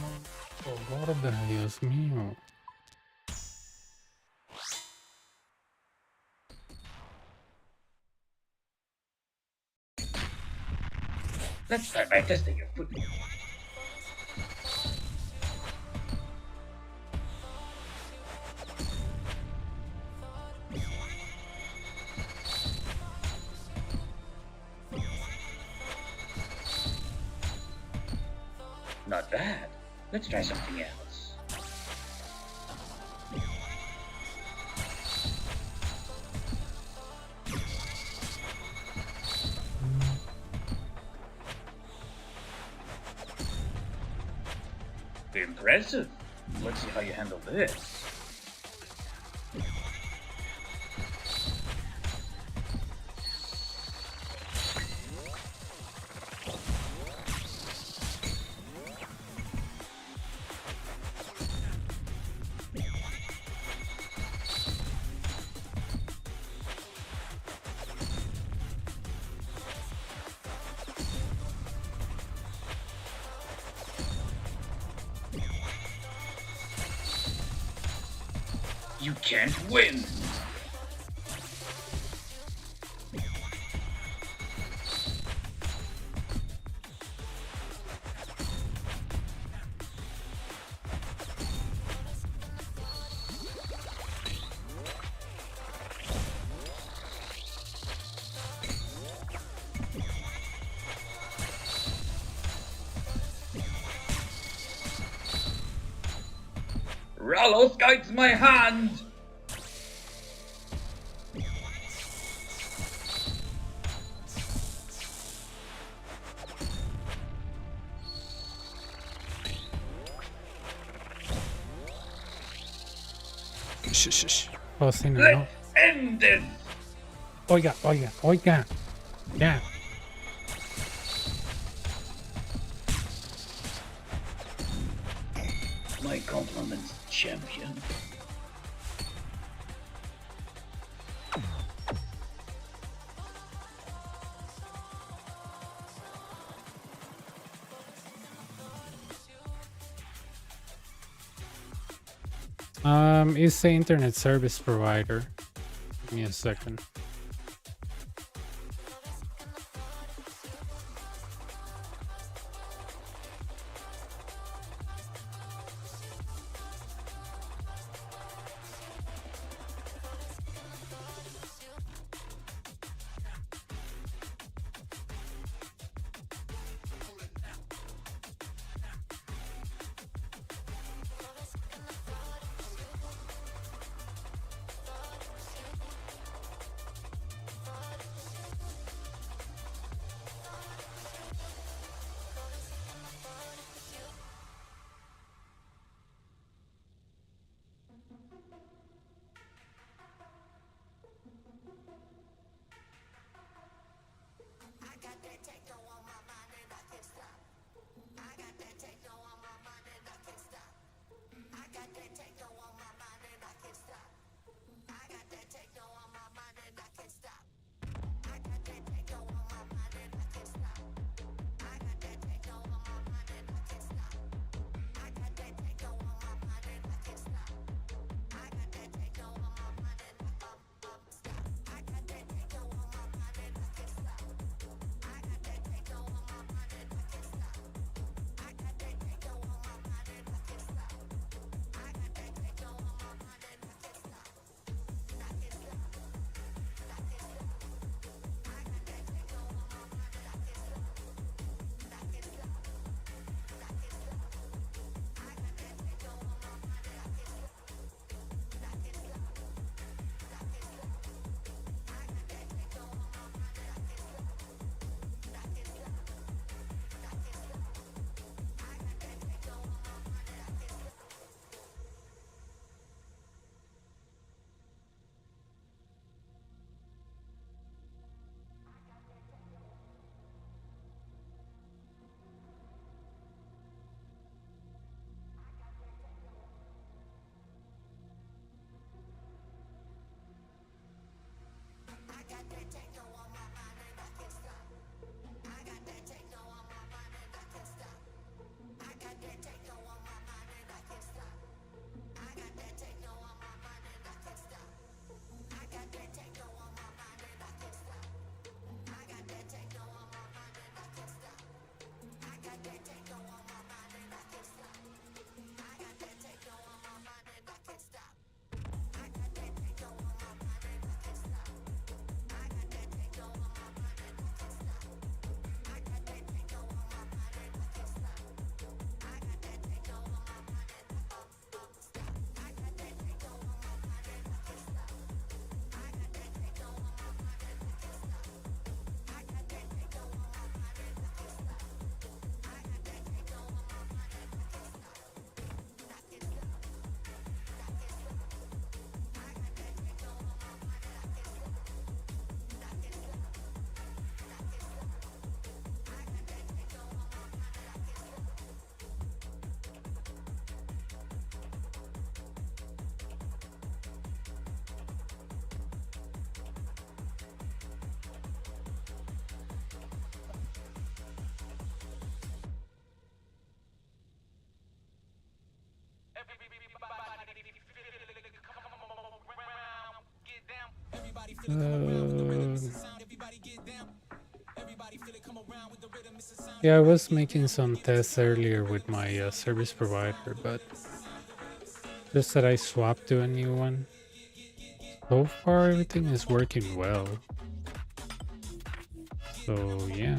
Oh, gorda, Dios mío. Let's start by testing your foot. Not bad. Let's try something else. Impressive. Let's see how you handle this. You can't win! Rallos guides my hand! Oh, sí, no, no. Let's end this! Oiga, oiga, oiga. Ya. My compliments, champion. It's the internet service provider. Give me a second. Yeah, I was making some tests earlier with my service provider, but just that I swapped to a new one. So far, everything is working well. So, yeah.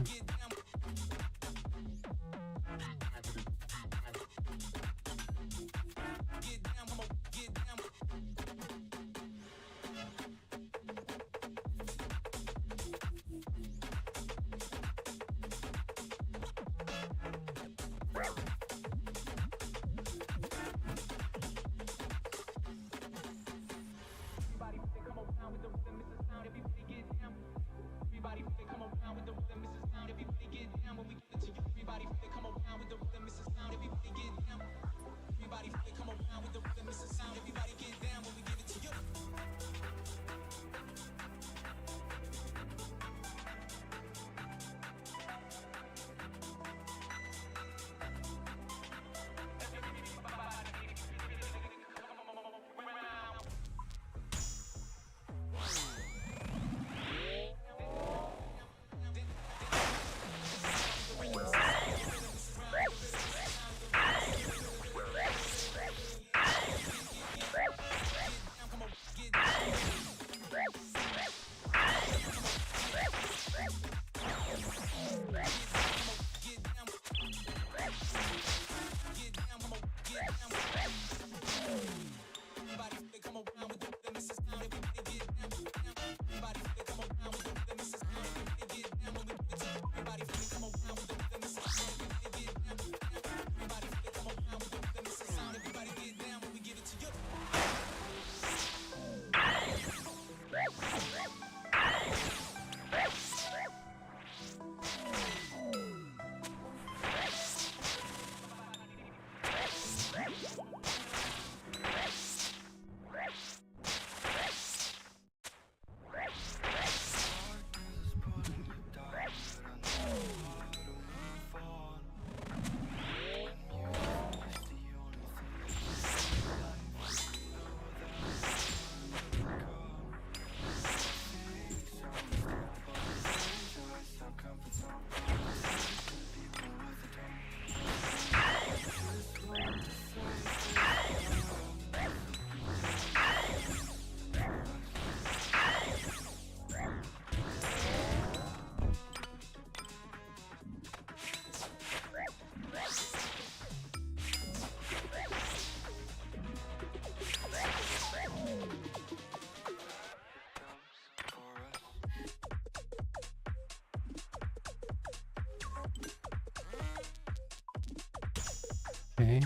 Okay.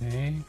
Okay.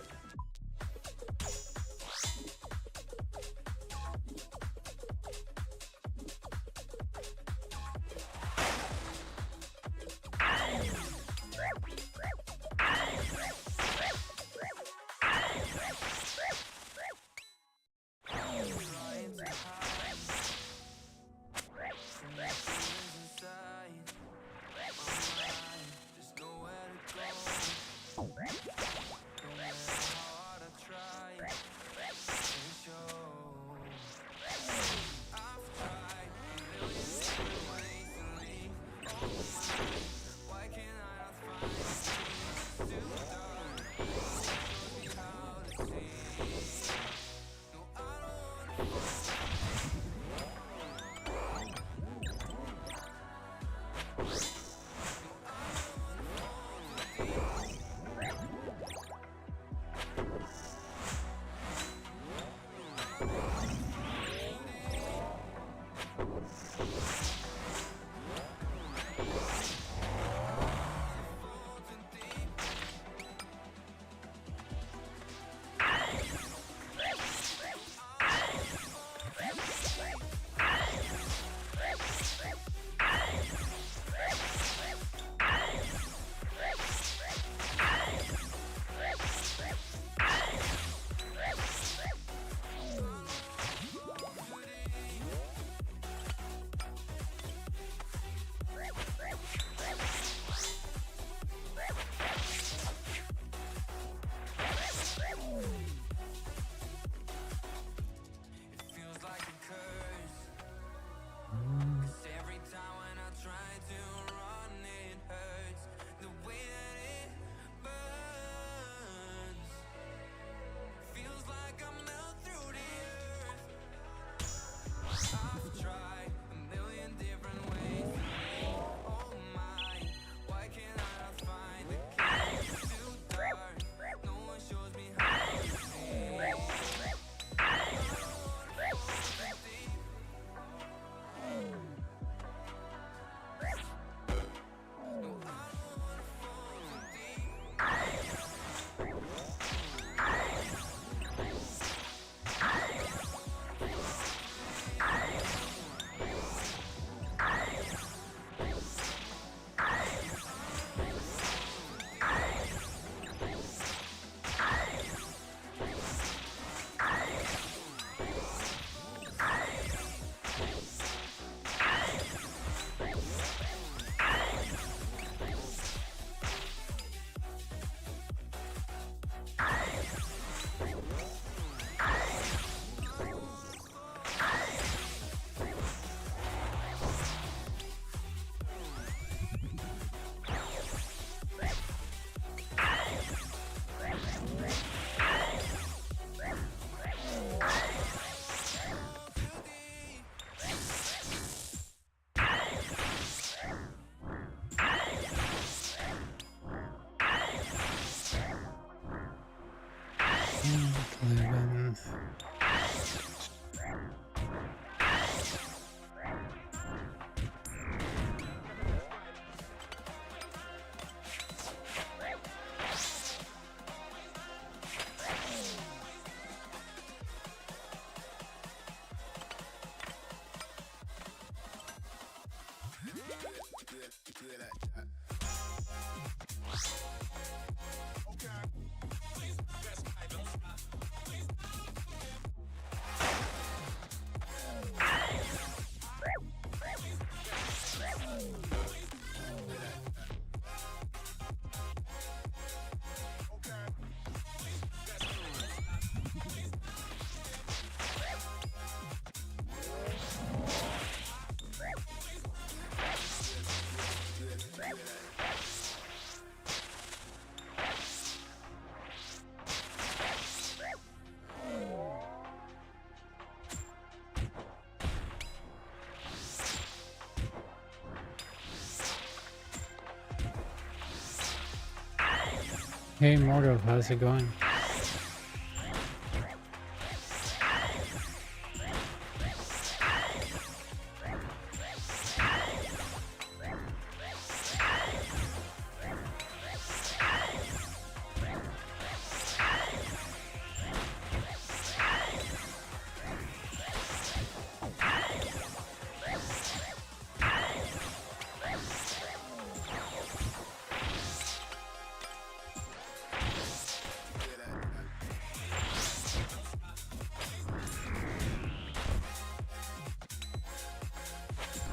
Hey Mortal, how's it going?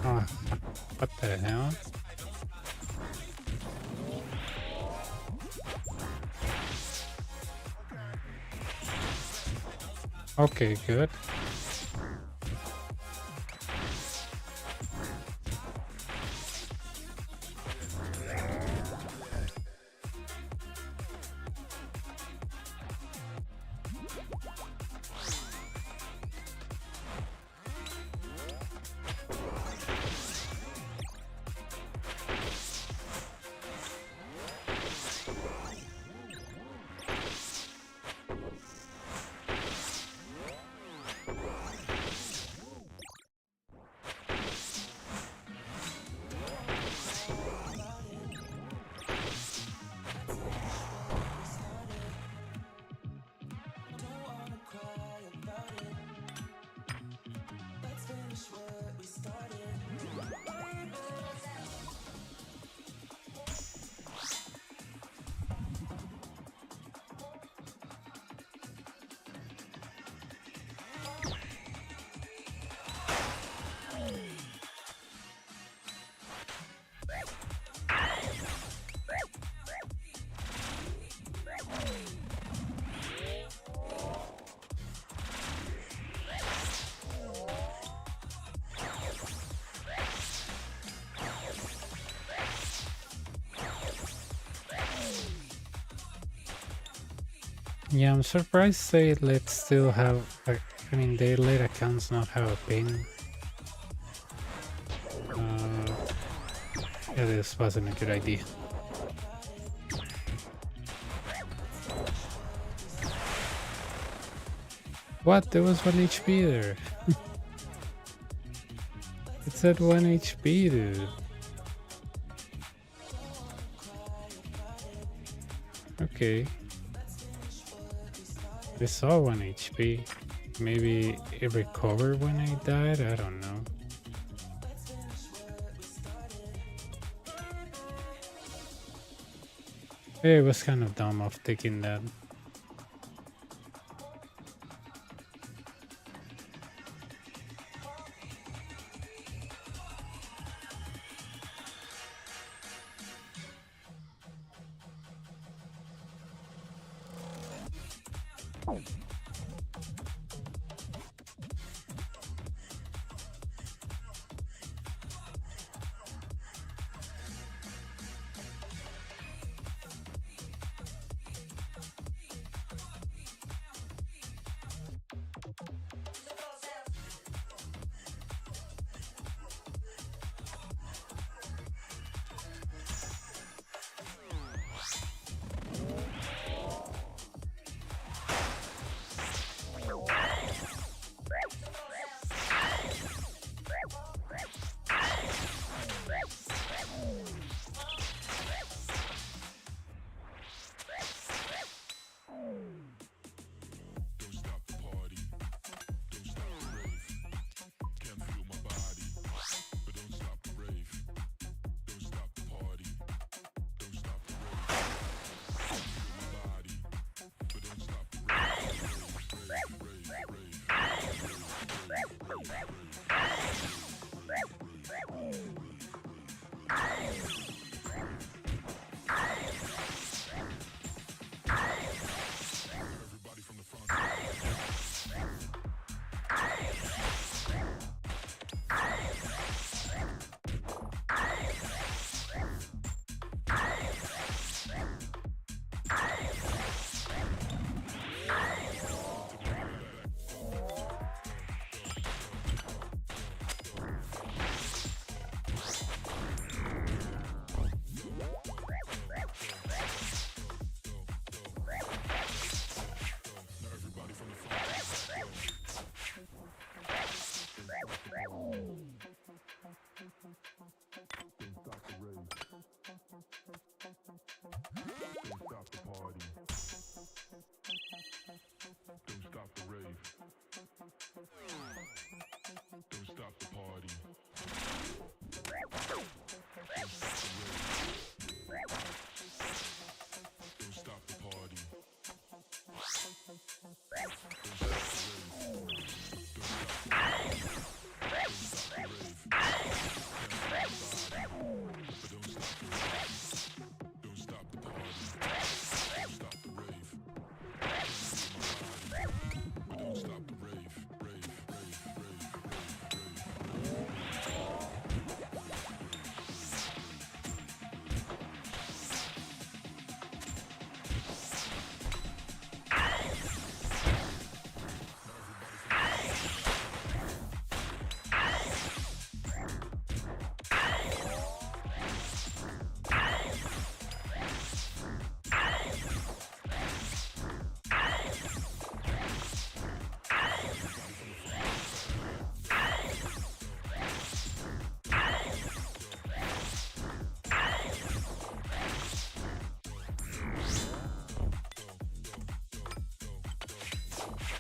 Oh, what the hell? Okay, good. Yeah, I'm surprised they let still have, I mean, they let accounts not have a pin. Yeah, this wasn't a good idea. What? There was 1 HP there. It said 1 HP, dude. Okay. I saw 1 HP. Maybe it recovered when I died? I don't know. It was kind of dumb of taking that.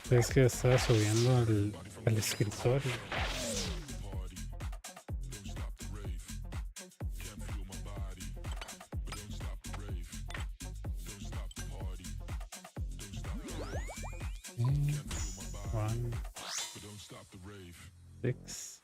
Es que estaba subiendo al escritorio. One, six.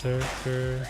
Berserker.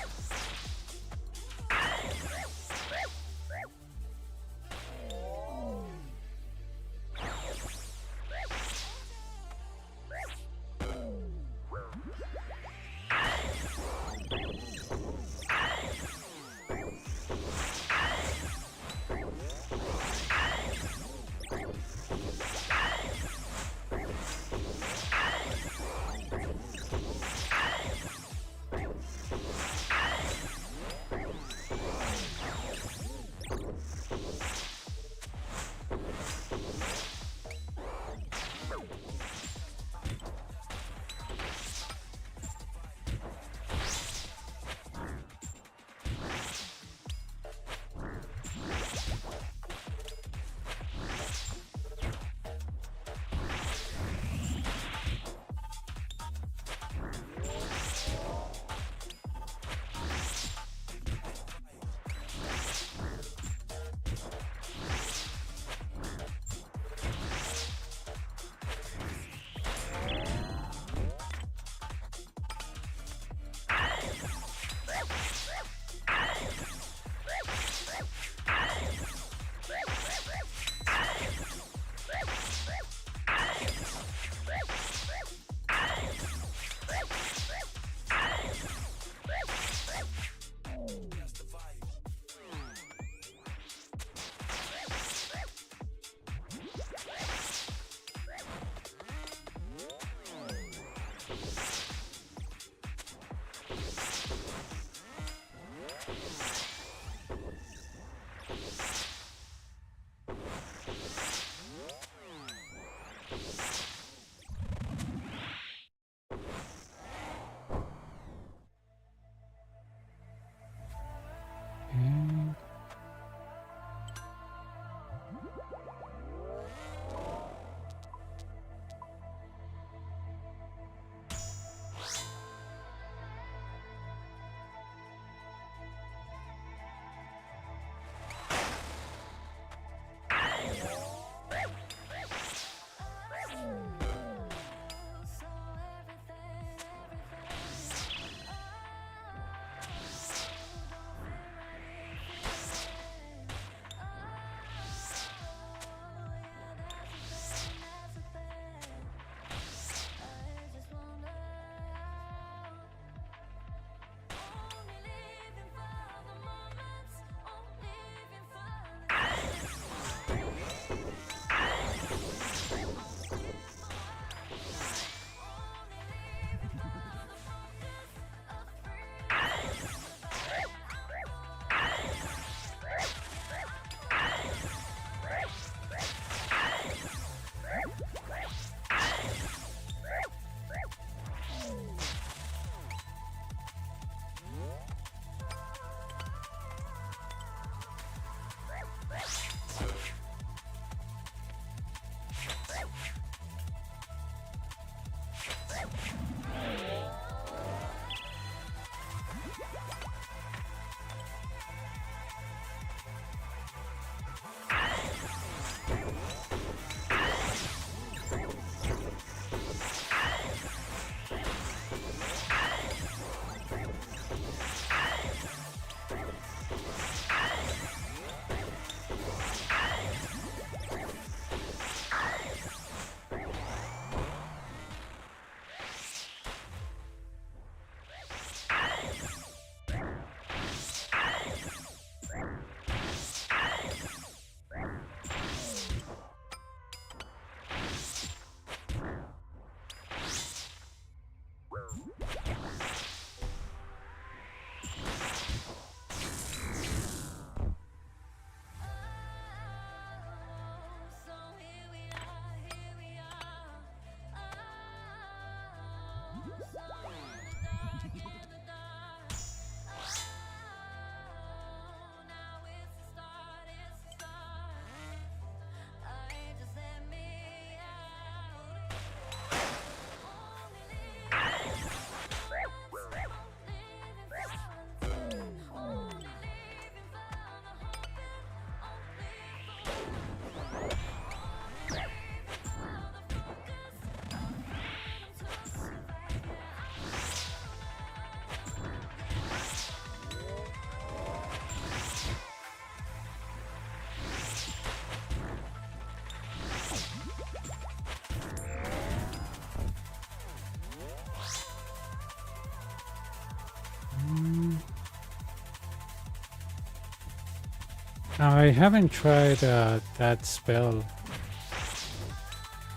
I haven't tried that spell.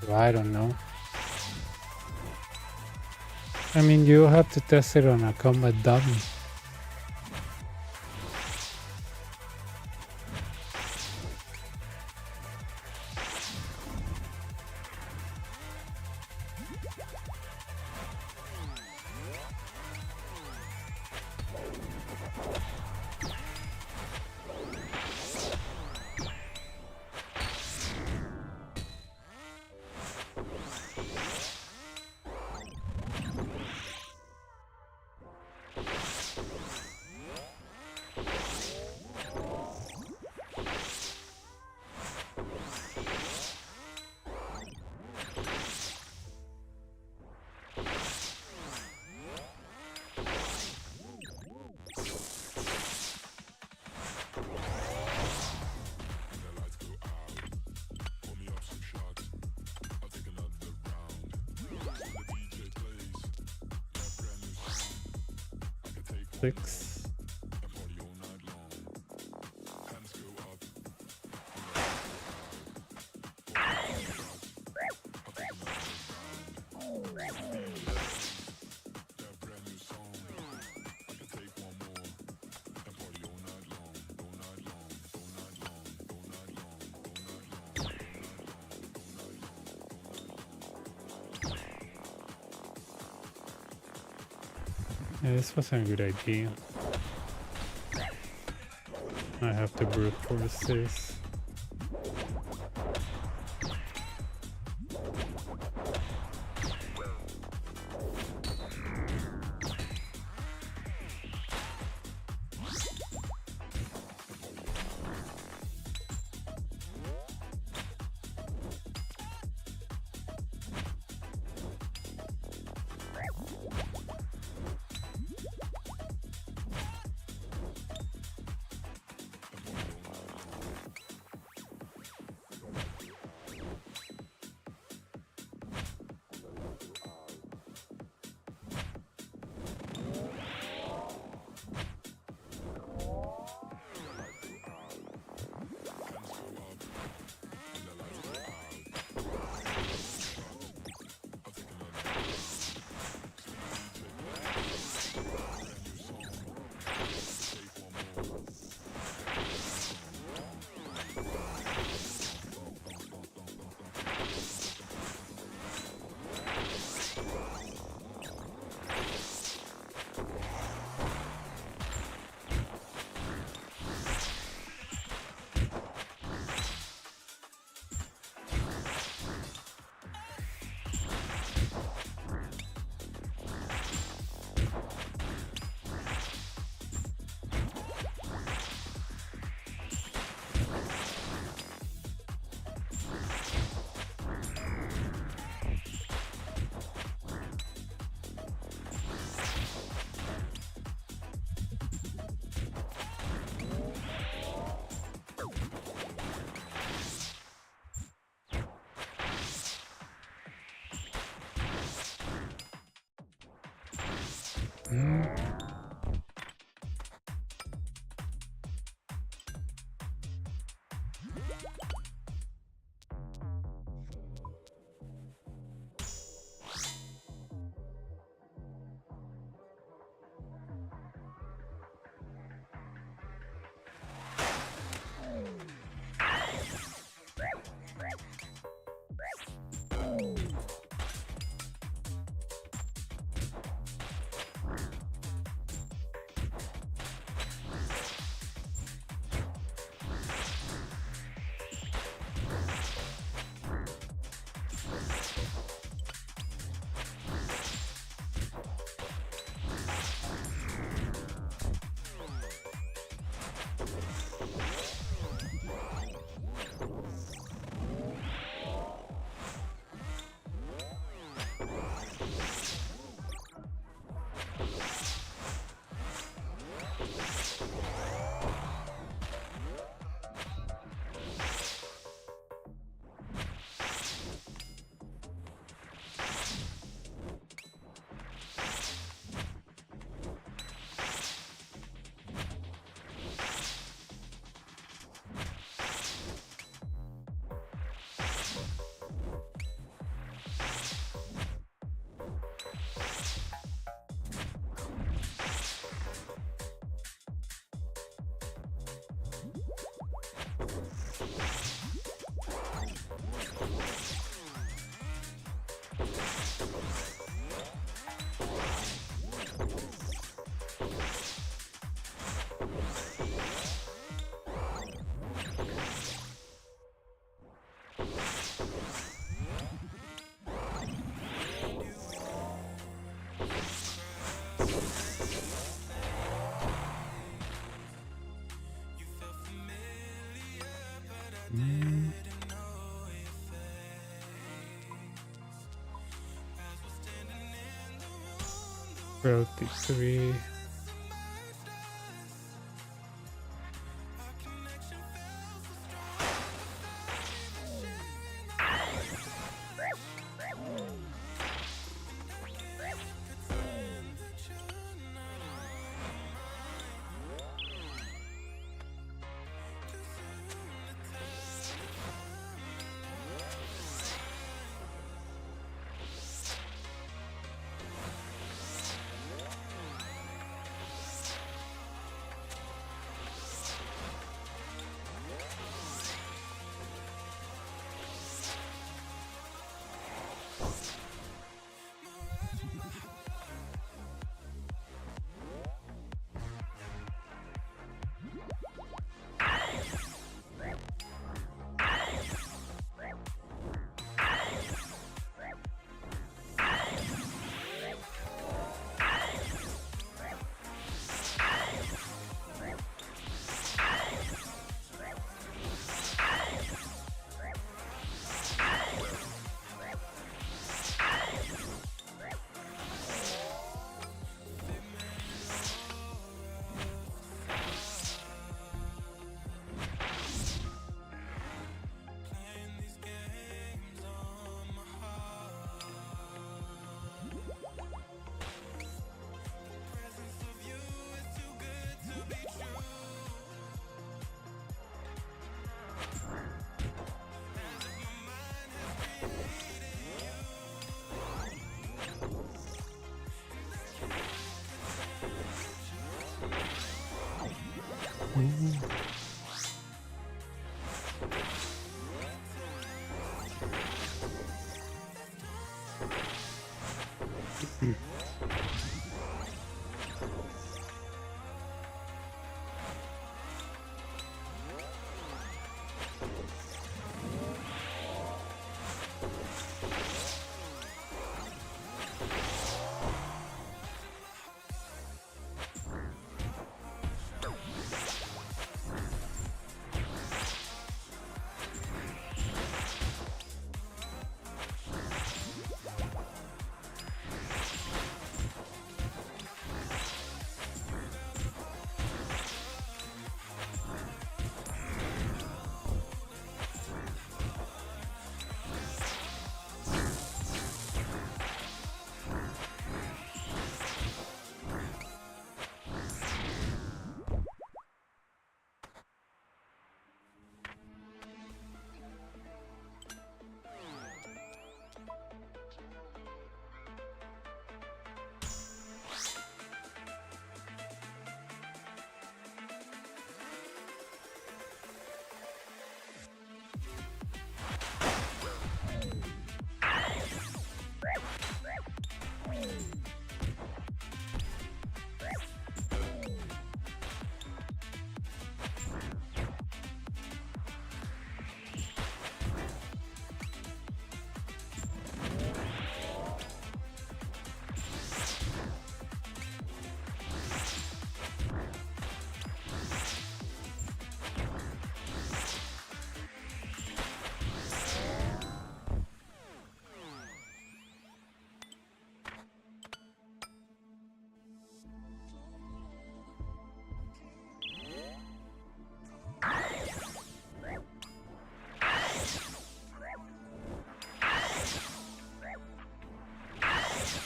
So I don't know. I mean, you have to test it on a combat dummy. Six. Yeah, this wasn't a good idea. I have to brute force this. Route 3.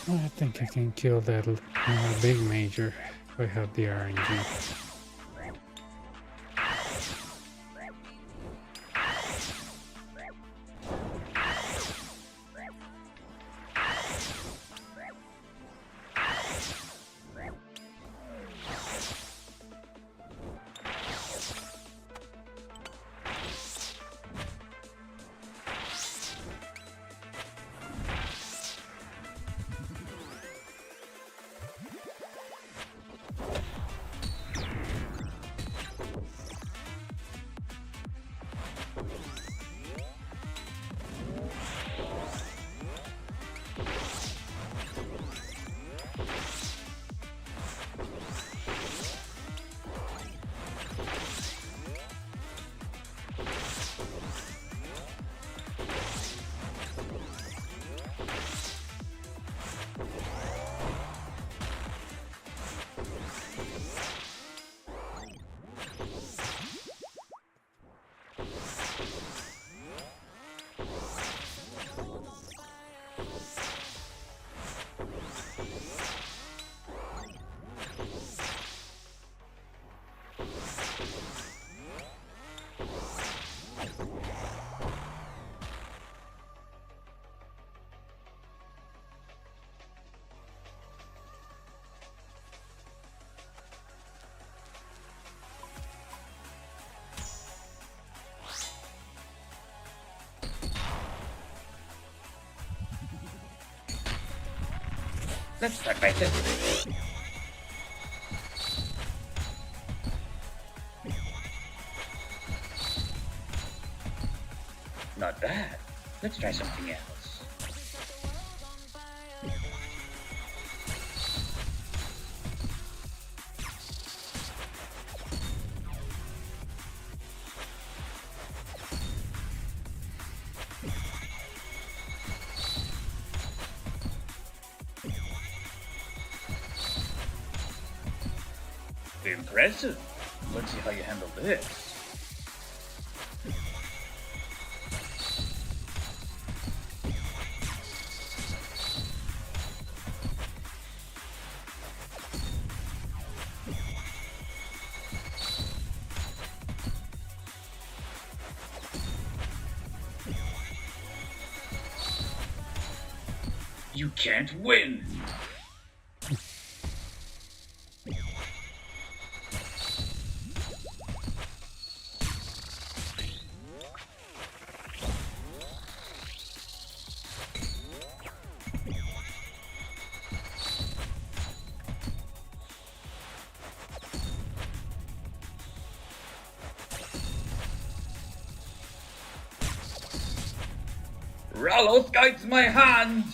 I think I can kill that big major if I have the RNG. Let's start by testing. Not bad. Let's try something else. Impressive. Let's see how you handle this. You can't win. Rallos guides my hand.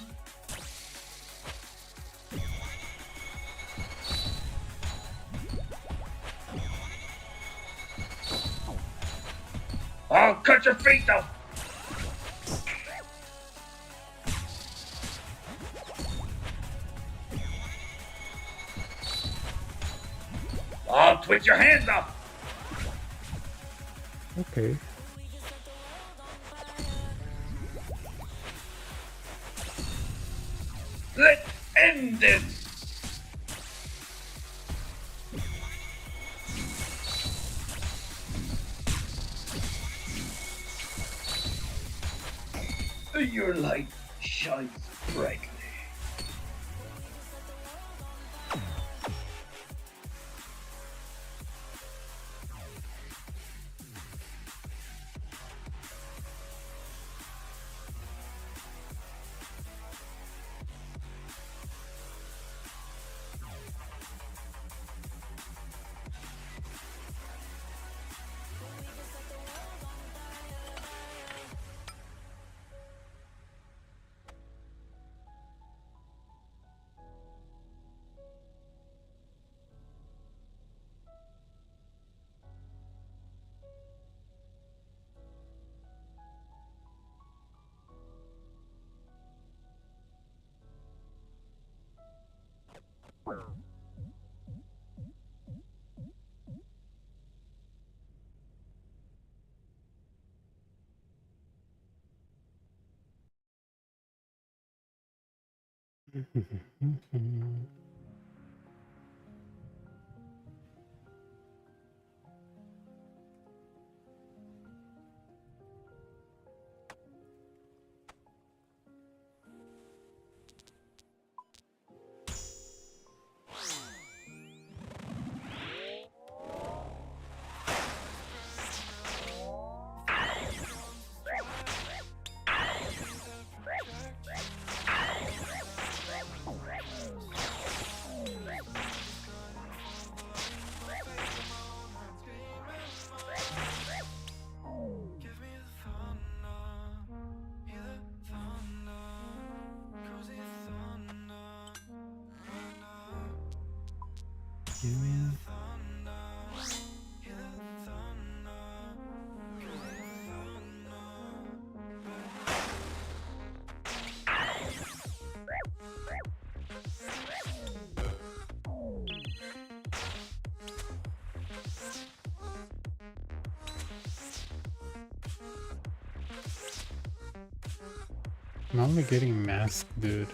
I'll cut your feet off. I'll twitch your hands off. Okay. Let's end this. Your light shines brightly. I'm only getting masked, dude.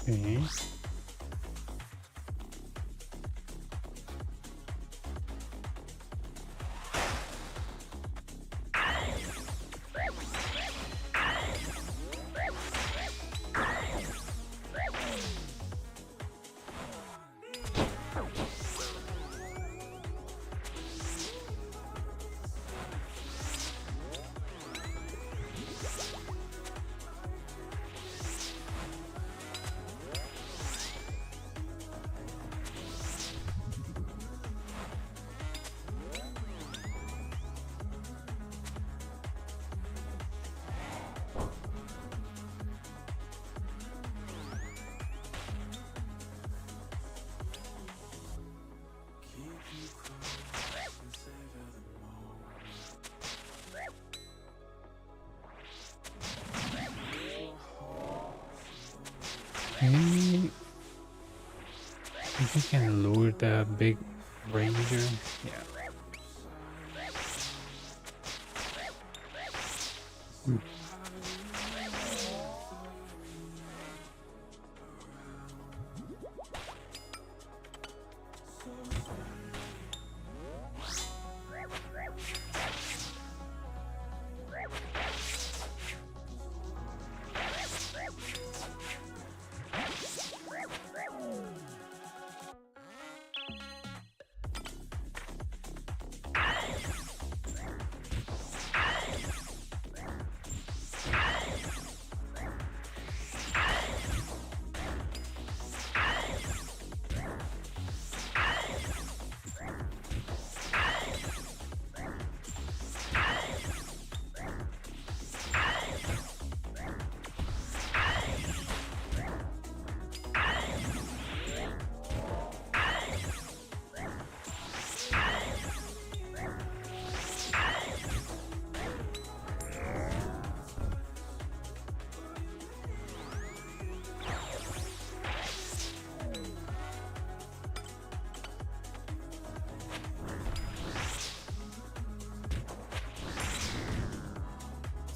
Okay. Maybe if you can lure that big ranger. Yeah.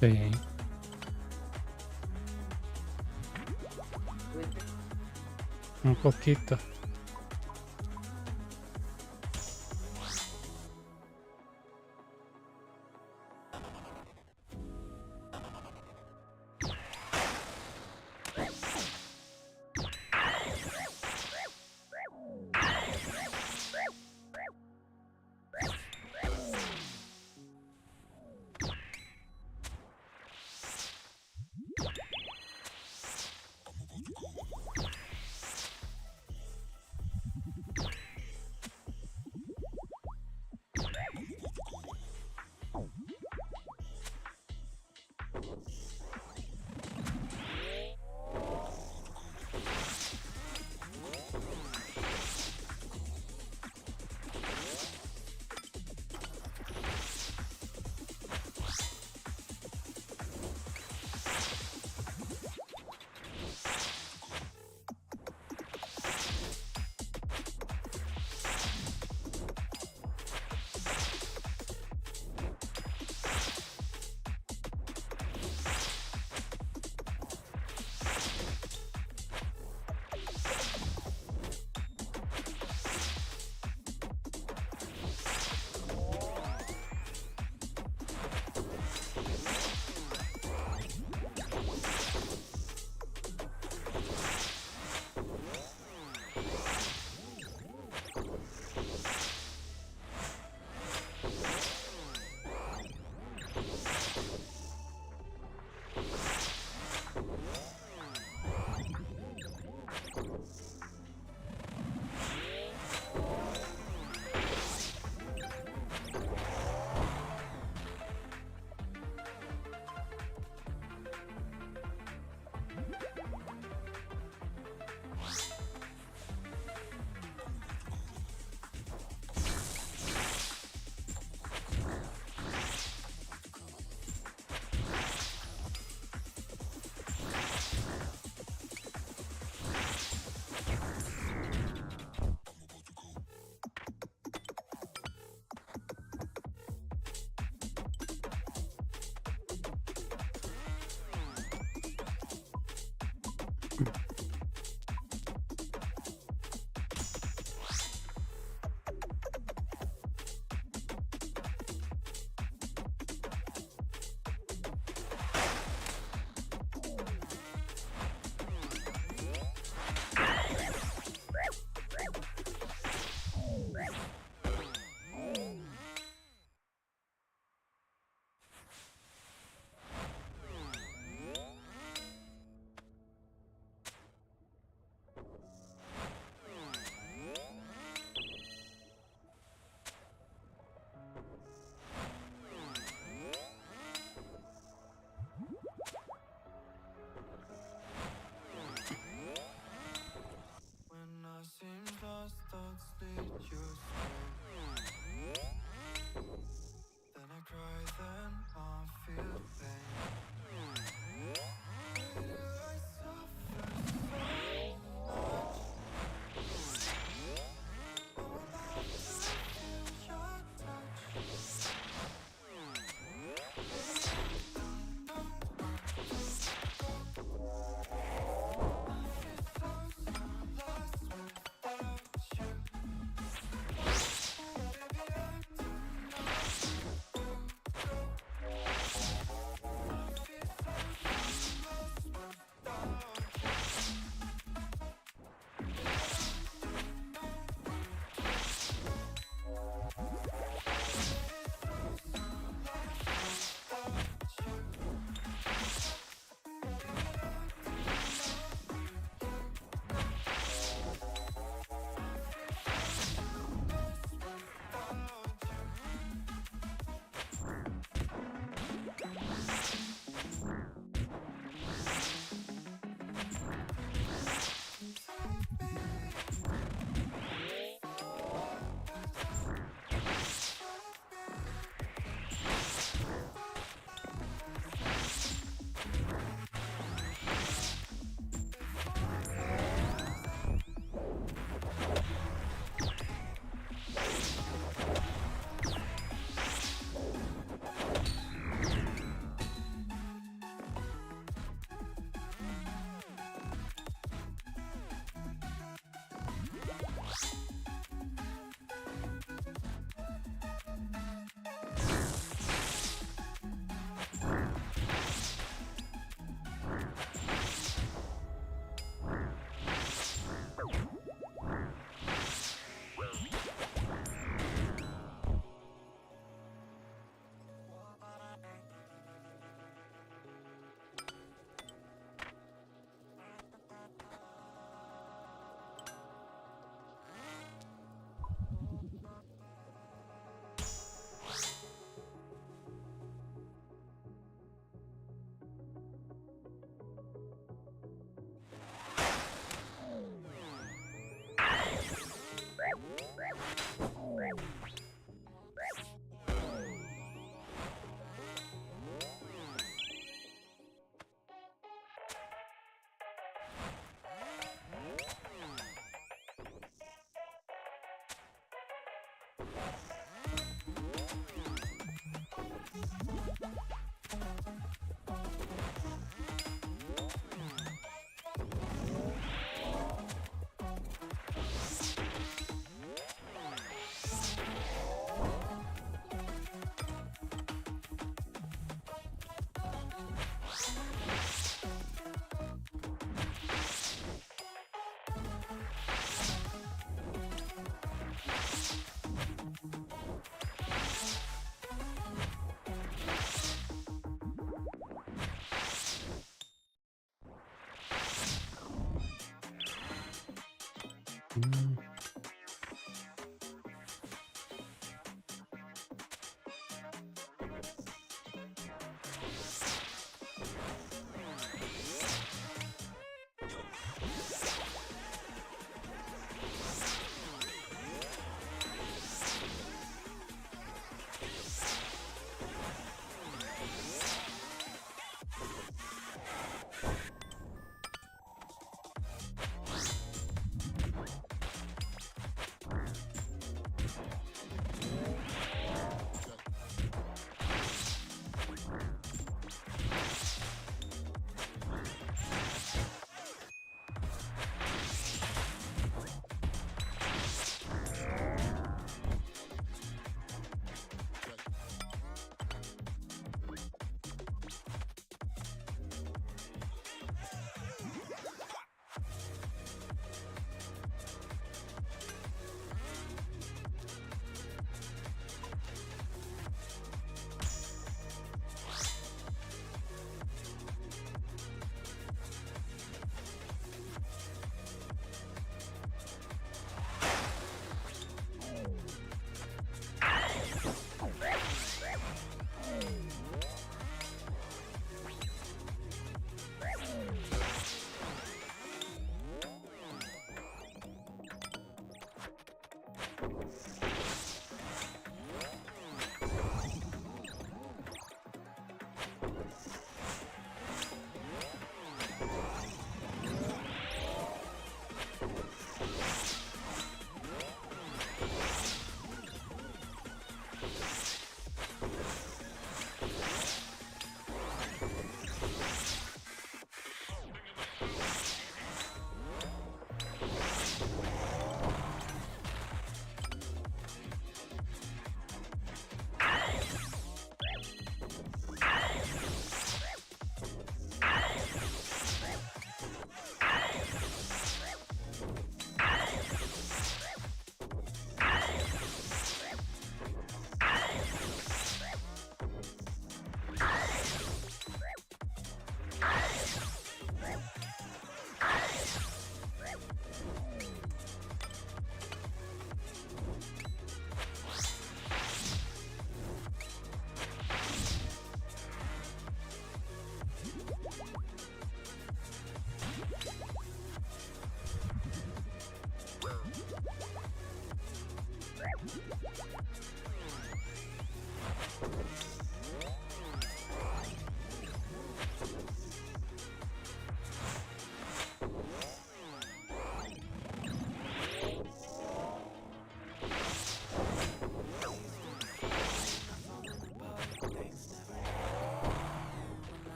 Sí. Un poquito.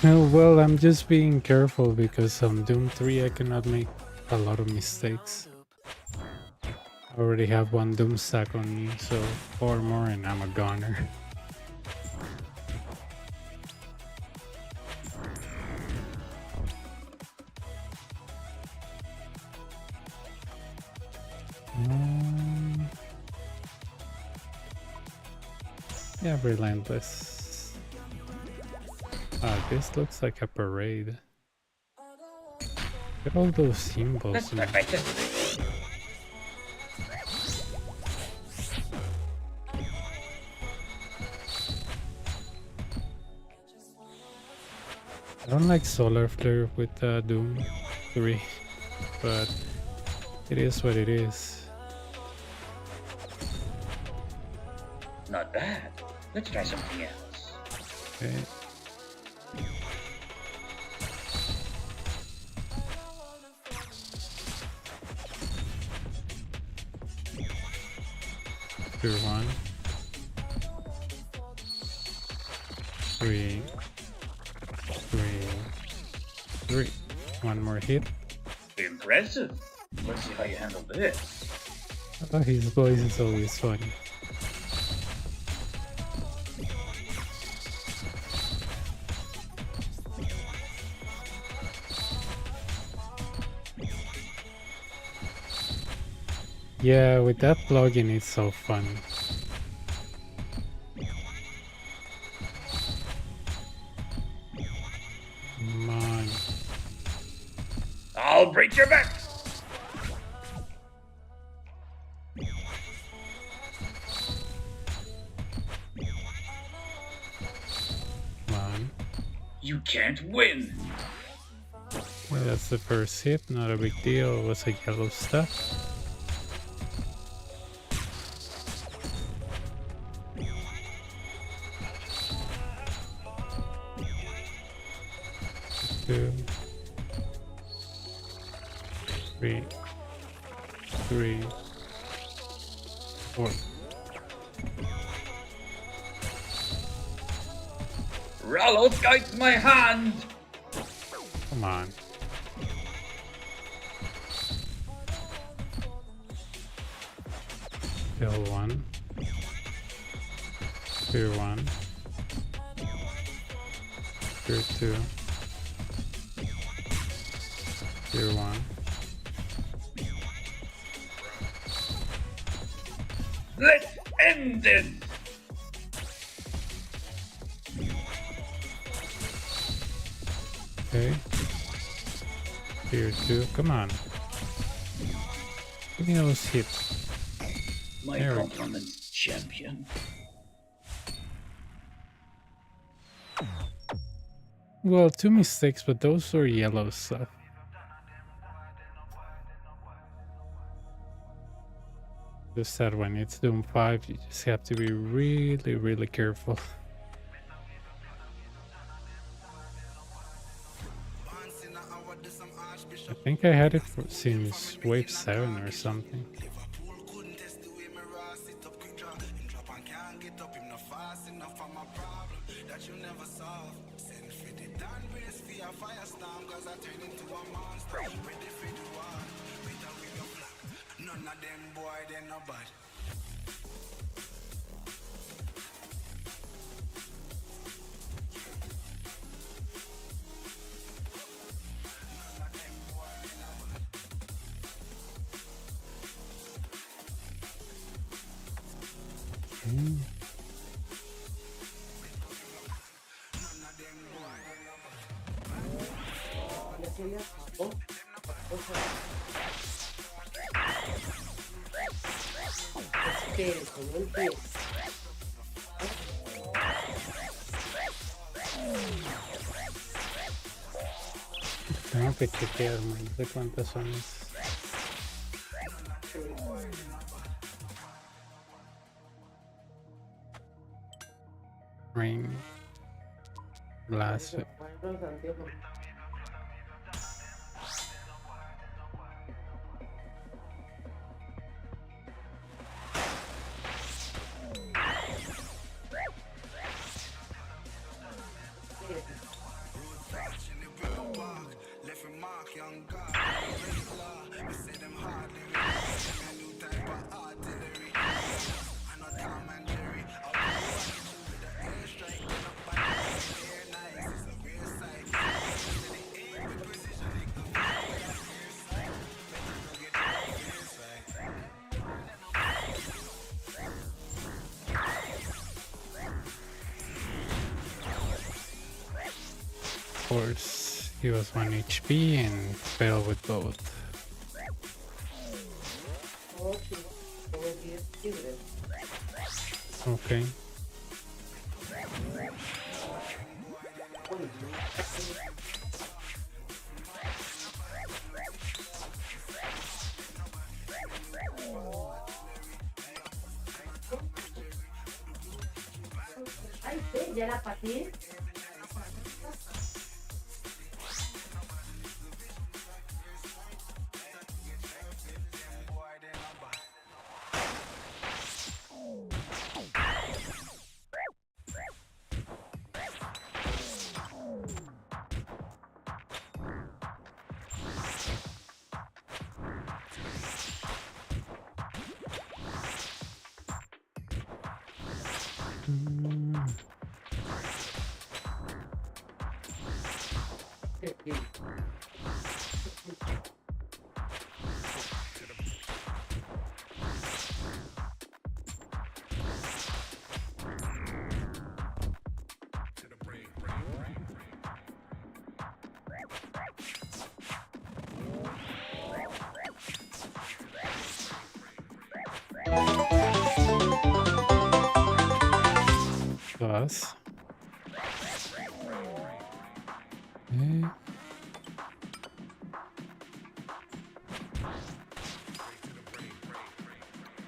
Well, I'm just being careful because on Doom 3 I cannot make a lot of mistakes. I already have one Doom stack on me, so 4 more and I'm a goner. Yeah, relentless. This looks like a parade. Look at all those symbols, Let's man. start by testing. I don't like Solar Flare with Doom 3, but it is what it is. Not bad. Let's try something else. Okay. Tier 1. 3. 3. One more hit. Impressive. Let's see how you handle this. Oh, his voice is always funny. Yeah, with that plugin it's so fun. Come on. I'll break your back. Come on. You can't win. Yeah, that's the first hit, not a big deal. It was a yellow stuff. Two. 3. 3. 4. Rollo guides my hand. Come on. Kill 1. Tier 1. Tier 2. Tier 1. Let's end this. Okay. Tier 2. Come on. Give me those hits. My There we go. compliments, champion. Well, 2 mistakes, but those were yellow stuff. Just that when it's Doom 5, you just have to be really, really careful. I think I had it since wave 7 or something. None of them boy, they no bad. Tengo que chequear, man. No sé cuántas son. Ring. Blast. Watching it with the park, left a mark, young God. Regular, we say them hardly reach. A new type of artillery. I know Tom and Jerry. I'll be watching you with the airstrike. Then up by the air nice. It's a real sight. They aim with precision. They can fire that air sight. Better go get your air sight. Of course, he was 1 HP and fell with both. Okay. Ay, sí, ya la patí. Plus.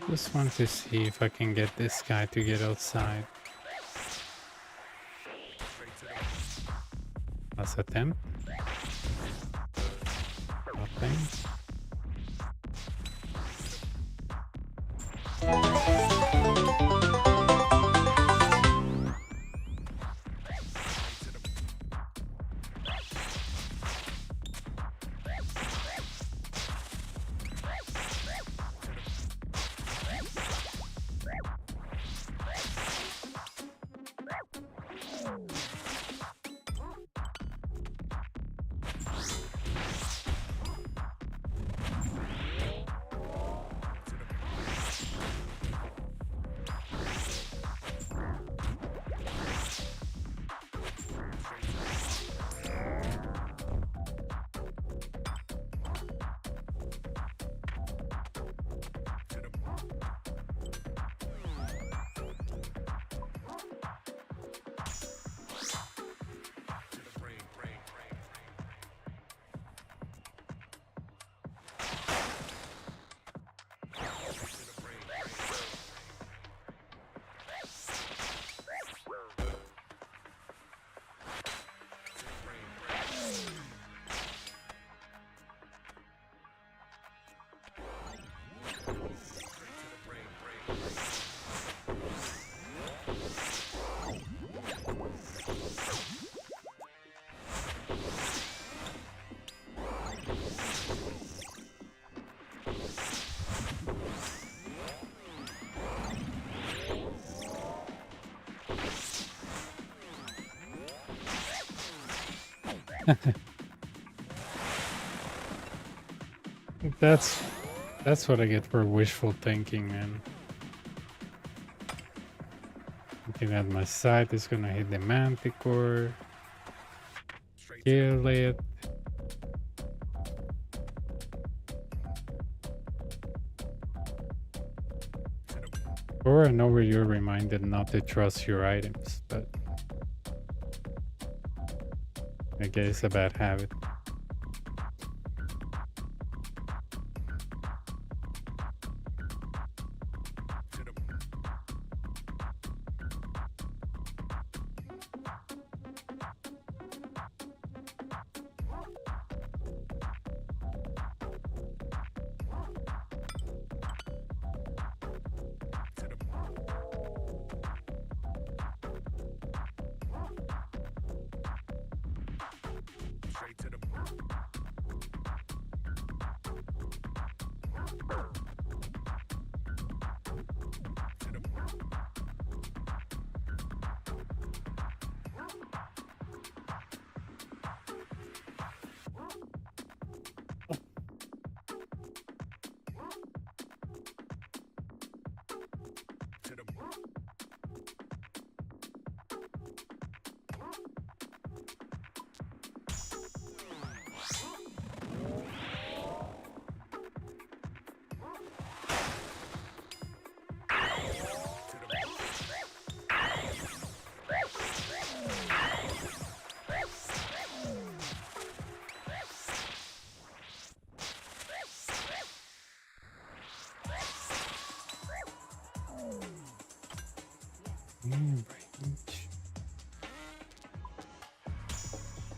Just want to see if I can get this guy to get outside. Let's attempt. Nothing. That's what I get for wishful thinking, man. Thinking that my scythe is gonna hit the manticore, kill it. Or I know where you're reminded not to trust your items, but I guess it's a bad habit. Straight to the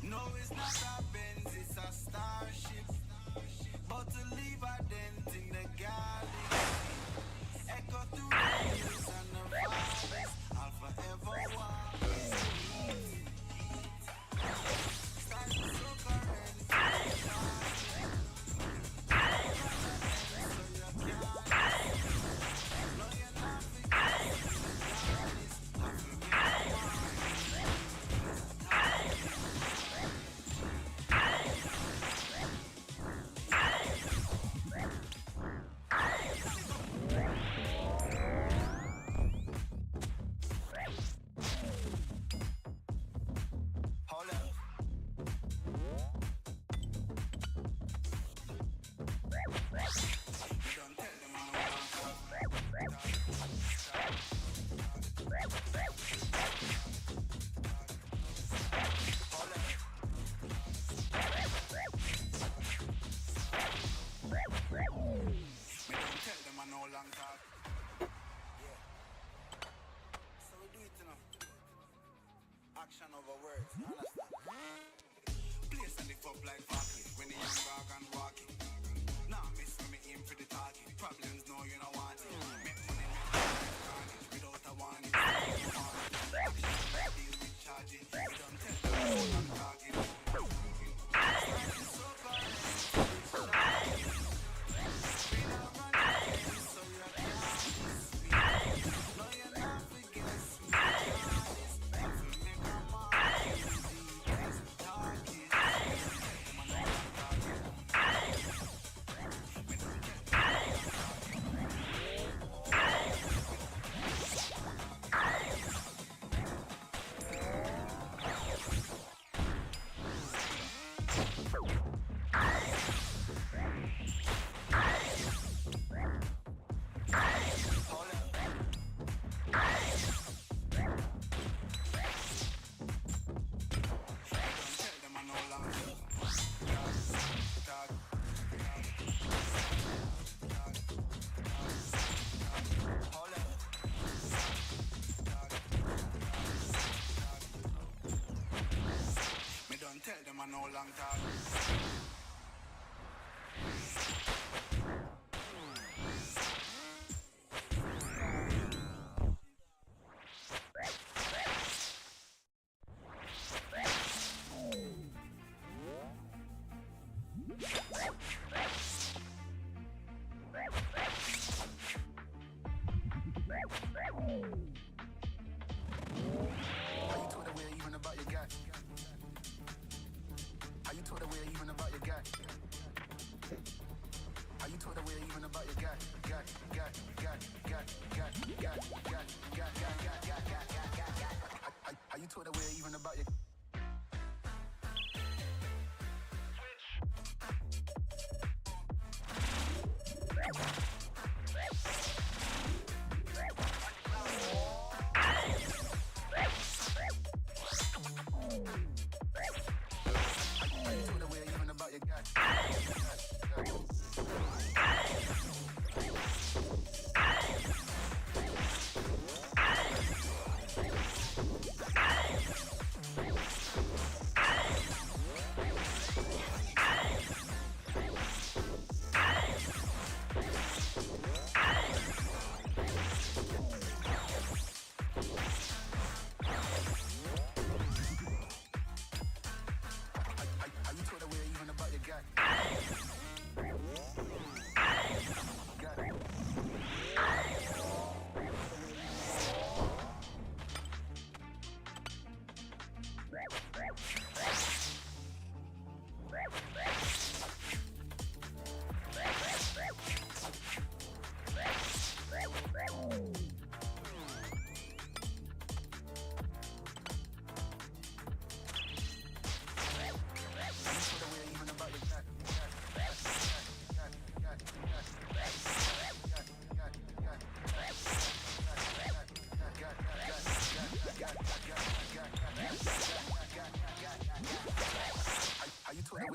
No, it's not a Benz, it's a starship. But to leave a dent in the galaxy. Echo through the hills and the valleys. I'll forever walk with you. Style is so current. So you can't. No, you're not forgetting the galaxy. I forget why. Hold up. You don't tell them I'm Me don't tell them I no long talk. Yeah. So we do it, you know. Action over words, you understand? Place and lift up like Barkley when the young dog and walking. Nah, miss when me aim for the target. Problems, no, you don't want it. Make money, make carnage without a warning. Deal with charging. We don't tell them I no long talking. So tell them I no long talk. How you told away even about your guy? How you told away even about your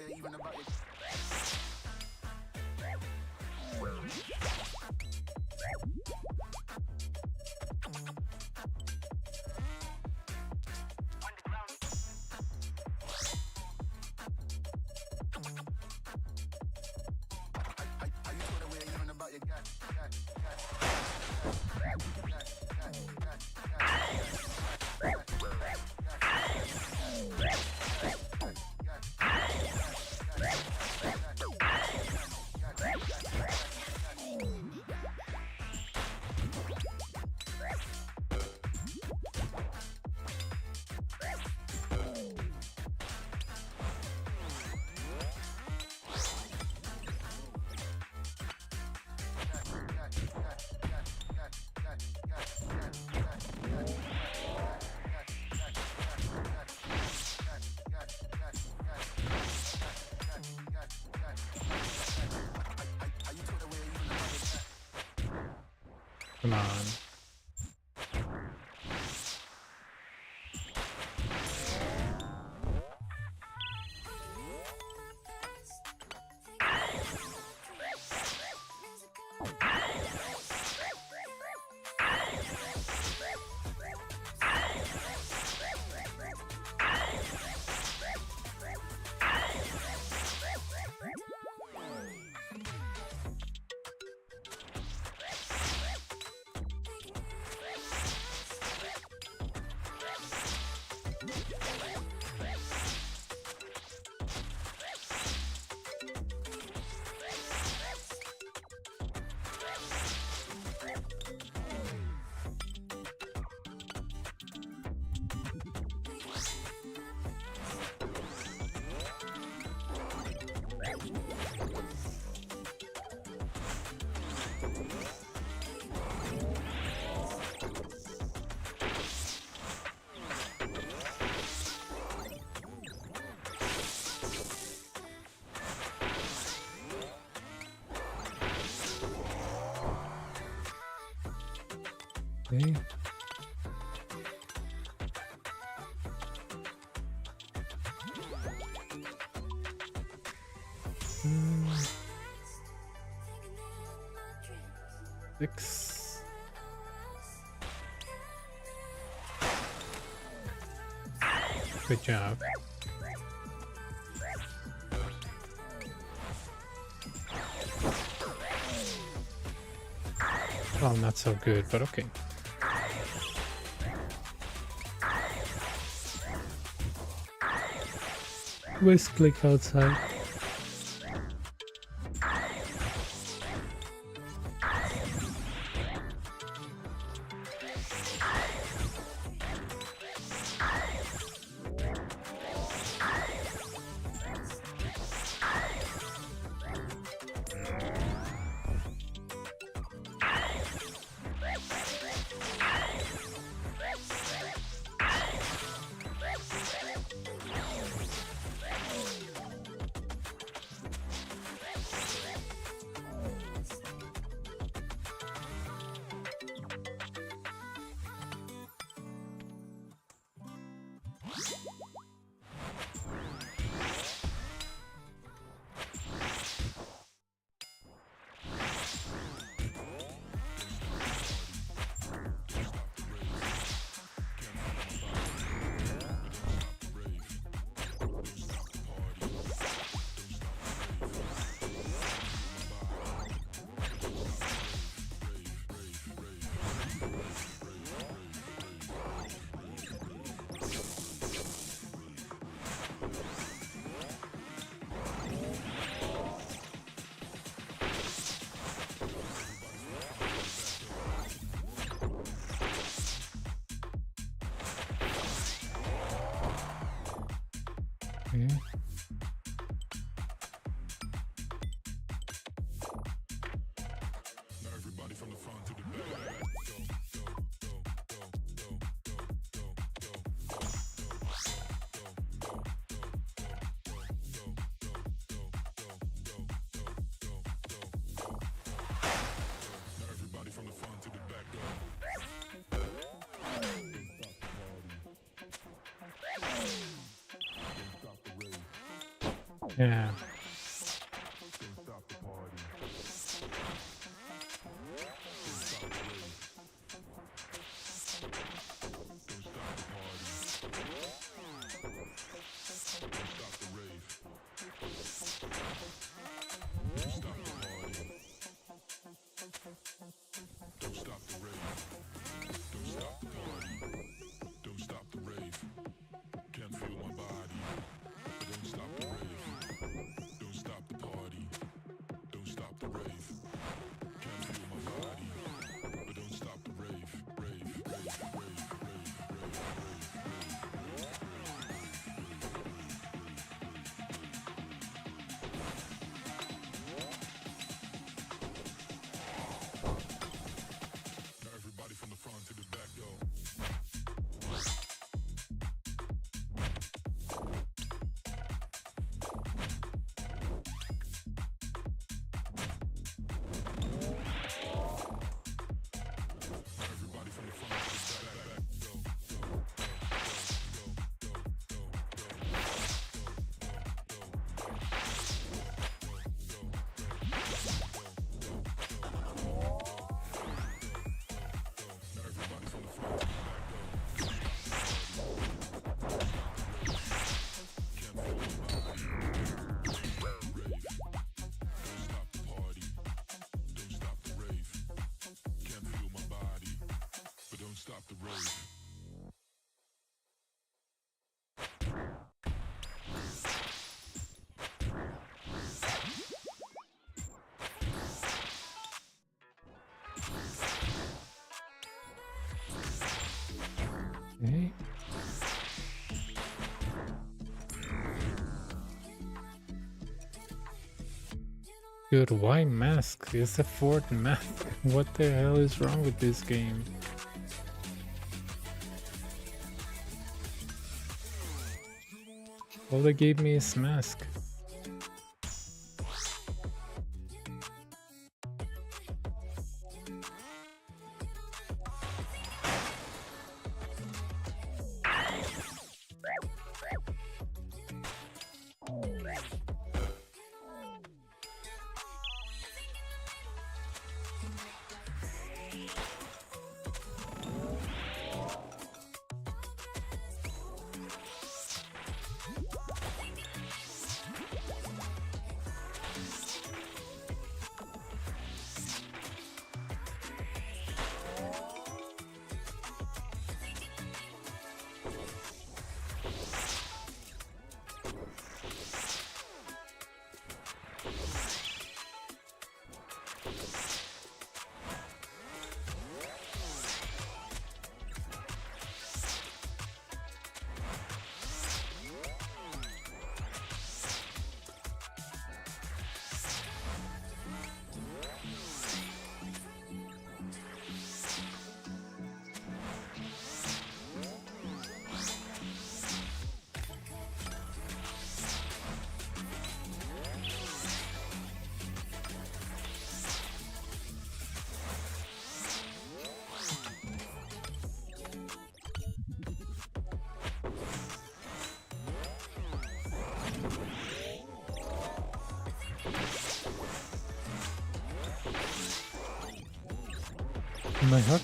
way even about your Come on. Okay. Six. Good job. Well, not so good, but okay. West click outside. Okay. Yeah. Okay. Dude, why mask? It's the fourth mask. What the hell is wrong with this game? All they gave me is mask. My heart.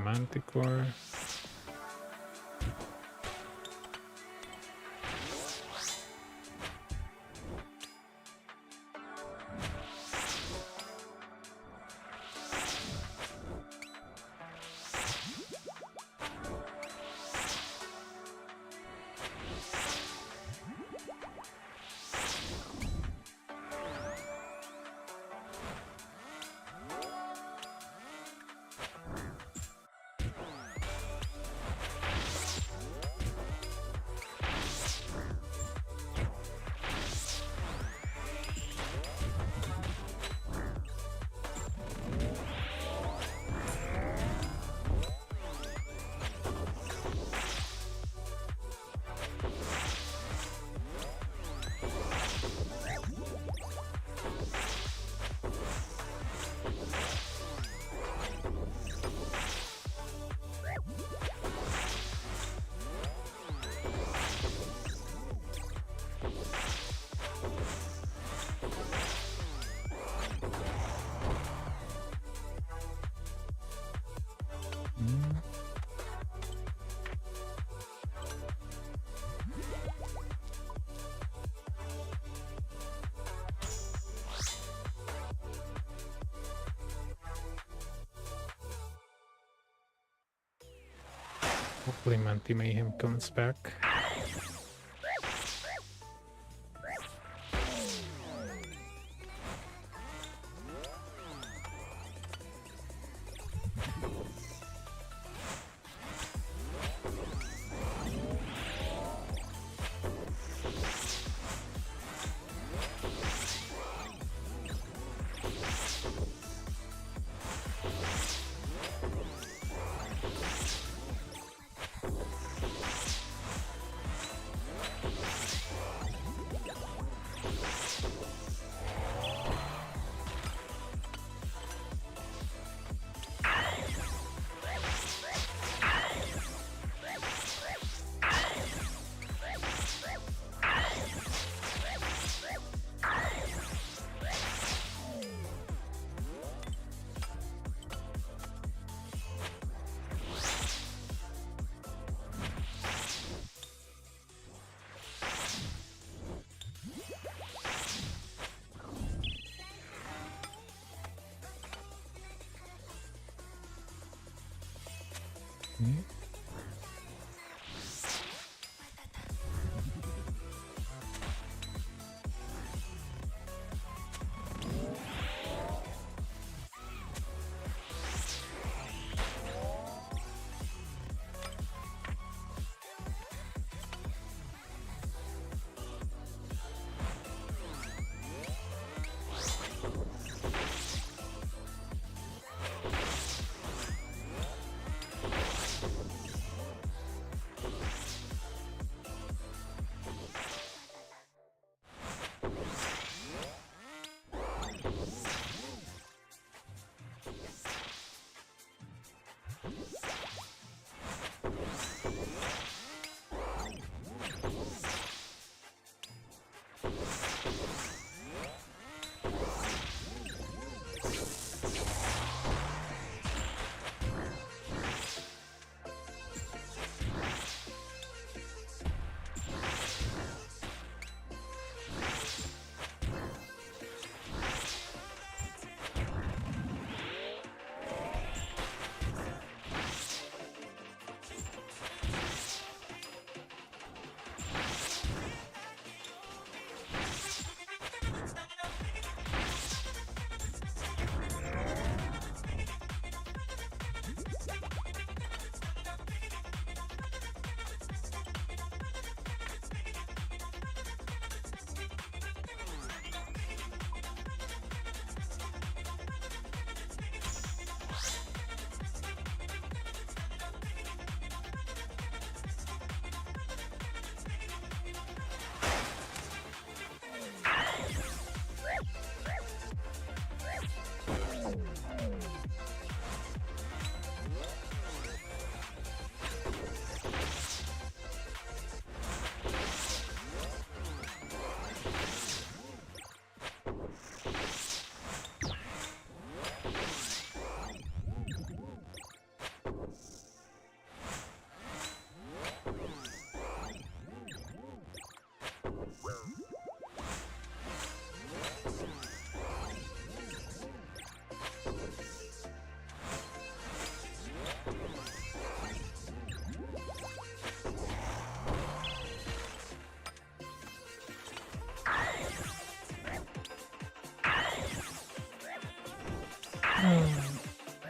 Manticore. Hopefully Manti Mayhem comes back.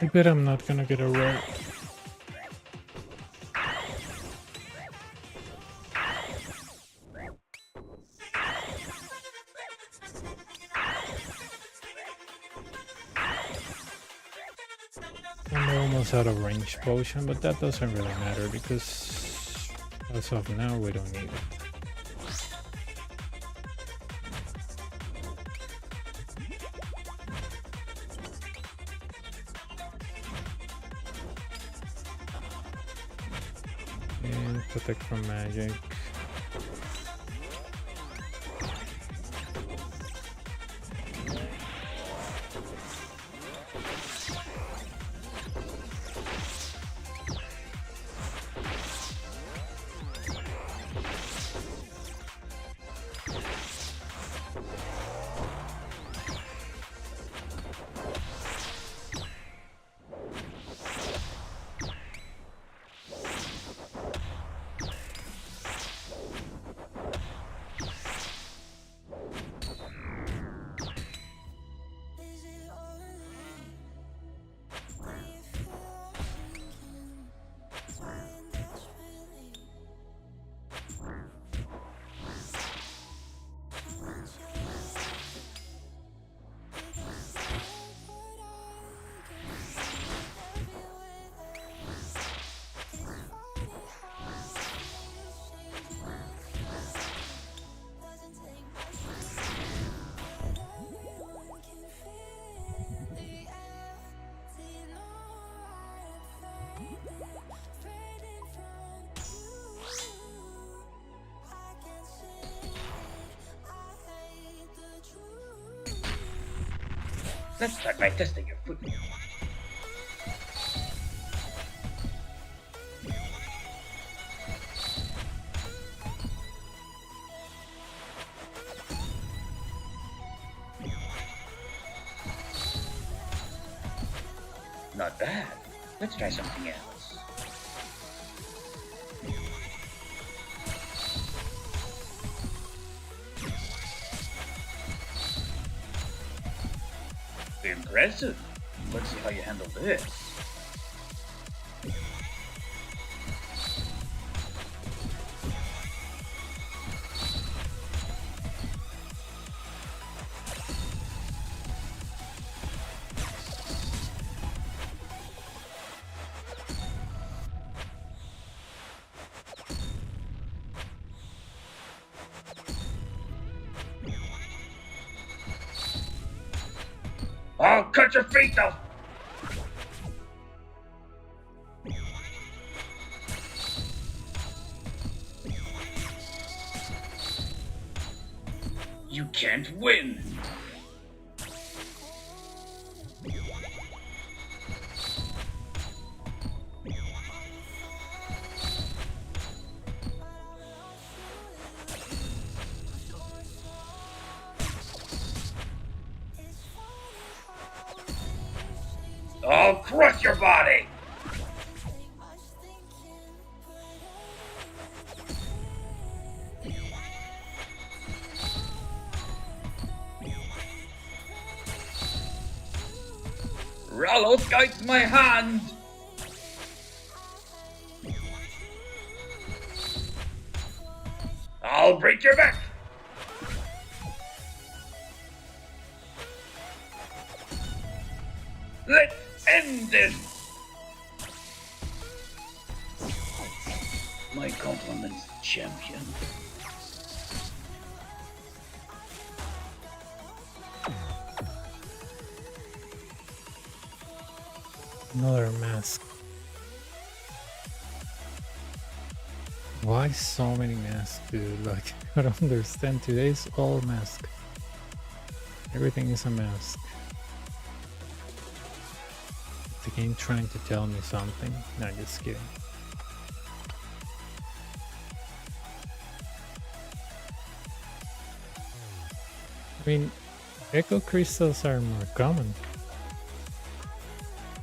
I bet I'm not gonna get a rare. I'm almost out of range potion, but that doesn't really matter because as of now we don't need it. And protect from magic. Let's start by testing your footwork. Not bad. Let's try something else. Impressive. Let's see how you handle this. I'll cut your feet though. You can't win. I'll crush your body. Rallos guides my hand. I'll break your back. Let's end this. My compliments, champion. Another mask. Why so many masks, dude? Like, I don't understand. Today's all mask. Everything is a mask. Is the game trying to tell me something? No, just kidding. I mean, echo crystals are more common.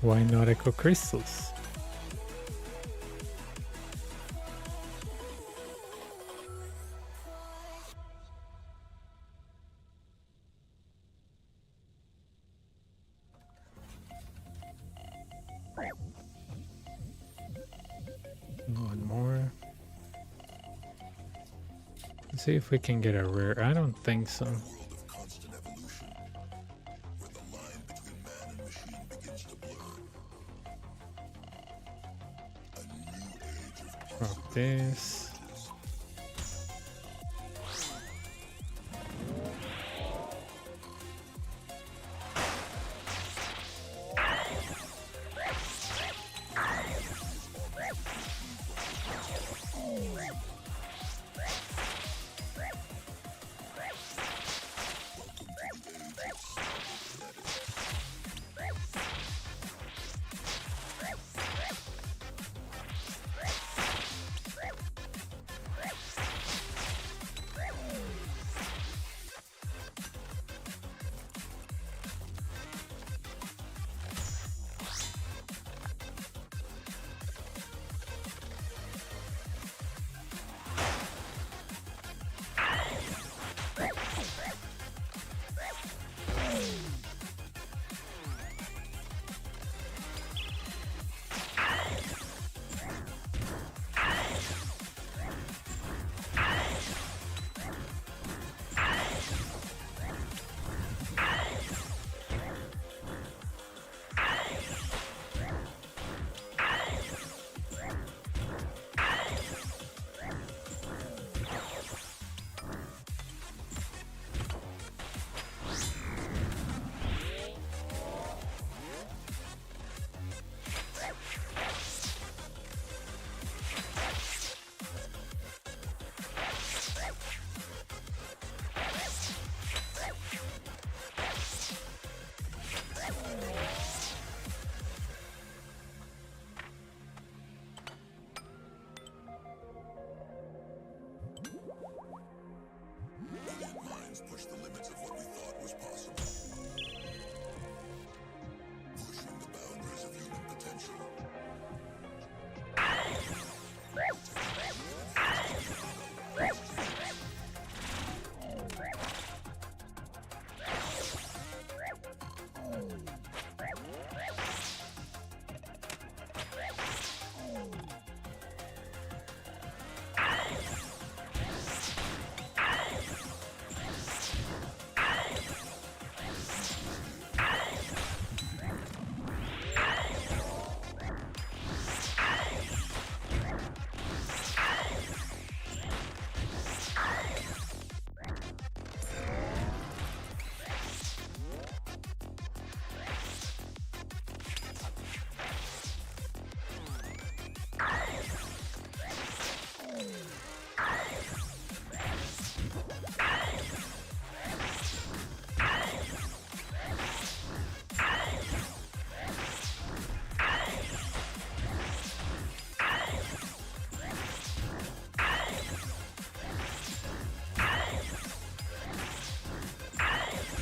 Why not echo crystals? Let's see if we can get a rare. I don't think so. Drop this.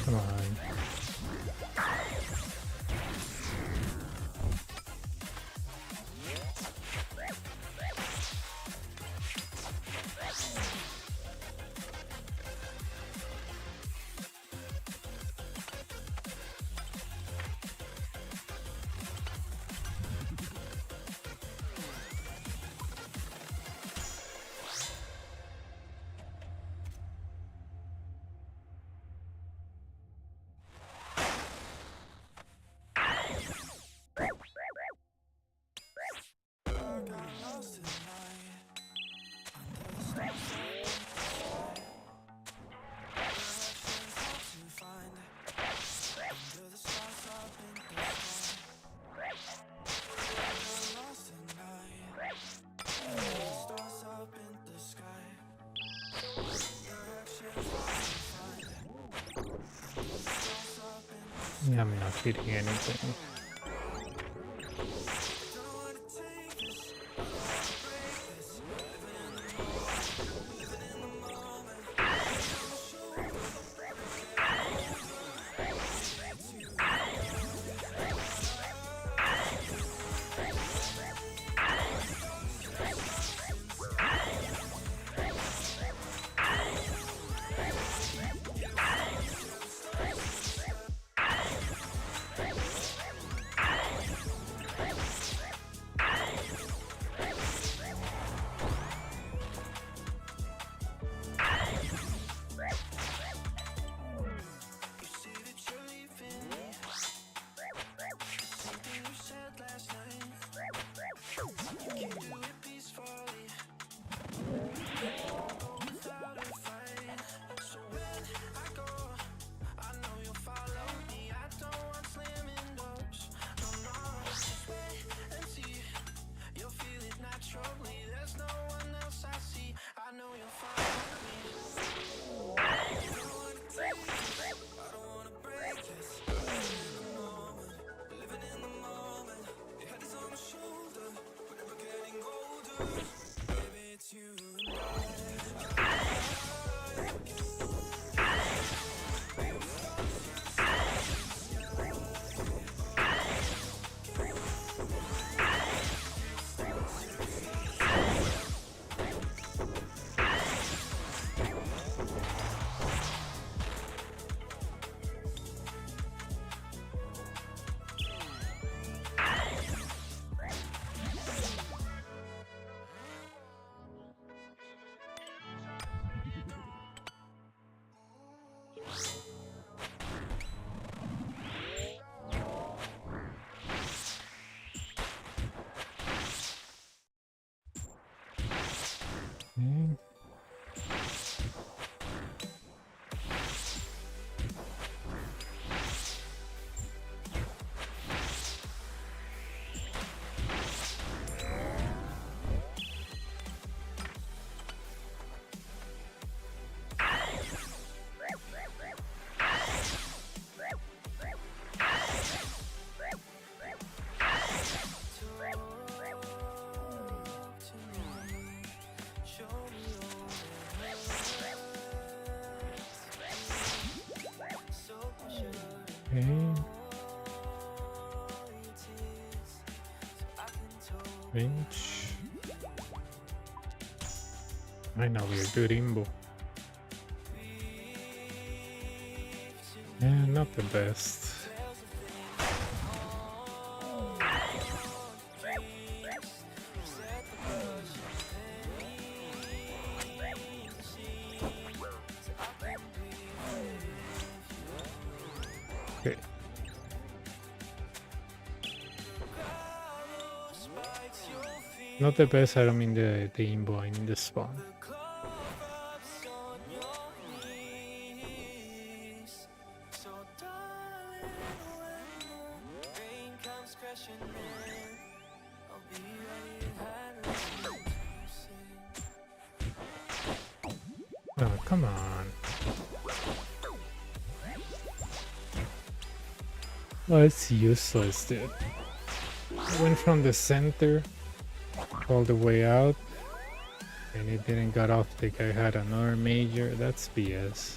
Come on. Yeah, I'm not hitting anything. Okay. Bench. Finally, a good imbo. Yeah, not the best. Okay. Not the best, I don't mean the imbo, I mean the spawn. Oh, come on. Oh, it's useless, dude. I went from the center all the way out and it didn't got off. The guy had another major. That's BS.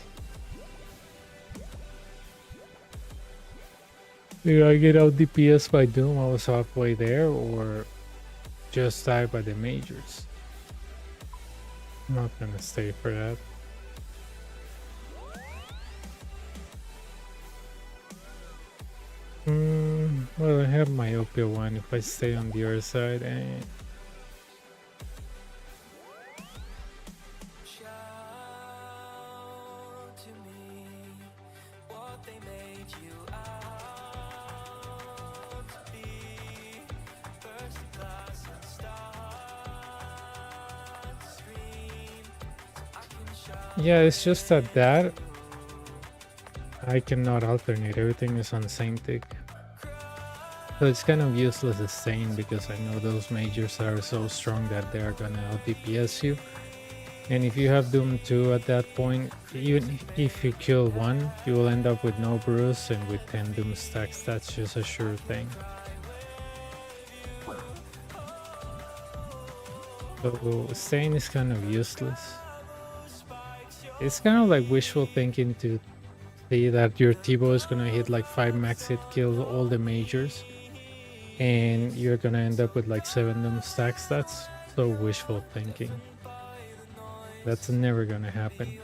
Did I get out DPS by Doom? I was halfway there, or just die by the majors? I'm not gonna stay for that. Well, I have myopia 1. If I stay on the other side, yeah, it's just that I cannot alternate. Everything is on same tick. So it's kind of useless as staying because I know those majors are so strong that they are gonna out DPS you. And if you have Doom 2 at that point, even if you kill one, you will end up with no bruise, and with 10 Doom stacks, that's just a sure thing. So staying is kind of useless. It's kind of like wishful thinking to see that your T-bow is gonna hit like 5 max hit kills all the majors, and you're gonna end up with like 7 Doom stacks. That's so wishful thinking. That's never gonna happen.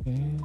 Okay.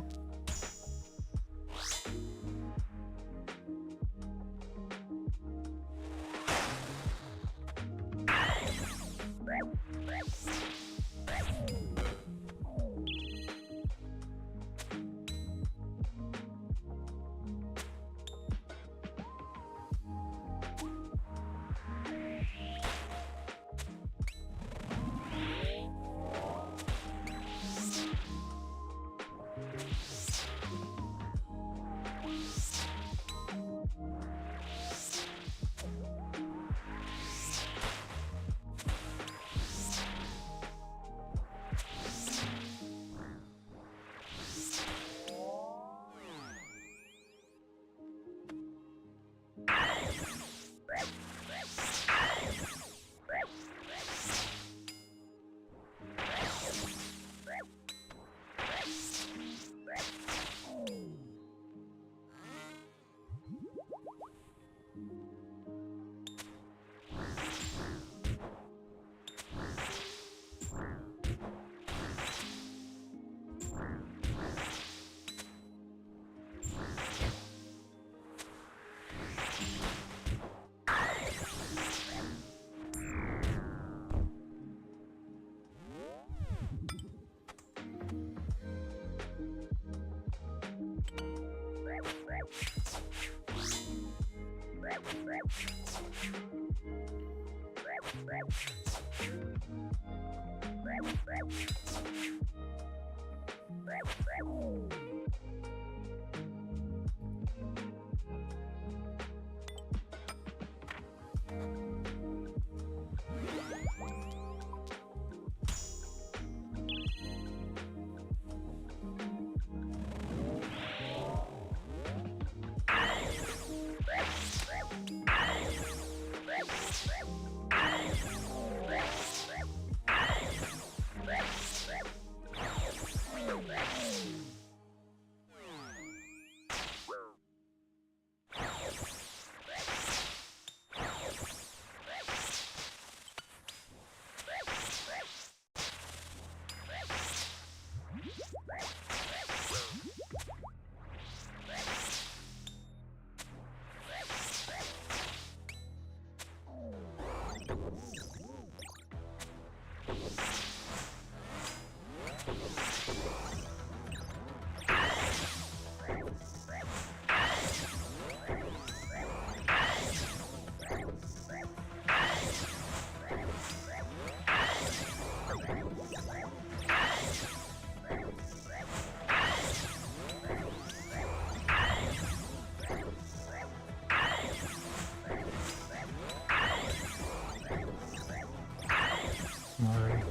Alright.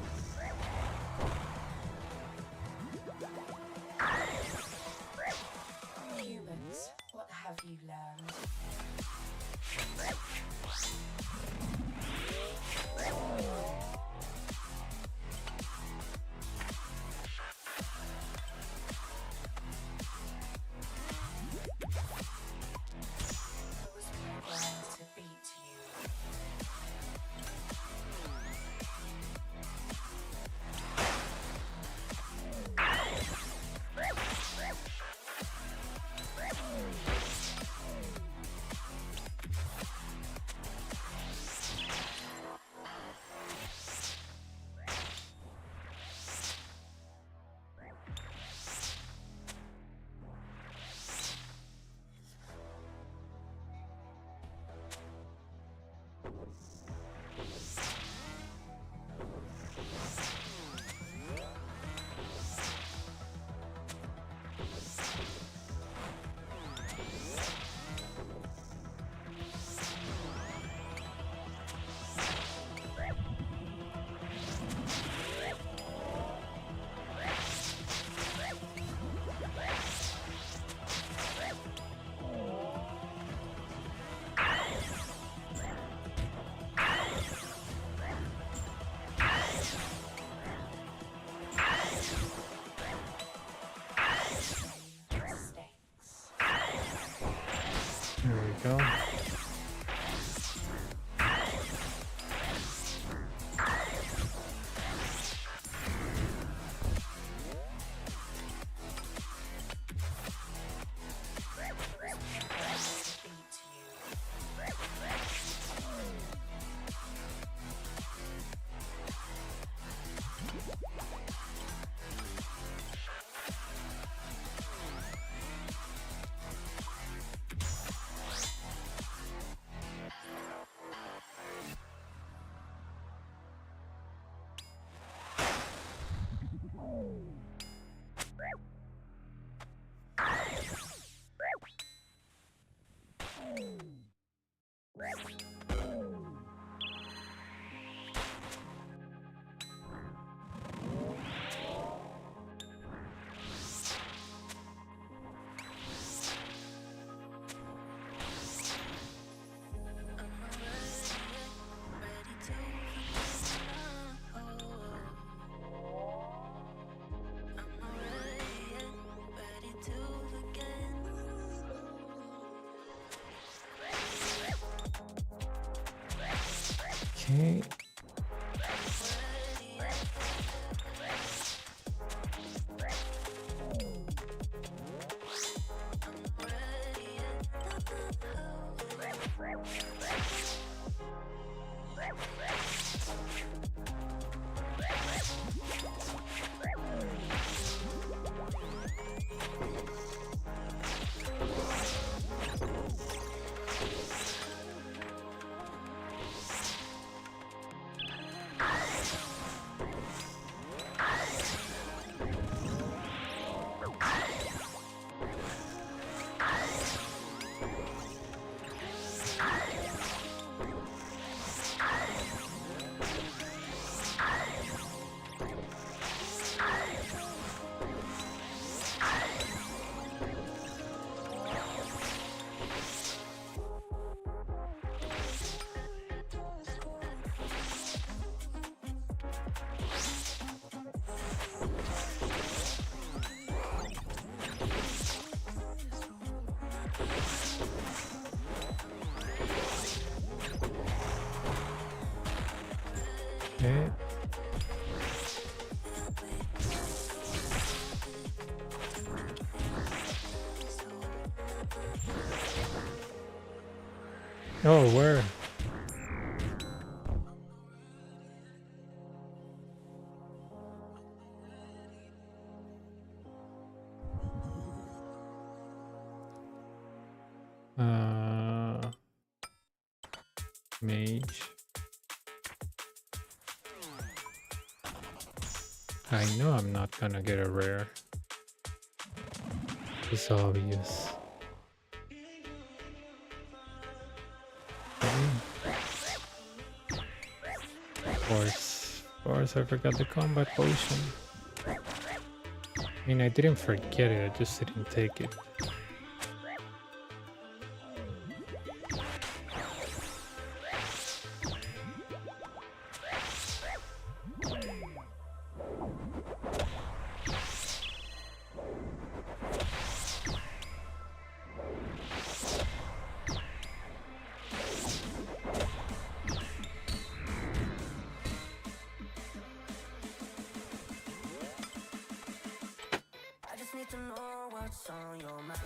Humans, what have you learned? I was programmed to beat you. Okay. Okay. Oh, where? Mage. I know I'm not gonna get a rare. It's obvious. Of course, I forgot the combat potion. I mean, I didn't forget it, I just didn't take it. I just need to know what's on your mind.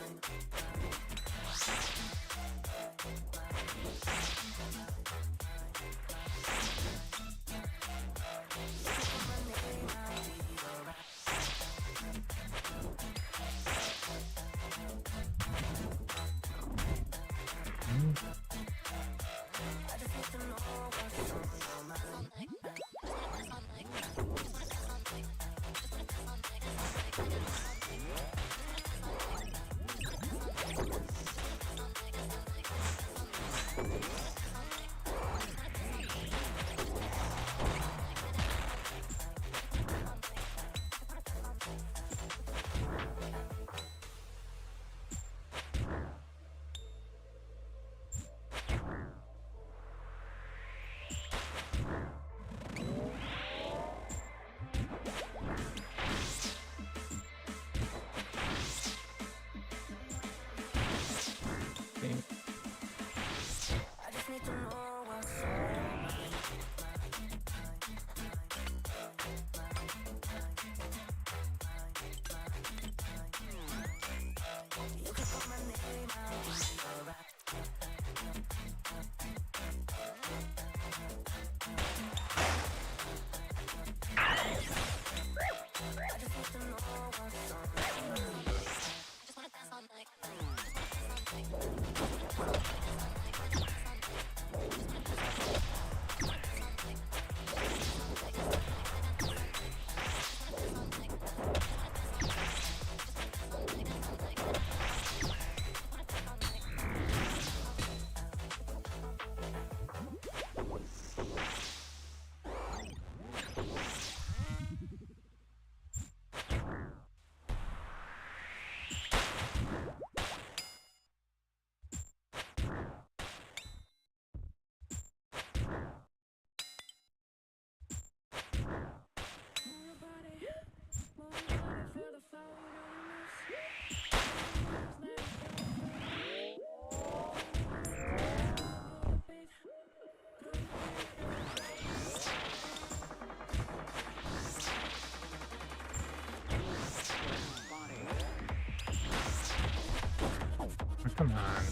Come on.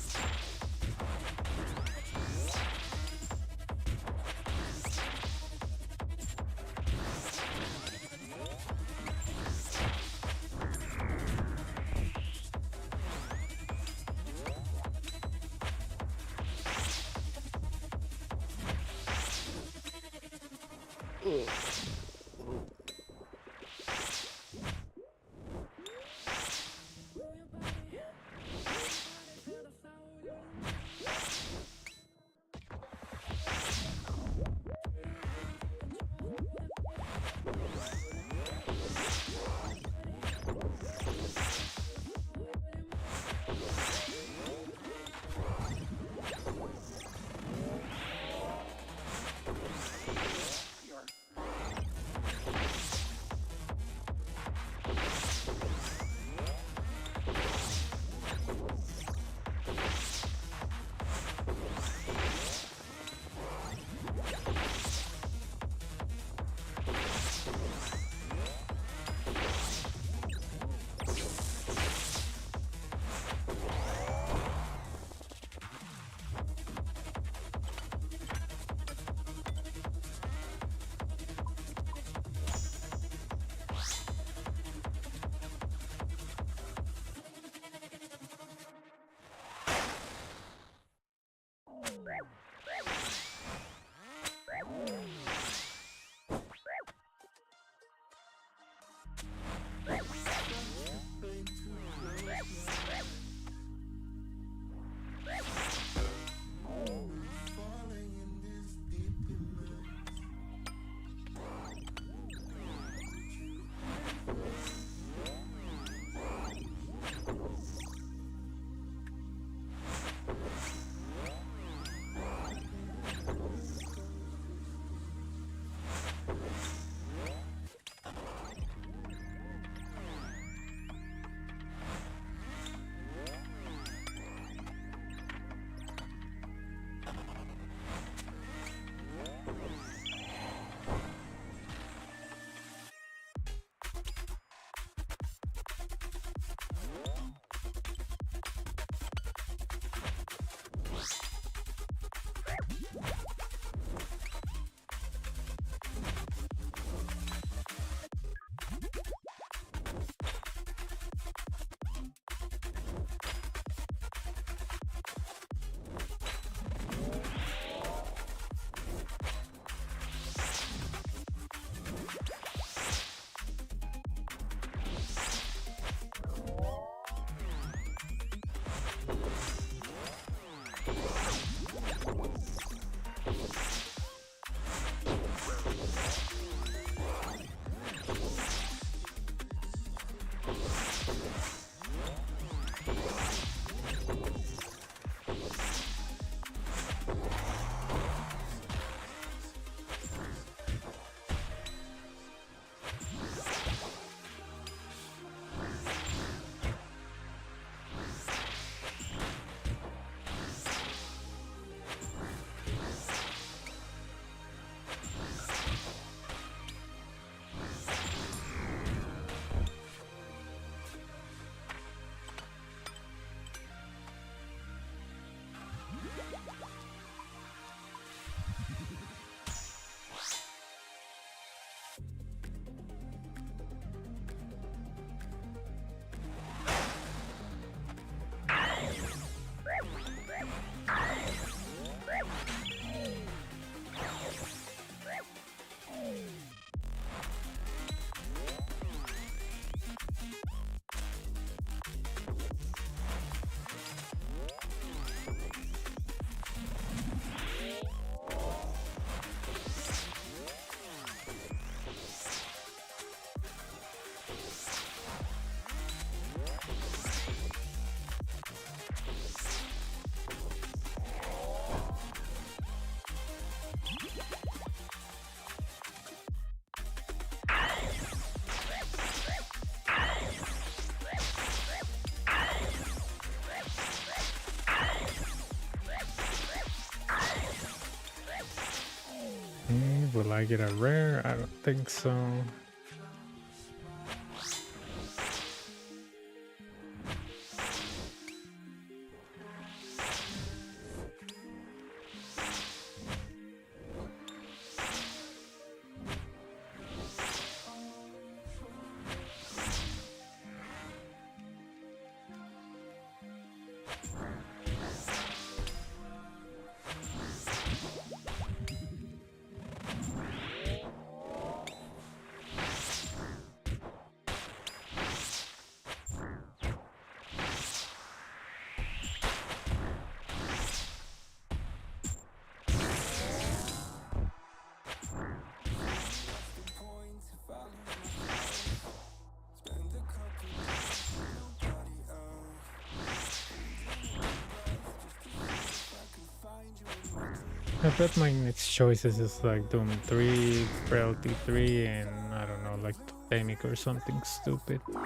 Will I get a rare? I don't think so. I bet my next choices is like Doom 3, Frailty 3, and I don't know, like Totemic or something stupid. I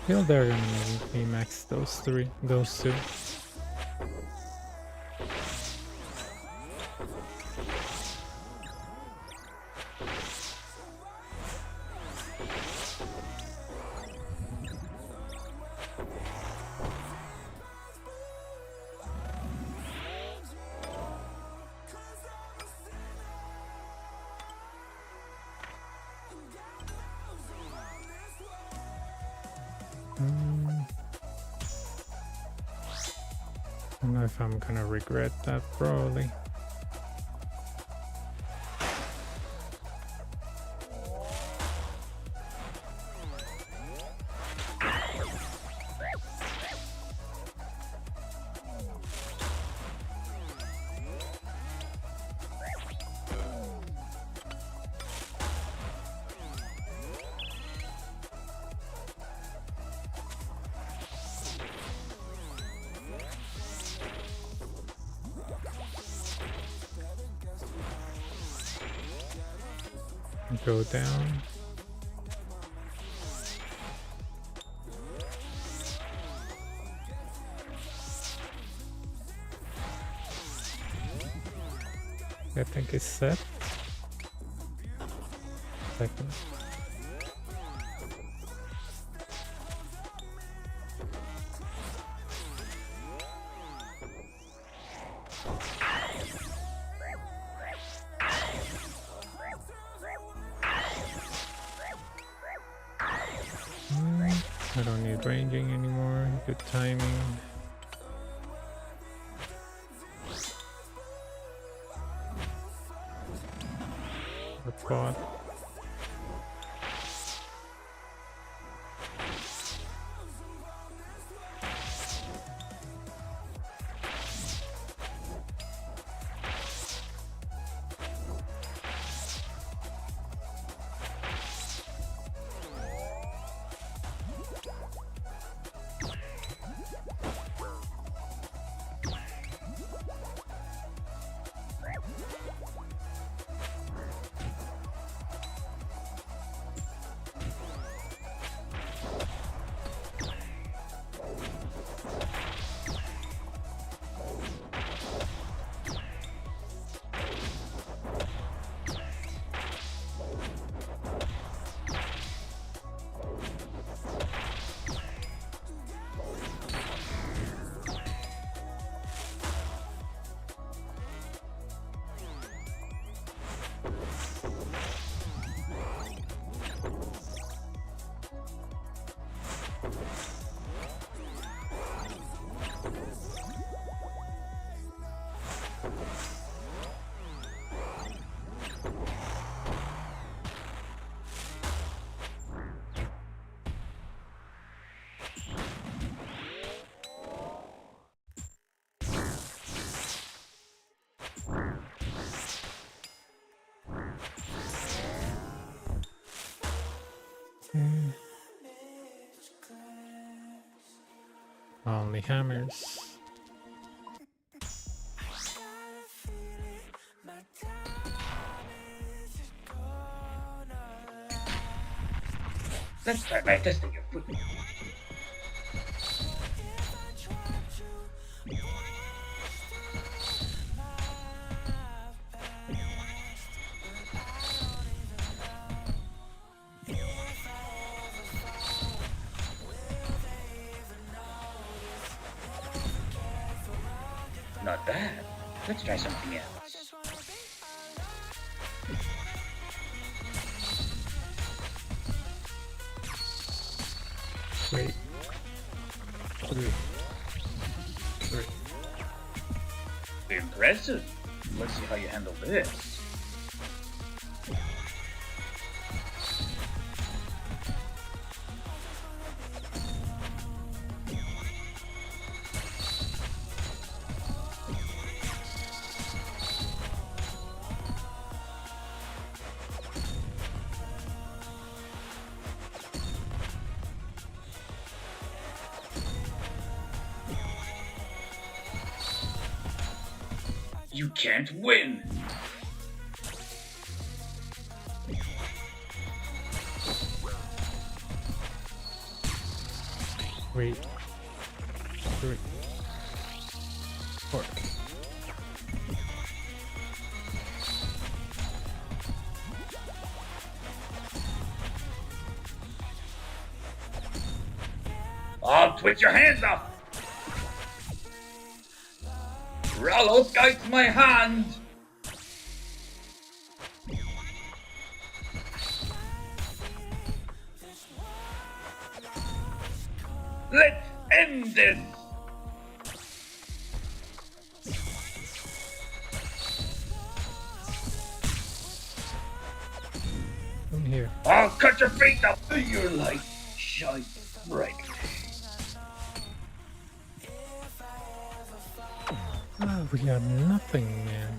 feel they're gonna make me max those two. I don't know if I'm gonna regret that, probably. Go down. I think it's set. Second. I don't need ranging anymore. Good timing. Report. Only hammers. Let's start by testing your foot. Not bad. Let's try something else. Wait. Impressive. Let's see how you handle this. You can't win. Wait. 3, 4. Oh, put your hands up. Rollo guides my hand. Let's end this. Come here. I'll cut your feet up. Your light shines bright. Oh, we got nothing, man.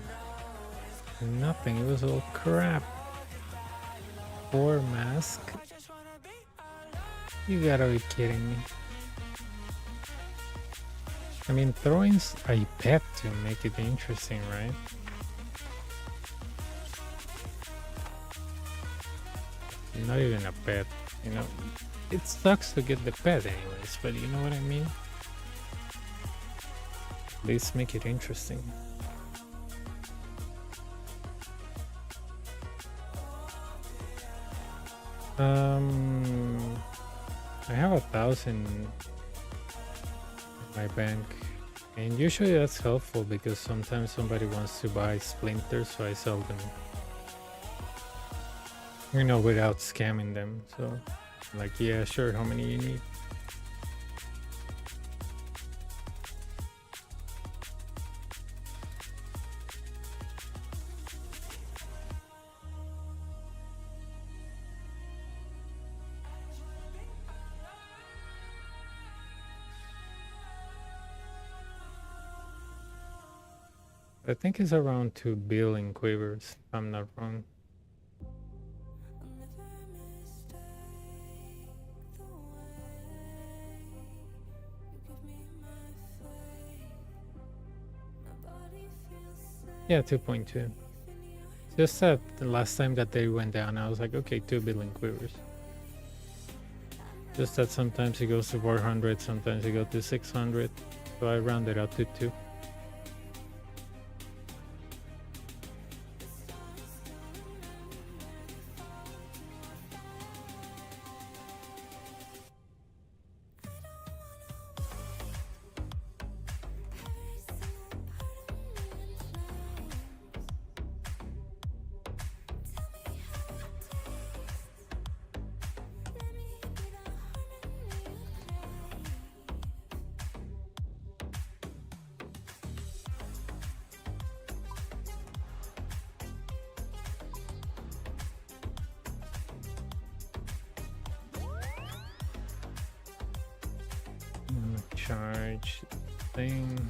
Nothing. It was all crap. 4 mask. You gotta be kidding me. I mean, throwing's a pet to make it interesting, right? Not even a pet, you know. It sucks to get the pet anyways, but you know what I mean? At least make it interesting. I have 1,000 in my bank, and usually that's helpful because sometimes somebody wants to buy splinters, so I sell them, you know, without scamming them. So like, yeah, sure, how many you need? I think it's around 2 billion quivers, if I'm not wrong. Yeah, 2.2. Just that the last time that they went down, I was like, okay, 2 billion quivers. Just that sometimes it goes to 400, sometimes it goes to 600, so I rounded up to 2. Charge thing.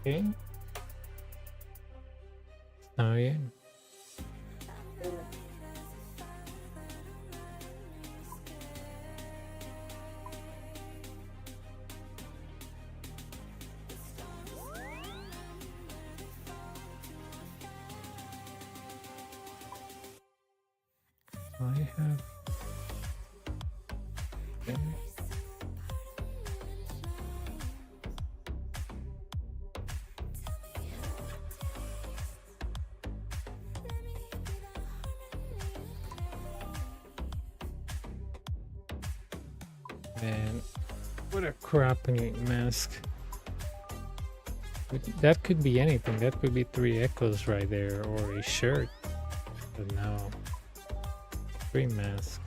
Okay. Oh yeah. I have. Okay. Man, what a crappy mask. That could be anything. That could be 3 echoes right there, or a shirt. But no. 3 masks.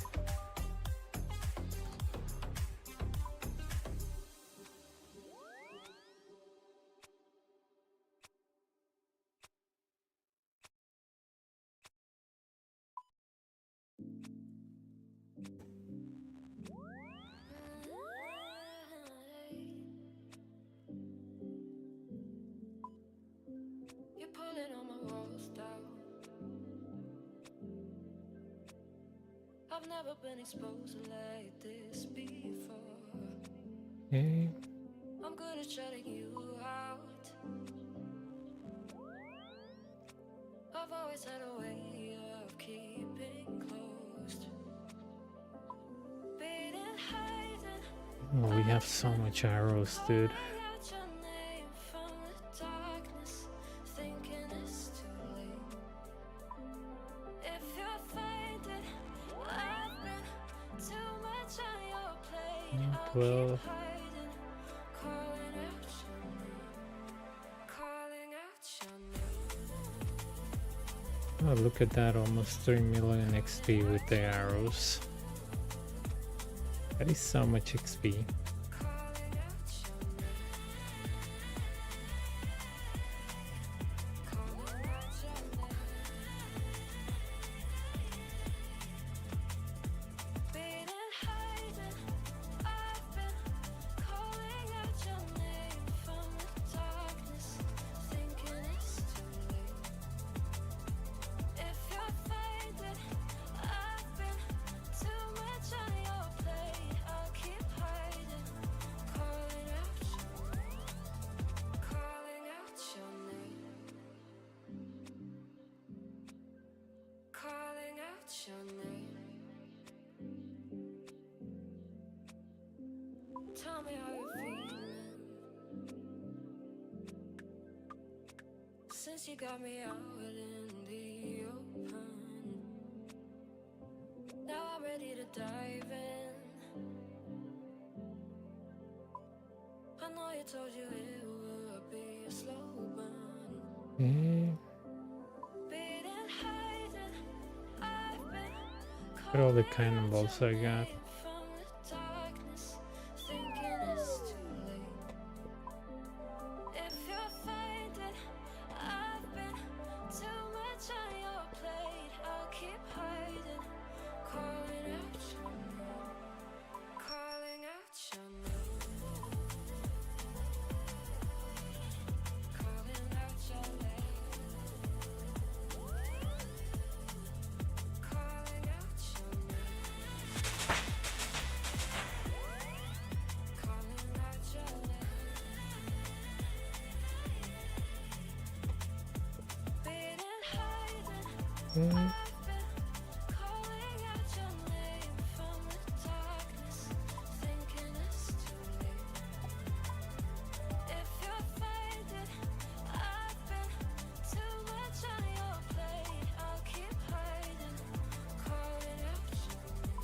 I've never been exposed like this before. Okay. I'm good at shutting you out. I've always had a way of keeping closed. Beating, hiding, Oh, we have so much arrows, dude. calling out your name from the darkness, thinking it's too late. If you're fainted, I've been too much on your plate. I'll Well, keep hiding, calling out your name, calling out your name. oh, look at that, almost 3 million XP with the arrows. That is so much XP. Calling out your name. Calling out your name. Beating, hiding, I've been calling out your name from the darkness, thinking it's too late. If you're faded, I've been too much on your plate. I'll keep hiding, calling out your name, calling out your name, calling out your name. Tell me how you're feeling since you got me out in the open. Now I'm ready to dive in. I know you told you it would be a slow burn. Okay. Beating, hiding, I've been Look at all the cannonballs I got. from the darkness, thinking it's too late. If you're faded, I've been too much on your plate. I'll keep hiding, calling out your name, calling out your name, calling out your name, calling out your name, calling out your name. Beating, hiding, Okay. I've been calling out your name from the darkness, thinking it's too late. If you're faded, I've been too much on your plate. I'll keep hiding, calling out your name,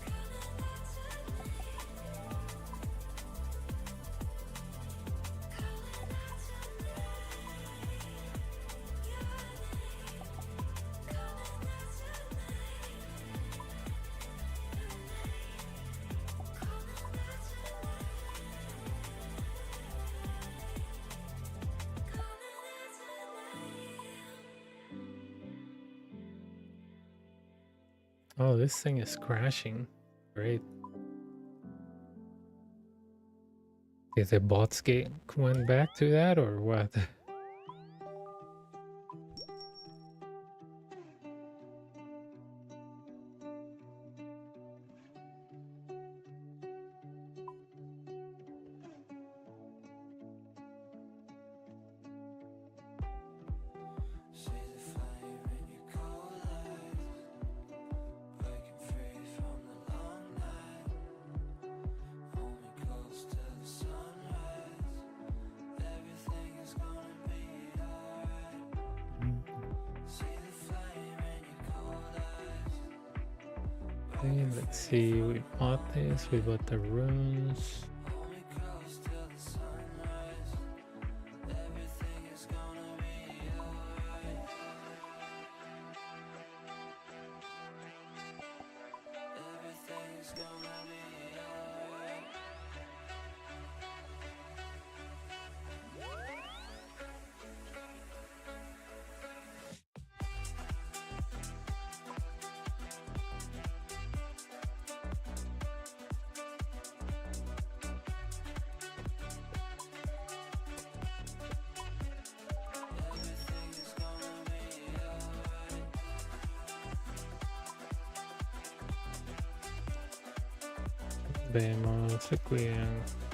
calling out your name, calling out your name, your name, calling out your Oh, this thing is crashing. Great. Did the bots went back to that or what? See the flame in your cold eyes, breaking free from the long night. Hold me close to the sunrise. Everything is gonna be alright. See the flame in your cold eyes. Okay, let's see. We bought this. We bought the runes. Hold me close till the sunrise. Everything is gonna be alright. Everything's gonna be alright. vemos, se cuidan.